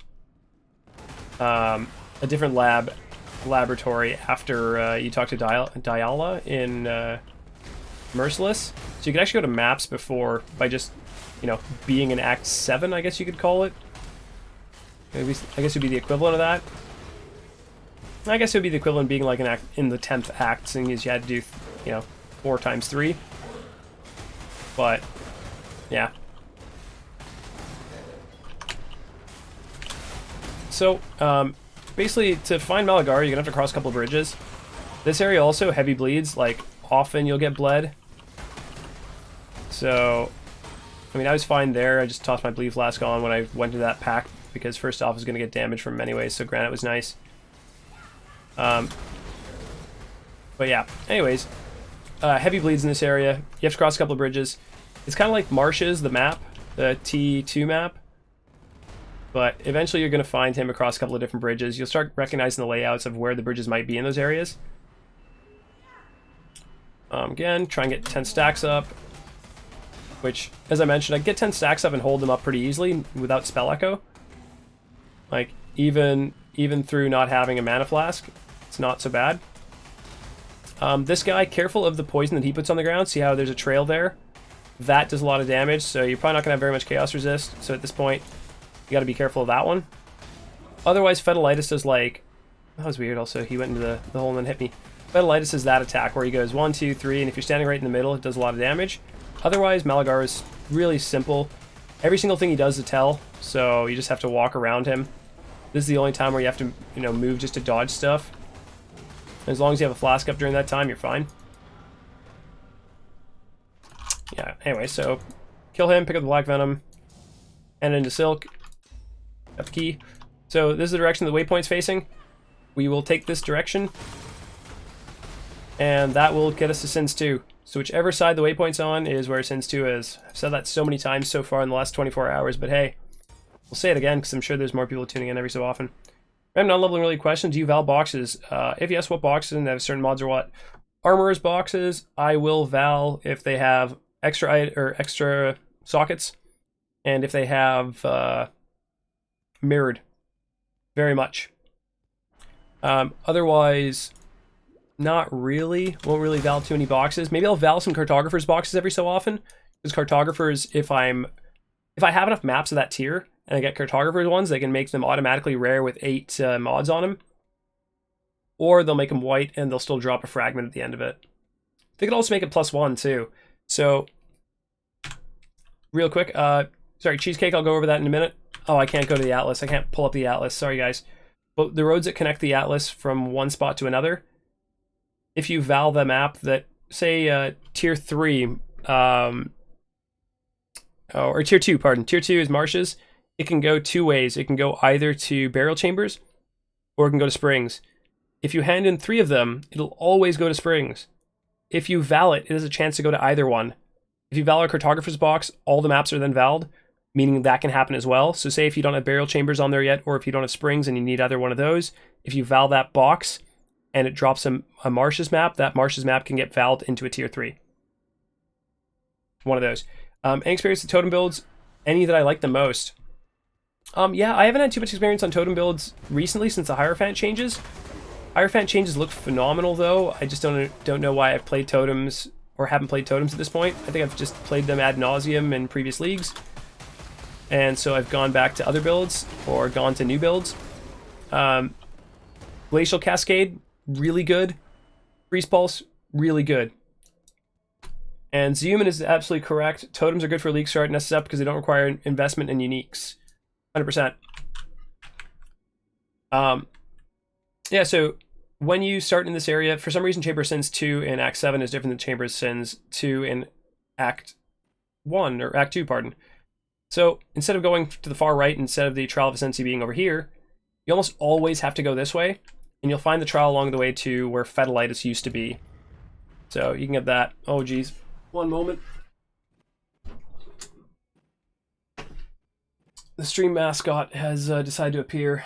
a different laboratory after you talked to Diala in Merciless. So you could actually go to maps before by just, you know, being in Act 7, I guess you could call it. Maybe, I guess it would be the equivalent of that. I guess it would be the equivalent of being like an act in the 10th act, seeing as you had to do, you know, 4 times 3. But, yeah. So, basically, to find Malachai, you're gonna have to cross a couple of bridges. This area also heavy bleeds, like, often you'll get bled. So, I mean, I was fine there. I just tossed my bleed flask on when I went to that pack, because first off, I was gonna get damage from him anyway, so granite was nice. But yeah, anyways, heavy bleeds in this area. You have to cross a couple of bridges. It's kind of like Marshes, the map, the T2 map. But eventually you're going to find him across a couple of different bridges. You'll start recognizing the layouts of where the bridges might be in those areas. Again, try and get 10 stacks up. Which, as I mentioned, I get 10 stacks up and hold them up pretty easily without spell echo. Like, even through not having a mana flask, it's not so bad. This guy, careful of the poison that he puts on the ground. See how there's a trail there? That does a lot of damage, so you're probably not going to have very much chaos resist. So at this point, you got to be careful of that one. Otherwise, Fetalitis does like... That was weird also. He went into the hole and then hit me. Fetalitis is that attack where he goes 1, 2, 3, and if you're standing right in the middle, it does a lot of damage. Otherwise, Malagar is really simple. Every single thing he does is a tell, so you just have to walk around him. This is the only time where you have to, you know, move just to dodge stuff. As long as you have a flask up during that time, you're fine. Yeah, anyway, so kill him, pick up the Black Venom, and into Silk. Got the key. So this is the direction the waypoint's facing. We will take this direction, and that will get us to Sins 2. So whichever side the waypoint's on is where Sins 2 is. I've said that so many times so far in the last 24 hours, but hey, we'll say it again because I'm sure there's more people tuning in every so often. Random non-leveling related question, do you val boxes? If yes, what boxes and have certain mods or what? Armorer's boxes, I will val if they have extra sockets, and if they have mirrored, very much. Otherwise, not really. Won't really val too many boxes. Maybe I'll val some cartographers boxes every so often, because cartographers, if I have enough maps of that tier and I get cartographers ones, they can make them automatically rare with 8 mods on them, or they'll make them white and they'll still drop a fragment at the end of it. They could also make it +1 too. So, real quick, sorry, Cheesecake, I'll go over that in a minute. Oh, I can't go to the Atlas. I can't pull up the Atlas. Sorry, guys. But the roads that connect the Atlas from one spot to another, if you val the map that, say, Tier 3, or Tier 2, pardon. Tier 2 is marshes. It can go 2 ways. It can go either to burial chambers, or it can go to springs. If you hand in 3 of them, it'll always go to springs. If you val it, it has a chance to go to either one. If you val a cartographer's box, all the maps are then valed, meaning that can happen as well. So say if you don't have burial chambers on there yet, or if you don't have springs and you need either one of those, if you val that box and it drops a marshes map, that marshes map can get valed into a Tier 3. One of those. Any experience with totem builds? Any that I like the most? Yeah, I haven't had too much experience on totem builds recently since the Hierophant changes. Hierophant changes look phenomenal though. I just don't know why I've played totems or haven't played totems at this point. I think I've just played them ad nauseum in previous leagues. And so I've gone back to other builds or gone to new builds. Glacial Cascade, really good. Freeze Pulse, really good. And Zeuman is absolutely correct. Totems are good for league start and SSF because they don't require investment in uniques. 100%. Yeah, so when you start in this area, for some reason Chamber of Sins 2 in Act 7 is different than Chamber of Sins 2 in Act 1, or Act 2, pardon. So instead of going to the far right, instead of the Trial of Ascensi being over here, you almost always have to go this way, and you'll find the trial along the way to where Fetalitis used to be. So you can get that. Oh, geez. One moment. The stream mascot has decided to appear.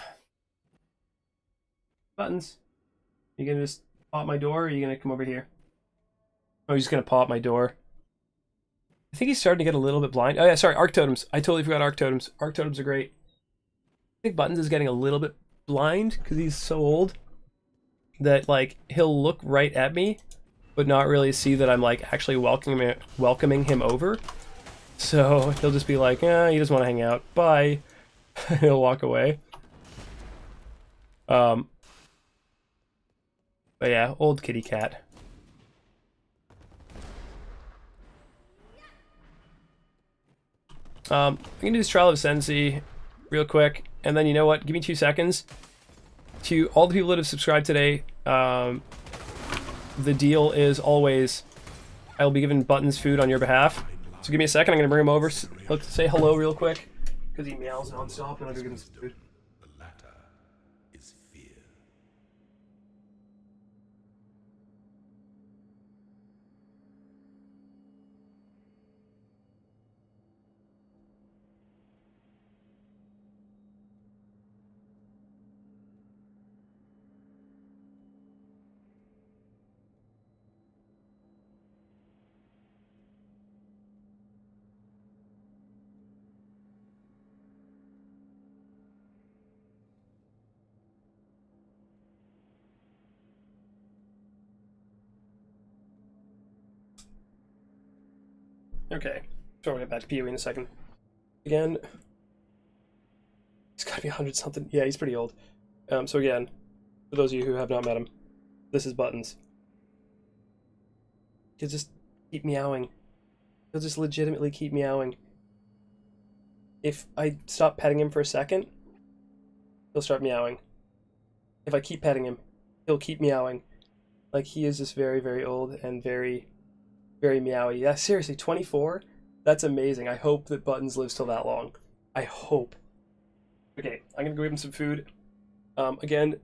Buttons. You gonna just pop my door, or are you gonna come over here? Oh, he's just gonna pop my door. I think he's starting to get a little bit blind. Oh yeah, sorry, Arc Totems. I totally forgot Arc Totems. Arc Totems are great. I think Buttons is getting a little bit blind because he's so old that like he'll look right at me but not really see that I'm like actually welcoming him over. So he'll just be like, he doesn't want to hang out. Bye. He'll walk away. But yeah, old kitty cat. I'm gonna do this Trial of Ascensi real quick, and then you know what? Give me 2 seconds. To all the people that have subscribed today, the deal is always I will be giving Buttons food on your behalf. So give me a second. I'm gonna bring him over. Let's say hello real quick because he meows nonstop, and I'll go get him some food. The latter is fear. Okay. So we'll get back to PoE in a second. Again, he's gotta be 100 something. Yeah, he's pretty old. So again, for those of you who have not met him, this is Buttons. He'll just keep meowing. He'll just legitimately keep meowing. If I stop petting him for a second, he'll start meowing. If I keep petting him, he'll keep meowing. Like, he is just very, very old and very, very meowy. Yeah, seriously, 24? That's amazing. I hope that Buttons lives till that long. I hope. Okay, I'm gonna go give him some food. Again,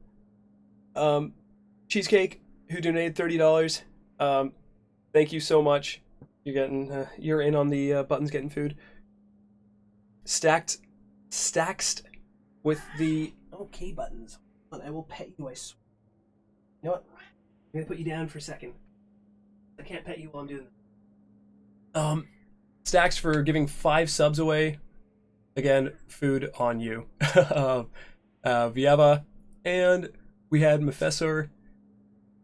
Cheesecake, who donated $30. Thank you so much. You're getting, you're in on the Buttons getting food. Stacked with the okay Buttons. I will pet you. I swear. You know what? I'm gonna put you down for a second. I can't pet you while I'm doing this. Stacks for giving 5 subs away. Again, food on you. Vieva, and we had Mefessor.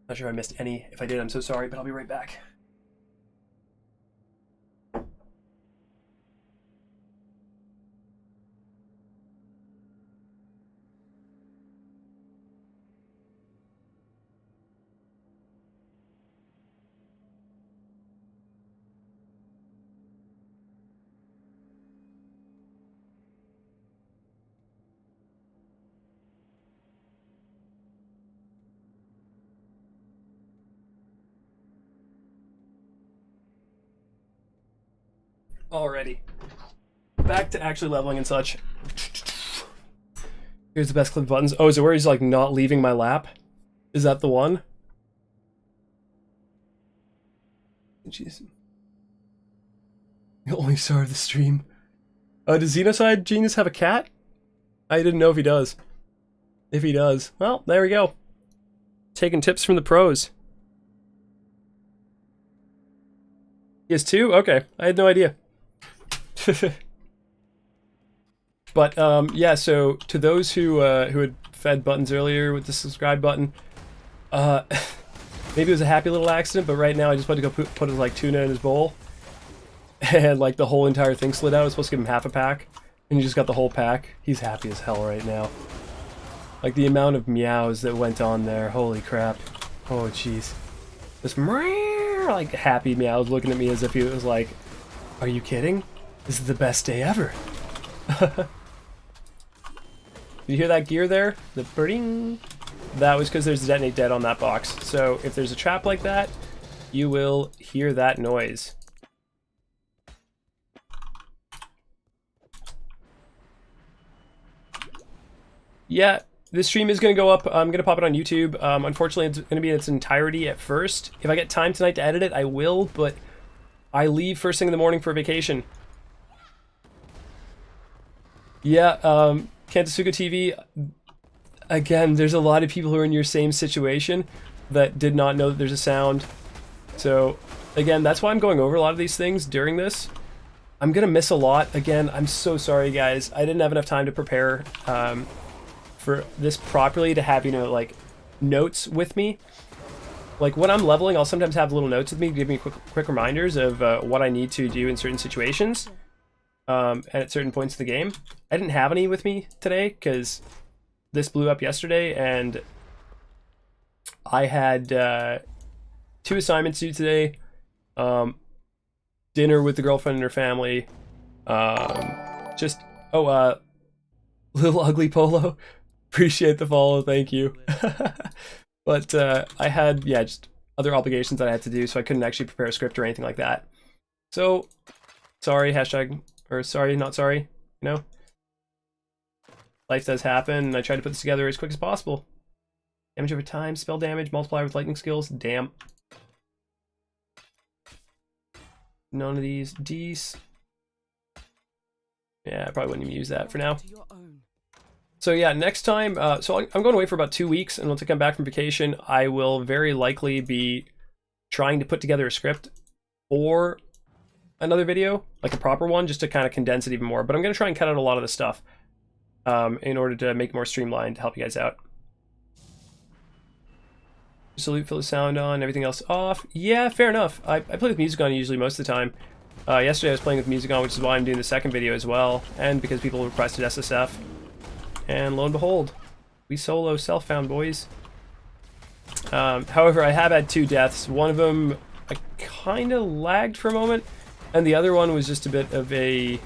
Not sure if I missed any. If I did, I'm so sorry, but I'll be right back. Alrighty. Back to actually leveling and such. Here's the best clip of Buttons. Oh, is it where he's like not leaving my lap? Is that the one? Jeez. The only star of the stream. Does Xenocide Genius have a cat? I didn't know if he does. If he does. Well, there we go. Taking tips from the pros. He has 2? Okay. I had no idea. But yeah, so to those who had fed Buttons earlier with the subscribe button, maybe it was a happy little accident, but right now I just went to go put his like tuna in his bowl, and like the whole entire thing slid out. I was supposed to give him half a pack, and he just got the whole pack. He's happy as hell right now. Like the amount of meows that went on there, holy crap. Oh jeez. This like happy meows looking at me as if he was like, are you kidding? This is the best day ever. You hear that gear there? The bring. That was because there's a detonate dead on that box. So if there's a trap like that, you will hear that noise. Yeah, this stream is going to go up. I'm going to pop it on YouTube. Unfortunately, it's going to be in its entirety at first. If I get time tonight to edit it, I will, but I leave first thing in the morning for vacation. Yeah, Kantasuka TV, again, there's a lot of people who are in your same situation that did not know that there's a sound. So, again, that's why I'm going over a lot of these things during this. I'm going to miss a lot. Again, I'm so sorry, guys. I didn't have enough time to prepare for this properly to have, you know, like, notes with me. Like, when I'm leveling, I'll sometimes have little notes with me to give me quick reminders of what I need to do in certain situations. And at certain points of the game. I didn't have any with me today because this blew up yesterday and I had 2 assignments due today. Dinner with the girlfriend and her family. Little Ugly Polo. Appreciate the follow, thank you. But I had, yeah, just other obligations that I had to do, so I couldn't actually prepare a script or anything like that. So, sorry, hashtag... Or sorry, not sorry, you know? Life does happen, and I try to put this together as quick as possible. Damage over time, spell damage, multiplier with lightning skills, damn. None of these. D's. Yeah, I probably wouldn't even use that for now. So yeah, next time, so I'm going away for about 2 weeks, and once I come back from vacation, I will very likely be trying to put together a script for another video, like a proper one, just to kind of condense it even more. But I'm going to try and cut out a lot of the stuff in order to make it more streamlined to help you guys out. Salute, fill the sound on, everything else off. Yeah, fair enough. I play with music on usually most of the time. Yesterday I was playing with music on, which is why I'm doing the second video as well, and because people requested SSF. And lo and behold, we solo self-found, boys. However, I have had 2 deaths. One of them I kind of lagged for a moment, and the other one was just a bit of a...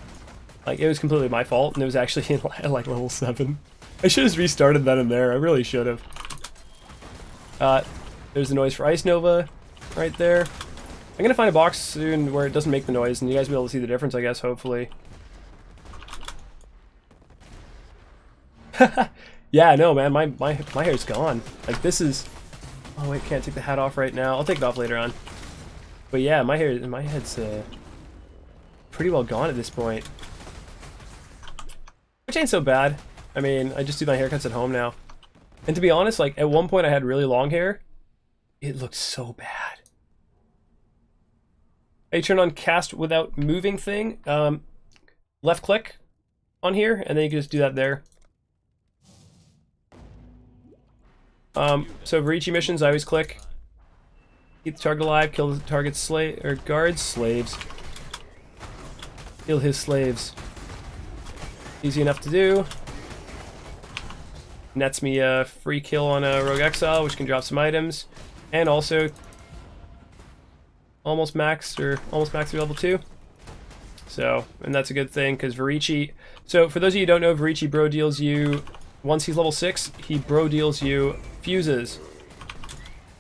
Like, it was completely my fault, and it was actually in, like, level 7. I should have restarted that in there. I really should have. There's the noise for Ice Nova right there. I'm gonna find a box soon where it doesn't make the noise, and you guys will be able to see the difference, I guess, hopefully. Yeah, no, man, my hair's gone. Like, this is... Oh, wait, can't take the hat off right now. I'll take it off later on. But yeah, my head's pretty well gone at this point. Which ain't so bad. I mean, I just do my haircuts at home now. And to be honest, like, at one point I had really long hair. It looked so bad. I turn on cast without moving thing. Left click on here, and then you can just do that there. So Varici missions, I always click. Keep the target alive, kill the target's slave or guards, slaves. Kill his slaves. Easy enough to do. Nets me a free kill on a Rogue Exile, which can drop some items, and also almost maxed through level 2. So, and that's a good thing because Varici. So for those of you who don't know, Varici bro deals you. Once he's level 6, he bro deals you fuses.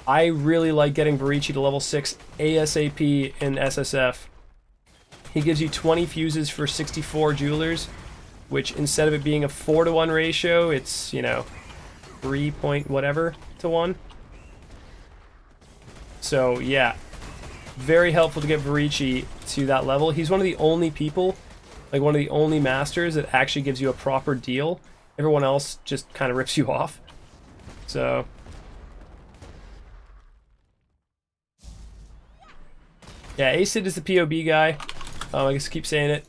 I really like getting Varici to level 6 ASAP in SSF. He gives you 20 fuses for 64 jewelers, which instead of it being a 4-to-1 ratio, it's, you know, 3 point whatever to 1. So yeah, very helpful to get Varici to that level. He's one of the only people, like one of the only masters that actually gives you a proper deal. Everyone else just kind of rips you off. So yeah, Acid is the POB guy. I guess keep saying it.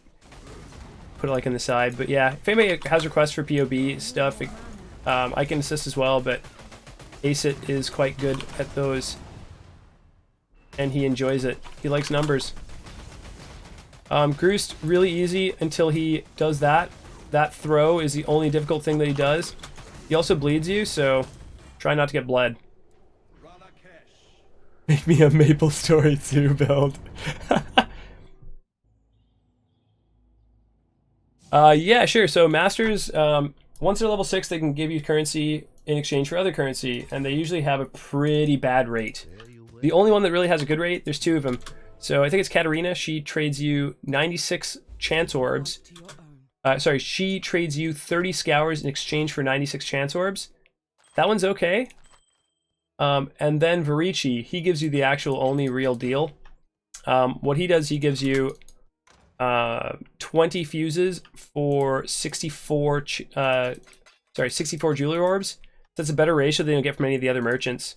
Put it like in the side, but yeah, if anybody has requests for POB stuff, I can assist as well, but Acid is quite good at those, and he enjoys it. He likes numbers. Groost, really easy until he does that. That throw is the only difficult thing that he does. He also bleeds you, so try not to get bled. Make me a Maple Story 2 build. Yeah, sure. So masters, once they're level 6, they can give you currency in exchange for other currency, and they usually have a pretty bad rate. The only one that really has a good rate, there's 2 of them. So I think it's Katarina. She trades you 96 chance orbs. Sorry, she trades you 30 scours in exchange for 96 chance orbs. That one's okay. And then Varici, he gives you the actual only real deal. What he does, he gives you 20 fuses for 64 jewelry orbs. That's a better ratio than you'll get from any of the other merchants.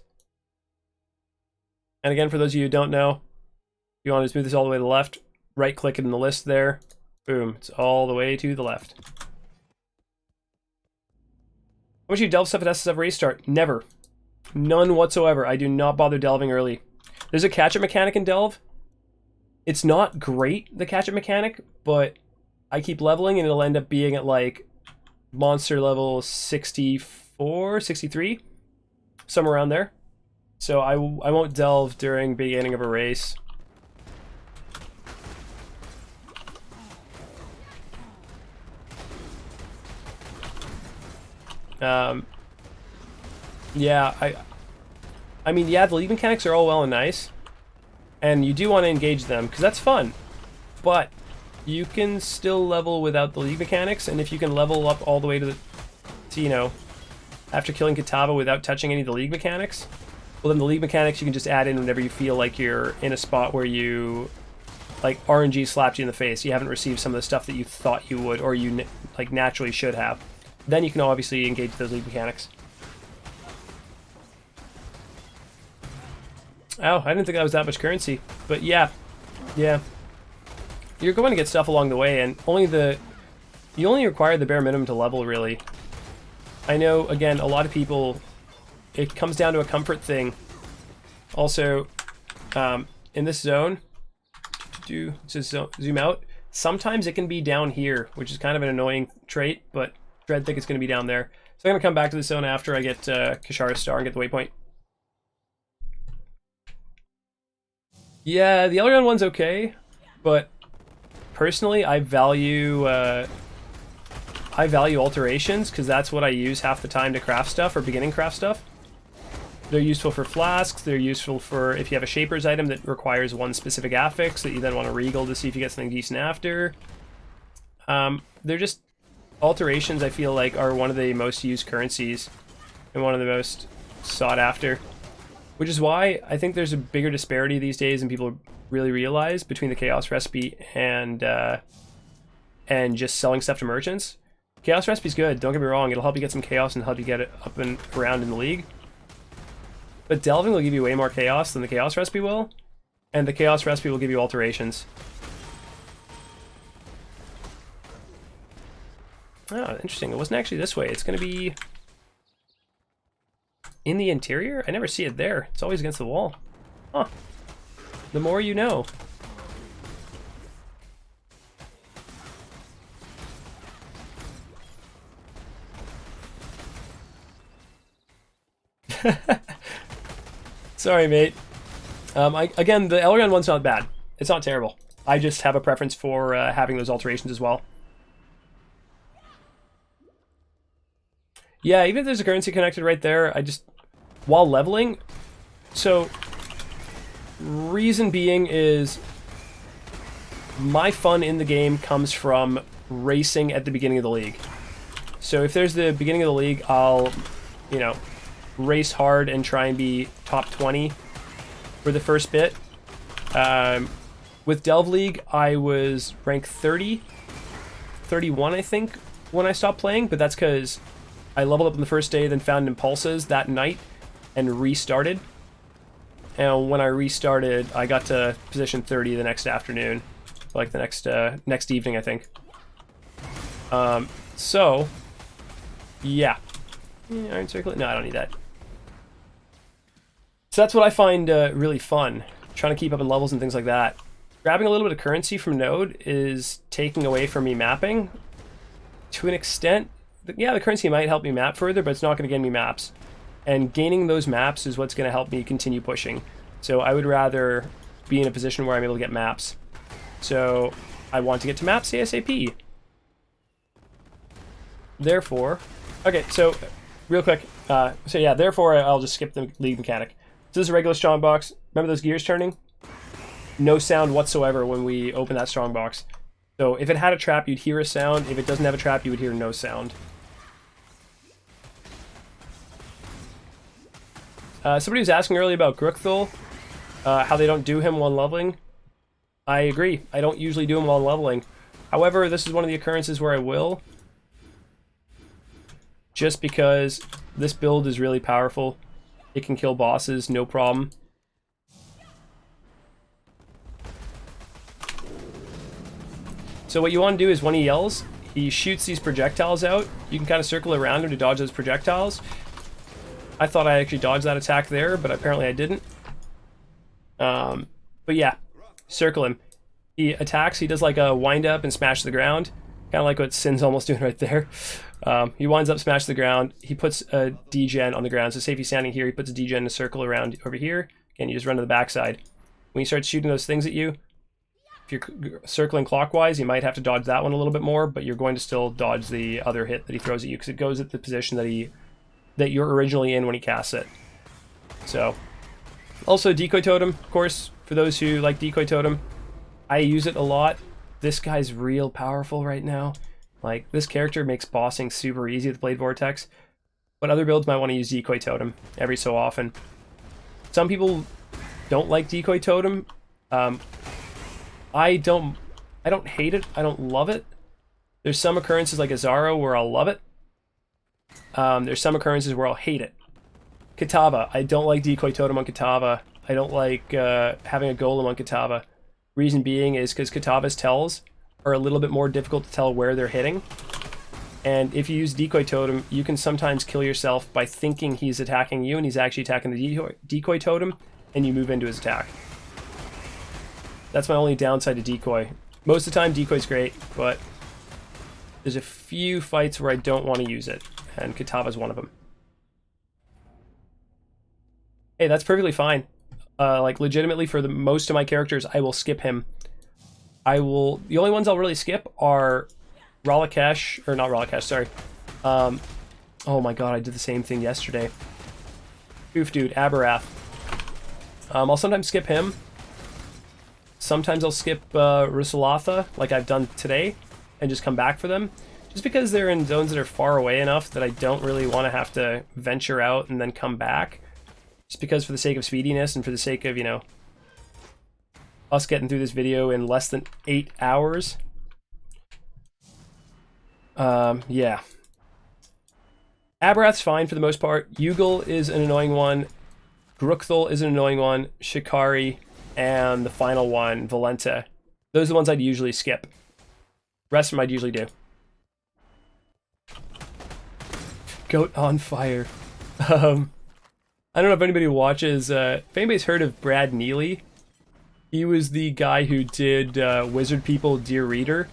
And again, for those of you who don't know, if you want to just move this all the way to the left, right click it in the list there. Boom, it's all the way to the left. How much you delve stuff at SSF restart? Never. None whatsoever. I do not bother delving early. There's a catch-up mechanic in delve. It's not great, the catch-up mechanic, but I keep leveling and it'll end up being at like monster level 64, 63, somewhere around there. So I won't delve during beginning of a race. Yeah, I mean, yeah, the league mechanics are all well and nice, and you do want to engage them because that's fun, but you can still level without the league mechanics, and if you can level up all the way to you know, after killing Kitava without touching any of the league mechanics, well, then the league mechanics you can just add in whenever you feel like you're in a spot where you, like, RNG slapped you in the face. You haven't received some of the stuff that you thought you would, or you like naturally should have. Then you can obviously engage those league mechanics. Oh, I didn't think that was that much currency, but yeah, you're going to get stuff along the way, and you only require the bare minimum to level, really. I know, again, a lot of people, it comes down to a comfort thing. Also, in this zone, Just zoom out. Sometimes it can be down here, which is kind of an annoying trait, but Dread think it's going to be down there. So I'm going to come back to the zone after I get Kishara's Star and get the waypoint. Yeah, the Elrond one's okay, but personally I value alterations because that's what I use half the time to craft stuff or beginning craft stuff. They're useful for flasks, they're useful for if you have a Shaper's item that requires one specific affix that you then want to regal to see if you get something decent after. They're just... alterations, I feel like, are one of the most used currencies and one of the most sought after. Which is why I think there's a bigger disparity these days than people really realize between the Chaos Recipe and just selling stuff to merchants. Chaos Recipe's good, don't get me wrong, it'll help you get some chaos and help you get it up and around in the league. But Delving will give you way more chaos than the Chaos Recipe will, and the Chaos Recipe will give you alterations. Oh, interesting. It wasn't actually this way. It's going to be in the interior? I never see it there. It's always against the wall. Huh. The more you know. Sorry, mate. Again, the Elrond one's not bad. It's not terrible. I just have a preference for having those alterations as well. Yeah, even if there's a currency connected right there, I just... while leveling... So, reason being is... my fun in the game comes from racing at the beginning of the league. So if there's the beginning of the league, I'll, you know, race hard and try and be top 20 for the first bit. With Delve League, I was rank 30, 31 I think, when I stopped playing, but that's because I leveled up on the first day, then found Impulses that night, and restarted. And when I restarted, I got to position 30 the next afternoon, like the next evening, I think. So, yeah. Iron Circlet? No, I don't need that. So that's what I find really fun, trying to keep up in levels and things like that. Grabbing a little bit of currency from Node is taking away from me mapping. To an extent, yeah, the currency might help me map further, but it's not going to get me maps. And gaining those maps is what's going to help me continue pushing. So I would rather be in a position where I'm able to get maps. So I want to get to maps ASAP. Therefore, okay, so real quick, therefore I'll just skip the league mechanic. So this is a regular strongbox. Remember those gears turning? No sound whatsoever when we open that strongbox. So if it had a trap, you'd hear a sound. If it doesn't have a trap, you would hear no sound. Somebody was asking earlier about Grookthul, how they don't do him while leveling. I agree. I don't usually do him while leveling. However, this is one of the occurrences where I will. Just because this build is really powerful. It can kill bosses, no problem. So what you want to do is when he yells, he shoots these projectiles out. You can kind of circle around him to dodge those projectiles. I thought I actually dodged that attack there, but apparently I didn't. But yeah, circle him. He attacks, he does like a wind up and smash the ground. Kind of like what Sin's almost doing right there. He winds up, smash the ground. He puts a degen on the ground. So say if he's standing here, he puts a degen in a circle around over here. Again, you just run to the backside. When he starts shooting those things at you, if you're circling clockwise, you might have to dodge that one a little bit more, but you're going to still dodge the other hit that he throws at you because it goes at the position that you're originally in when he casts it. So, also Decoy Totem, of course, for those who like Decoy Totem. I use it a lot. This guy's real powerful right now. Like, this character makes bossing super easy with Blade Vortex, but other builds might want to use Decoy Totem every so often. Some people don't like Decoy Totem. I don't hate it. I don't love it. There's some occurrences like Azaro where I'll love it. There's some occurrences where I'll hate it. Kitava. I don't like Decoy Totem on Kitava. I don't like having a golem on Kitava. Reason being is because Kitava's tells are a little bit more difficult to tell where they're hitting. And if you use Decoy Totem, you can sometimes kill yourself by thinking he's attacking you and he's actually attacking the Decoy Totem, and you move into his attack. That's my only downside to decoy. Most of the time, decoy's great, but there's a few fights where I don't want to use it, and Kitava's one of them. Hey, that's perfectly fine. Like, legitimately, for the most of my characters, I will skip him. The only ones I'll really skip are Ralakesh, or not Ralakesh, sorry. Oh my god, I did the same thing yesterday. Oof, dude, Aberath. I'll sometimes skip him. Sometimes I'll skip Rusalatha, like I've done today, and just come back for them. Just because they're in zones that are far away enough that I don't really want to have to venture out and then come back. Just because for the sake of speediness and for the sake of, you know, us getting through this video in less than 8 hours. Yeah. Aberath's fine for the most part. Yugal is an annoying one. Grukthul is an annoying one. Shikari, and the final one, Valenta. Those are the ones I'd usually skip. Rest of them I'd usually do. Goat on fire. I don't know if anybody watches, if anybody's heard of Brad Neely. He was the guy who did Wizard People Dear Reader.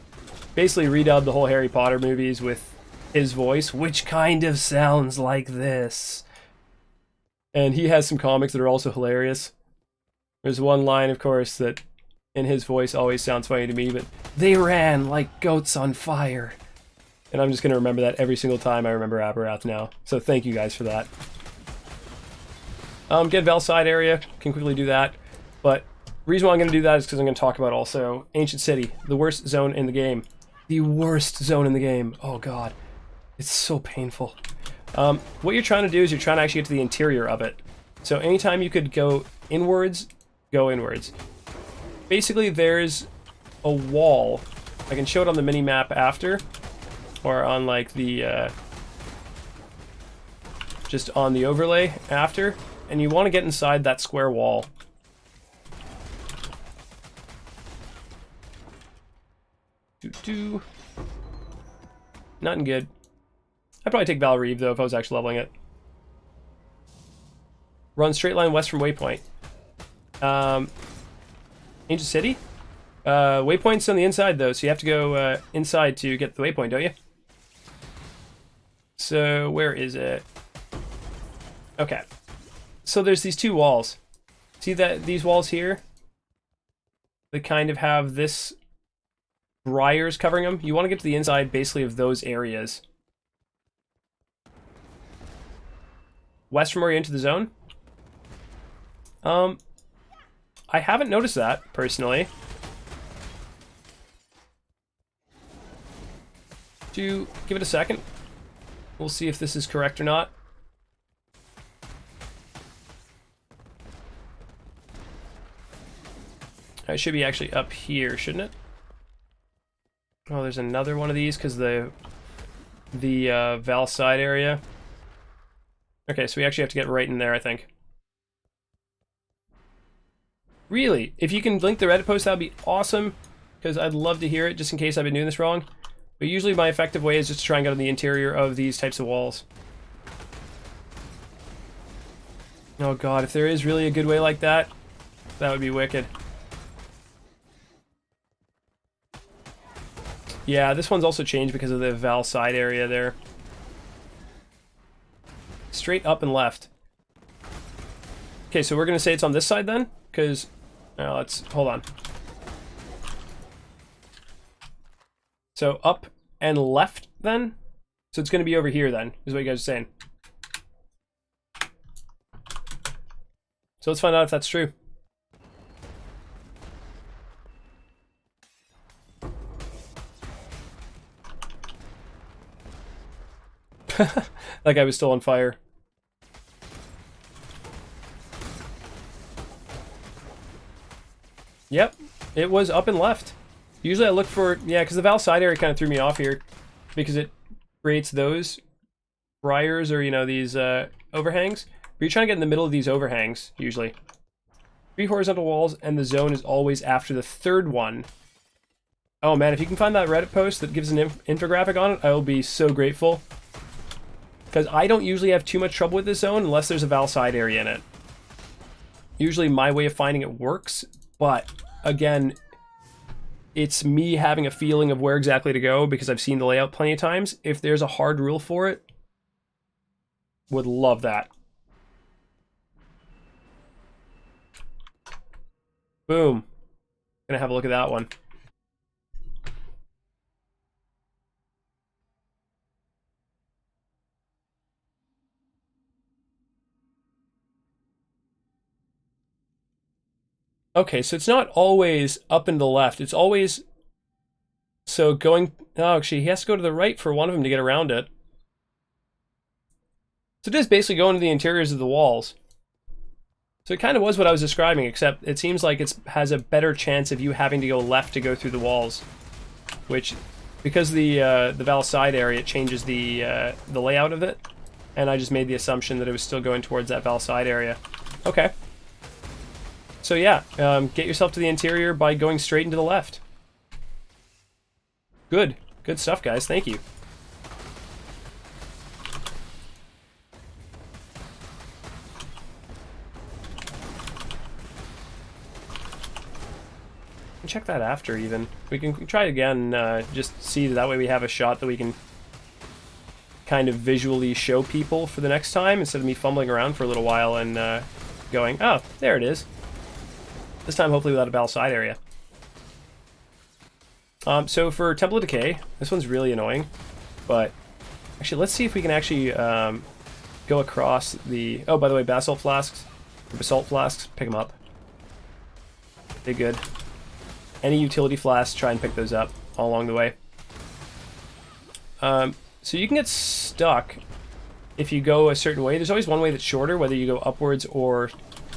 Basically redubbed the whole Harry Potter movies with his voice, which kind of sounds like this. And he has some comics that are also hilarious. There's one line, of course, that in his voice always sounds funny to me, but they ran like goats on fire. And I'm just going to remember that every single time I remember Aberath now. So thank you guys for that. Get Valside area, can quickly do that. But the reason why I'm going to do that is because I'm going to talk about also Ancient City, the worst zone in the game. The worst zone in the game. Oh god. It's so painful. What you're trying to do is you're trying to actually get to the interior of it. So anytime you could go inwards, go inwards. Basically there's a wall. I can show it on the mini-map after. Or on like the... just on the overlay after. And you want to get inside that square wall. Nothing good. I'd probably take Valreeve though if I was actually leveling it. Run straight line west from Waypoint. Ancient City? Waypoint's on the inside though, so you have to go inside to get the waypoint, don't you? So where is it? Okay. So there's these two walls. See that these walls here? They kind of have this briars covering them. You want to get to the inside basically of those areas. West from where you enter the zone? I haven't noticed that, personally. Give it a second. We'll see if this is correct or not. It should be actually up here, shouldn't it? Oh, there's another one of these because the Val side area. Okay, so we actually have to get right in there, I think. Really? If you can link the Reddit post, that would be awesome, because I'd love to hear it, just in case I've been doing this wrong. But usually my effective way is just to try and get on the interior of these types of walls. Oh god, if there is really a good way like that, that would be wicked. Yeah, this one's also changed because of the Val side area there. Straight up and left. Okay, so we're going to say it's on this side then? Because, let's, hold on. So up and left then? So it's going to be over here then, is what you guys are saying. So let's find out if that's true. That guy was still on fire. Yep, it was up and left. Usually I look for, yeah, because the Val side area kind of threw me off here because it creates those briars or, you know, these overhangs. But you're trying to get in the middle of these overhangs, usually. 3 horizontal walls, and the zone is always after the third one. Oh man, if you can find that Reddit post that gives an infographic on it, I will be so grateful. Because I don't usually have too much trouble with this zone unless there's a Val side area in it. Usually my way of finding it works, but again, it's me having a feeling of where exactly to go because I've seen the layout plenty of times. If there's a hard rule for it, would love that. Boom. Gonna have a look at that one. Okay, so it's not always up and to the left. It's always... So going... Oh, actually, he has to go to the right for one of them to get around it. So it is basically going to the interiors of the walls. So it kind of was what I was describing, except it seems like it has a better chance of you having to go left to go through the walls. Which, because the Val side area, it changes the layout of it. And I just made the assumption that it was still going towards that Val side area. Okay. So yeah, get yourself to the interior by going straight into the left. Good. Good stuff, guys. Thank you. Check that after, even. We can try again, just see that way we have a shot that we can kind of visually show people for the next time, instead of me fumbling around for a little while and going, oh, there it is. This time, hopefully, without a battle side area. So for Temple of Decay, this one's really annoying. But actually, let's see if we can actually go across the... Oh, by the way, basalt flasks, or basalt flasks, pick them up. They're good. Any utility flasks, try and pick those up all along the way. So you can get stuck if you go a certain way. There's always one way that's shorter, whether you go upwards or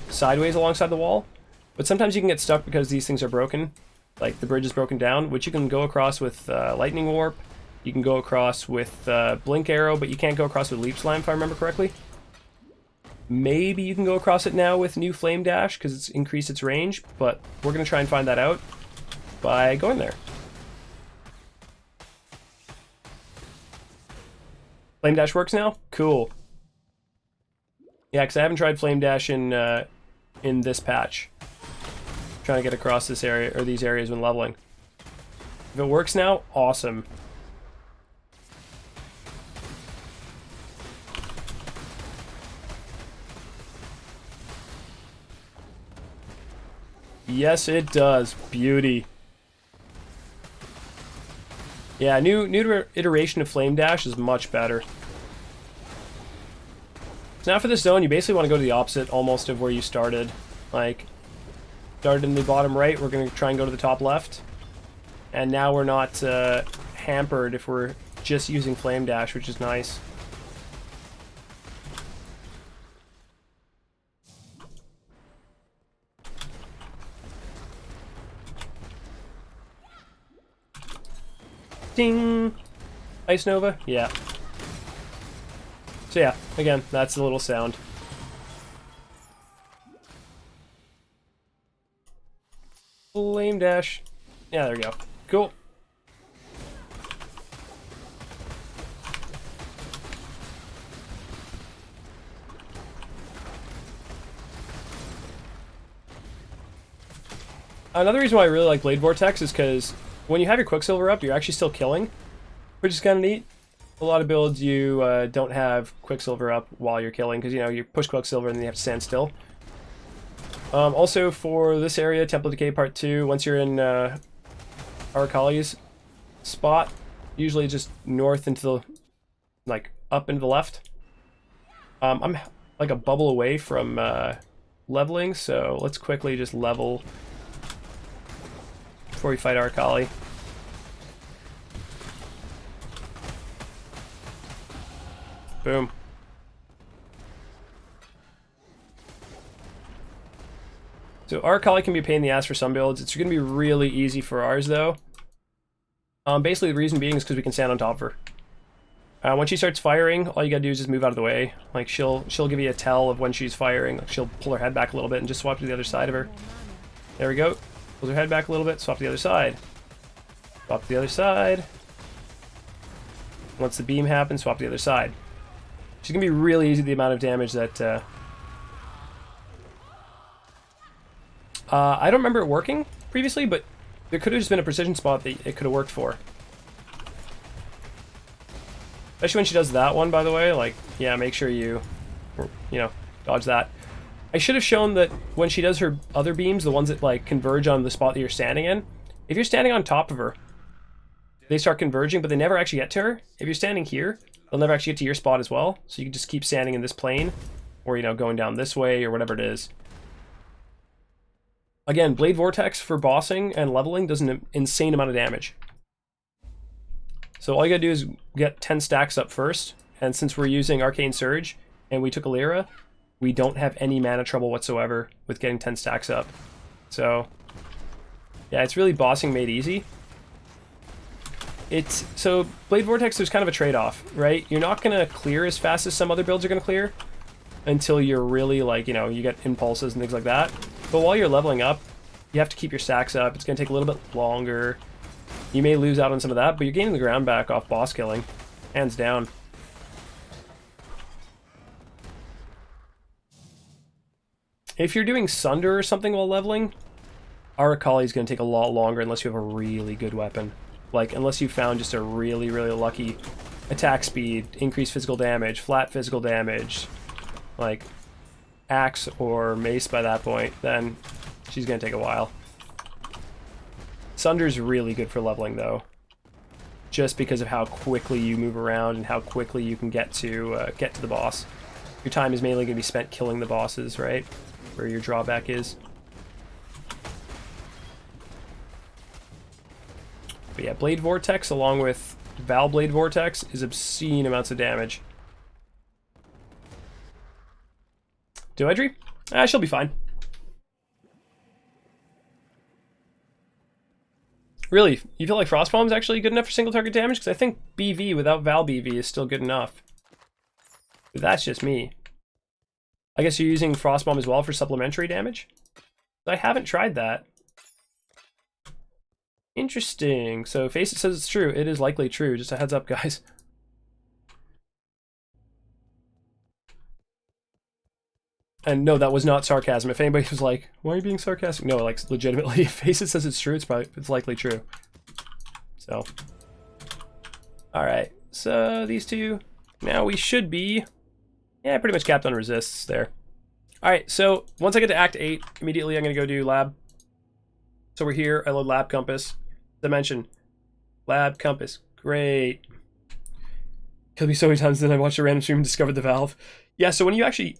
sideways alongside the wall. But sometimes you can get stuck because these things are broken. Like the bridge is broken down, which you can go across with Lightning Warp. You can go across with Blink Arrow, but you can't go across with Leap Slime, if I remember correctly. Maybe you can go across it now with New Flame Dash, because it's increased its range, but we're going to try and find that out by going there. Flame Dash works now? Cool. Yeah, because I haven't tried Flame Dash in this patch. Trying to get across this area, or these areas when leveling. If it works now, awesome. Yes, it does. Beauty. Yeah, new iteration of Flame Dash is much better. So now for this zone, you basically want to go to the opposite almost of where you started. Like, started in the bottom right, we're going to try and go to the top left. And now we're not hampered if we're just using Flame Dash, which is nice. Ding! Ice Nova? Yeah. So yeah, again, that's the little sound. Flame Dash. Yeah, there we go. Cool. Another reason why I really like Blade Vortex is because when you have your Quicksilver up, you're actually still killing, which is kind of neat. A lot of builds you don't have Quicksilver up while you're killing, because, you know, you push Quicksilver and then you have to stand still. Also, for this area, Temple of Decay Part 2, once you're in Arcali's spot, usually just north into the, like, up into the left. I'm like a bubble away from leveling, so let's quickly just level before we fight Arcali. Boom. So Arcali can be a pain in the ass for some builds. It's going to be really easy for ours, though. Basically, the reason being is because we can stand on top of her. When she starts firing, all you gotta do is just move out of the way. Like, she'll give you a tell of when she's firing. Like, she'll pull her head back a little bit and just swap to the other side of her. There we go. Pulls her head back a little bit, swap to the other side. Swap to the other side. Once the beam happens, swap to the other side. She's gonna be really easy, the amount of damage that... I don't remember it working, previously, but there could have just been a precision spot that it could have worked for. Especially when she does that one, by the way. Like, yeah, make sure you know, dodge that. I should have shown that when she does her other beams, the ones that like converge on the spot that you're standing in, if you're standing on top of her, they start converging, but they never actually get to her. If you're standing here, they'll never actually get to your spot as well. So you can just keep standing in this plane, or, you know, going down this way, or whatever it is. Again, Blade Vortex for bossing and leveling does an insane amount of damage. So all you gotta do is get 10 stacks up first, and since we're using Arcane Surge, and we took a Lyra, we don't have any mana trouble whatsoever with getting 10 stacks up. So, yeah, it's really bossing made easy. So Blade Vortex, there's kind of a trade-off, right? You're not gonna clear as fast as some other builds are gonna clear until you're really, like, you know, you get impulses and things like that. But while you're leveling up, you have to keep your stacks up. It's gonna take a little bit longer. You may lose out on some of that, but you're gaining the ground back off boss killing. Hands down. If you're doing Sunder or something while leveling, Arakali is going to take a lot longer unless you have a really good weapon. Like, unless you found just a really, really lucky attack speed, increased physical damage, flat physical damage, like axe or mace by that point, then she's going to take a while. Sunder's really good for leveling, though, just because of how quickly you move around and how quickly you can get to the boss. Your time is mainly going to be spent killing the bosses, right? Where your drawback is. But yeah, Blade Vortex along with Val Blade Vortex is obscene amounts of damage. Doedry? She'll be fine. Really, you feel like Frostbomb is actually good enough for single target damage? Because I think BV without Val BV is still good enough. But that's just me. I guess you're using Frostbomb as well for supplementary damage? I haven't tried that. Interesting. So Face It says it's true. It is likely true. Just a heads up, guys. And no, that was not sarcasm. If anybody was like, why are you being sarcastic? No, like, legitimately, if Face It says it's true, it's likely true. So. Alright. So, these two. Now we should be... Yeah, pretty much capped on resists there. Alright, so once I get to Act 8, immediately I'm going to go do Lab. So we're here, I load Lab Compass. Dimension. Lab Compass. Great. Killed me so many times, then I watched a random stream and discovered the valve. Yeah, so when you actually...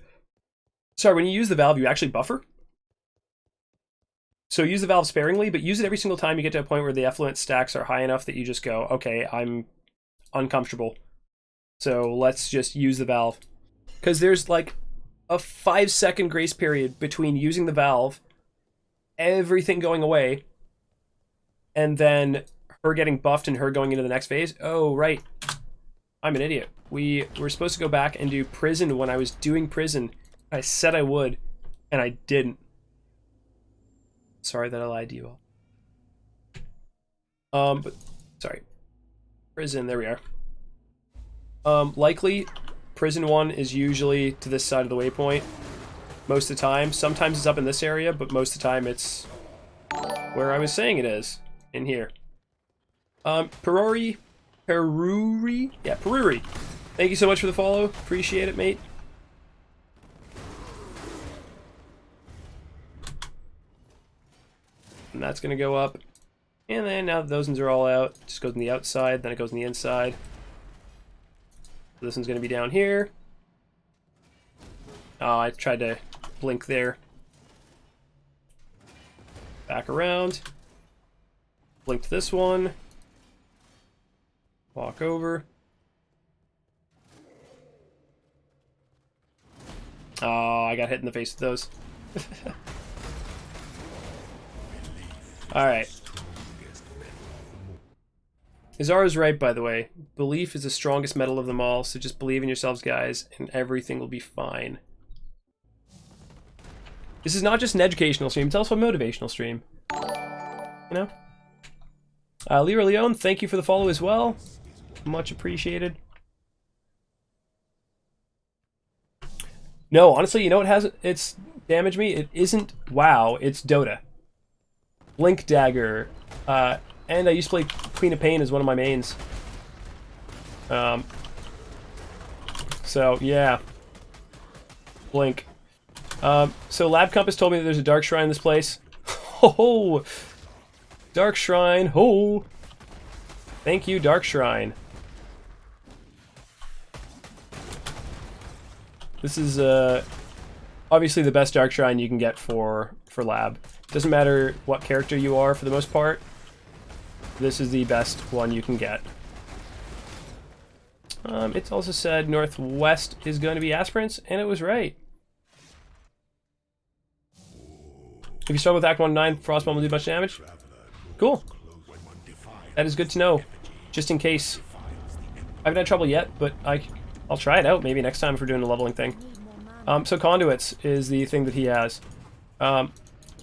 Sorry, when you use the valve, you actually buffer. So use the valve sparingly, but use it every single time you get to a point where the effluent stacks are high enough that you just go, okay, I'm uncomfortable. So let's just use the valve. Because there's like a 5-second grace period between using the valve, everything going away, and then her getting buffed and her going into the next phase. Oh, right. I'm an idiot. We were supposed to go back and do prison when I was doing prison. I said I would, and I didn't. Sorry that I lied to you all. But, sorry. Prison, there we are. Likely, prison 1 is usually to this side of the waypoint. Most of the time. Sometimes it's up in this area, but most of the time it's where I was saying it is. In here. Peruri. Yeah, Peruri. Thank you so much for the follow. Appreciate it, mate. And that's going to go up. And then now that those ones are all out, it just goes on the outside, then it goes on the inside. So this one's going to be down here. Oh, I tried to blink there. Back around. Blink to this one. Walk over. Oh, I got hit in the face with those. Alright. Izara's right, by the way. Belief is the strongest metal of them all, so just believe in yourselves, guys, and everything will be fine. This is not just an educational stream, it's also a motivational stream. You know? Lyra Leone, thank you for the follow as well. Much appreciated. No, honestly, you know what has it's damaged me? It isn't WoW, it's Dota. Blink Dagger. And I used to play Queen of Pain as one of my mains. So, yeah. Blink. So Lab Compass told me that there's a Dark Shrine in this place. Ho! Dark Shrine, ho! Thank you, Dark Shrine. This is obviously the best Dark Shrine you can get for Lab. Doesn't matter what character you are for the most part. This is the best one you can get. It's also said northwest is going to be aspirants, and it was right. If you start with Act 1 9, Frostbomb will do much damage. Cool. That is good to know. Just in case. I haven't had trouble yet, but I'll try it out maybe next time if we're doing a leveling thing. So Conduits is the thing that he has.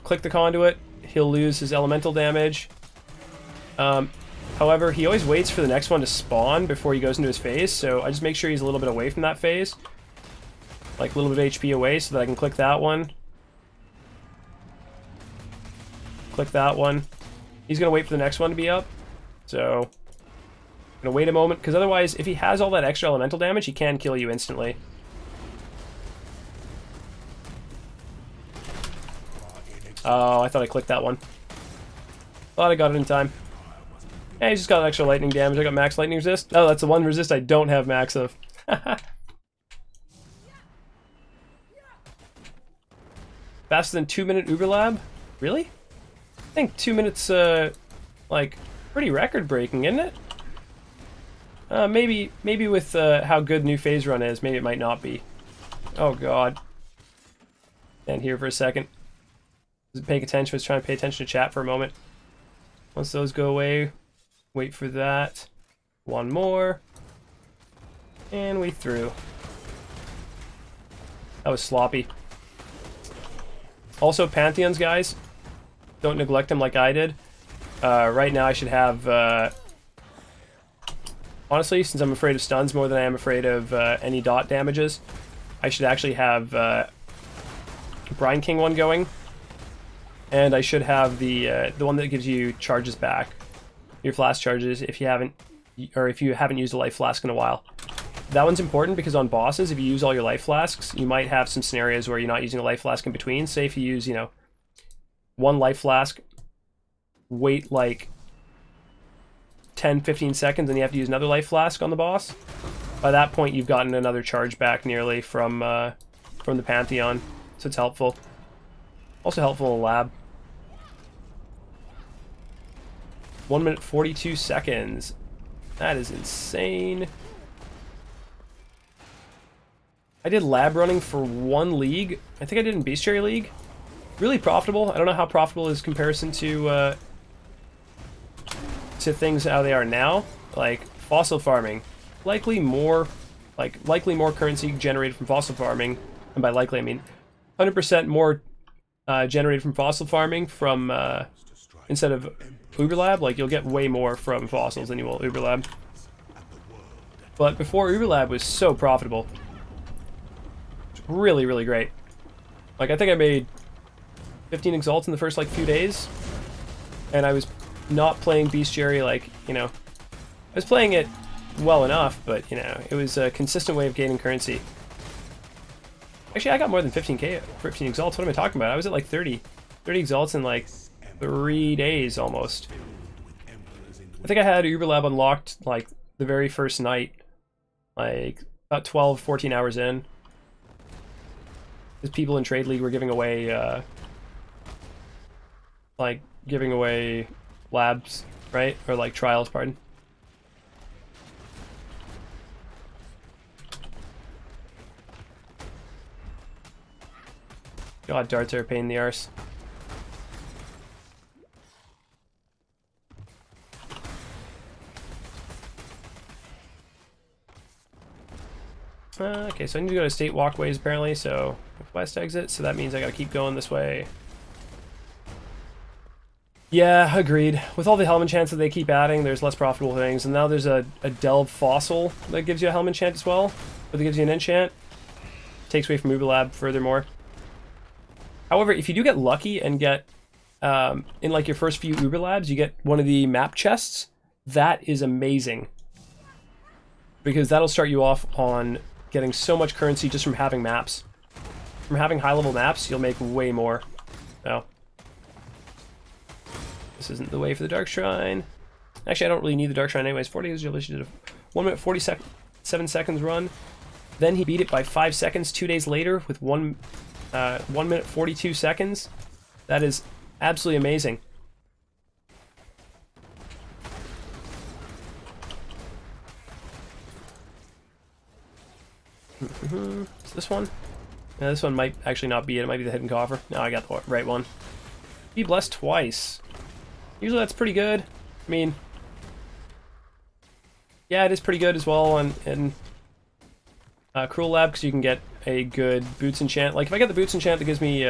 Click the Conduit, he'll lose his elemental damage. However, he always waits for the next one to spawn before he goes into his phase, so I just make sure he's a little bit away from that phase. Like a little bit of HP away so that I can click that one. Click that one. He's going to wait for the next one to be up. So, I'm going to wait a moment, because otherwise, if he has all that extra elemental damage, he can kill you instantly. Oh, I thought I clicked that one. Thought I got it in time. Yeah, he's just got extra lightning damage. I got max lightning resist. Oh, that's the one resist I don't have max of. Faster than 2-minute Uber Lab? Really? I think 2 minutes, like, pretty record-breaking, isn't it? Maybe with how good new phase run is, maybe it might not be. Oh god. Stand here for a second. Paying attention, was trying to pay attention to chat for a moment. Once those go away, wait for that. One more. And we through. That was sloppy. Also, Pantheons, guys. Don't neglect them like I did. Right now I should have... honestly, since I'm afraid of stuns more than I am afraid of any dot damages, I should actually have Brine King one going. And I should have the one that gives you charges back. Your flask charges if you haven't used a life flask in a while. That one's important because on bosses, if you use all your life flasks, you might have some scenarios where you're not using a life flask in between. Say if you use, one life flask, wait like 10-15 seconds, and you have to use another life flask on the boss. By that point, you've gotten another charge back nearly from the Pantheon, so it's helpful. Also helpful in lab. 1 minute 42 seconds. That is insane. I did lab running for 1 league. I think I did in Bestiary League. Really profitable. I don't know how profitable is comparison to things how they are now. Like fossil farming, likely more currency generated from fossil farming, and by likely I mean 100% more generated from fossil farming from instead of Uber Lab. Like you'll get way more from fossils than you will Uber Lab. But before Uber Lab was so profitable. Really, really great. Like, I think I made 15 exalts in the first, like, few days. And I was not playing Bestiary, like, I was playing it well enough, but, it was a consistent way of gaining currency. Actually, I got more than 15 exalts. What am I talking about? I was at, like, 30 exalts in, like, 3 days, almost. I think I had Uber Lab unlocked, like, the very first night. Like, about 12, 14 hours in. Because people in Trade League were giving away, giving away labs, right? Or, like, trials, pardon. God, darts are a pain in the arse. Okay, so I need to go to state walkways apparently, so west exit, so that means I gotta keep going this way. Yeah, agreed. With all the helm enchants that they keep adding, there's less profitable things, and now there's a delve fossil that gives you a helm enchant as well, but that gives you an enchant. Takes away from Uber Lab furthermore. However, if you do get lucky and get in like your first few Uber Labs, you get one of the map chests. That is amazing. Because that'll start you off on getting so much currency just from having maps. From having high-level maps, you'll make way more. So, this isn't the way for the Dark Shrine. Actually, I don't really need the Dark Shrine anyways. 40 is really did a 1 minute 47 seconds run. Then he beat it by 5 seconds 2 days later with 1 minute 42 seconds. That is absolutely amazing. Is this one? Yeah, this one might actually not be it. It might be the hidden coffer. No, I got the right one. Be blessed twice. Usually that's pretty good. I mean, yeah, it is pretty good as well in Cruel Lab, because you can get a good boots enchant. Like, if I get the boots enchant that gives me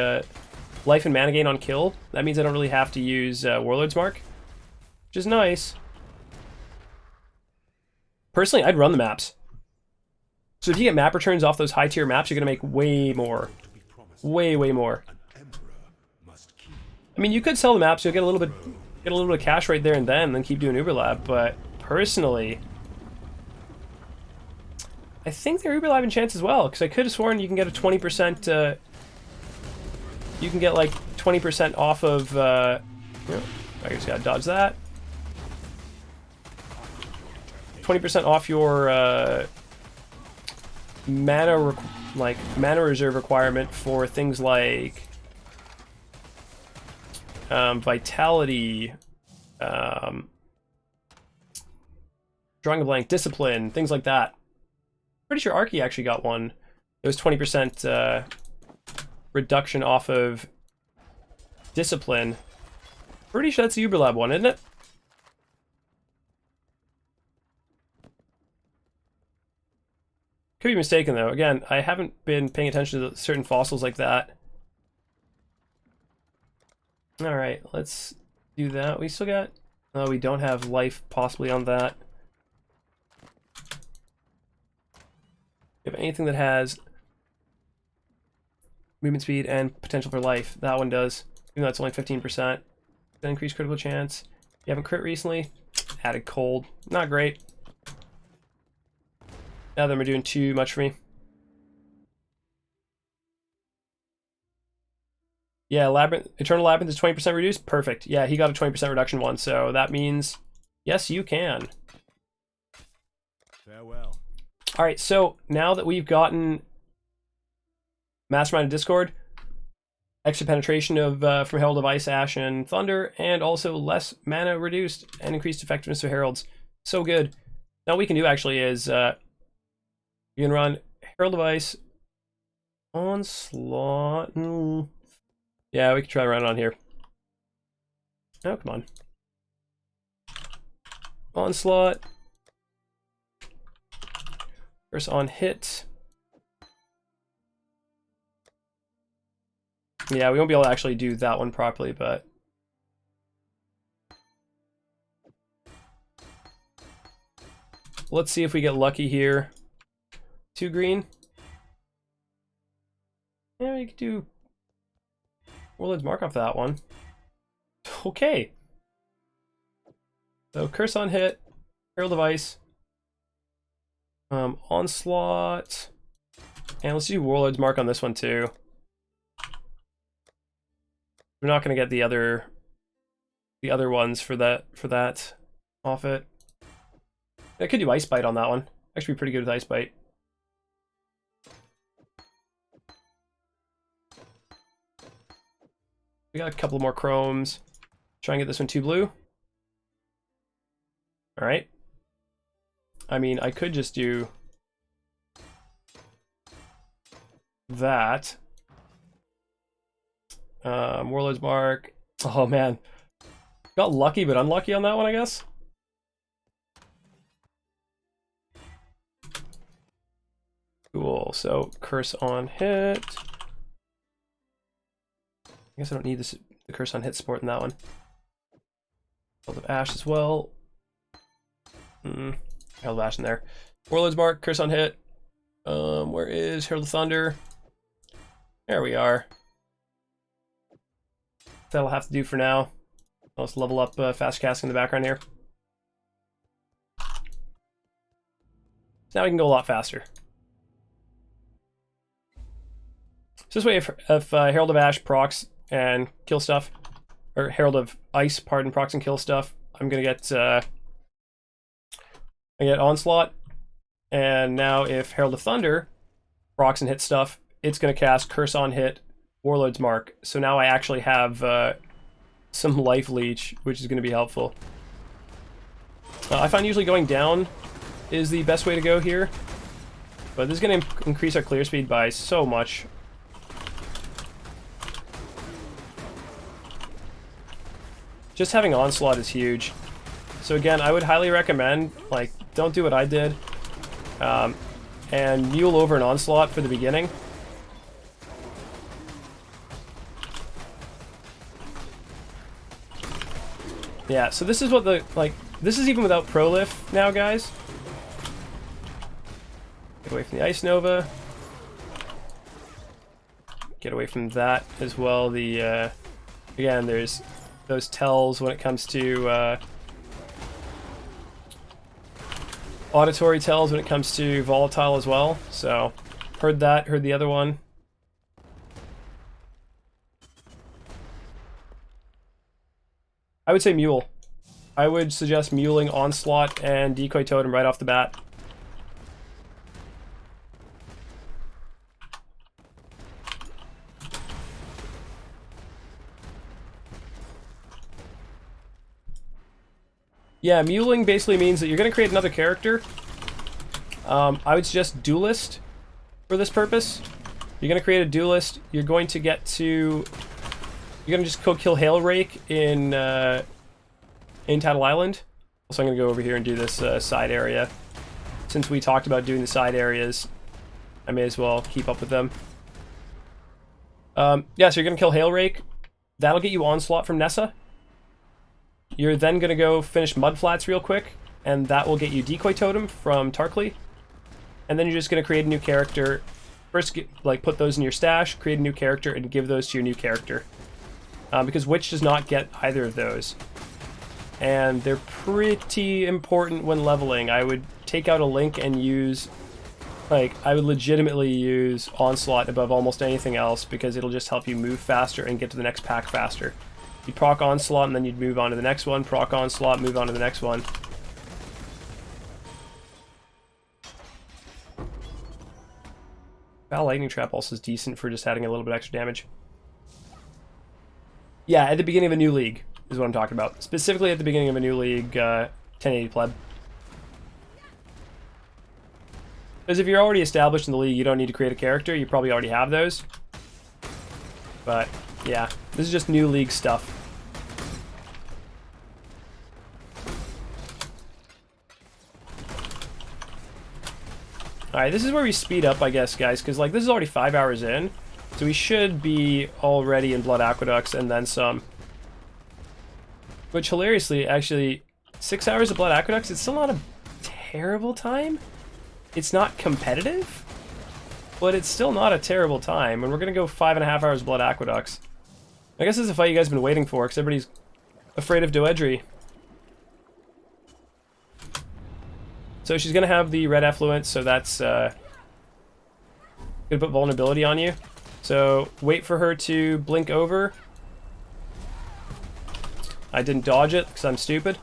life and mana gain on kill, that means I don't really have to use Warlord's Mark, which is nice. Personally, I'd run the maps. So if you get map returns off those high tier maps, you're gonna make way more. Way more. I mean, you could sell the maps, you'll get a little bit of cash right there and then keep doing Uber Lab, but personally, I think they're Uber Lab enchants as well, because I could have sworn you can get a 20%, you can get like 20% off of, I just gotta dodge that. 20% off your, mana reserve requirement for things like vitality, drawing a blank, discipline, things like that. Pretty sure Arky actually got one. It was 20% reduction off of discipline. Pretty sure that's the Uber Lab one, isn't it? Could be mistaken though. Again, I haven't been paying attention to certain fossils like that. Alright, let's do that. We still got... Oh, we don't have life possibly on that. We have anything that has movement speed and potential for life. That one does. Even though it's only 15%. Increased critical chance. You haven't crit recently. Added cold. Not great. Now then, we're doing too much for me. Yeah, Eternal Labyrinth is 20% reduced. Perfect. Yeah, he got a 20% reduction one, so that means yes, you can. Farewell. All right, so now that we've gotten Mastermind of Discord, extra penetration of from Herald of Ice, Ash, and Thunder, and also less mana reduced and increased effectiveness of Heralds. So good. Now what we can do actually is you can run Herald of Ice, Onslaught. Yeah, we can try to run it on here. Oh, come on. Onslaught. First on hit. Yeah, we won't be able to actually do that one properly, but... let's see if we get lucky here. 2 green. Yeah, we could do Warlord's Mark off that one. Okay. So Curse on hit, Herald of Ice, Onslaught, and let's do Warlord's Mark on this one too. We're not going to get the other ones for that off it. I could do Ice Bite on that one. Actually, be pretty good with Ice Bite. We got a couple more chromes. Try and get this one 2 blue. Alright. I mean, I could just do that. Warlord's Mark. Oh man. Got lucky but unlucky on that one, I guess. Cool, so Curse on hit. I guess I don't need the Curse on hit support in that one. Herald of Ash as well. Herald of Ash in there. Warlord's Mark, Curse on hit. Where is Herald of Thunder? There we are. that'll have to do for now. Let's level up fast casting in the background here. Now we can go a lot faster. So this way, if Herald of Ash procs and kill stuff, or Herald of Ice, pardon, procs and kill stuff, I'm gonna get I get Onslaught, and now if Herald of Thunder procs and hit stuff, it's gonna cast Curse on Hit, Warlord's Mark. So now I actually have some life leech, which is gonna be helpful. I find usually going down is the best way to go here, but this is gonna increase our clear speed by so much. Just having Onslaught is huge. So again, I would highly recommend, like, don't do what I did, and mule over an Onslaught for the beginning. Yeah, so this is what the, like, this is even without Prolif now, guys. Get away from the Ice Nova. Get away from that as well. The, again, there's those tells when it comes to auditory tells when it comes to volatile as well. So heard that, heard the other one. I would say mule. I would suggest muling Onslaught and Decoy Totem right off the bat. Yeah, muling basically means that you're going to create another character. I would suggest Duelist for this purpose. You're going to create a Duelist. You're going to get to... You're going to just go kill Hail Rake in Tattle Island. So I'm going to go over here and do this side area. Since we talked about doing the side areas, I may as well keep up with them. Yeah, so you're going to kill Hail Rake. That'll get you Onslaught from Nessa. You're then going to go finish Mudflats real quick, and that will get you Decoy Totem from Tarkleigh. And then you're just going to create a new character. First, like, put those in your stash, create a new character, and give those to your new character. Because Witch does not get either of those. And they're pretty important when leveling. I would take out a Link and use... Like, I would legitimately use Onslaught above almost anything else, because it'll just help you move faster and get to the next pack faster. You'd proc Onslaught, and then you'd move on to the next one. Proc Onslaught, move on to the next one. Val Lightning Trap also is decent for just adding a little bit extra damage. Yeah, at the beginning of a new league is what I'm talking about. Specifically at the beginning of a new league, 1080 pleb. Because if you're already established in the league, you don't need to create a character. You probably already have those. But, yeah, this is just new league stuff. Alright, this is where we speed up, I guess, guys, because, like, this is already 5 hours in, so we should be already in Blood Aqueducts and then some. Which, hilariously, actually, 6 hours of Blood Aqueducts, it's still not a terrible time. It's not competitive, but it's still not a terrible time, and we're going to go 5.5 hours of Blood Aqueducts. I guess this is a fight you guys have been waiting for, because everybody's afraid of Doedri. So she's going to have the red effluent, so that's going to put vulnerability on you. So wait for her to blink over. I didn't dodge it because I'm stupid.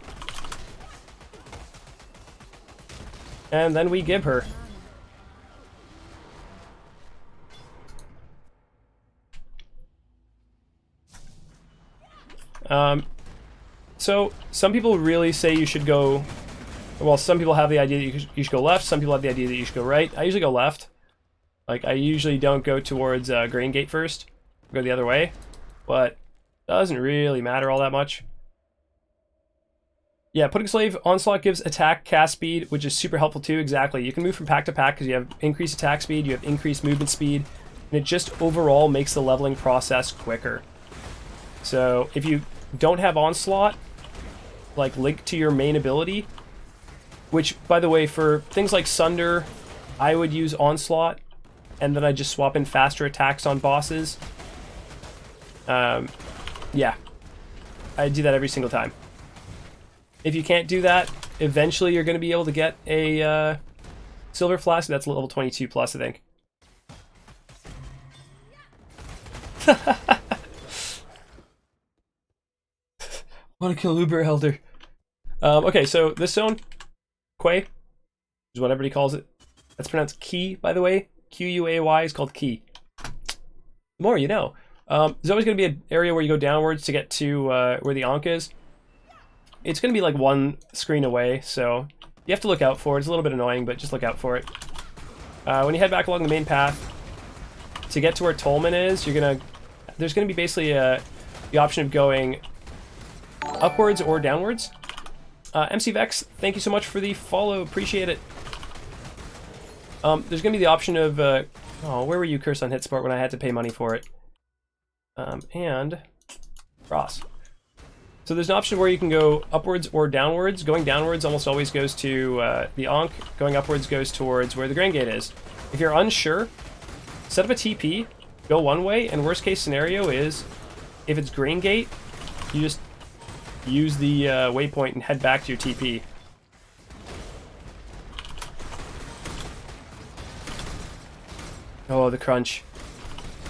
And then we give her. So some people really say you should go... Well, some people have the idea that you should go left, some people have the idea that you should go right. I usually go left. Like, I usually don't go towards Grain Gate first. I go the other way. But it doesn't really matter all that much. Yeah, Pudding Slave Onslaught gives attack cast speed, which is super helpful too, exactly. You can move from pack to pack because you have increased attack speed, you have increased movement speed, and it just overall makes the leveling process quicker. So, if you don't have Onslaught, like, linked to your main ability, which, by the way, for things like Sunder, I would use Onslaught, and then I just swap in faster attacks on bosses. Yeah. I do that every single time. If you can't do that, eventually you're going to be able to get a silver flask. That's level 22 plus, I think. Want to kill Uber Elder. Okay, so this zone, Quay, is what everybody calls it. That's pronounced Key, by the way. Q-U-A-Y is called Key. The more you know. There's always going to be an area where you go downwards to get to where the Ankh is. It's going to be like one screen away, so you have to look out for it. It's a little bit annoying, but just look out for it. When you head back along the main path, to get to where Tolman is, there's going to be basically the option of going upwards or downwards. MC Vex, thank you so much for the follow. Appreciate it. There's going to be the option of... oh, where were you, Curse on Hit Sport, when I had to pay money for it? And... Ross. So there's an option where you can go upwards or downwards. Going downwards almost always goes to the Ankh. Going upwards goes towards where the Grand Gate is. If you're unsure, set up a TP, go one way, and worst case scenario is, if it's Green Gate, you just use the waypoint and head back to your TP. Oh, the crunch.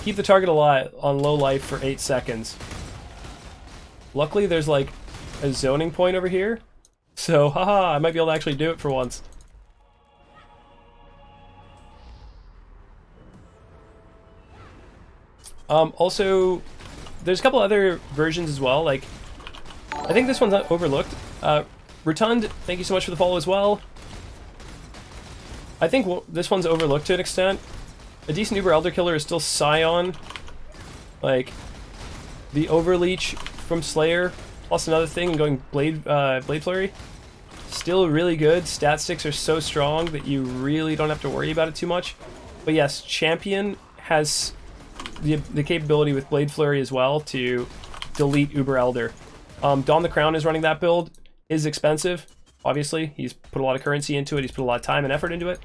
Keep the target alive on low life for 8 seconds. Luckily, there's like a zoning point over here. So, haha, I might be able to actually do it for once. Also, there's a couple other versions as well. Like, I think this one's not overlooked. Rotund, thank you so much for the follow as well. I think this one's overlooked to an extent. A decent Uber Elder killer is still Scion. Like, the Overleech from Slayer, plus another thing, and going Blade Flurry. Still really good. Stat sticks are so strong that you really don't have to worry about it too much. But yes, Champion has the capability with Blade Flurry as well to delete Uber Elder. Don the Crown is running that build. Is expensive, obviously. He's put a lot of currency into it. He's put a lot of time and effort into it.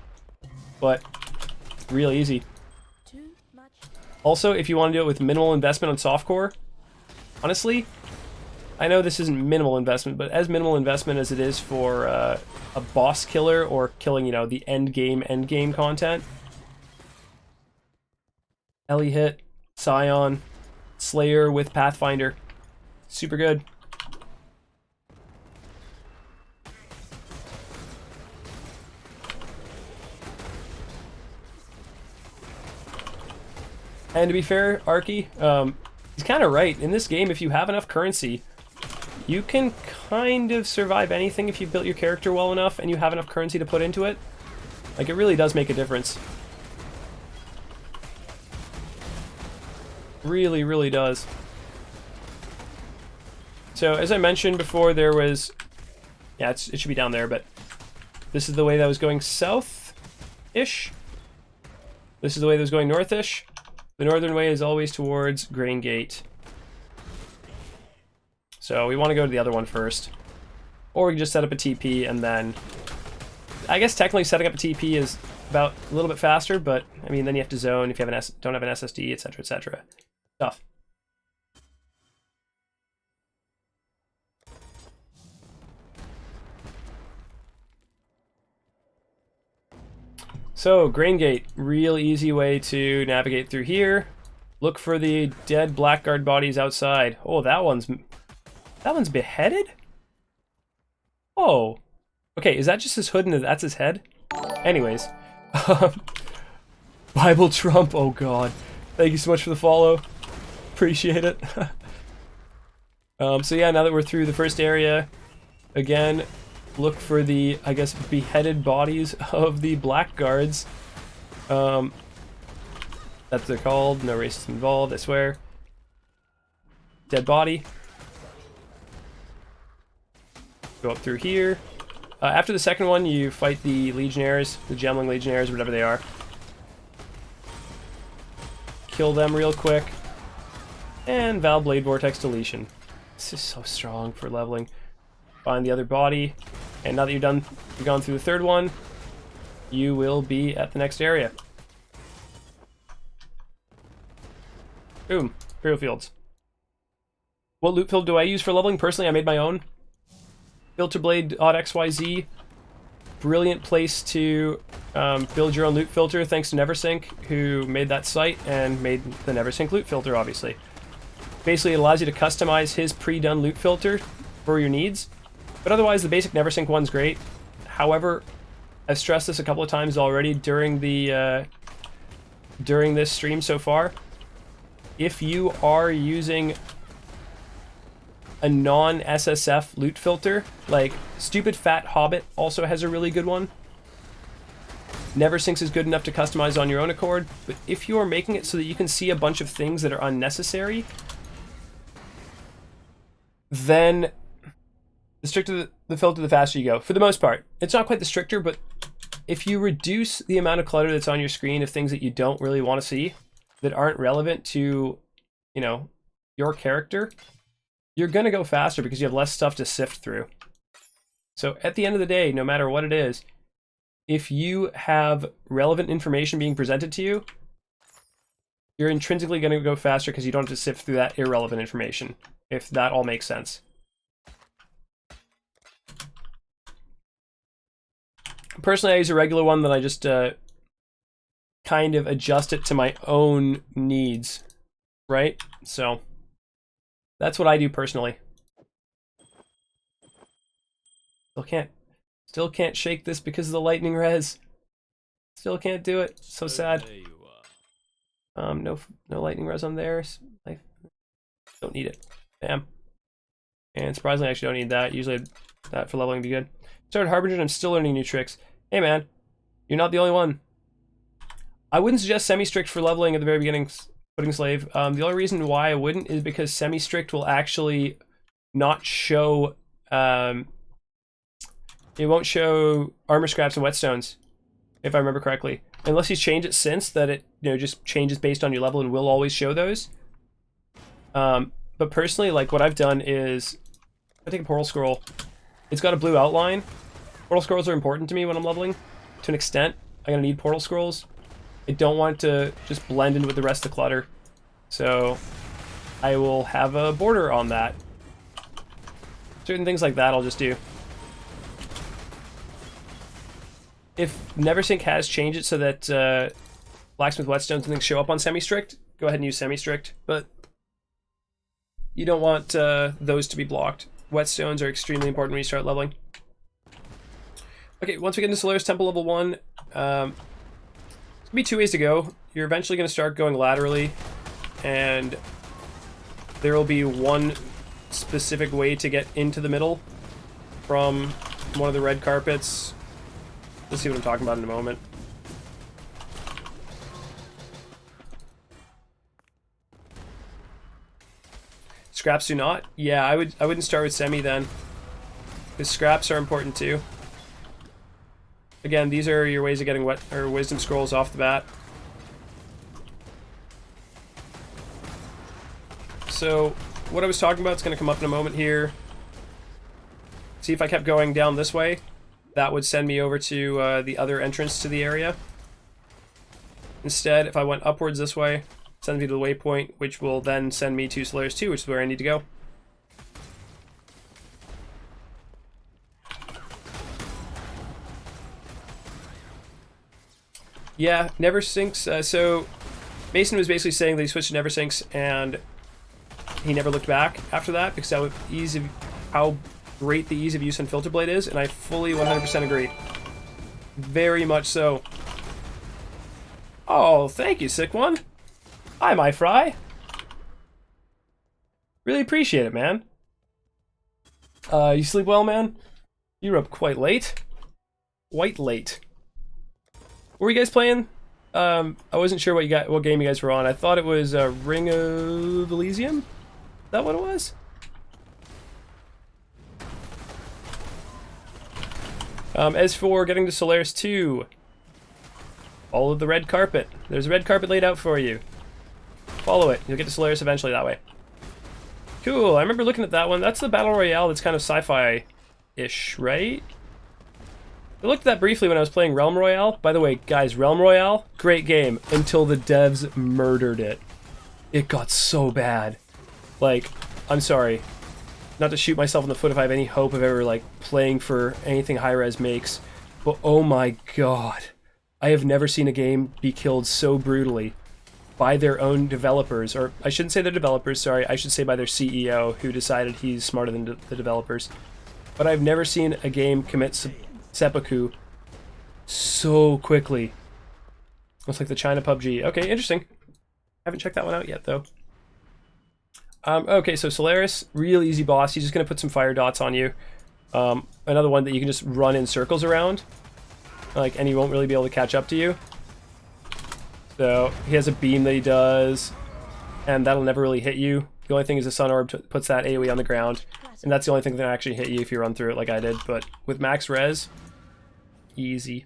But real easy. Also, if you want to do it with minimal investment on softcore, honestly, I know this isn't minimal investment, but as minimal investment as it is for a boss killer or killing, you know, the endgame content. Ellie hit, Scion, Slayer with Pathfinder. Super good. And to be fair, Arky, he's kind of right. In this game, if you have enough currency, you can kind of survive anything if you built your character well enough and you have enough currency to put into it. Like, it really does make a difference. Really, really does. So, as I mentioned before, there was... Yeah, it should be down there, but... This is the way that was going south-ish. This is the way that was going north-ish. The northern way is always towards Grain Gate. So we want to go to the other one first. Or we can just set up a TP and then... I guess technically setting up a TP is about a little bit faster, but I mean, then you have to zone if you have don't have an SSD, etc, etc. Tough. So, Grain Gate, real easy way to navigate through here. Look for the dead blackguard bodies outside. Oh, that one's beheaded? Oh. Okay, is that just his hood and that's his head? Anyways. Bible Trump, oh god. Thank you so much for the follow. Appreciate it. So yeah, now that we're through the first area, again, look for the, I guess, beheaded bodies of the blackguards. That's what they're called. No racism involved, I swear. Dead body. Go up through here. After the second one, you fight the Legionnaires, the Gemling Legionnaires, whatever they are. Kill them real quick. And Val Blade Vortex deletion. This is so strong for leveling. Find the other body. And now that you've gone through the third one, you will be at the next area. Boom. Imperial Fields. What loot filter do I use for leveling? Personally, I made my own. Filterblade.xyz. Brilliant place to build your own loot filter, thanks to Neversink, who made that site and made the Neversink loot filter, obviously. Basically, it allows you to customize his pre-done loot filter for your needs. But otherwise, the basic Neversink one's great. However, I've stressed this a couple of times already during the during this stream so far. If you are using a non-SSF loot filter, like Stupid Fat Hobbit also has a really good one. Neversink's is good enough to customize on your own accord, but if you're making it so that you can see a bunch of things that are unnecessary, then the stricter the filter, the faster you go. For the most part. It's not quite the stricter, but if you reduce the amount of clutter that's on your screen of things that you don't really want to see, that aren't relevant to, you know, your character, you're going to go faster because you have less stuff to sift through. So at the end of the day, no matter what it is, if you have relevant information being presented to you, you're intrinsically going to go faster because you don't have to sift through that irrelevant information, if that all makes sense. Personally, I use a regular one that I just kind of adjust it to my own needs, right? So that's what I do personally. Still can't shake this because of the lightning res. Still can't do it. So sad. There you No lightning res on there. I don't need it. Bam. And surprisingly, I actually don't need that. Usually that for leveling would be good. Started Harbinger and I'm still learning new tricks. Hey man, you're not the only one. I wouldn't suggest semi-strict for leveling at the very beginning, Pudding Slave. The only reason why I wouldn't is because semi-strict will actually not show, it won't show armor scraps and whetstones, if I remember correctly. Unless he's changed it since, that it, you know, just changes based on your level and will always show those. But personally, like what I've done is, I take a portal scroll. It's got a blue outline. Portal scrolls are important to me when I'm leveling, to an extent. I'm gonna need portal scrolls. I don't want it to just blend in with the rest of the clutter. So I will have a border on that. Certain things like that I'll just do. If Neversink has changed it so that Blacksmith Whetstones and things show up on semi-strict, go ahead and use semi-strict, but you don't want those to be blocked. Whetstones are extremely important when you start leveling. Okay, once we get into Solaris Temple level 1, there's going to be 2 ways to go. You're eventually going to start going laterally, and there will be one specific way to get into the middle from one of the red carpets. Let's see what I'm talking about in a moment. Scraps do not? Yeah, I wouldn't start with semi then, because scraps are important too. Again, these are your ways of getting wisdom scrolls off the bat. So, what I was talking about is going to come up in a moment here. See, if I kept going down this way, that would send me over to the other entrance to the area. Instead, if I went upwards this way, sends me to the waypoint, which will then send me to Solaris 2, which is where I need to go. Yeah, Neversinks. So Mason was basically saying that he switched to Neversinks and he never looked back after that because that would how great the ease of use on Filterblade is, and I fully 100% agree. Very much so. Oh, thank you, sick one. Hi, my fry. Really appreciate it, man. You sleep well, man? You were up quite late. Quite late. What were you guys playing? I wasn't sure what game you guys were on. I thought it was Ring of Elysium? Is that what it was? As for getting to Solaris 2, follow the red carpet. There's a red carpet laid out for you. Follow it. You'll get to Solaris eventually that way. Cool. I remember looking at that one. That's the Battle Royale that's kind of sci-fi-ish, right? I looked at that briefly when I was playing Realm Royale. By the way, guys, Realm Royale, great game until the devs murdered it. It got so bad. Like, I'm sorry. Not to shoot myself in the foot if I have any hope of ever, like, playing for anything Hi-Rez makes. But oh my god. I have never seen a game be killed so brutally by their own developers. Or, I shouldn't say their developers, sorry. I should say by their CEO, who decided he's smarter than the developers. But I've never seen a game commit seppuku so quickly. Looks like the China PUBG. Okay, interesting. Haven't checked that one out yet, though. Okay, so Solaris, real easy boss. He's just going to put some fire dots on you. Another one that you can just run in circles around. Like, and he won't really be able to catch up to you. So, he has a beam that he does. And that'll never really hit you. The only thing is the Sun Orb puts that AoE on the ground. And that's the only thing that actually hit you if you run through it like I did. But with max res, easy.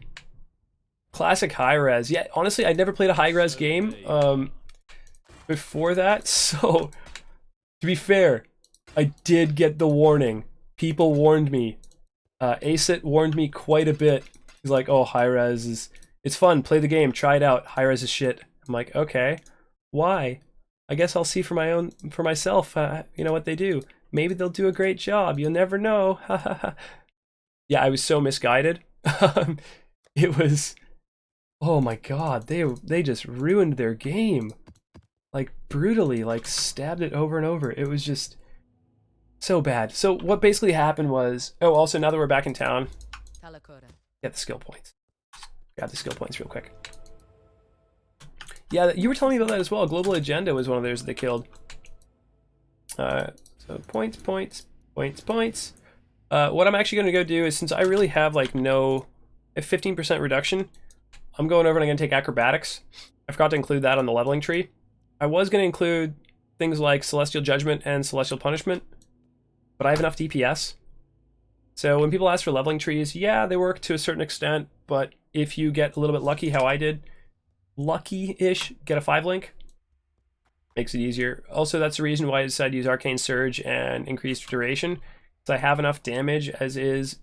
Classic high res. Yeah, honestly, I'd never played a high res game before that. So, to be fair, I did get the warning. People warned me. Aceit warned me quite a bit. He's like, oh, high res is... It's fun, play the game, try it out. High res is shit. I'm like, okay. Why? I guess I'll see for myself, you know what they do. Maybe they'll do a great job. You'll never know. Yeah, I was so misguided. It was... Oh my god, they just ruined their game. Like, brutally, like, stabbed it over and over. It was just so bad. So what basically happened was... Oh, also, now that we're back in town, get the skill points. Grab the skill points real quick. Yeah, you were telling me about that as well. Global Agenda was one of theirs that they killed. So points. What I'm actually going to go do is, since I really have like a 15% reduction, I'm going over and I'm going to take Acrobatics. I forgot to include that on the leveling tree. I was going to include things like Celestial Judgment and Celestial Punishment, but I have enough DPS. So when people ask for leveling trees, yeah, they work to a certain extent, but if you get a little bit lucky, how I did, lucky-ish, get a 5-link, makes it easier. Also, that's the reason why I decided to use Arcane Surge and increased duration, because I have enough damage as is.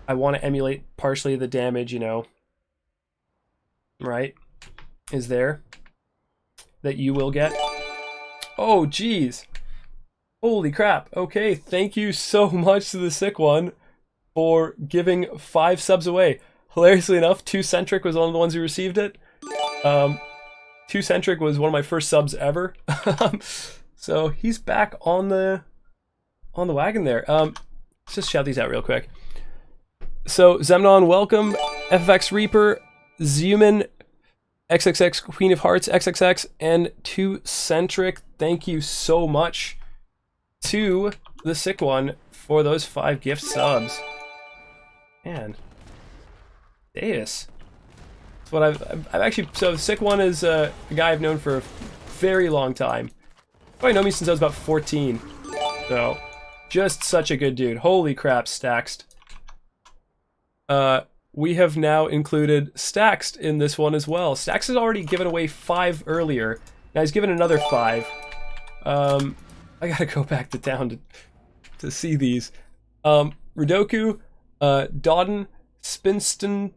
I want to emulate partially the damage, you know, right, is there, that you will get. Oh, geez. Holy crap. Okay, thank you so much to the sick one for giving 5 subs away. Hilariously enough, 2Centric was one of the ones who received it. 2Centric was one of my first subs ever. So he's back on the wagon there. Let's just shout these out real quick. So Zemnon, welcome. FFX Reaper, Zuman, XXX Queen of Hearts, XXX, and 2Centric. Thank you so much to the sick one for those 5 gift subs. Man, Deus. That's what I've actually. So the sick one is a guy I've known for a very long time. Probably known me since I was about 14. So just such a good dude. Holy crap, Staxed. We have now included Staxed in this one as well. Staxed has already given away 5 earlier. Now he's given another 5. I gotta go back to town to see these. Ridoku, Dodden, Spinston,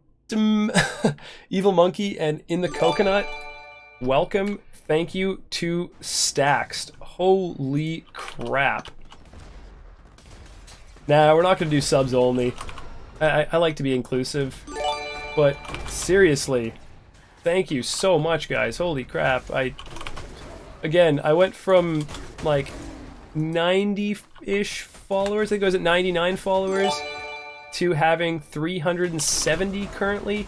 Evil Monkey, and In the Coconut. Welcome. Thank you to Staxed. Holy crap. Nah, we're not gonna do subs only. I like to be inclusive, but seriously, thank you so much, guys. Holy crap. Again, I went from like 90-ish followers, I think it was at 99 followers, to having 370 currently.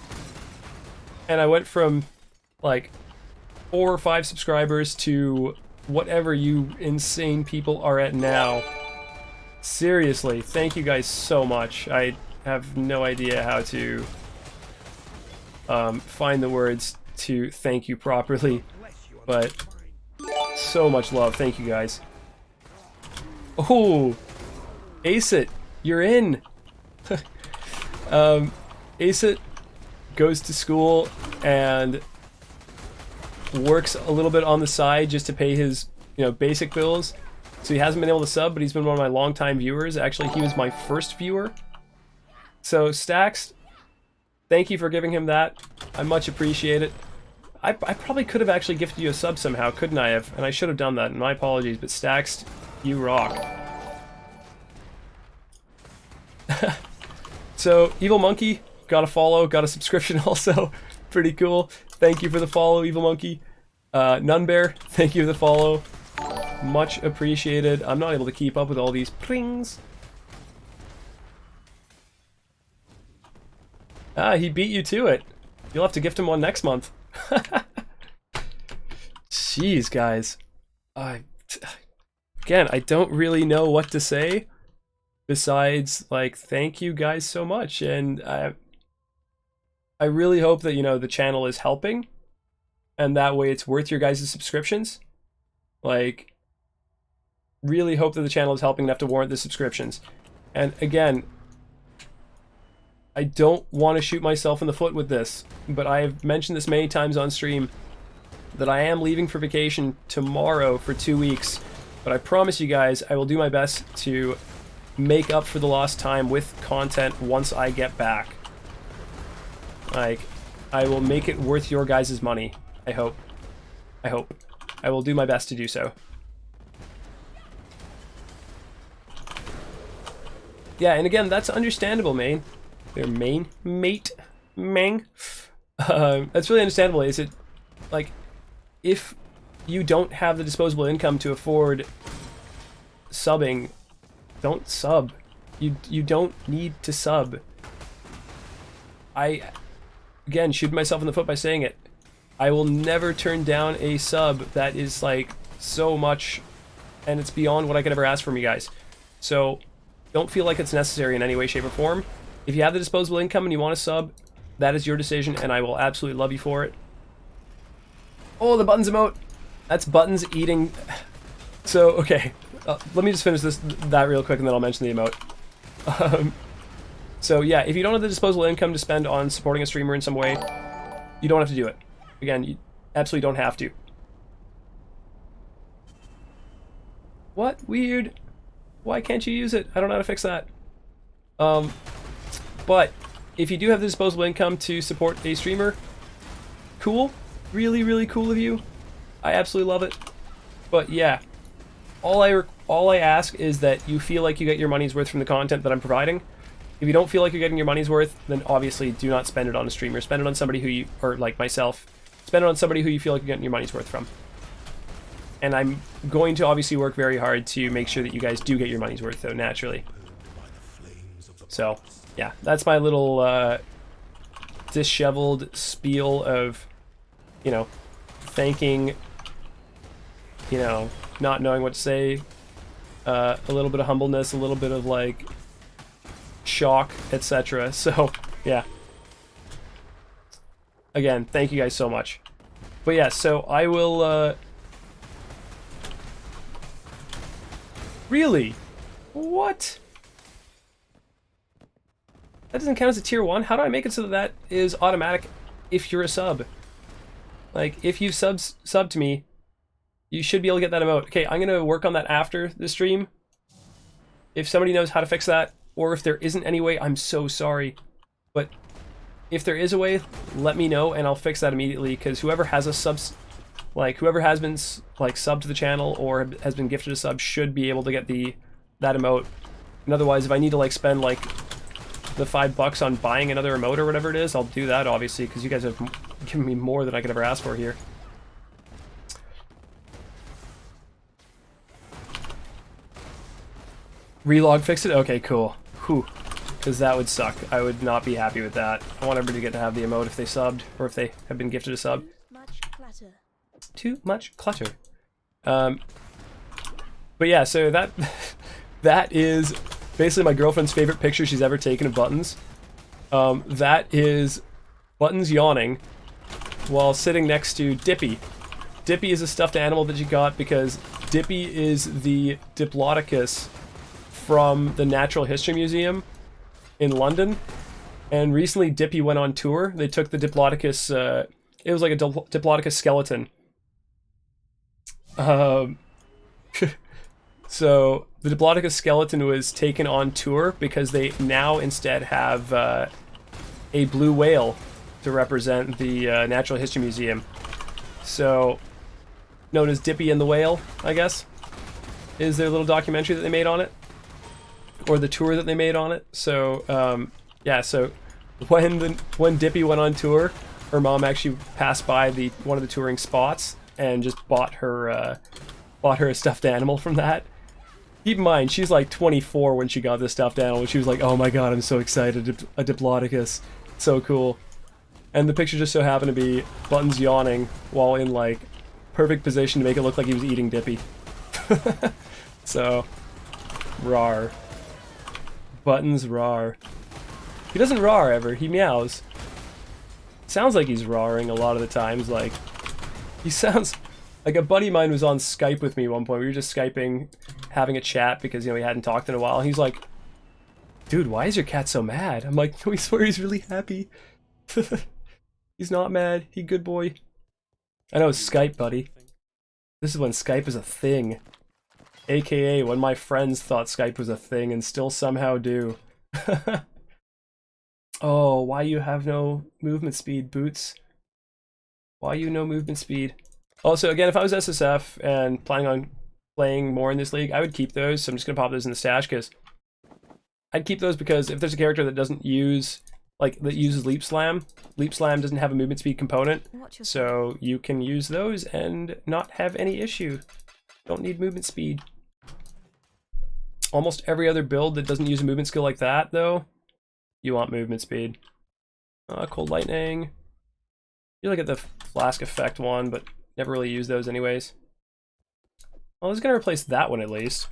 And I went from like 4 or 5 subscribers to whatever you insane people are at now. Seriously, thank you guys so much. I have no idea how to find the words to thank you properly, but so much love. Thank you guys. Oh, Aceit, you're in. Aceit goes to school and works a little bit on the side just to pay his, you know, basic bills. So he hasn't been able to sub, but he's been one of my longtime viewers. Actually, he was my first viewer. So Staxed, thank you for giving him that. I much appreciate it. I probably could have actually gifted you a sub somehow, couldn't I have? And I should have done that, and my apologies, but Staxed, You rock. So, Evil Monkey, got a follow, got a subscription also. Pretty cool. Thank you for the follow, Evil Monkey. Nunbear, thank you for the follow. Much appreciated. I'm not able to keep up with all these prings. Ah, he beat you to it. You'll have to gift him one next month. Jeez, guys. Again, I don't really know what to say besides, like, thank you guys so much. And I really hope that, you know, the channel is helping. And that way it's worth your guys' subscriptions. Like, really hope that the channel is helping enough to warrant the subscriptions. And again, I don't want to shoot myself in the foot with this, but I have mentioned this many times on stream that I am leaving for vacation tomorrow for 2 weeks. But I promise you guys, I will do my best to make up for the lost time with content once I get back. Like, I will make it worth your guys' money. I hope. I hope. I will do my best to do so. Yeah, and again, that's understandable, mate. Mang. That's really understandable. Is it, like, if you don't have the disposable income to afford subbing, don't sub. You don't need to sub. I, again, shoot myself in the foot by saying it. I will never turn down a sub that is, like, so much, and it's beyond what I could ever ask from you guys. So, don't feel like it's necessary in any way, shape, or form. If you have the disposable income and you want to sub, that is your decision, and I will absolutely love you for it. Oh, the buttons emote! That's buttons eating... So, okay. Let me just finish that real quick, and then I'll mention the emote. So, yeah, if you don't have the disposable income to spend on supporting a streamer in some way, you don't have to do it. Again, you absolutely don't have to. What? Weird. Why can't you use it? I don't know how to fix that. But if you do have the disposable income to support a streamer, cool. Really, really cool of you. I absolutely love it. But yeah, all I ask is that you feel like you get your money's worth from the content that I'm providing. If you don't feel like you're getting your money's worth, then obviously do not spend it on a streamer. Spend it on somebody who you, or like myself, spend it on somebody who you feel like you're getting your money's worth from. And I'm going to obviously work very hard to make sure that you guys do get your money's worth, though, naturally. So, yeah, that's my little disheveled spiel of, you know, thanking, you know, not knowing what to say, a little bit of humbleness, a little bit of, like, shock, etc. So, yeah. Again, thank you guys so much. But yeah, so I will, Really? What? That doesn't count as a tier 1? How do I make it so that that is automatic if you're a sub? Like, if you've subbed to me, you should be able to get that emote. Okay, I'm going to work on that after the stream. If somebody knows how to fix that, or if there isn't any way, I'm so sorry. But if there is a way, let me know and I'll fix that immediately, because whoever has a whoever has been, like, subbed to the channel or has been gifted a sub should be able to get that emote. And otherwise, if I need to, like, spend, like, the $5 on buying another emote or whatever it is, I'll do that, obviously, because you guys have given me more than I could ever ask for here. Relog fixed it? Okay, cool. Whew. Because that would suck. I would not be happy with that. I want everybody to get to have the emote if they subbed, or if they have been gifted a sub. Much clutter. Too much clutter. But yeah, so that is basically my girlfriend's favorite picture she's ever taken of Buttons. That is Buttons yawning while sitting next to Dippy. Dippy is a stuffed animal that she got because Dippy is the Diplodocus from the Natural History Museum in London. And recently Dippy went on tour. They took the Diplodocus, it was like a Diplodocus skeleton. So the Diplodocus skeleton was taken on tour because they now instead have a blue whale to represent the Natural History Museum. So, known as Dippy and the Whale, I guess. is their little documentary that they made on it, or the tour that they made on it. So yeah, so when Dippy went on tour, her mom actually passed by one of the touring spots and just bought her a stuffed animal from that. Keep in mind, she's like 24 when she got this stuffed animal. She was like, "Oh my god, I'm so excited! A Diplodocus, so cool!" And the picture just so happened to be Buttons yawning while in like perfect position to make it look like he was eating Dippy. So, rawr. Buttons rawr. He doesn't rawr ever. He meows. Sounds like he's rawring a lot of the times. Like, he sounds like a buddy of mine was on Skype with me at one point. We were just Skyping, having a chat because, you know, we hadn't talked in a while. He's like, "Dude, why is your cat so mad?" I'm like, "No, I swear he's really happy." He's not mad. He good boy. I know, Skype, buddy. This is when Skype is a thing. AKA when my friends thought Skype was a thing and still somehow do. Oh, why you have no movement speed, Boots? Why you no movement speed? Also, again, if I was SSF and planning on playing more in this league, I would keep those. So I'm just going to pop those in the stash because I'd keep those because if there's a character that doesn't use, like, that uses Leap Slam doesn't have a movement speed component. So you can use those and not have any issue. Don't need movement speed. Almost every other build that doesn't use a movement skill like that, though, you want movement speed. Cold Lightning. You look at the Flask Effect one, but never really use those anyways. Well, I was going to replace that one at least.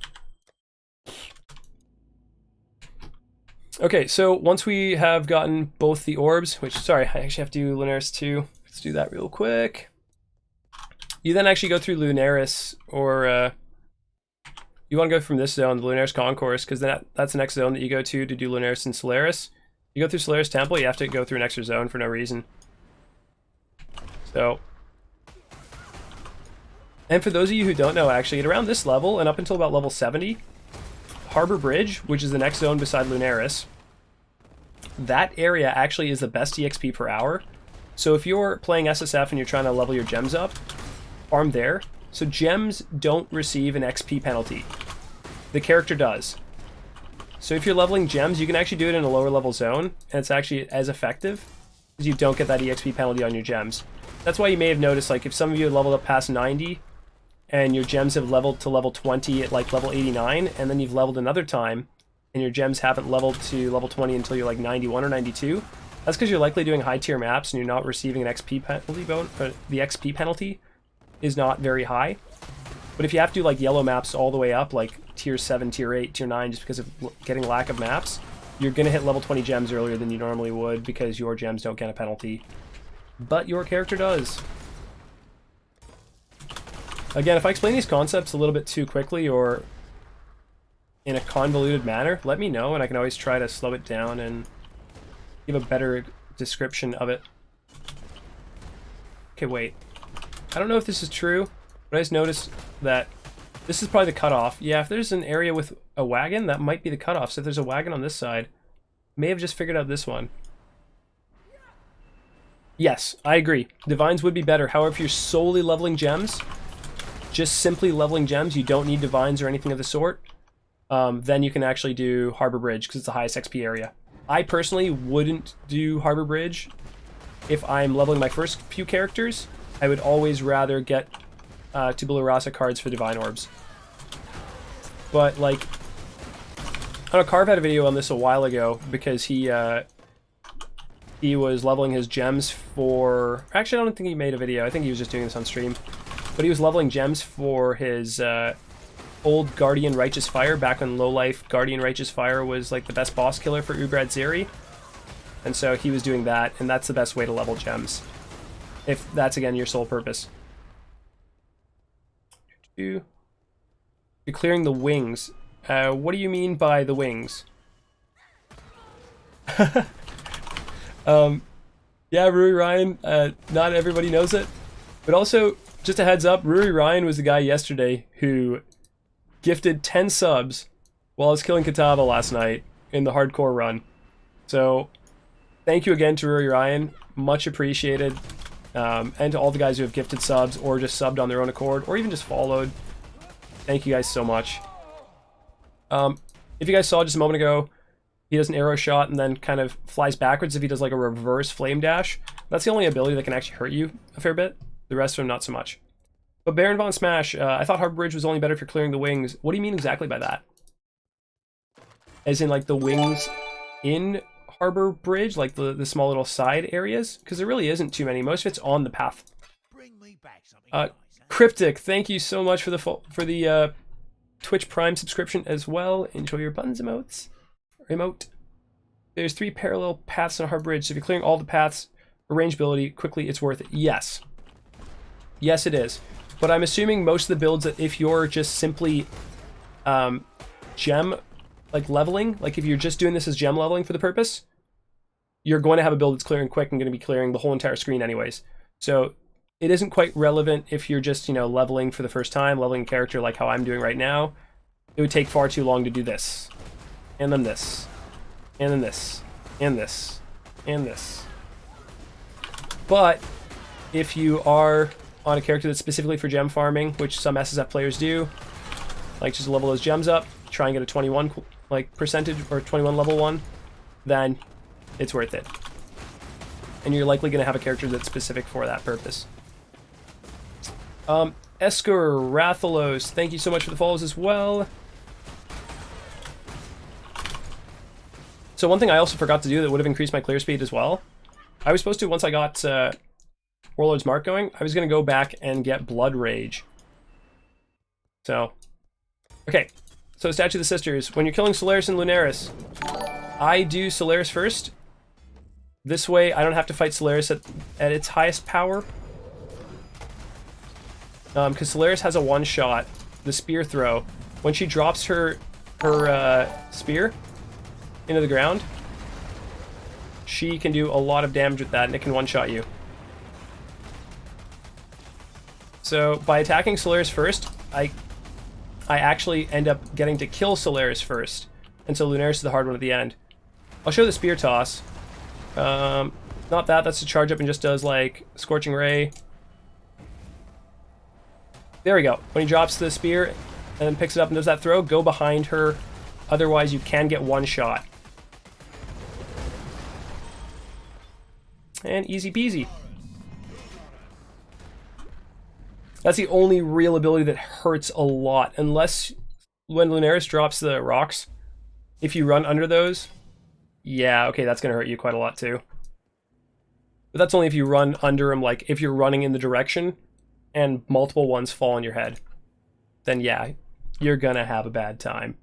Okay, so once we have gotten both the orbs, which, sorry, I actually have to do Lunaris too. Let's do that real quick. You then actually go through Lunaris, or you want to go from this zone, the Lunaris Concourse, because that's the next zone that you go to do Lunaris and Solaris. You go through Solaris Temple, you have to go through an extra zone for no reason. So, and for those of you who don't know, actually, at around this level, and up until about level 70, Harbor Bridge, which is the next zone beside Lunaris, that area actually is the best EXP per hour. So if you're playing SSF and you're trying to level your gems up, farm there. So gems don't receive an XP penalty. The character does. So if you're leveling gems, you can actually do it in a lower level zone, and it's actually as effective because you don't get that EXP penalty on your gems. That's why you may have noticed, like, if some of you have leveled up past 90 and your gems have leveled to level 20 at like level 89, and then you've leveled another time and your gems haven't leveled to level 20 until you're like 91 or 92, that's because you're likely doing high tier maps and you're not receiving an XP penalty the XP penalty is not very high. But if you have to do like yellow maps all the way up, like tier 7, tier 8, tier 9, just because of getting lack of maps, you're going to hit level 20 gems earlier than you normally would because your gems don't get a penalty. But your character does. Again, if I explain these concepts a little bit too quickly or in a convoluted manner, let me know and I can always try to slow it down and give a better description of it. Okay, wait. I don't know if this is true, but I just noticed that this is probably the cutoff. Yeah, if there's an area with a wagon, that might be the cutoff. So if there's a wagon on this side, may have just figured out this one. Yes, I agree. Divines would be better. However, if you're solely leveling gems, just simply leveling gems, you don't need divines or anything of the sort, then you can actually do Harbor Bridge because it's the highest XP area. I personally wouldn't do Harbor Bridge if I'm leveling my first few characters. I would always rather get Tabula Rasa cards for Divine Orbs. But, like, I don't know, Carve had a video on this a while ago because he was leveling his gems for... Actually, I don't think he made a video. I think he was just doing this on stream. But he was leveling gems for his old Guardian Righteous Fire, back when low-life Guardian Righteous Fire was like the best boss killer for Ubrad Zeri. And so he was doing that, and that's the best way to level gems. If that's, again, your sole purpose. You're clearing the wings. What do you mean by the wings? Yeah, Rui Ryan, not everybody knows it. But also, just a heads up, Rui Ryan was the guy yesterday who gifted 10 subs while I was killing Katava last night in the hardcore run. So, thank you again to Rui Ryan. Much appreciated. And to all the guys who have gifted subs or just subbed on their own accord or even just followed. Thank you guys so much. If you guys saw just a moment ago, he does an arrow shot and then kind of flies backwards if he does like a reverse flame dash. That's the only ability that can actually hurt you a fair bit. The rest of them, not so much. But Baron Von Smash, I thought Harbor Bridge was only better if you're clearing the wings. What do you mean exactly by that? As in like the wings in Harbor Bridge, like the small little side areas? Because there really isn't too many. Most of it's on the path. Bring me back something nice, huh? Cryptic, thank you so much for the Twitch Prime subscription as well. Enjoy your buttons emotes. Emote. There's 3 parallel paths on Harbor Bridge, so if you're clearing all the paths, arrangeability, quickly, it's worth it. Yes. Yes, it is. But I'm assuming most of the builds that if you're just simply gem like leveling, like if you're just doing this as gem leveling for the purpose, you're going to have a build that's clearing quick and going to be clearing the whole entire screen anyways. So it isn't quite relevant if you're just, you know, leveling for the first time, leveling a character like how I'm doing right now. It would take far too long to do this. And then this. And then this. And this. And this. But if you are on a character that's specifically for gem farming, which some SSF players do, like just level those gems up, try and get a 21 like percentage or 21 level 1, then it's worth it. And you're likely going to have a character that's specific for that purpose. Esker Rathalos, thank you so much for the follows as well. So one thing I also forgot to do that would have increased my clear speed as well, I was supposed to, once I got Warlord's Mark going, I was going to go back and get Blood Rage. So, okay. So Statue of the Sisters, when you're killing Solaris and Lunaris, I do Solaris first. This way I don't have to fight Solaris at its highest power. Because Solaris has a one-shot, the spear throw. When she drops her spear into the ground, she can do a lot of damage with that, and it can one-shot you. So by attacking Solaris first, I actually end up getting to kill Solaris first, and so Lunaris is the hard one at the end. I'll show the spear toss. Not that, that's a charge up and just does like Scorching Ray. There we go. When he drops the spear and then picks it up and does that throw, go behind her. Otherwise you can get one shot. And easy peasy. That's the only real ability that hurts a lot. Unless when Lunaris drops the rocks, if you run under those, yeah, okay, that's going to hurt you quite a lot too. But that's only if you run under them, like if you're running in the direction and multiple ones fall on your head. Then yeah, you're going to have a bad time.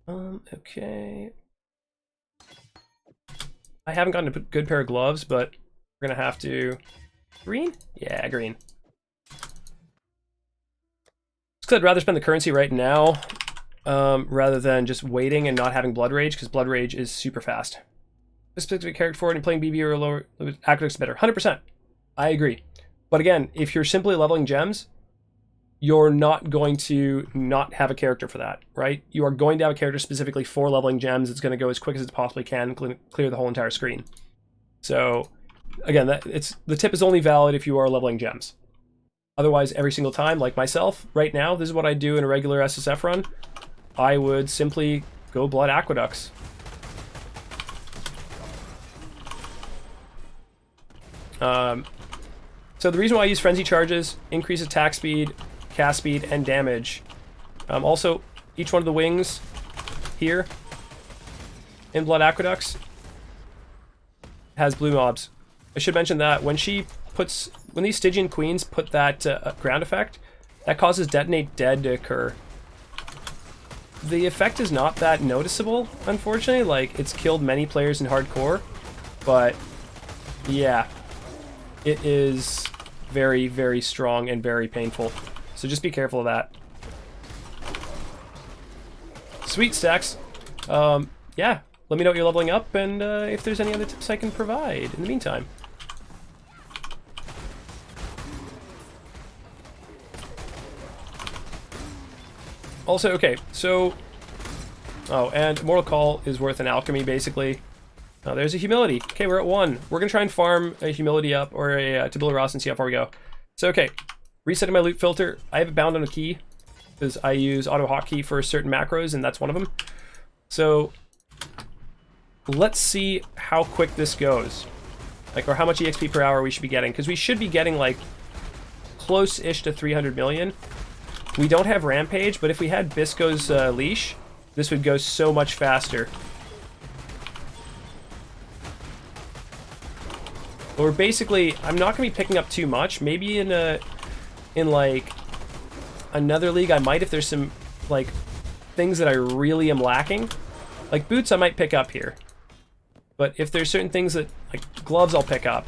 Okay. I haven't gotten a good pair of gloves, but we're going to have to... Green? Yeah, green. I'd rather spend the currency right now rather than just waiting and not having Blood Rage, because Blood Rage is super fast. This specific character forward and playing BB or lower Aqueduct's better. 100%. I agree. But again, if you're simply leveling gems, you're not going to not have a character for that, right? You are going to have a character specifically for leveling gems. It's going to go as quick as it possibly can, clear the whole entire screen. So again, the tip is only valid if you are leveling gems. Otherwise, every single time, like myself, right now, this is what I do in a regular SSF run. I would simply go Blood Aqueducts. So the reason why I use Frenzy Charges, increase attack speed, cast speed, and damage. Also, each one of the wings here in Blood Aqueducts has blue mobs. I should mention that when these Stygian Queens put that ground effect, that causes Detonate Dead to occur. The effect is not that noticeable, unfortunately. Like, it's killed many players in hardcore, but yeah, it is very, very strong and very painful. So just be careful of that. Sweet, Stacks. Yeah, let me know what you're leveling up and if there's any other tips I can provide in the meantime. Also, okay, so... Oh, and Mortal Call is worth an alchemy, basically. Oh, there's a humility. Okay, we're at 1. We're going to try and farm a humility up, or a tabula rasa, and see how far we go. So, okay, resetting my loot filter. I have it bound on a key. because I use auto hotkey for certain macros, and that's one of them. So let's see how quick this goes, like, or how much EXP per hour we should be getting, because we should be getting like close-ish to 300 million. We don't have Rampage, but if we had Bisco's leash, this would go so much faster. But we're basically, I'm not going to be picking up too much. Maybe in like another league I might, if there's some like things that I really am lacking. Like boots I might pick up here. But if there's certain things that, like gloves, I'll pick up.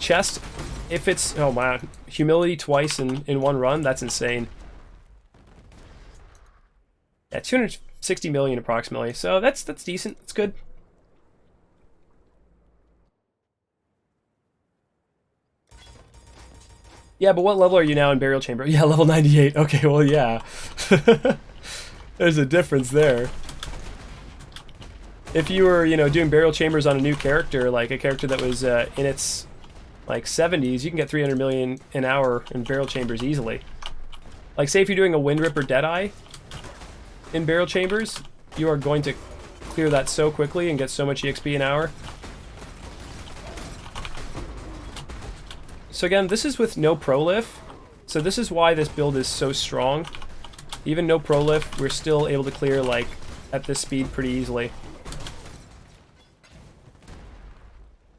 Chest, if it's, oh man, humility twice in one run, that's insane. Yeah, 260 million approximately. So that's decent. That's good. Yeah, but what level are you now in Burial Chamber? Yeah, level 98. Okay, well, yeah. There's a difference there. If you were, you know, doing Burial Chambers on a new character, like a character that was in its, like, 70s, you can get 300 million an hour in Burial Chambers easily. Like, say if you're doing a Wind Ripper Deadeye in Burial Chambers, you are going to clear that so quickly and get so much EXP an hour. So again, this is with no prolif, so this is why this build is so strong. Even no prolif, we're still able to clear, like, at this speed pretty easily.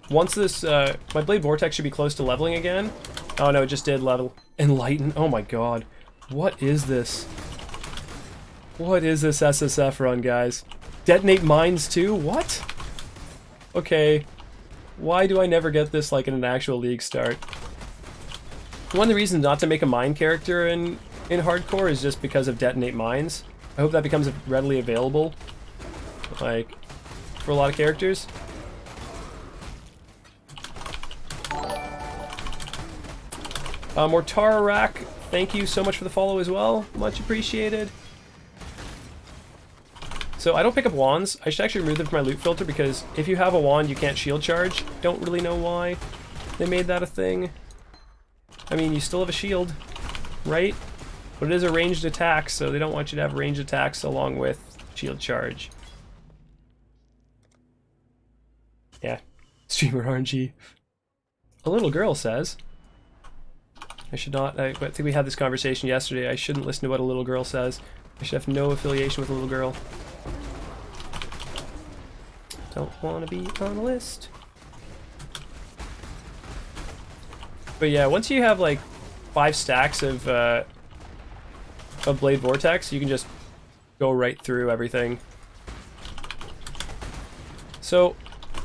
Once this, my Blade Vortex should be close to leveling again. Oh no, it just did level. Enlighten, oh my god. What is this? What is this SSF run, guys? Detonate mines too? What? Okay. Why do I never get this, like, in an actual league start? One of the reasons not to make a mine character in hardcore is just because of detonate mines. I hope that becomes readily available, like, for a lot of characters. Mortara Rack, thank you so much for the follow as well. Much appreciated. So I don't pick up wands. I should actually remove them from my loot filter, because if you have a wand, you can't shield charge. Don't really know why they made that a thing. I mean, you still have a shield, right? But it is a ranged attack, so they don't want you to have ranged attacks along with shield charge. Yeah, streamer RNG. A little girl says. I should not, I think we had this conversation yesterday. I shouldn't listen to what a little girl says. I should have no affiliation with a little girl. Don't want to be on a list. But yeah, once you have like 5 stacks of Blade Vortex, you can just go right through everything. So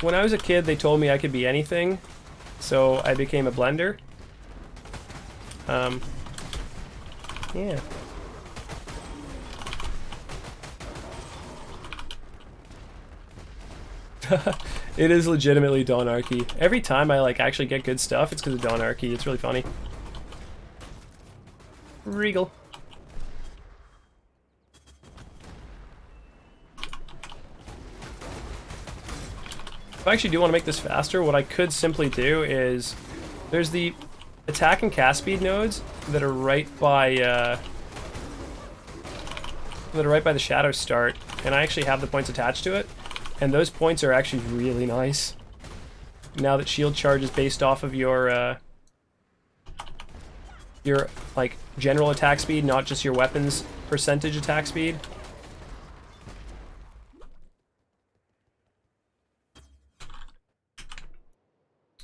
when I was a kid, they told me I could be anything, so I became a blender. Yeah. It is legitimately Dawnarchy. Every time I like actually get good stuff, it's because of Dawnarchy. It's really funny. Regal. If I actually do want to make this faster, what I could simply do is there's the attack and cast speed nodes that are right by the shadow start, and I actually have the points attached to it. And those points are actually really nice. Now that shield charge is based off of your like general attack speed, not just your weapons percentage attack speed.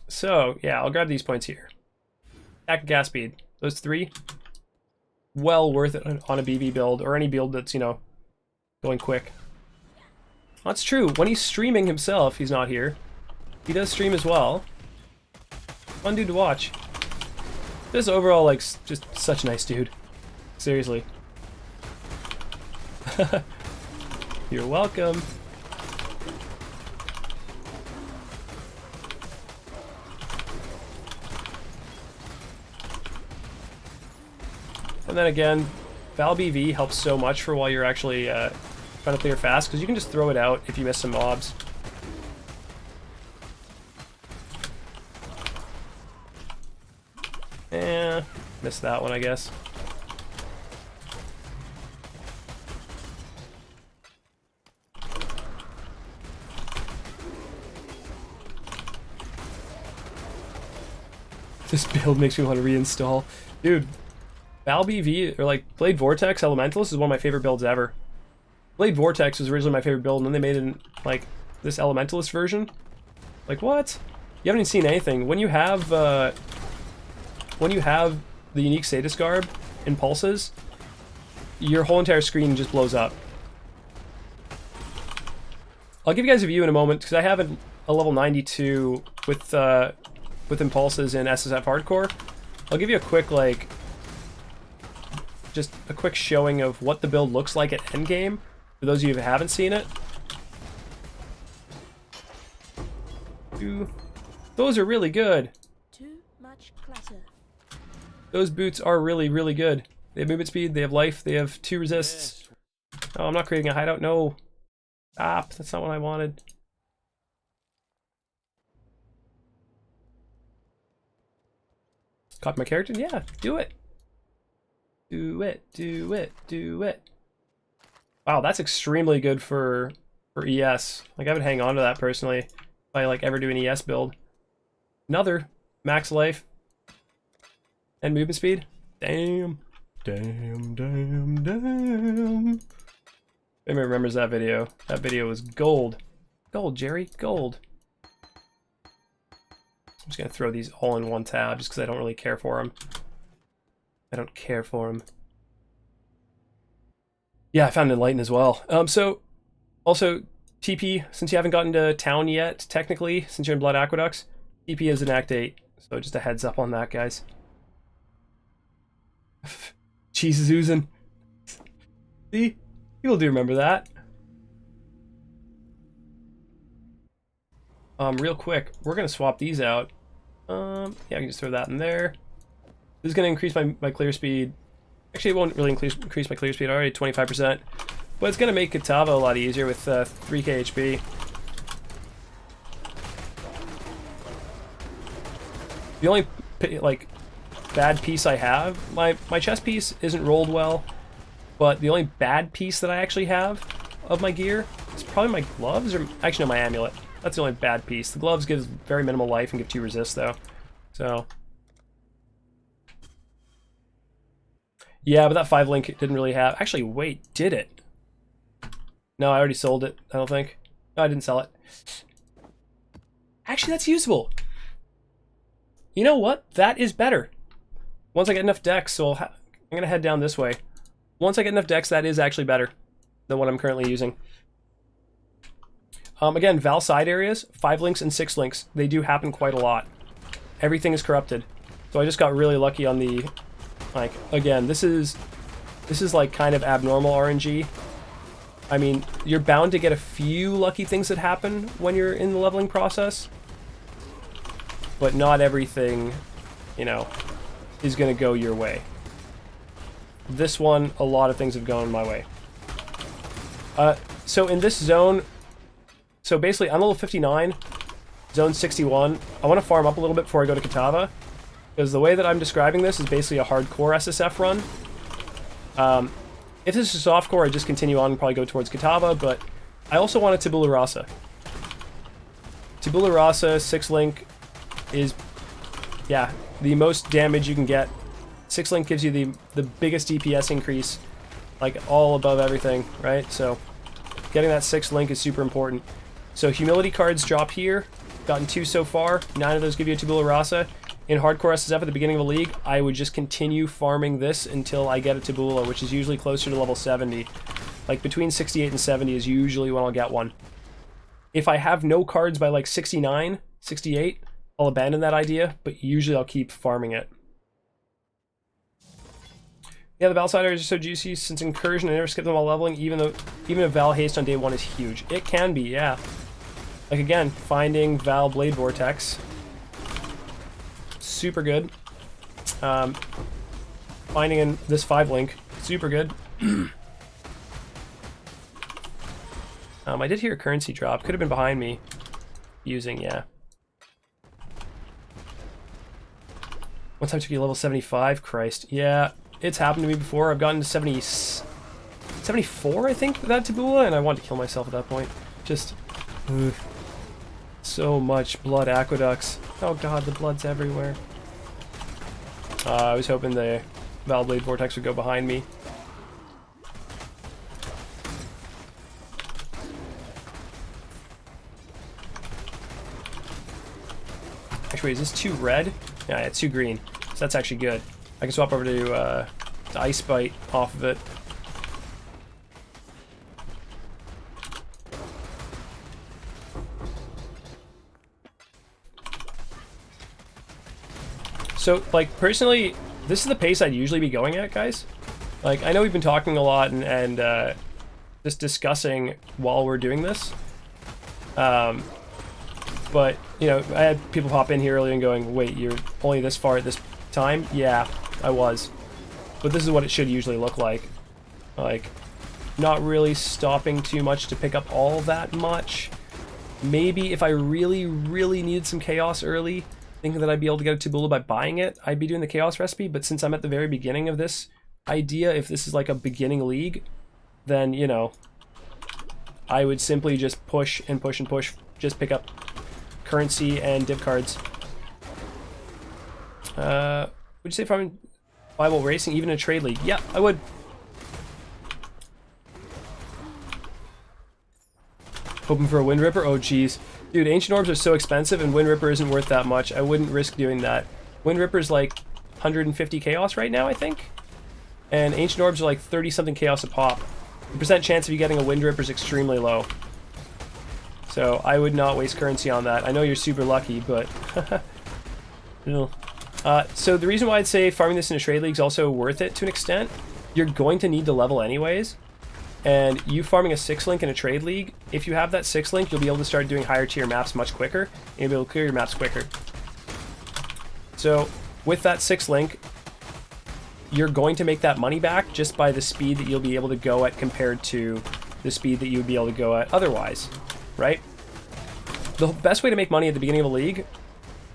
So yeah, I'll grab these points here. Attack and gas speed, those 3, well worth it on a BB build or any build that's, you know, going quick. That's true. When he's streaming himself, he's not here. He does stream as well. Fun dude to watch. Just overall, like, just such a nice dude. Seriously. You're welcome. And then again, Val BV helps so much for while you're actually trying to clear fast, because you can just throw it out if you miss some mobs. Missed that one, I guess. This build makes me want to reinstall. Dude, Val BV, or like Blade Vortex Elementalist is one of my favorite builds ever. Blade Vortex was originally my favorite build, and then they made it in, like, this Elementalist version. Like, what? You haven't even seen anything. When you have the unique Sadist Garb in Pulses, your whole entire screen just blows up. I'll give you guys a view in a moment, because I have a level 92 with Impulses in SSF Hardcore. I'll give you a quick, like, just a quick showing of what the build looks like at Endgame, for those of you who haven't seen it. Those are really good. Too much clutter. Those boots are really, really good. They have movement speed, they have life, they have 2 resists. Oh, I'm not creating a hideout, no. Stop, that's not what I wanted. Copy my character? Yeah, do it. Do it, do it, do it. Wow, that's extremely good for ES. Like, I would hang on to that personally if I like ever do an ES build. Another max life and movement speed. Damn. Damn, damn, damn. Everybody remembers that video. That video was gold. Gold, Jerry, gold. I'm just gonna throw these all in one tab just because I don't really care for them. I don't care for them. Yeah, I found Enlighten as well. So, also, TP, since you haven't gotten to town yet, technically, since you're in Blood Aqueducts, TP is in Act 8. So just a heads up on that, guys. Cheese is oozing. See? People do remember that. Real quick, we're gonna swap these out. Yeah, I can just throw that in there. This is gonna increase my clear speed. Actually, it won't really increase my clear speed already, 25%. But it's gonna make Katava a lot easier with 3k HP. The only like bad piece I have, my chest piece isn't rolled well, but the only bad piece that I actually have of my gear is probably my gloves, or actually no, my amulet. That's the only bad piece. The gloves gives very minimal life and give 2 resist though. So yeah, but that 5 link didn't really have. Actually, wait, did it? No, I already sold it. I don't think. No, I didn't sell it. Actually, that's usable. You know what? That is better. Once I get enough decks, so I'm gonna head down this way. Once I get enough decks, that is actually better than what I'm currently using. Again, Val side areas, 5 links and 6 links. They do happen quite a lot. Everything is corrupted. So I just got really lucky on the, like, again, this is like kind of abnormal RNG. I mean, you're bound to get a few lucky things that happen when you're in the leveling process, but not everything, you know, is gonna go your way. This one, a lot of things have gone my way. So in this zone, so basically I'm level 59, zone 61. I want to farm up a little bit before I go to Katava, because the way that I'm describing this is basically a hardcore SSF run. If this is softcore, I just continue on and probably go towards Katava, but I also want a Tabula Rasa. Tabula Rasa 6 link is, yeah, the most damage you can get. 6 link gives you the biggest DPS increase, like all above everything, right? So getting that 6 link is super important. So humility cards drop here. Gotten 2 so far. 9 of those give you a Tabula Rasa. In hardcore SSF at the beginning of a league, I would just continue farming this until I get a Tabula, which is usually closer to level 70. Like between 68 and 70 is usually when I'll get one. If I have no cards by like 69, 68, I'll abandon that idea, but usually I'll keep farming it. Yeah, the Val side areas are so juicy since incursion and never skip them while leveling, even if Val haste on day 1 is huge. It can be, yeah. Like again, finding Val Blade Vortex. Super good. Finding in this 5 link, super good. I did hear a currency drop. Could have been behind me. Using, yeah. One time took you level 75? Christ. Yeah, it's happened to me before. I've gotten to 74, I think, with that Tabula, and I wanted to kill myself at that point. Just, so much blood aqueducts. Oh god, the blood's everywhere. I was hoping the Valblade Vortex would go behind me. Actually, wait, is this 2 red? Yeah, it's 2 green. So that's actually good. I can swap over to Ice Bite off of it. So, like, personally, this is the pace I'd usually be going at, guys. Like, I know we've been talking a lot and just discussing while we're doing this. But, you know, I had people pop in here earlier and going, wait, you're only this far at this time? Yeah, I was. But this is what it should usually look like. Like, not really stopping too much to pick up all that much. Maybe if I really, really needed some chaos early, thinking that I'd be able to get a Tabula by buying it, I'd be doing the chaos recipe. But since I'm at the very beginning of this idea, if this is like a beginning league, then, you know, I would simply just push and push and push, just pick up currency and div cards. Would you say from Bible Racing, even a trade league? Yeah, I would. Hoping for a Wind Ripper? Oh, geez. Dude, Ancient Orbs are so expensive, and Wind Ripper isn't worth that much. I wouldn't risk doing that. Wind Ripper's like 150 Chaos right now, I think? And Ancient Orbs are like 30-something Chaos a pop. The percent chance of you getting a Wind Ripper is extremely low. So I would not waste currency on that. I know you're super lucky, but... no. So the reason why I'd say farming this in a trade league is also worth it to an extent, you're going to need to level anyways. And you farming a 6-link in a trade league, if you have that 6-link, you'll be able to start doing higher tier maps much quicker, and you'll be able to clear your maps quicker. So with that 6-link, you're going to make that money back just by the speed that you'll be able to go at compared to the speed that you would be able to go at otherwise, right? The best way to make money at the beginning of a league,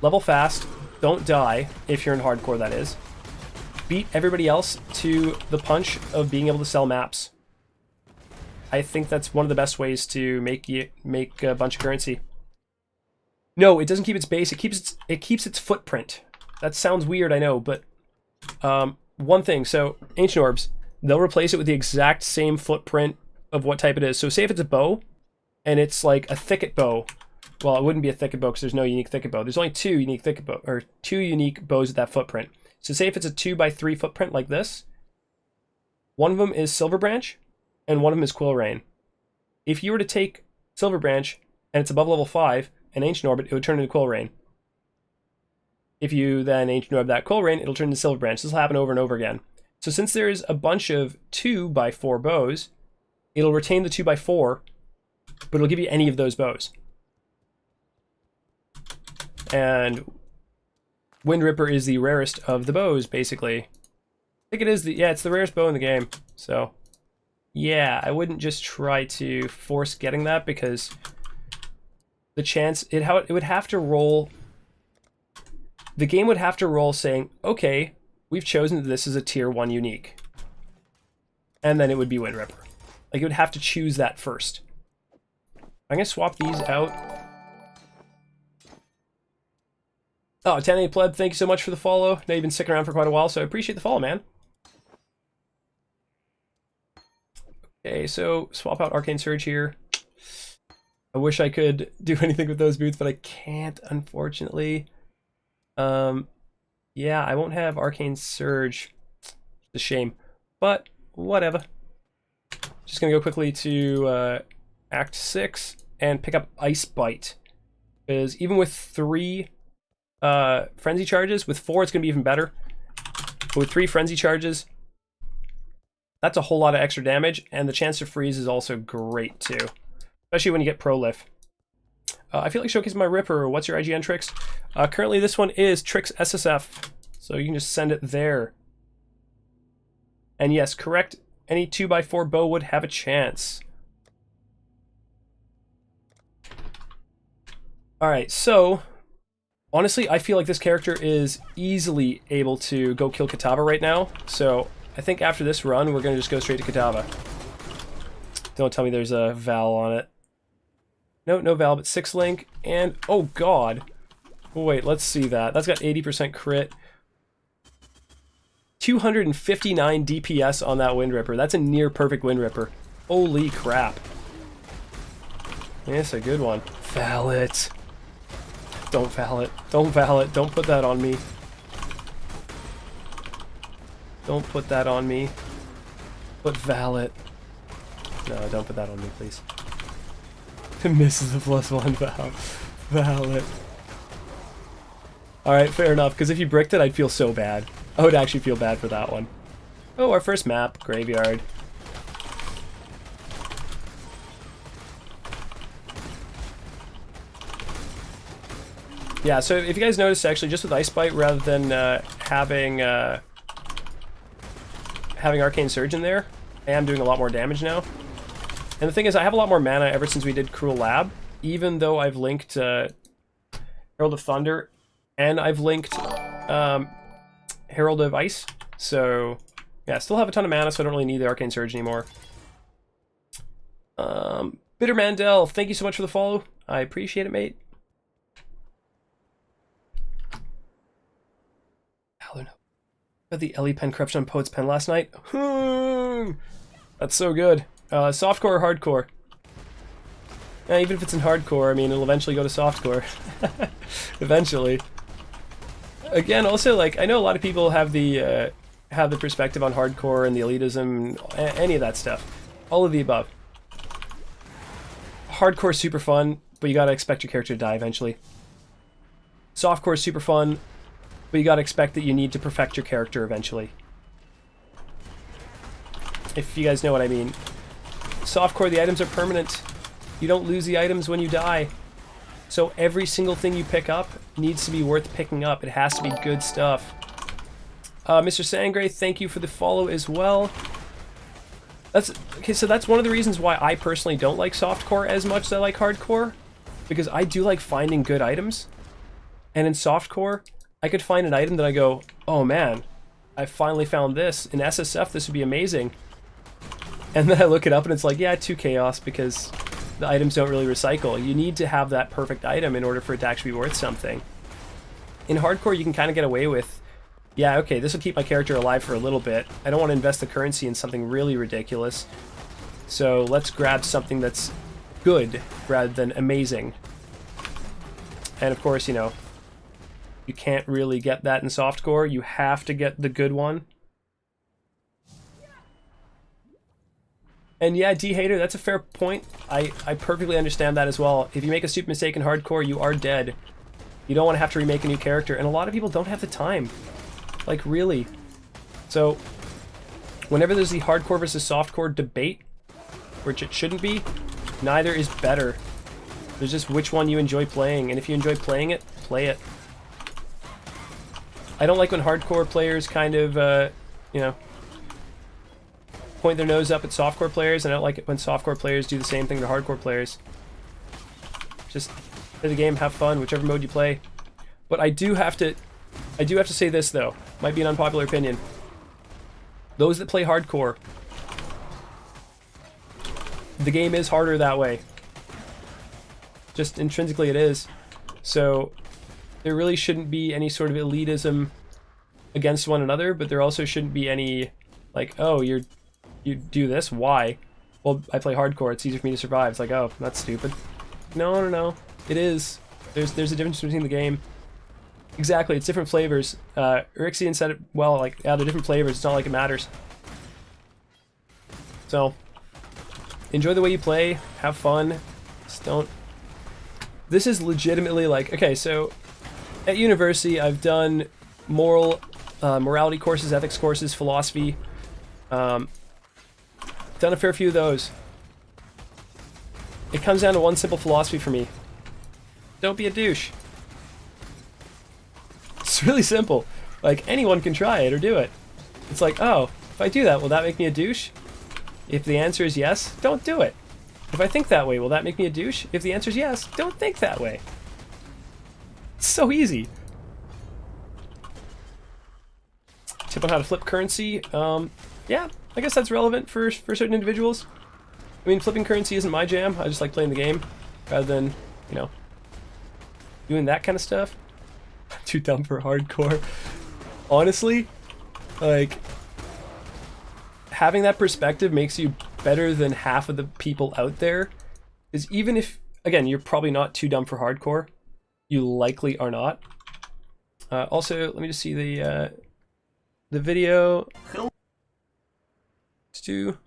level fast, don't die, if you're in hardcore that is. Beat everybody else to the punch of being able to sell maps. I think that's one of the best ways to make a bunch of currency. No, it doesn't keep its base. It keeps its footprint. That sounds weird, I know, but one thing. So Ancient Orbs, they'll replace it with the exact same footprint of what type it is. So say if it's a bow, and it's like a thicket bow. Well, it wouldn't be a thicket bow because there's no unique thicket bow. There's only 2 unique thicket bow, or 2 unique bows with that footprint. So say if it's a 2x3 footprint like this, one of them is Silver Branch, and one of them is Quill Rain. If you were to take Silver Branch, and it's above level 5, and Ancient Orb it, would turn into Quill Rain. If you then Ancient Orb that Quill Rain, it'll turn into Silver Branch. This will happen over and over again. So since there's a bunch of 2x4 bows, it'll retain the 2x4, but it'll give you any of those bows. And Wind Ripper is the rarest of the bows, basically. I think it is it's the rarest bow in the game. So yeah, I wouldn't just try to force getting that because the chance it would have to roll. The game would have to roll saying, okay, we've chosen that this is a tier 1 unique. And then it would be Wind Ripper. Like, it would have to choose that first. I'm gonna swap these out. Oh, 10A Pleb, thank you so much for the follow. Now you've been sticking around for quite a while, so I appreciate the follow, man. Okay, so swap out Arcane Surge here. I wish I could do anything with those boots, but I can't, unfortunately. Yeah, I won't have Arcane Surge. It's a shame, but whatever. Just gonna go quickly to Act 6 and pick up Ice Bite. Because even with 3 Frenzy Charges, with 4 it's gonna be even better. But with 3 Frenzy Charges, that's a whole lot of extra damage, and the chance to freeze is also great too. Especially when you get Prolif. I feel like showcasing my Ripper. What's your IGN Tricks? Currently this one is Tricks SSF, so you can just send it there. And yes, correct, any 2x4 bow would have a chance. Alright, so honestly, I feel like this character is easily able to go kill Kitava right now, so I think after this run, we're going to just go straight to Kitava. Don't tell me there's a Val on it. No, no Val, but 6-link, and oh god. Wait, let's see that. That's got 80% crit. 259 DPS on that Wind Ripper. That's a near perfect Wind Ripper. Holy crap. That's a good one. Val it. Don't val it. Don't val it. Don't put that on me. Don't put that on me. Put val it. No, don't put that on me, please. Misses the +1 val. Val it. Alright, fair enough, because if you bricked it, I'd feel so bad. I would actually feel bad for that one. Oh, our first map, Graveyard. Yeah, so if you guys notice, actually, just with Ice Bite, rather than having Arcane Surge in there, I am doing a lot more damage now. And the thing is, I have a lot more mana ever since we did Cruel Lab, even though I've linked Herald of Thunder, and I've linked Herald of Ice. So, yeah, I still have a ton of mana, so I don't really need the Arcane Surge anymore. Bitter Mandel, thank you so much for the follow. I appreciate it, mate. Got the Ellie Pen corruption on Poet's Pen last night. That's so good. Softcore or hardcore? Even if it's in hardcore, I mean, it'll eventually go to softcore. Eventually. Again, also, like, I know a lot of people have the perspective on hardcore and the elitism, any of that stuff. All of the above. Hardcore is super fun, but you gotta expect your character to die eventually. Softcore is super fun, but you gotta expect that you need to perfect your character eventually. If you guys know what I mean. Softcore, the items are permanent. You don't lose the items when you die. So every single thing you pick up needs to be worth picking up. It has to be good stuff. Mr. Sangre, thank you for the follow as well. Okay, so that's one of the reasons why I personally don't like softcore as much as I like hardcore. Because I do like finding good items. And in softcore, I could find an item that I go, oh man, I finally found this. In SSF, this would be amazing. And then I look it up and it's like, yeah, 2 chaos because the items don't really recycle. You need to have that perfect item in order for it to actually be worth something. In hardcore, you can kind of get away with, yeah, okay, this will keep my character alive for a little bit. I don't want to invest the currency in something really ridiculous. So let's grab something that's good rather than amazing. And of course, you know, you can't really get that in softcore. You have to get the good one. And yeah, D-Hater, that's a fair point. I perfectly understand that as well. If you make a stupid mistake in hardcore, you are dead. You don't want to have to remake a new character, and a lot of people don't have the time. Like, really. So, whenever there's the hardcore versus softcore debate, which it shouldn't be, neither is better. There's just which one you enjoy playing, and if you enjoy playing it, play it. I don't like when hardcore players kind of, you know, point their nose up at softcore players, and I don't like it when softcore players do the same thing to hardcore players. Just play the game, have fun, whichever mode you play. But I do have to say this though. Might be an unpopular opinion. Those that play hardcore, the game is harder that way. Just intrinsically it is. So there really shouldn't be any sort of elitism against one another, but there also shouldn't be any like, oh, you do this? Why? Well, I play hardcore, it's easier for me to survive. It's like, oh, that's stupid. No. It is. There's a difference between the game. Exactly, it's different flavors. Rixian said it well, like, yeah, they're different flavors, it's not like it matters. So, enjoy the way you play, have fun, just don't... This is legitimately like, okay, so, at university I've done morality courses, ethics courses, philosophy, done a fair few of those. It comes down to one simple philosophy for me. Don't be a douche. It's really simple. Like, anyone can try it or do it. It's like, oh, if I do that, will that make me a douche? If the answer is yes, don't do it. If I think that way, will that make me a douche? If the answer is yes, don't think that way. It's so easy. Tip on how to flip currency. Yeah, I guess that's relevant for certain individuals. I mean, flipping currency isn't my jam. I just like playing the game rather than, you know, doing that kind of stuff. Too dumb for hardcore. Honestly, Like, having that perspective makes you better than half of the people out there. Because even if, again, you're probably not too dumb for hardcore, you likely are not. Also, let me just see the video. Let's do.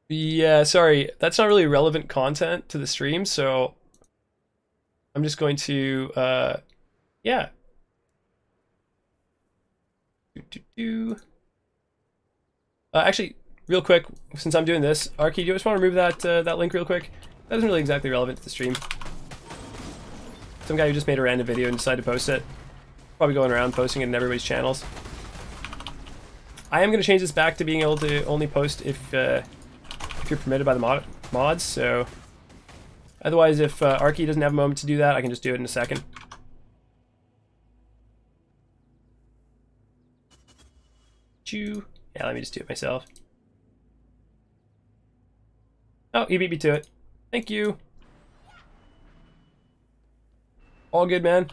Yeah, sorry, that's not really relevant content to the stream, so I'm just going to, yeah. Actually, real quick, since I'm doing this, Arky, do you just want to remove that link real quick? That isn't really exactly relevant to the stream. Some guy who just made a random video and decided to post it. Probably going around posting it in everybody's channels. I am going to change this back to being able to only post if you're permitted by the mods, so... Otherwise, if Arky doesn't have a moment to do that, I can just do it in a second. Yeah, let me just do it myself. Oh, you beat me to it. Thank you. All good, man.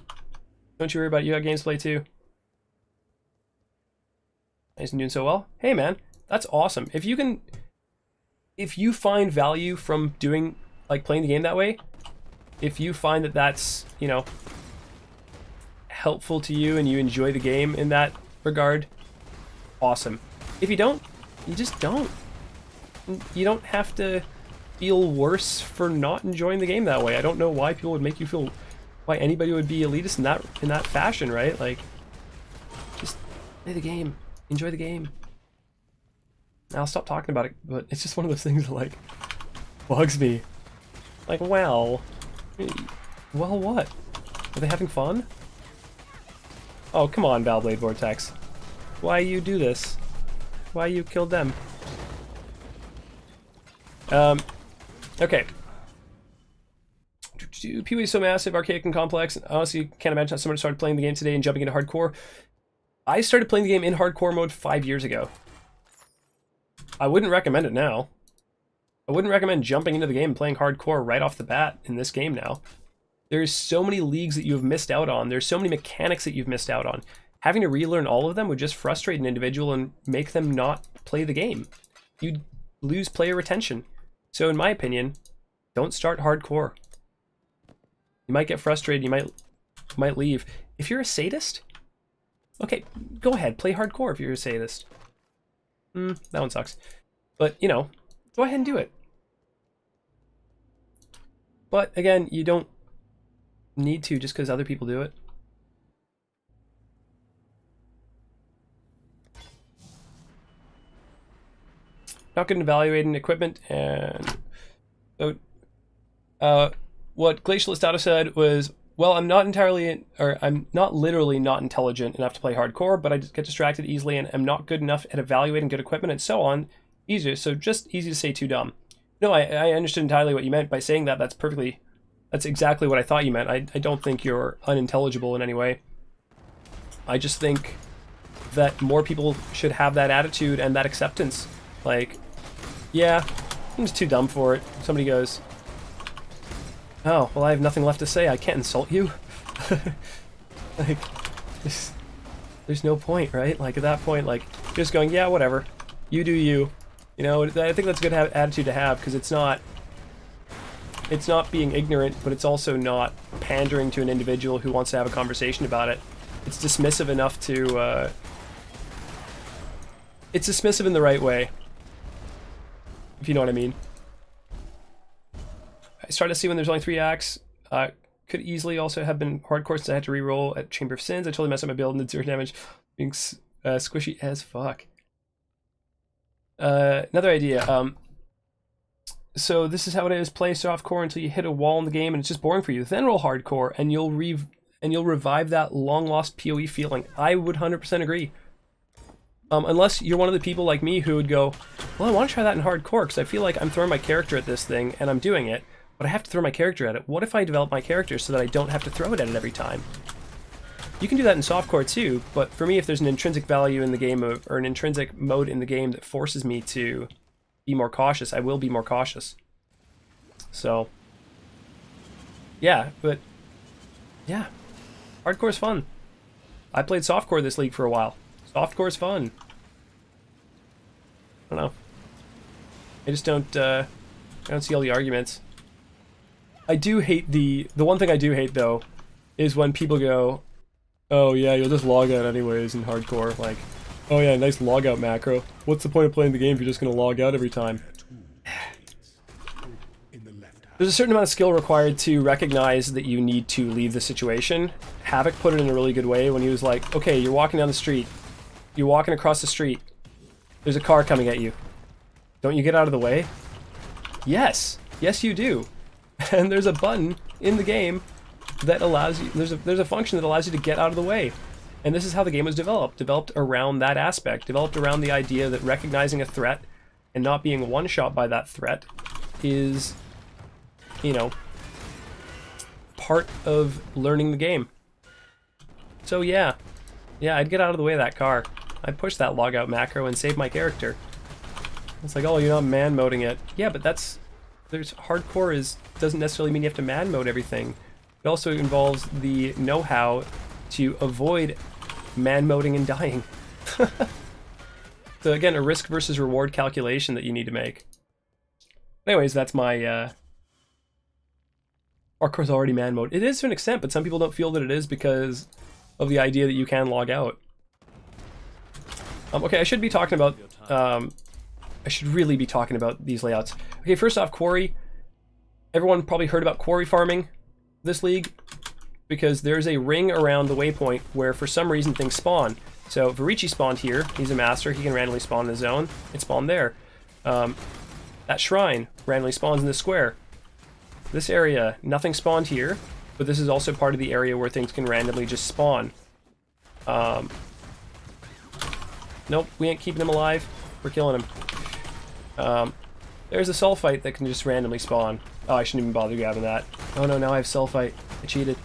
Don't you worry about it. You got games to play too. Nice and doing so well. Hey, man, that's awesome. If you find value from doing, like, playing the game that way, if you find that that's, you know, helpful to you and you enjoy the game in that regard, awesome. If you don't, you just don't. You don't have to feel worse for not enjoying the game that way. I don't know why people would make you feel, why anybody would be elitist in that fashion, right? Like, just play the game, enjoy the game. Now I'll stop talking about it, but it's just one of those things that, like, bugs me. Like, well what? Are they having fun? Oh, come on, Valblade Vortex. Why you do this? Why you killed them? Okay. PoE is so massive, archaic, and complex. Honestly, can't imagine how someone started playing the game today and jumping into hardcore. I started playing the game in hardcore mode 5 years ago. I wouldn't recommend it now. I wouldn't recommend jumping into the game and playing hardcore right off the bat in this game now. There's so many leagues that you have missed out on. There's so many mechanics that you've missed out on. Having to relearn all of them would just frustrate an individual and make them not play the game. You'd lose player retention. So in my opinion, don't start hardcore. You might get frustrated, you might leave. If you're a sadist, okay, go ahead, play hardcore if you're a sadist. That one sucks. But, you know, go ahead and do it. But again, you don't need to just because other people do it. Not good at evaluating equipment, and so what Glacialist Auto said was, well, I'm not literally not intelligent enough to play hardcore, but I just get distracted easily and am not good enough at evaluating good equipment and so on. Easier, so just easy to say too dumb. No, I understood entirely what you meant by saying that. That's exactly what I thought you meant. I don't think you're unintelligible in any way. I just think that more people should have that attitude and that acceptance. Like, yeah, I'm just too dumb for it. Somebody goes, oh, well, I have nothing left to say. I can't insult you. Like, there's no point, right? Like, at that point, like, just going, yeah, whatever. You do you. You know, I think that's a good attitude to have, because it's not being ignorant, but it's also not pandering to an individual who wants to have a conversation about it. It's dismissive enough to, it's dismissive in the right way, if you know what I mean. I started to see when there's only 3 acts. Could easily also have been hardcore since I had to reroll at Chamber of Sins. I totally messed up my build and did 0 damage, being squishy as fuck. Another idea. So this is how it is: play softcore until you hit a wall in the game and it's just boring for you. Then roll hardcore, and you'll revive that long lost PoE feeling. I would 100% agree. Unless you're one of the people like me who would go, well, I want to try that in hardcore because I feel like I'm throwing my character at this thing and I'm doing it, but I have to throw my character at it. What if I develop my character so that I don't have to throw it at it every time? You can do that in softcore too, but for me, if there's an intrinsic value in the game or an intrinsic mode in the game that forces me to be more cautious, I will be more cautious. So, yeah, but yeah, hardcore's fun. I played softcore this league for a while. Softcore's fun. I don't know. I just don't, I don't see all the arguments. I do hate the one thing I do hate, though, is when people go, oh yeah, you'll just log out anyways in hardcore. Like, oh yeah, nice logout macro. What's the point of playing the game if you're just going to log out every time? There's a certain amount of skill required to recognize that you need to leave the situation. Havoc put it in a really good way when he was like, okay, you're walking down the street. You're walking across the street. There's a car coming at you. Don't you get out of the way? Yes. Yes, you do. And there's a button in the game that allows you, there's a function that allows you to get out of the way. And this is how the game was developed. Developed around that aspect. Developed around the idea that recognizing a threat and not being one-shot by that threat is, you know, part of learning the game. So yeah, I'd get out of the way of that car. I'd push that logout macro and save my character. It's like, oh, you're not man moding it. Yeah, but there's hardcore doesn't necessarily mean you have to man mode everything. It also involves the know-how to avoid man moding and dying. So again, a risk versus reward calculation that you need to make. Anyways, that's my hardcore's already man mode. It is to an extent, but some people don't feel that it is because of the idea that you can log out. Okay, I should be talking about, I should really be talking about these layouts. Okay, first off, quarry. Everyone probably heard about quarry farming this league because there's a ring around the waypoint where for some reason things spawn. So Varici spawned here. He's a master. He can randomly spawn in the zone. It spawned there. That shrine randomly spawns in this square. This area, nothing spawned here, but this is also part of the area where things can randomly just spawn. Nope, we ain't keeping him alive. We're killing him. There's a sulfite that can just randomly spawn. Oh, I shouldn't even bother grabbing that. Oh no, now I have sulfite. I cheated.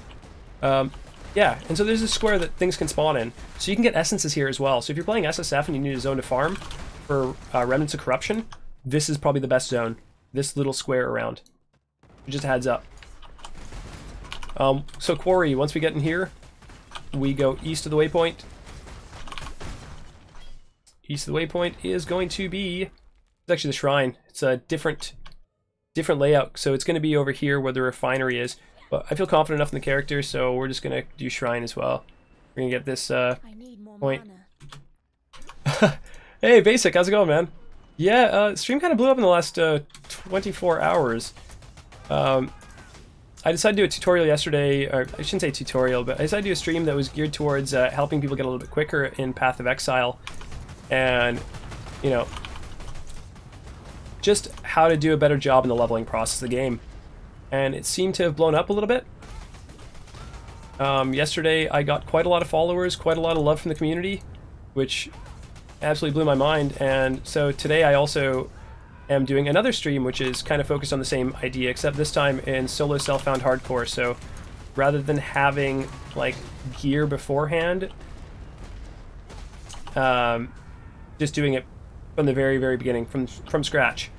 Yeah, and so there's this square that things can spawn in. So you can get essences here as well. So if you're playing SSF and you need a zone to farm for Remnants of Corruption, this is probably the best zone. This little square around. Just a heads up. So quarry, once we get in here, we go east of the waypoint. East of the waypoint is going to be, it's actually the shrine. It's a different layout, so it's going to be over here where the refinery is. But I feel confident enough in the character, so we're just going to do shrine as well. We're going to get this point. Hey, Basic, how's it going, man? Yeah, stream kind of blew up in the last 24 hours. I decided to do a tutorial yesterday, or I shouldn't say tutorial, but I decided to do a stream that was geared towards helping people get a little bit quicker in Path of Exile. And, you know, just how to do a better job in the leveling process of the game. And it seemed to have blown up a little bit. Yesterday I got quite a lot of followers, quite a lot of love from the community, which absolutely blew my mind. And so today I also am doing another stream which is kind of focused on the same idea, except this time in solo self-found hardcore. So rather than having like gear beforehand, just doing it from the very beginning, from scratch.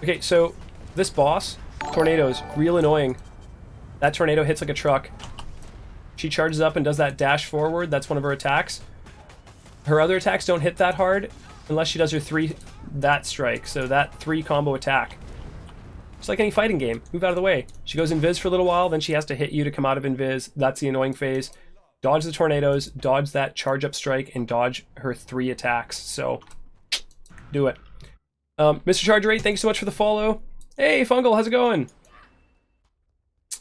Okay, so this boss, tornadoes, real annoying. That tornado hits like a truck. She charges up and does that dash forward. That's one of her attacks. Her other attacks don't hit that hard unless she does her that strike. So that 3 combo attack. Just like any fighting game. Move out of the way. She goes invis for a little while, then she has to hit you to come out of invis. That's the annoying phase. Dodge the tornadoes, dodge that charge up strike, and dodge her 3 attacks. So, do it. Mr. Charger 8, thanks so much for the follow. Hey, Fungal, how's it going?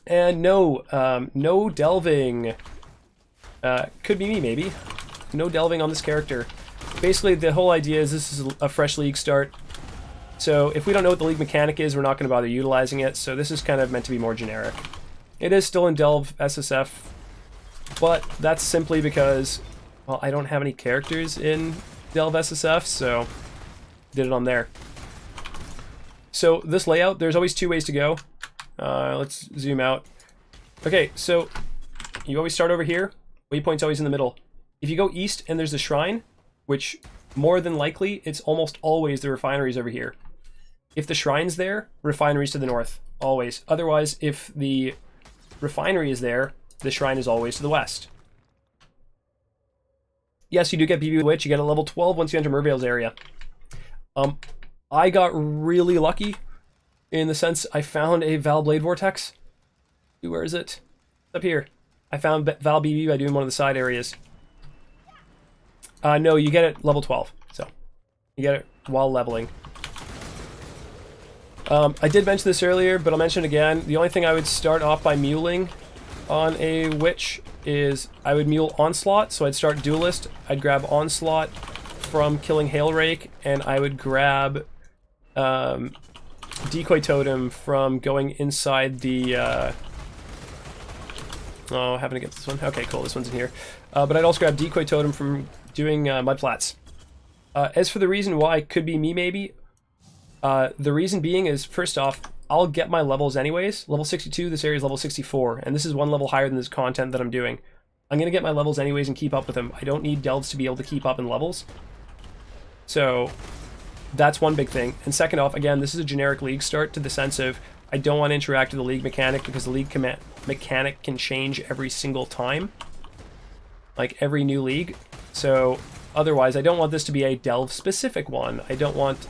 And no delving. Could be me, maybe. No delving on this character. Basically, the whole idea is this is a fresh league start. So if we don't know what the league mechanic is, we're not going to bother utilizing it. So this is kind of meant to be more generic. It is still in Delve SSF, but that's simply because, well, I don't have any characters in Delve SSF, so did it on there. So this layout, there's always 2 ways to go. Let's zoom out. Okay, so you always start over here. Waypoint's always in the middle. If you go east and there's a shrine, which more than likely, it's almost always the refineries over here. If the shrine's there, refineries to the north, always. Otherwise, if the refinery is there, the shrine is always to the west. yes, you do get BB Witch. You get a level 12 once you enter Merveil's area. I got really lucky in the sense I found a Val Blade Vortex. Where is it? It's up here. I found Val BB by doing one of the side areas. No, you get it level 12. So, you get it while leveling. I did mention this earlier, but I'll mention it again. The only thing I would start off by muling on a witch is I would mule Onslaught. So I'd start Duelist. I'd grab Onslaught from killing Hailrake, and I would grab Decoy Totem from going inside the... Oh, having to get this one. Okay, cool. This one's in here. But I'd also grab Decoy Totem from doing Mudflats. As for the reason why it could be me, maybe, the reason being is, first off, I'll get my levels anyways. Level 62, this area is level 64, and this is one level higher than this content that I'm doing. I'm going to get my levels anyways and keep up with them. I don't need delves to be able to keep up in levels. So, that's one big thing. And second off, again, this is a generic league start to the sense of I don't want to interact with the league mechanic because the league mechanic can change every single time. Like every new league. So, otherwise, I don't want this to be a delve-specific one. I don't want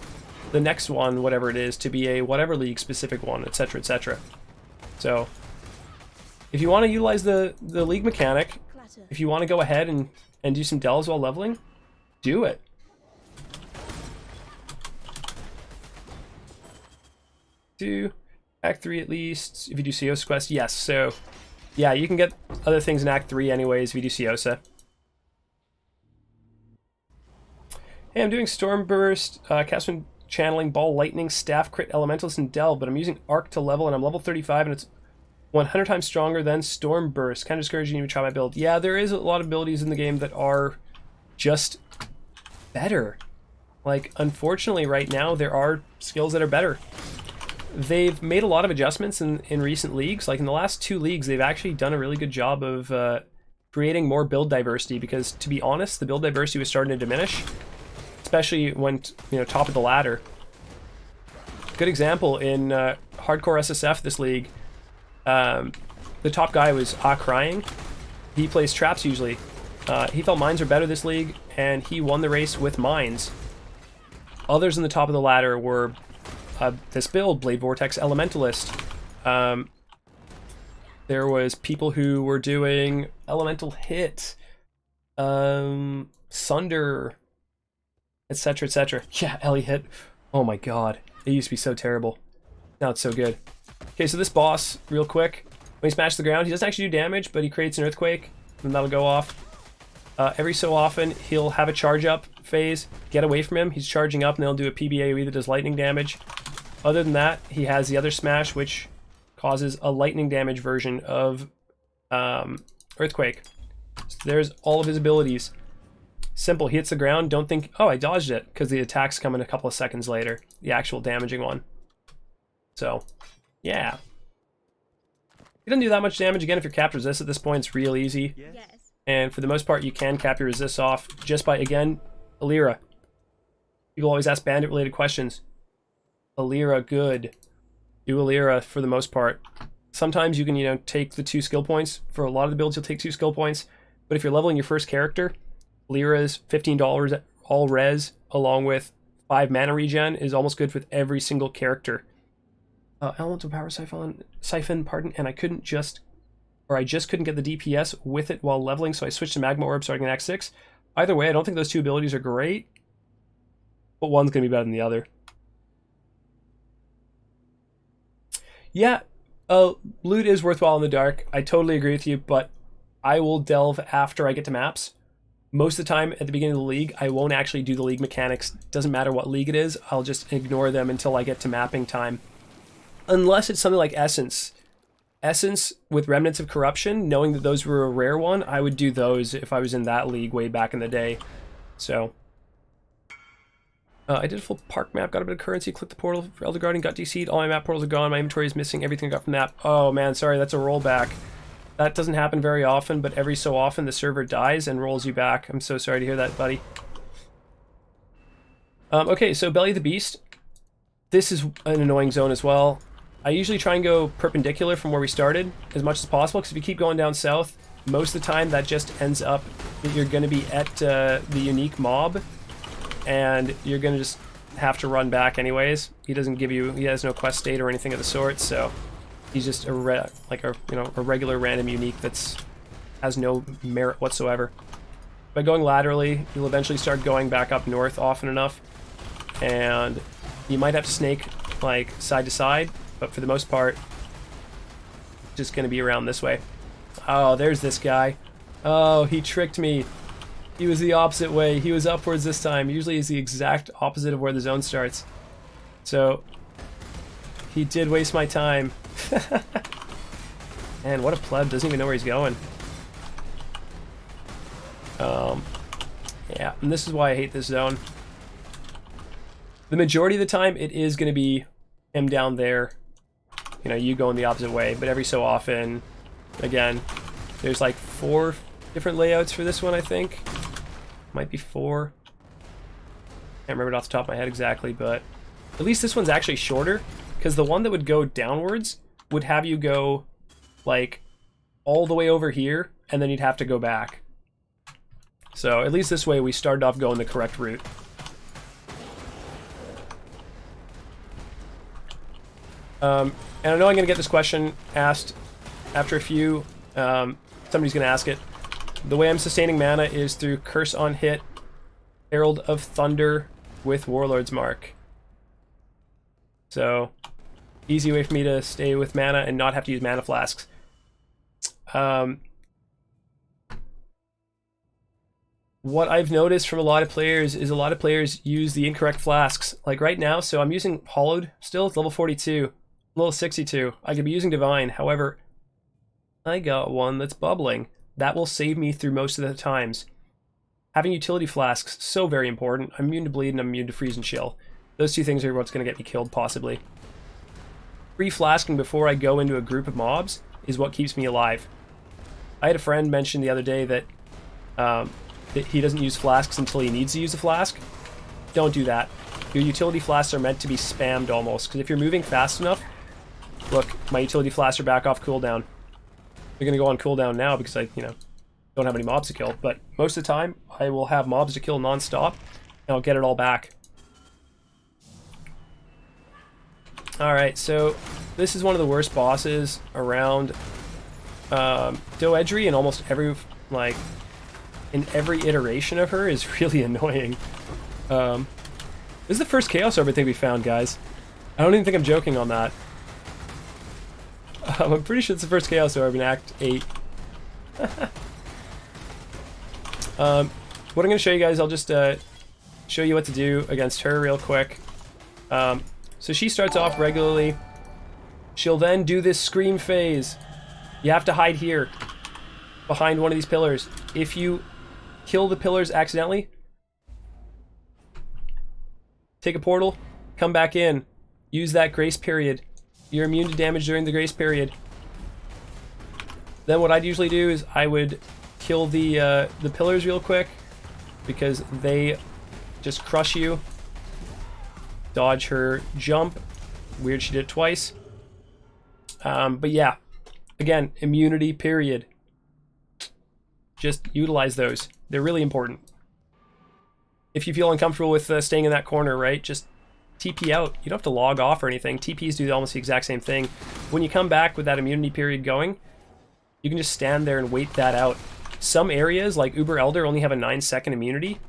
the next one, whatever it is, to be a whatever league-specific one, etc., etc. So, if you want to utilize the league mechanic, if you want to go ahead and do some delves while leveling, do it. Do Act 3 at least, if you do Siosa quest, yes, so yeah, you can get other things in Act 3 anyways if you do Siosa. Hey, I'm doing Stormburst, Castman Channeling, Ball, Lightning, Staff, Crit, Elementalist, and Delve, but I'm using Arc to level, and I'm level 35, and it's 100 times stronger than Stormburst. Kind of discouraging you to try my build. Yeah, there is a lot of abilities in the game that are just better. Like, unfortunately, right now, there are skills that are better. They've made a lot of adjustments in recent leagues. Like in the last 2 leagues, they've actually done a really good job of creating more build diversity because, to be honest, the build diversity was starting to diminish, especially when, you know, top of the ladder. Good example, in Hardcore SSF this league, the top guy was Crying. He plays traps usually. He felt mines are better this league, and he won the race with mines. Others in the top of the ladder were this build, Blade Vortex Elementalist. There was people who were doing Elemental Hit, Sunder, etc., etc. Yeah, Ellie Hit. Oh my god. It used to be so terrible. Now it's so good. Okay, so this boss, real quick, when he smashes the ground, he doesn't actually do damage, but he creates an earthquake, and that'll go off. Every so often, he'll have a charge up phase. Get away from him. He's charging up, and they'll do a PBAOE that does lightning damage. Other than that, he has the other smash, which causes a lightning damage version of Earthquake. So there's all of his abilities. Simple. He hits the ground. Don't think, oh, I dodged it, because the attacks come in a couple of seconds later. The actual damaging one. So, yeah. He doesn't do that much damage. Again, if you're capped resist at this point, it's real easy. Yes. And for the most part, you can cap your resists off just by, again, Alira. People always ask Bandit-related questions. Alira, good. Do Alira for the most part. Sometimes you can, you know, take the 2 skill points. For a lot of the builds, you'll take 2 skill points. But if you're leveling your first character, Alira is $15 all res, along with 5 mana regen, is almost good with every single character. Elemental Power Siphon, pardon, and I just couldn't get the DPS with it while leveling, so I switched to Magma Orb starting in Act 6. Either way, I don't think those 2 abilities are great, but one's going to be better than the other. Yeah, loot is worthwhile in the dark. I totally agree with you, but I will delve after I get to maps. Most of the time, at the beginning of the league, I won't actually do the league mechanics. Doesn't matter what league it is, I'll just ignore them until I get to mapping time. Unless it's something like Essence. Essence with Remnants of Corruption, knowing that those were a rare one, I would do those if I was in that league way back in the day. So, I did a full park map, got a bit of currency, clicked the portal for Elder Guardian, got DC'd, all my map portals are gone, my inventory is missing, everything I got from the map. Oh man, sorry, that's a rollback. That doesn't happen very often, but every so often the server dies and rolls you back. I'm so sorry to hear that, buddy. Okay, so Belly of the Beast. This is an annoying zone as well. I usually try and go perpendicular from where we started as much as possible, because if you keep going down south, most of the time that just ends up that you're going to be at the unique mob, and you're going to just have to run back anyways. He doesn't give you, he has no quest state or anything of the sort, so he's just a regular random unique that's has no merit whatsoever. By going laterally, you'll eventually start going back up north often enough, and you might have to snake like side to side, but for the most part, just going to be around this way. Oh, there's this guy. Oh, he tricked me. He was the opposite way. He was upwards this time. Usually he's the exact opposite of where the zone starts. So, he did waste my time. Man, what a pleb. Doesn't even know where he's going. Yeah, and this is why I hate this zone. The majority of the time, it is going to be him down there. You know, you going the opposite way, but every so often, again, there's like 4 different layouts for this one, I think. Might be 4. Can't remember it off the top of my head exactly, but at least this one's actually shorter, because the one that would go downwards would have you go like all the way over here, and then you'd have to go back. So at least this way we started off going the correct route. And I know I'm going to get this question asked after a few. Somebody's going to ask it. The way I'm sustaining mana is through Curse on Hit, Herald of Thunder with Warlord's Mark. So, easy way for me to stay with mana and not have to use mana flasks. What I've noticed from a lot of players is a lot of players use the incorrect flasks. Like right now, so I'm using Hollowed still, it's level 42, level 62. I could be using Divine, however, I got one that's bubbling. That will save me through most of the times. Having utility flasks, so very important. I'm immune to bleed and I'm immune to freeze and chill. Those 2 things are what's going to get me killed, possibly. Free flasking before I go into a group of mobs is what keeps me alive. I had a friend mention the other day that he doesn't use flasks until he needs to use a flask. Don't do that. Your utility flasks are meant to be spammed almost, because if you're moving fast enough... Look, my utility flasks are back off cooldown. They're going to go on cooldown now because I, don't have any mobs to kill, but most of the time I will have mobs to kill non-stop, and I'll get it all back. Alright, so this is one of the worst bosses around Doedry, and almost every, in every iteration of her is really annoying. This is the first Chaos Orb I think we found, guys. I don't even think I'm joking on that. I'm pretty sure it's the first Chaos Orb in Act 8. What I'm going to show you guys, I'll just show you what to do against her real quick. So she starts off regularly. She'll then do this scream phase. You have to hide here, behind one of these pillars. If you kill the pillars accidentally, take a portal, come back in, use that grace period. You're immune to damage during the grace period. Then what I'd usually do is I would kill the pillars real quick, because they just crush you. Dodge her jump. Weird she did it twice. But yeah, again, immunity period. Just utilize those. They're really important. If you feel uncomfortable with staying in that corner, right, just TP out. You don't have to log off or anything. TPs do almost the exact same thing. When you come back with that immunity period going, you can just stand there and wait that out. Some areas, like Uber Elder, only have a 9-second immunity.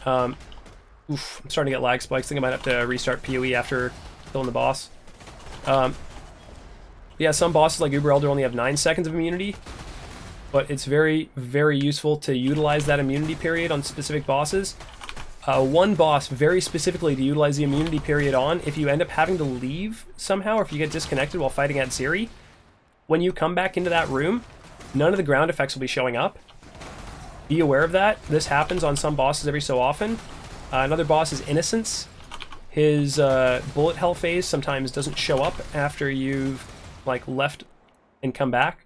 Oof, I'm starting to get lag spikes. I think I might have to restart PoE after killing the boss. Yeah, some bosses like Uber Elder only have 9 seconds of immunity, but it's very, very useful to utilize that immunity period on specific bosses. One boss, very specifically to utilize the immunity period on, if you end up having to leave somehow, or if you get disconnected while fighting at Ziri, when you come back into that room, none of the ground effects will be showing up. Be aware of that. This happens on some bosses every so often. Another boss is Innocence. His bullet hell phase sometimes doesn't show up after you've left and come back.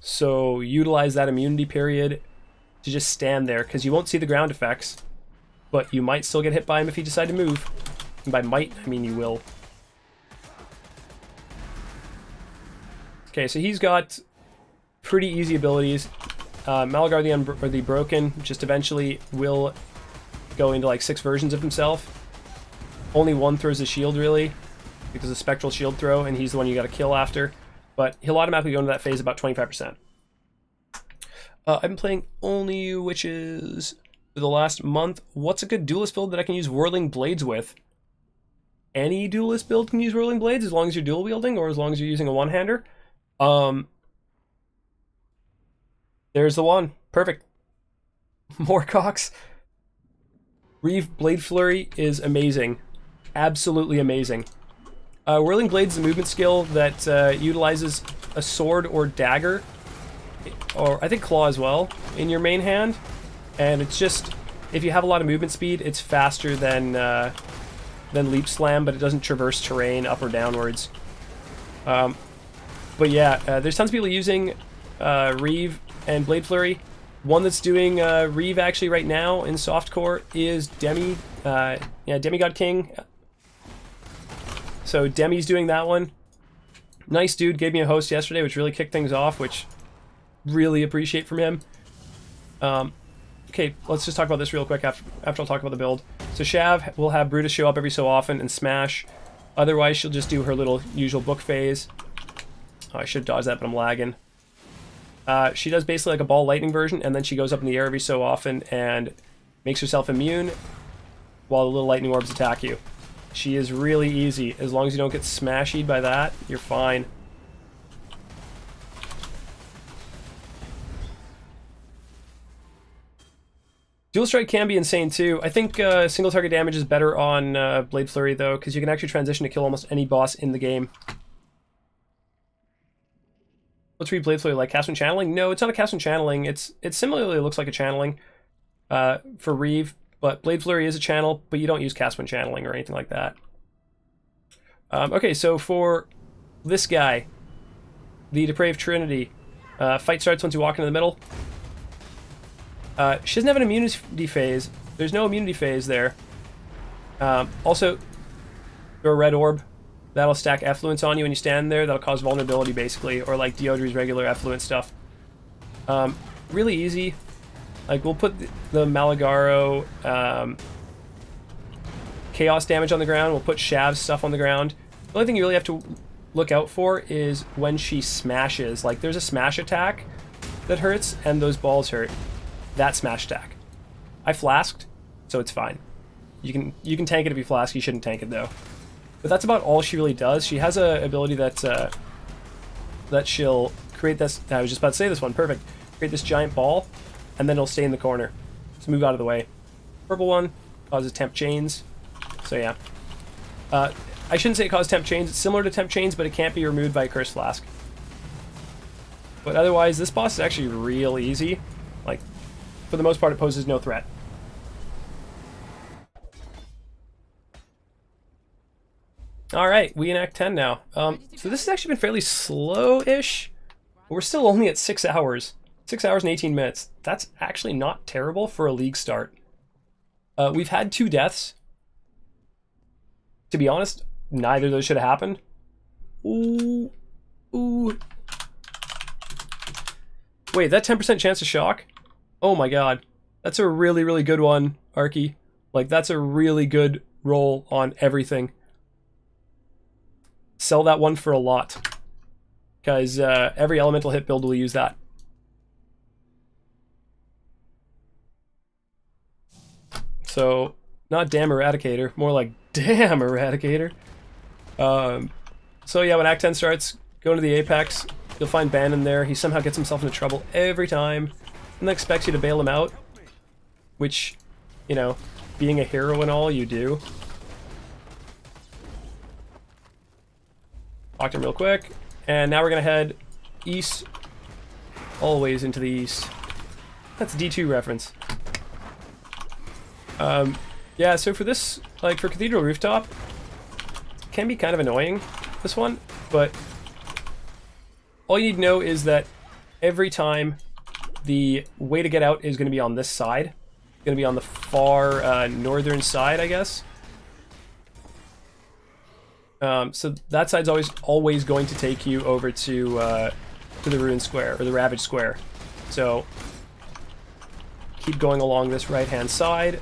So utilize that immunity period to just stand there, because you won't see the ground effects, but you might still get hit by him if you decide to move. And by might, I mean you will. Okay, so he's got pretty easy abilities. Malachai the Broken just eventually will go into like 6 versions of himself. Only one throws a shield really, because of Spectral Shield Throw, and he's the one you gotta kill after. But he'll automatically go into that phase about 25%. I've been playing only witches for the last month. What's a good duelist build that I can use Whirling Blades with? Any duelist build can use Whirling Blades as long as you're dual wielding or as long as you're using a one-hander. There's the one. Perfect. More cocks. Reeve Blade Flurry is amazing. Absolutely amazing. Whirling Blades is a movement skill that utilizes a sword or dagger, or I think claw as well, in your main hand. And it's just, if you have a lot of movement speed, it's faster than Leap Slam, but it doesn't traverse terrain up or downwards. But yeah, there's tons of people using Reeve and Blade Flurry. One that's doing Reeve actually right now in softcore is Demigod King. So Demi's doing that one. Nice dude, gave me a host yesterday, which really kicked things off, which really appreciate from him. Okay, let's just talk about this real quick after I'll talk about the build. So Shav will have Brutus show up every so often and smash. Otherwise, she'll just do her little usual book phase. Oh, I should dodge that, but I'm lagging. She does basically like a ball lightning version, and then she goes up in the air every so often and makes herself immune while the little lightning orbs attack you. She is really easy. As long as you don't get smashed by that, you're fine. Dual Strike can be insane too. I think single target damage is better on Blade Flurry though, because you can actually transition to kill almost any boss in the game. Let's read Blade Flurry like cast when channeling. No, it's not a cast when channeling. It similarly looks like a channeling for Reeve, but Blade Flurry is a channel, but you don't use cast when channeling or anything like that. Okay, so for this guy, the Depraved Trinity, fight starts once you walk into the middle. She doesn't have an immunity phase. There's no immunity phase there. Also, throw a red orb. That'll stack effluence on you when you stand there. That'll cause vulnerability, basically, or like Deodri's regular effluent stuff. Really easy. Like, we'll put the Malagaro chaos damage on the ground. We'll put Shav's stuff on the ground. The only thing you really have to look out for is when she smashes. Like, there's a smash attack that hurts, and those balls hurt. That smash attack. I flasked, so it's fine. You can tank it if you flask. You shouldn't tank it though. But that's about all she really does. She has a ability that that she'll create this. I was just about to say this one. Perfect. Create this giant ball, and then it'll stay in the corner. So move out of the way. Purple one causes temp chains. So yeah. I shouldn't say it causes temp chains. It's similar to temp chains, but it can't be removed by a cursed flask. But otherwise, this boss is actually real easy. Like, for the most part, it poses no threat. Alright, we in Act 10 now. So this has actually been fairly slow-ish. We're still only at 6 hours. 6 hours and 18 minutes. That's actually not terrible for a league start. We've had 2 deaths. To be honest, neither of those should have happened. Ooh. Ooh. Wait, that 10% chance to shock? Oh my god. That's a really, really good one, Arky. Like, that's a really good roll on everything. Sell that one for a lot. Because every elemental hit build will use that. So, not damn Eradicator, more like damn Eradicator. So yeah, when Act 10 starts, go into the Apex. You'll find Bandit there. He somehow gets himself into trouble every time. And then expects you to bail him out. Which, you know, being a hero and all, you do. Talked him real quick. And now we're going to head east. Always into the east. That's a D2 reference. Yeah, so for this, like for Cathedral Rooftop, it can be kind of annoying, this one, but all you need to know is that every time the way to get out is going to be on this side. It's going to be on the far northern side, I guess. So that side's always going to take you over to to the ruined square, or the ravaged square. So, keep going along this right-hand side.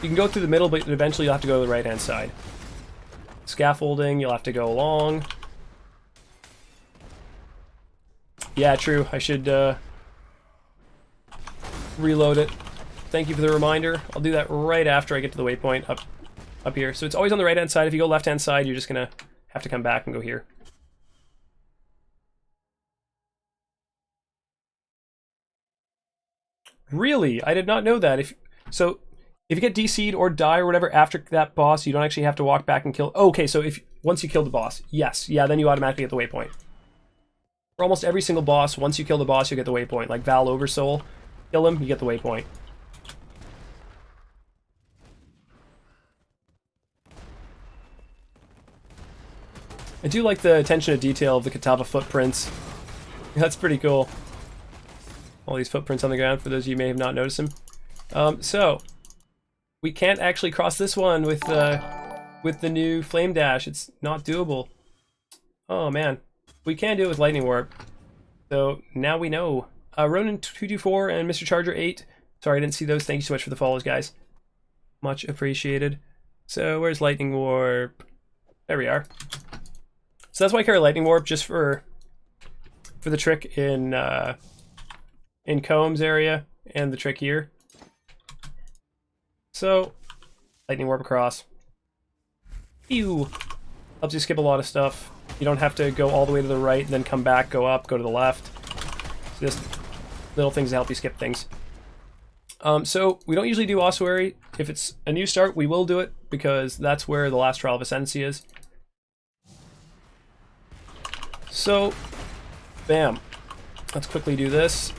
You can go through the middle, but eventually you'll have to go to the right-hand side. Scaffolding, you'll have to go along. Yeah, true. I should reload it. Thank you for the reminder. I'll do that right after I get to the waypoint up here. So it's always on the right-hand side. If you go left-hand side, you're just going to have to come back and go here. Really? I did not know that. If you get DC'd or die or whatever after that boss, you don't actually have to walk back and kill... Oh, okay, so once you kill the boss, yes. Yeah, then you automatically get the waypoint. For almost every single boss, once you kill the boss, you get the waypoint. Like Val Oversoul, kill him, you get the waypoint. I do like the attention to detail of the Kitava footprints. That's pretty cool. All these footprints on the ground, for those of you who may have not noticed them. So, we can't actually cross this one with the new Flame Dash. It's not doable. Oh man. We can do it with Lightning Warp. So, now we know. Ronan224 and Mr. Charger 8. Sorry, I didn't see those. Thank you so much for the follows, guys. Much appreciated. So, where's Lightning Warp? There we are. So that's why I carry Lightning Warp, just for the trick in Combs area and the trick here. So, Lightning Warp across. Ew. Helps you skip a lot of stuff. You don't have to go all the way to the right and then come back, go up, go to the left. It's just little things to help you skip things. So, we don't usually do Ossuary. If it's a new start, we will do it, because that's where the last Trial of Ascendancy is. So, bam. Let's quickly do this.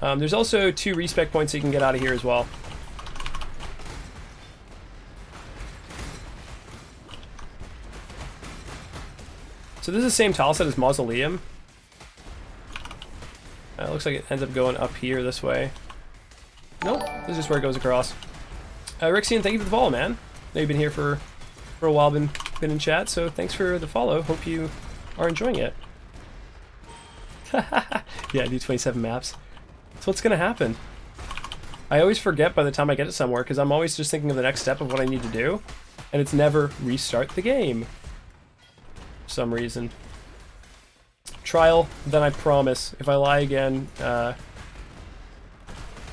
There's also 2 respec points that you can get out of here as well. So this is the same tile set as Mausoleum. It looks like it ends up going up here this way. Nope, this is just where it goes across. Rixian, thank you for the follow, man. I know you've been here for a while, been in chat, so thanks for the follow. Hope you are enjoying it. Yeah, I do 27 maps. That's what's gonna happen. I always forget by the time I get to somewhere, because I'm always just thinking of the next step of what I need to do, and it's never restart the game. For some reason. Trial, then I promise. If I lie again, I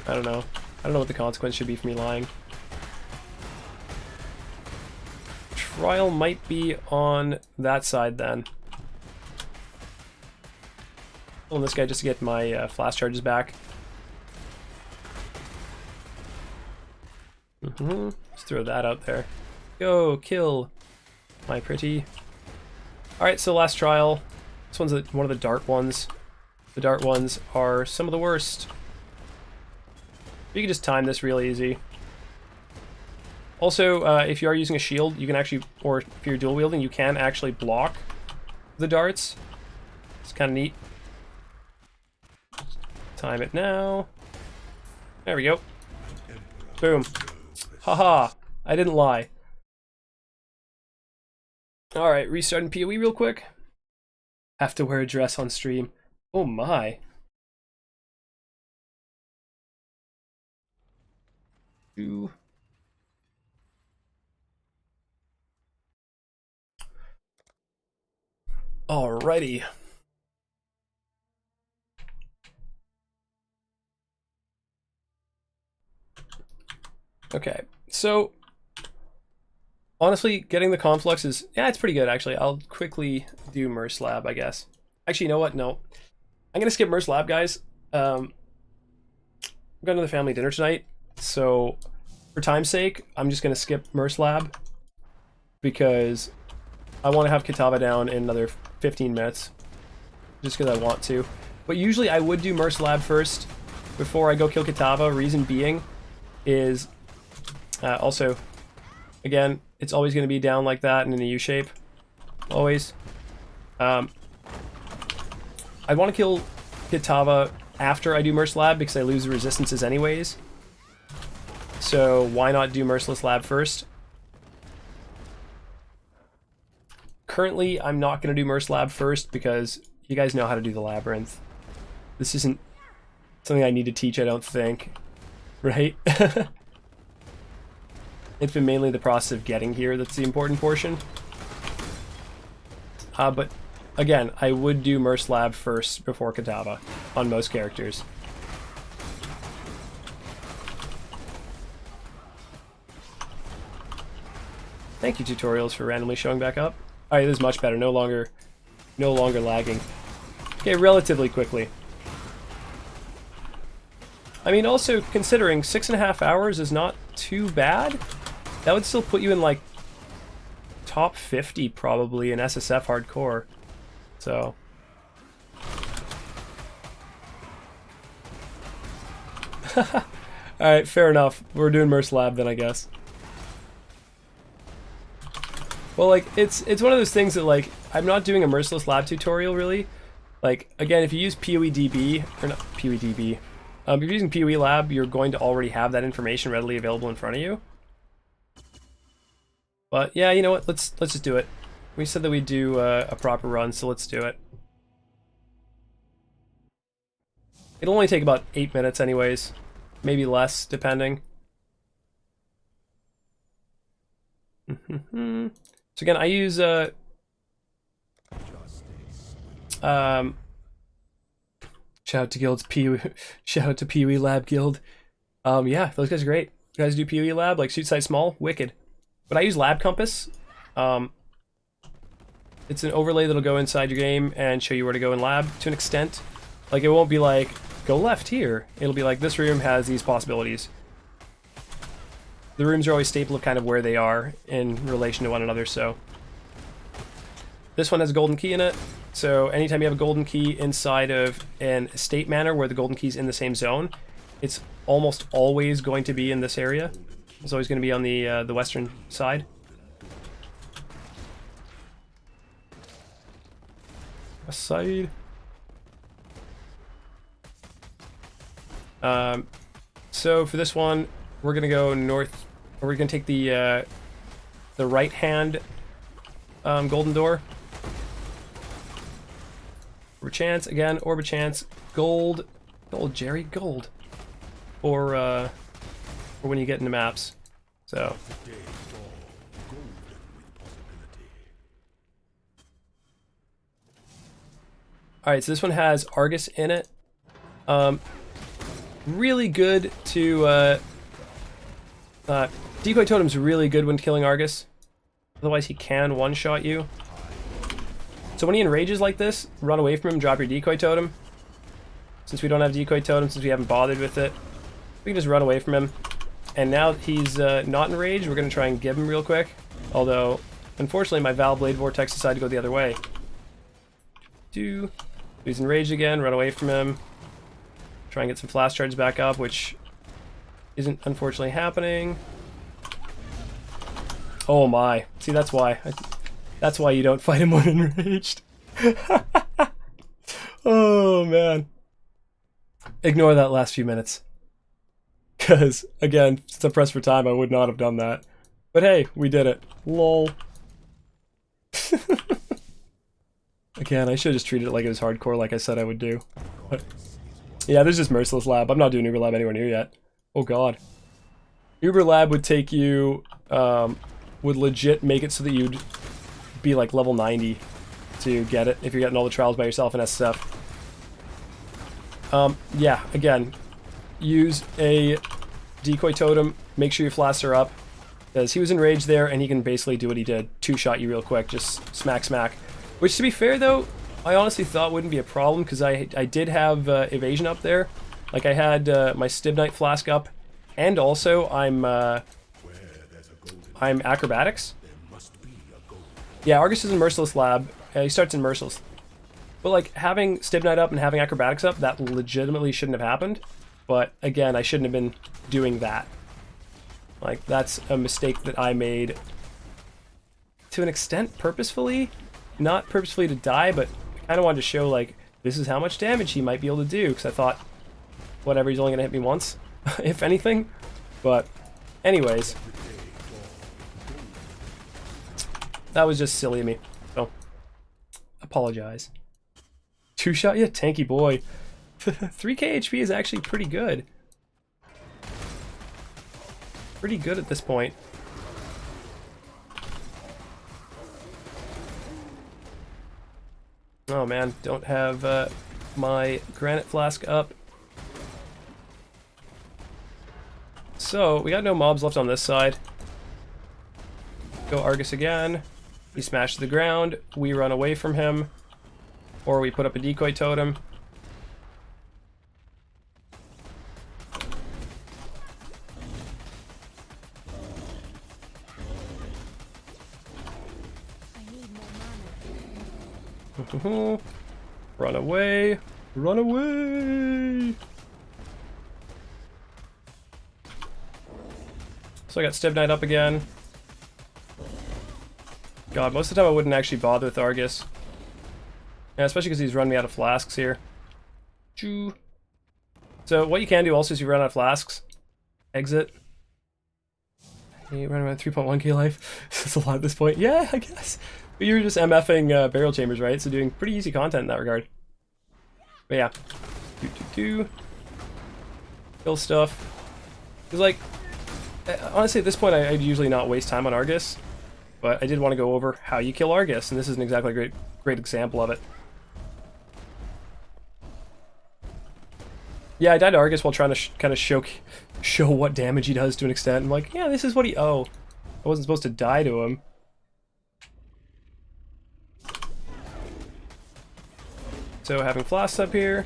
don't know. I don't know what the consequence should be for me lying. Trial might be on that side then. Pulling this guy just to get my flash charges back. Let's throw that out there. Go, kill my pretty. Alright, so last trial. This one's one of the dart ones. The dart ones are some of the worst. You can just time this real easy. Also, if you are using a shield, you can actually, or if you're dual wielding, you can actually block the darts. It's kind of neat. Time it now. There we go. Boom. Haha, I didn't lie. Alright, restarting PoE real quick. Have to wear a dress on stream. Oh my. Ooh. Alrighty. Okay, so honestly, getting the Conflux is, yeah, it's pretty good actually. I'll quickly do Merce Lab, I guess. Actually, you know what? No. I'm gonna skip Merce Lab, guys. I've got another family dinner tonight, so for time's sake, I'm just gonna skip Merce Lab because I want to have Kitava down in another 15 minutes, just because I want to. But usually I would do Merce Lab first before I go kill Kitava. Reason being is also, again, it's always going to be down like that and in a U shape. Always. I want to kill Kitava after I do Merc Lab because I lose the resistances anyways. So why not do Merciless Lab first? Currently, I'm not going to do Merc Lab first because you guys know how to do the Labyrinth. This isn't something I need to teach, I don't think. Right? It's been mainly the process of getting here that's the important portion. But again, I would do Merc Lab first before Katava on most characters. Thank you, tutorials, for randomly showing back up. Alright, this is much better. No longer lagging. Okay, relatively quickly. I mean, also considering 6.5 hours is not too bad. That would still put you in like top 50 probably in SSF hardcore. So alright, fair enough. We're doing Merc Lab then, I guess. Well, like, it's one of those things that, like, I'm not doing a Merciless Lab tutorial, really. Like, again, if you use PoEDB, or not PoEDB, if you're using PoE Lab, you're going to already have that information readily available in front of you. But, yeah, you know what, let's just do it. We said that we'd do a proper run, so let's do it. It'll only take about 8 minutes anyways. Maybe less, depending. So again, I use shout out to guilds, shout out to PoE Lab Guild. Yeah, those guys are great. You guys do PoE Lab, like shoot size small, wicked. But I use Lab Compass. It's an overlay that'll go inside your game and show you where to go in lab to an extent. Like, it won't be like, go left here. It'll be like, this room has these possibilities. The rooms are always staple of kind of where they are in relation to one another, so. This one has a golden key in it, so anytime you have a golden key inside of an estate manor where the golden key's in the same zone, it's almost always going to be in this area. It's always going to be on the western side. Aside. So for this one, we're gonna go north. Or we're gonna take the right hand golden door. Orb chance again. Orb chance. Gold, Jerry, gold. Or when you get into maps. So. Alright, so this one has Argus in it. Really good to... Decoy Totem's really good when killing Argus. Otherwise he can one-shot you. So when he enrages like this, run away from him, drop your Decoy Totem. Since we don't have Decoy Totem, since we haven't bothered with it, we can just run away from him. And now that he's not enraged, we're going to try and give him real quick. Although, unfortunately, my Val Blade Vortex decided to go the other way. He's enraged again, run away from him. Try and get some flash charges back up, which isn't unfortunately happening. Oh my. See, that's why. That's why you don't fight him when enraged. Oh man. Ignore that last few minutes. Because, again, since I'm pressed for time, I would not have done that. But hey, we did it. Lol. Again, I should have just treated it like it was hardcore like I said I would do. But, yeah, there's just Merciless Lab. I'm not doing Uber Lab anywhere near yet. Oh god. Uber Lab would take you, would legit make it so that you'd be like level 90 to get it if you're getting all the trials by yourself in SSF. Yeah, again, use a Decoy Totem, make sure your flasks are up, because he was enraged there and he can basically do what he did, two-shot you real quick, just smack smack. Which, to be fair though, I honestly thought wouldn't be a problem because I did have evasion up there. Like I had my Stibnite flask up, and also I'm acrobatics. Yeah, Argus is in Merciless Lab. He starts in Merciless. But like having Stibnite up and having acrobatics up, that legitimately shouldn't have happened. But again, I shouldn't have been doing that. Like that's a mistake that I made to an extent purposefully. Not purposefully to die, but I kind of wanted to show like this is how much damage he might be able to do, because I thought, whatever, he's only going to hit me once, if anything. But, anyways. That was just silly of me, so apologize. 2-shot? Yeah, tanky boy. 3k HP is actually pretty good. Pretty good at this point. Oh man, don't have my granite flask up. So, we got no mobs left on this side. Go Argus again. He smashes the ground. We run away from him. Or we put up a decoy totem. Run away. Run away. So I got Stib Knight up again. God, most of the time I wouldn't actually bother with Argus. Yeah, especially because he's run me out of flasks here. Choo. So what you can do also is you run out of flasks. Exit. You run around 3.1k life. That's a lot at this point. Yeah, I guess. But you're just MFing burial chambers, right? So doing pretty easy content in that regard. But yeah. Kill stuff. Because like, honestly at this point I'd usually not waste time on Argus. But I did want to go over how you kill Argus, and this isn't exactly a great example of it. Yeah, I died to Argus while trying to kind of show what damage he does to an extent. I'm like, yeah, this is what he... Oh, I wasn't supposed to die to him. So having flasks up here.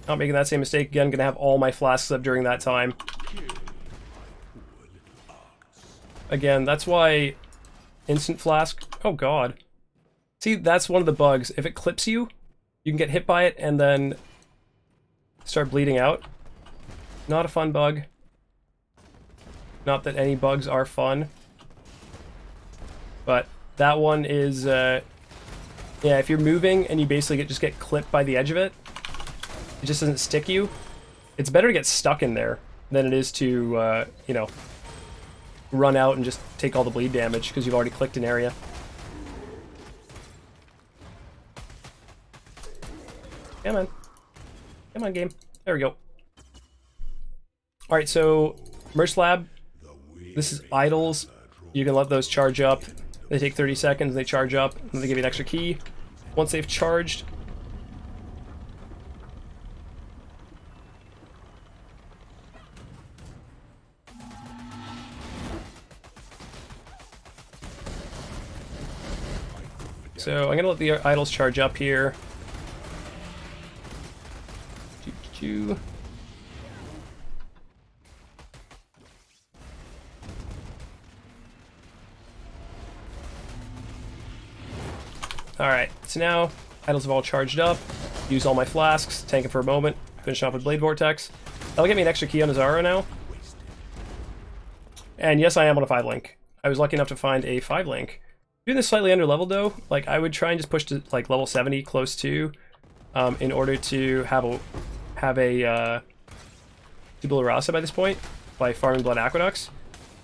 Not making that same mistake again. Gonna have all my flasks up during that time. Again, that's why instant flask... Oh god. See, that's one of the bugs. If it clips you, you can get hit by it and then start bleeding out. Not a fun bug. Not that any bugs are fun. But that one is... yeah, if you're moving and you basically just get clipped by the edge of it, it just doesn't stick you. It's better to get stuck in there than it is to, you know, run out and just take all the bleed damage because you've already clicked an area. Come on. Come on, game. There we go. Alright, so Merch Lab. This is idols. You can let those charge up. They take 30 seconds, they charge up, and they give you an extra key. Once they've charged, so I'm gonna let the idols charge up here. Alright, so now idols have all charged up. Use all my flasks, tank it for a moment, finish off with Blade Vortex. That'll get me an extra key on Azara now. And yes, I am on a 5-link. I was lucky enough to find a 5-link. Doing this slightly under leveled though, like I would try and just push to like level 70 close to, in order to have a Tabula Rasa by this point, by farming Blood Aqueducts.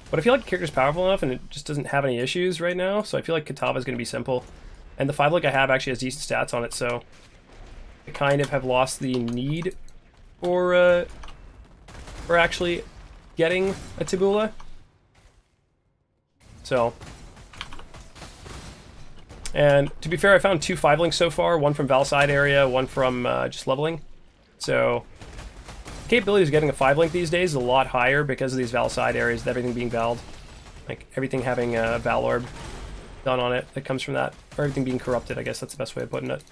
But I feel like the character's powerful enough and it just doesn't have any issues right now, so I feel like Katava's going to be simple. And the 5-link I have actually has decent stats on it, so I kind of have lost the need for actually getting a Tabula. So, and to be fair, I found 2 5-links so far, one from Valside area, one from just leveling. So, capabilities of getting a 5-link these days is a lot higher because of these Valside areas, everything being Valed. Like, everything having a Val Orb done on it that comes from that. Or everything being corrupted, I guess that's the best way of putting it.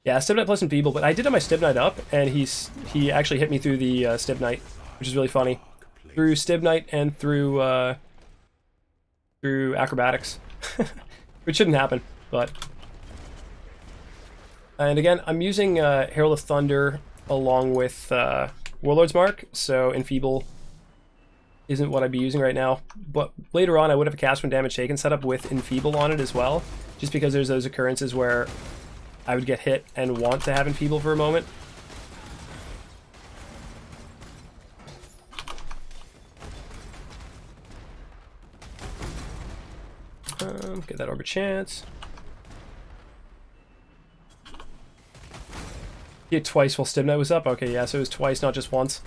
Yeah, Stib Knight plus Enfeeble, but I did have my Stib Knight up, and he actually hit me through the Stib Knight, which is really funny. Through Stib Knight and through Acrobatics. Which shouldn't happen, but... And again, I'm using Herald of Thunder along with Warlord's Mark, so Enfeeble isn't what I'd be using right now. But later on, I would have a cast when damage taken setup with Enfeeble on it as well, just because there's those occurrences where I would get hit and want to have Enfeeble for a moment. Get that Orb of Chance. Hit twice while Stimnet was up? Okay, yeah, so it was twice, not just once.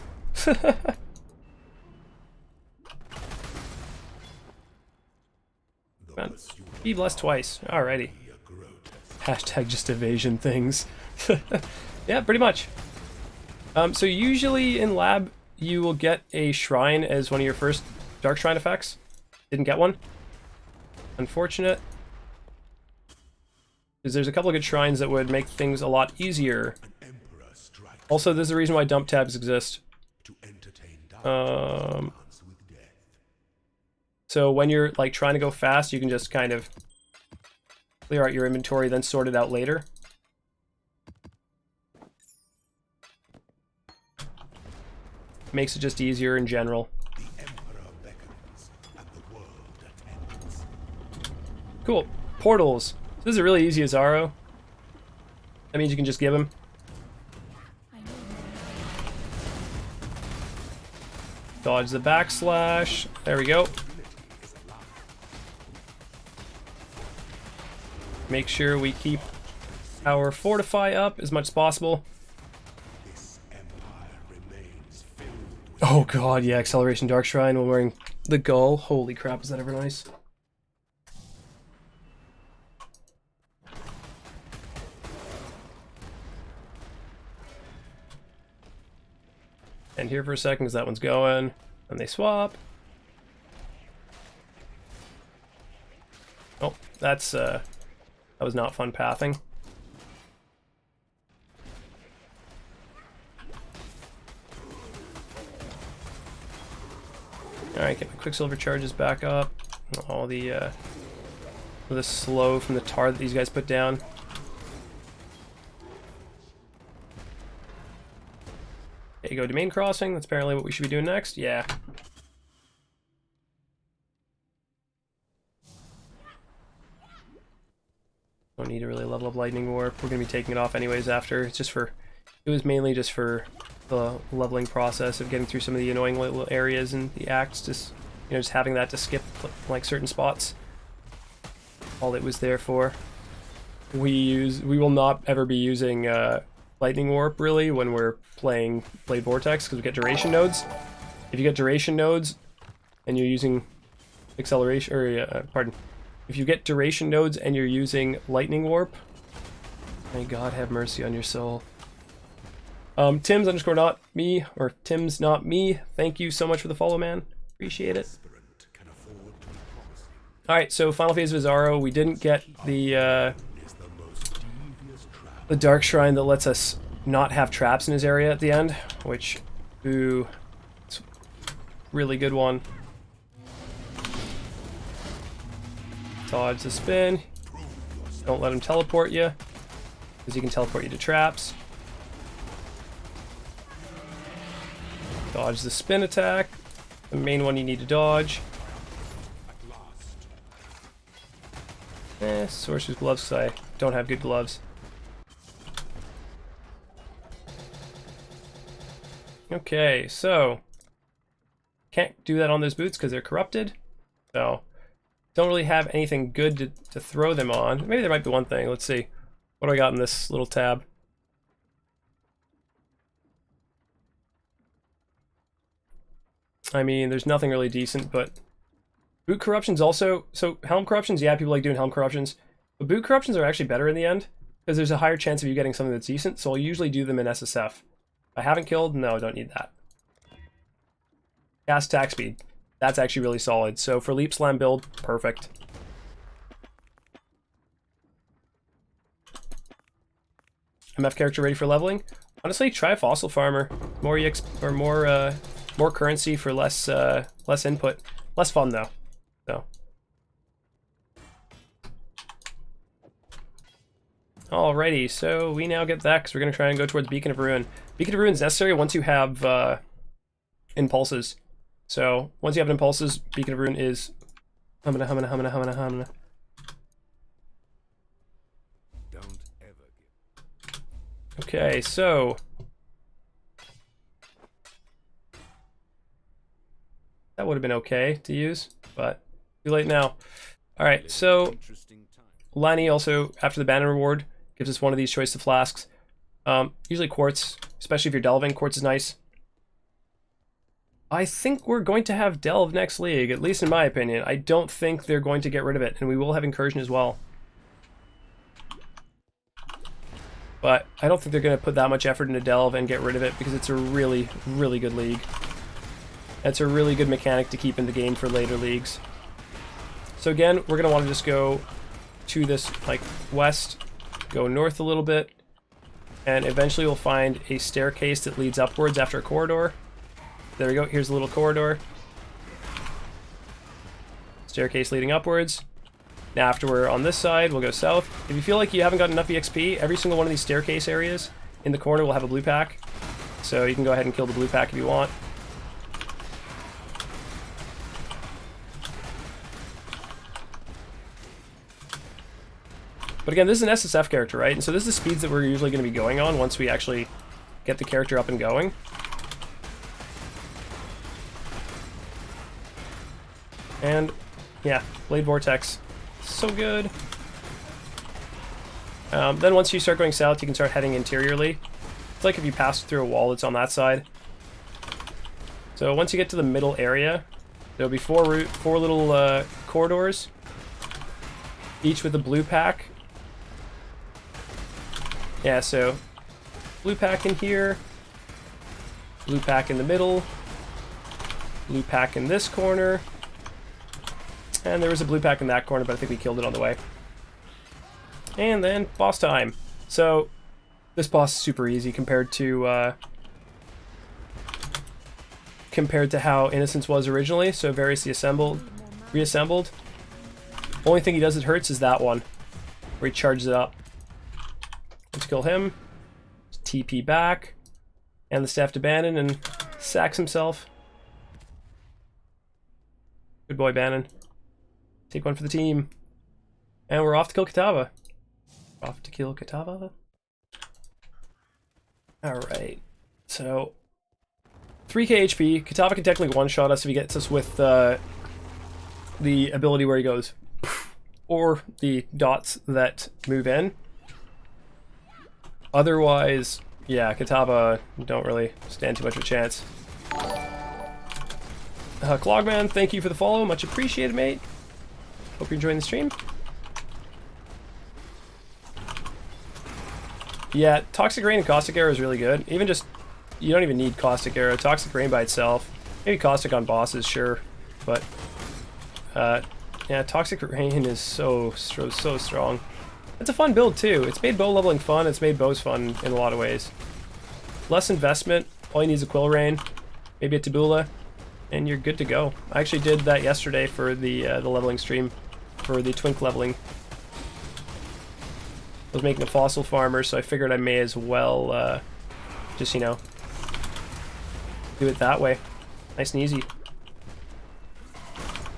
Man, be blessed twice. Alrighty. Hashtag just evasion things. Yeah, pretty much. So usually in lab, you will get a shrine as one of your first Dark Shrine effects. Didn't get one. Unfortunate. Because there's a couple of good shrines that would make things a lot easier. Also, there's a reason why dump tabs exist. So when you're like trying to go fast, you can just kind of clear out your inventory, then sort it out later. Makes it just easier in general. Cool. Portals. This is really easy as Zaro. That means you can just give him. Dodge the backslash. There we go. Make sure we keep our fortify up as much as possible. Oh god, yeah, acceleration Dark Shrine while wearing the Gull. Holy crap, is that ever nice? And here for a second because that one's going. And they swap. Oh, that's that was not fun pathing. Alright, get my Quicksilver charges back up. All the slow from the tar that these guys put down. There you go, domain crossing. That's apparently what we should be doing next. Yeah. Don't need to really level up Lightning Warp. We're going to be taking it off anyways after. It's just for... It was mainly just for the leveling process of getting through some of the annoying little areas in the acts. Just, you know, just having that to skip, like, certain spots. All it was there for. We will not ever be using Lightning Warp, really, when we're playing Blade Vortex, because we get duration nodes. If you get duration nodes, and you're using acceleration, or, pardon, if you get duration nodes and you're using Lightning Warp, may God have mercy on your soul. Tim's underscore not me, or Tim's not me, thank you so much for the follow, man. Appreciate it. Alright, so final phase of Zaro, we didn't get the Dark Shrine that lets us not have traps in his area at the end, which, ooh, it's a really good one. Dodge the spin. Don't let him teleport you, because he can teleport you to traps. Dodge the spin attack, the main one you need to dodge. Sorcerer's gloves, because I don't have good gloves. Okay, so can't do that on those boots because they're corrupted. So don't really have anything good to throw them on. Maybe there might be one thing. Let's see. What do I got in this little tab? I mean, there's nothing really decent, but boot corruptions also... So helm corruptions, yeah, people like doing helm corruptions. But boot corruptions are actually better in the end, because there's a higher chance of you getting something that's decent, so I'll usually do them in SSF. If I haven't killed, no, I don't need that. Cast attack speed. That's actually really solid. So for Leap Slam build, perfect. MF character ready for leveling? Honestly, try Fossil Farmer. More EX or more currency for less less input. Less fun though. So. Alrighty, so we now get that because we're gonna try and go towards Beacon of Ruin. Beacon of Ruin is necessary once you have impulses. So once you have an impulses, Beacon of Ruin is humana. Don't ever give. Okay, so that would have been okay to use, but too late now. All right, so Interesting time. Lani also, after the Bandit reward, gives us one of these choice of flasks. Usually quartz, especially if you're delving, quartz is nice. I think we're going to have delve next league, at least in my opinion. I don't think they're going to get rid of it, and we will have incursion as well. But I don't think they're going to put that much effort into delve and get rid of it because it's a really, really good league. It's a really good mechanic to keep in the game for later leagues. So again, we're going to want to just go to this like west, go north a little bit, and eventually we'll find a staircase that leads upwards after a corridor. There we go, here's a little corridor. Staircase leading upwards. Now after we're on this side, we'll go south. If you feel like you haven't got enough EXP, every single one of these staircase areas in the corner will have a blue pack. So you can go ahead and kill the blue pack if you want. But again, this is an SSF character, right? And so this is the speeds that we're usually going to be going on once we actually get the character up and going. And yeah, Blade Vortex, so good. Then once you start going south, you can start heading interiorly. It's like if you pass through a wall that's on that side. So once you get to the middle area, there'll be four little corridors, each with a blue pack. Yeah, so blue pack in here, blue pack in the middle, blue pack in this corner, and there was a blue pack in that corner, but I think we killed it on the way. And then boss time. So this boss is super easy compared to how Innocence was originally. So variously reassembled. Only thing he does that hurts is that one, where he charges it up. Let's kill him. TP back, and the staff to Bandit and sacks himself. Good boy, Bandit. Take one for the team. And we're off to kill Kitava. Alright. So 3k HP. Kitava can technically one-shot us if he gets us with the ability where he goes or the dots that move in. Otherwise, yeah, Kitava don't really stand too much of a chance. Clogman, thank you for the follow. Much appreciated, mate. Hope you're enjoying the stream. Yeah, Toxic Rain and Caustic Arrow is really good. Even just, you don't even need Caustic Arrow. Toxic Rain by itself. Maybe Caustic on bosses, sure. But, yeah, Toxic Rain is so strong. It's a fun build too. It's made bow leveling fun. It's made bows fun in a lot of ways. Less investment. All you need is a Quill Rain, maybe a Tabula, and you're good to go. I actually did that yesterday for the leveling stream, for the Twink leveling. I was making a fossil farmer, so I figured I may as well just, you know, do it that way. Nice and easy.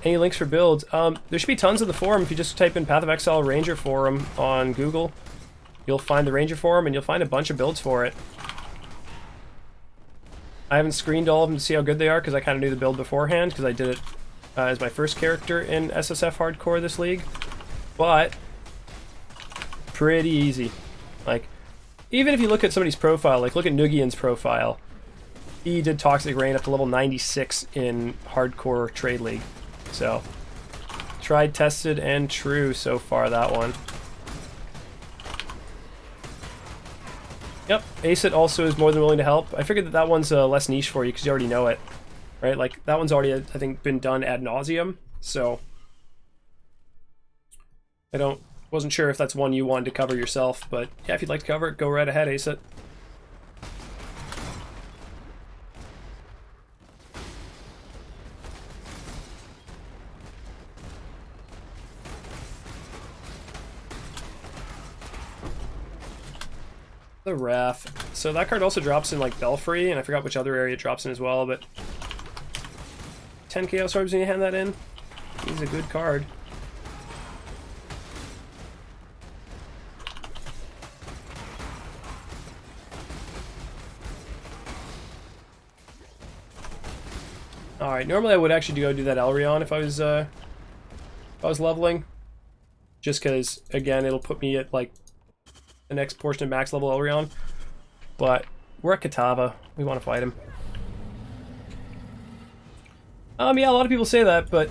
Any links for builds? There should be tons in the forum. If you just type in Path of Exile Ranger Forum on Google, you'll find the Ranger Forum and you'll find a bunch of builds for it. I haven't screened all of them to see how good they are because I kind of knew the build beforehand because I did it as my first character in SSF Hardcore this league. But pretty easy. Like, even if you look at somebody's profile, like look at Nugian's profile, he did Toxic Rain up to level 96 in Hardcore Trade League. So, tried, tested, and true so far, that one. Yep, Aceit also is more than willing to help. I figured that that one's less niche for you because you already know it, right? Like, that one's already, I think, been done ad nauseum, so I wasn't sure if that's one you wanted to cover yourself, but yeah, if you'd like to cover it, go right ahead, Aceit. The Wrath. So that card also drops in like Belfry, and I forgot which other area it drops in as well, but 10 Chaos Orbs when you hand that in. He's a good card. Alright, normally I would actually go do that Elrion if I was leveling. Just because, again, it'll put me at, like, the next portion of max level Elrion. But we're at Kitava. We want to fight him. Yeah, a lot of people say that, but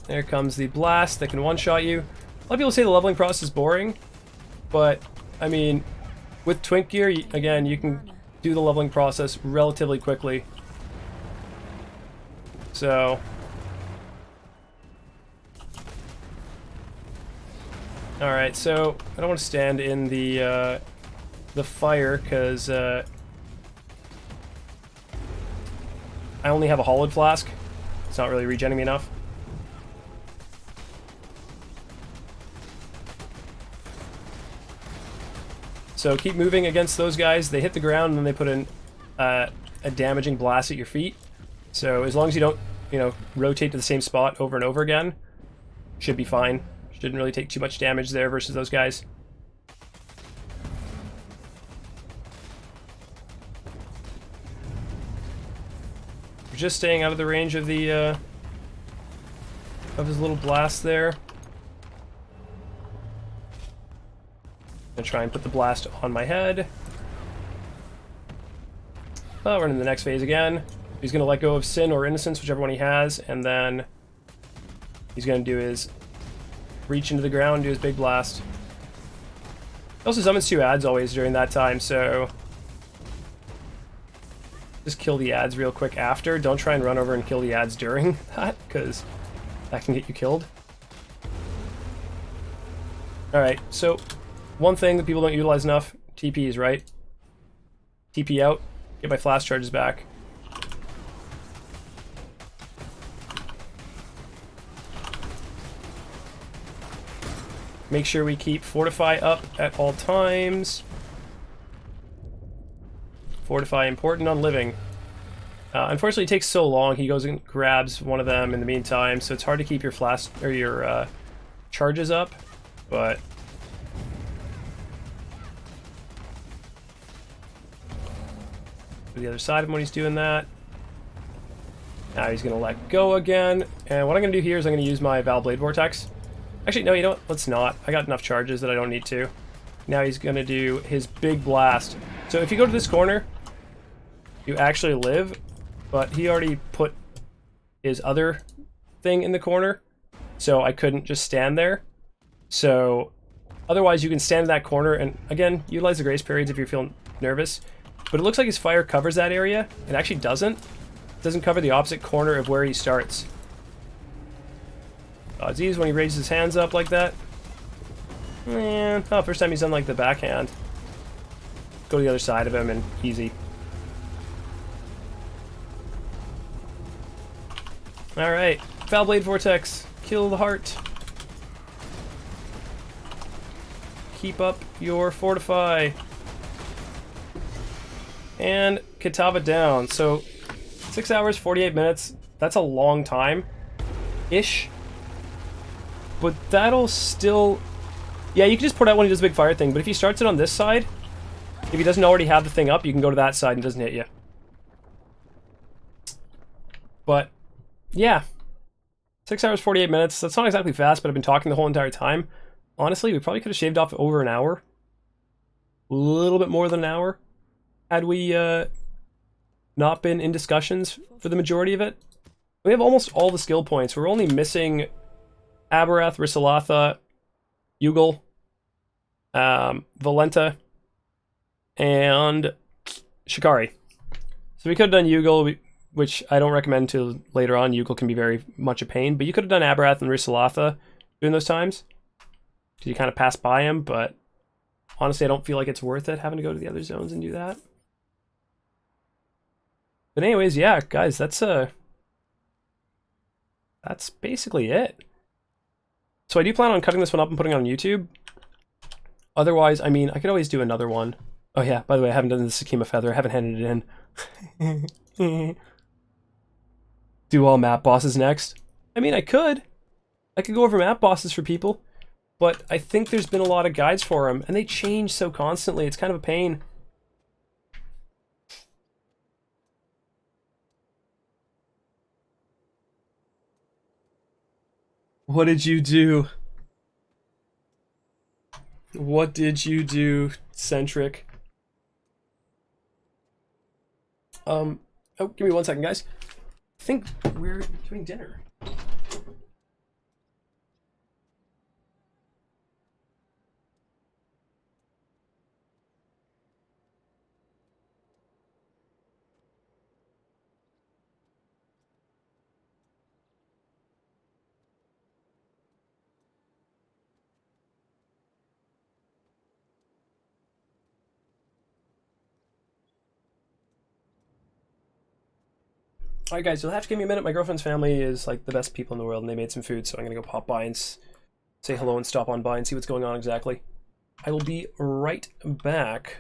there comes the blast that can one-shot you. A lot of people say the leveling process is boring, but, I mean, with Twink Gear, again, you can do the leveling process relatively quickly. So... Alright, so I don't want to stand in the fire, because I only have a hollowed flask. It's not really regenerating me enough. So keep moving against those guys. They hit the ground and then they put in a damaging blast at your feet. So as long as you don't, you know, rotate to the same spot over and over again, should be fine. Shouldn't really take too much damage there versus those guys. We're just staying out of the range of the of his little blast there. Gonna try and put the blast on my head. Oh, we're in the next phase again. He's gonna let go of Sin or Innocence, whichever one he has, and then he's gonna do his reach into the ground, do his big blast. He also summons 2 ads always during that time, so just kill the ads real quick after. Don't try and run over and kill the ads during that, because that can get you killed. Alright, so one thing that people don't utilize enough, TPs, right? TP out, get my flash charges back. Make sure we keep Fortify up at all times. Fortify important on living. Unfortunately, it takes so long. He goes and grabs one of them in the meantime, so it's hard to keep your flash or your charges up. But to the other side of him when he's doing that. Now he's gonna let go again, and what I'm gonna do here is I'm gonna use my Val Blade Vortex. Actually, no, you know what? Let's not. I got enough charges that I don't need to. Now he's going to do his big blast. So if you go to this corner, you actually live, but he already put his other thing in the corner, so I couldn't just stand there. So otherwise you can stand in that corner, and again, utilize the grace periods if you're feeling nervous. But it looks like his fire covers that area. It actually doesn't. It doesn't cover the opposite corner of where he starts. Odds when he raises his hands up like that. Man, oh, first time he's done like the backhand. Go to the other side of him and easy. Alright, Foul Blade Vortex. Kill the heart. Keep up your Fortify. And Kitava down. So 6 hours, 48 minutes. That's a long time. Ish. But that'll still... Yeah, you can just put out when he does a big fire thing, but if he starts it on this side, if he doesn't already have the thing up, you can go to that side and it doesn't hit you. But, yeah. 6 hours, 48 minutes. That's not exactly fast, but I've been talking the whole entire time. Honestly, we probably could have shaved off over an hour. A little bit more than an hour. Had we not been in discussions for the majority of it. We have almost all the skill points. We're only missing Abarath, Risalatha, Yugal, Valenta, and Shikari. So we could have done Yugal, which I don't recommend till later on. Yugal can be very much a pain, but you could have done Abarath and Risalatha during those times. Because you kind of pass by him, but honestly I don't feel like it's worth it having to go to the other zones and do that. But anyways, yeah, guys, that's basically it. So I do plan on cutting this one up and putting it on YouTube. Otherwise, I mean, I could always do another one. Oh yeah, by the way, I haven't done the Sakima Feather. I haven't handed it in. Do all map bosses next. I mean, I could go over map bosses for people, but I think there's been a lot of guides for them, and they change so constantly. It's kind of a pain. What did you do? What did you do, Centric? Oh, give me 1 second, guys. I think we're doing dinner. Alright guys, you'll have to give me a minute. My girlfriend's family is like the best people in the world and they made some food, so I'm gonna go pop by and say hello and stop on by and see what's going on exactly. I will be right back.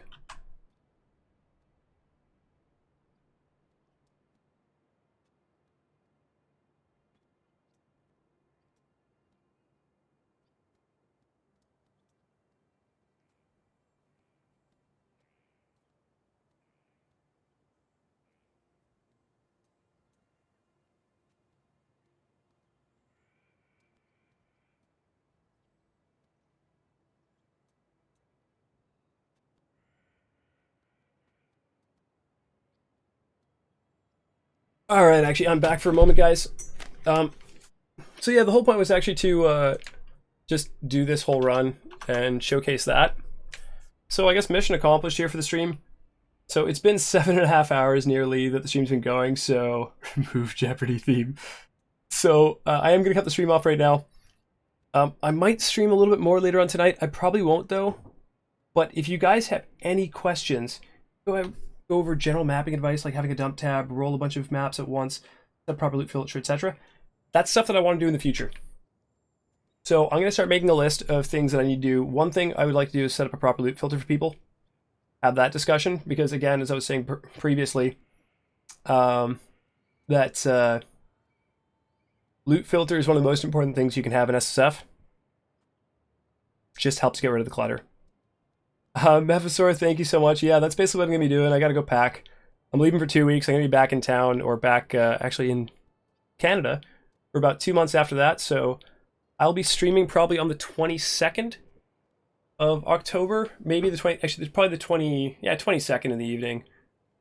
Alright, actually, I'm back for a moment, guys. So yeah, the whole point was actually to just do this whole run and showcase that. So I guess mission accomplished here for the stream. So it's been 7.5 hours nearly that the stream's been going, so remove Jeopardy theme. So I am going to cut the stream off right now. I might stream a little bit more later on tonight. I probably won't though. But if you guys have any questions, go over general mapping advice like having a dump tab, roll a bunch of maps at once, set proper loot filter, etc. That's stuff that I want to do in the future. So I'm going to start making a list of things that I need to do. One thing I would like to do is set up a proper loot filter for people. Have that discussion, because again, as I was saying previously, that loot filter is one of the most important things you can have in SSF. Just helps get rid of the clutter. Mephisaur, thank you so much. Yeah, that's basically what I'm going to be doing. I got to go pack. I'm leaving for 2 weeks. I'm going to be back in town, or back actually in Canada for about 2 months after that. So I'll be streaming probably on the 22nd of October. Maybe the 20, actually, probably the 22nd in the evening.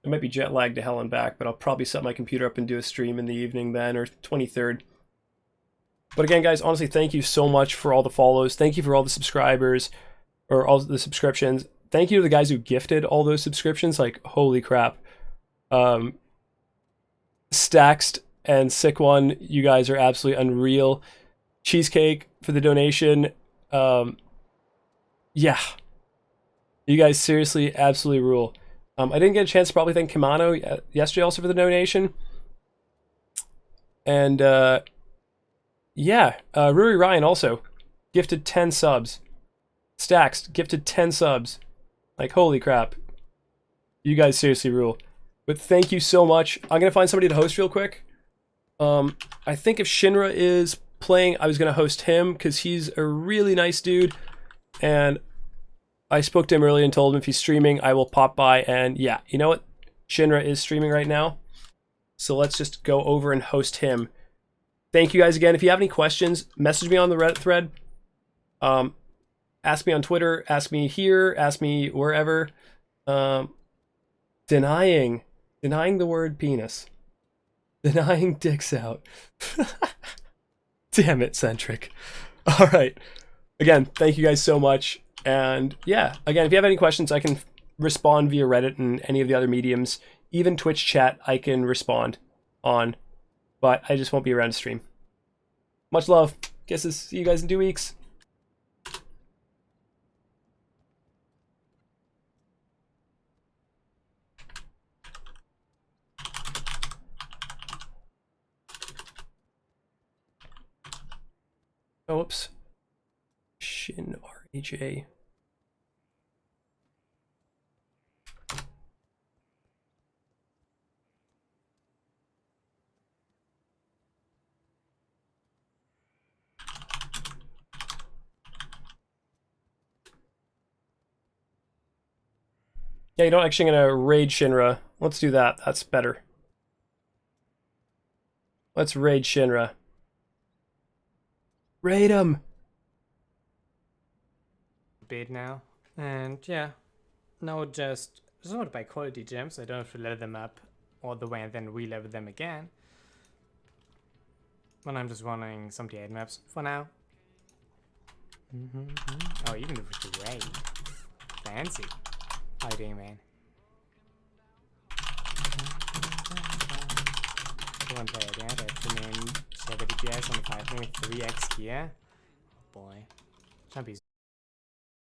I might be jet lagged to hell and back, but I'll probably set my computer up and do a stream in the evening then, or 23rd. But again, guys, honestly, thank you so much for all the follows. Thank you for all the subscribers, or all the subscriptions. Thank you to the guys who gifted all those subscriptions. Like, holy crap. Staxed and Sick One, you guys are absolutely unreal. Cheesecake for the donation. Yeah. You guys seriously absolutely rule. I didn't get a chance to probably thank Kimano yesterday also for the donation. And, yeah. Ruri Ryan also gifted 10 subs. Staxed gifted 10 subs. Like, holy crap. You guys seriously rule. But thank you so much. I'm going to find somebody to host real quick. I think if Shinra is playing, I was going to host him because he's a really nice dude. And I spoke to him earlier and told him if he's streaming, I will pop by. And yeah, you know what? Shinra is streaming right now. So let's just go over and host him. Thank you guys again. If you have any questions, message me on the Reddit thread. Ask me on Twitter, ask me here, ask me wherever. Denying the word penis. Denying dicks out. Damn it, Centric. All right. Again, thank you guys so much. And yeah, again, if you have any questions, I can respond via Reddit and any of the other mediums. Even Twitch chat, I can respond on. But I just won't be around to stream. Much love. Kisses. See you guys in 2 weeks. Oh, whoops. Shin RHA. Yeah, you don't actually gonna raid Shinra. Let's do that. That's better. Let's raid Shinra. Raid him! Bait now. And yeah, now just sort by quality gems. I don't have to level them up all the way and then re-level them again. But I'm just running some D8 maps for now. Oh, even with the raid. Fancy. How you doing, man? One player, yeah, that's the main 70 PS on the 5 with 3x gear. Oh boy. Champions.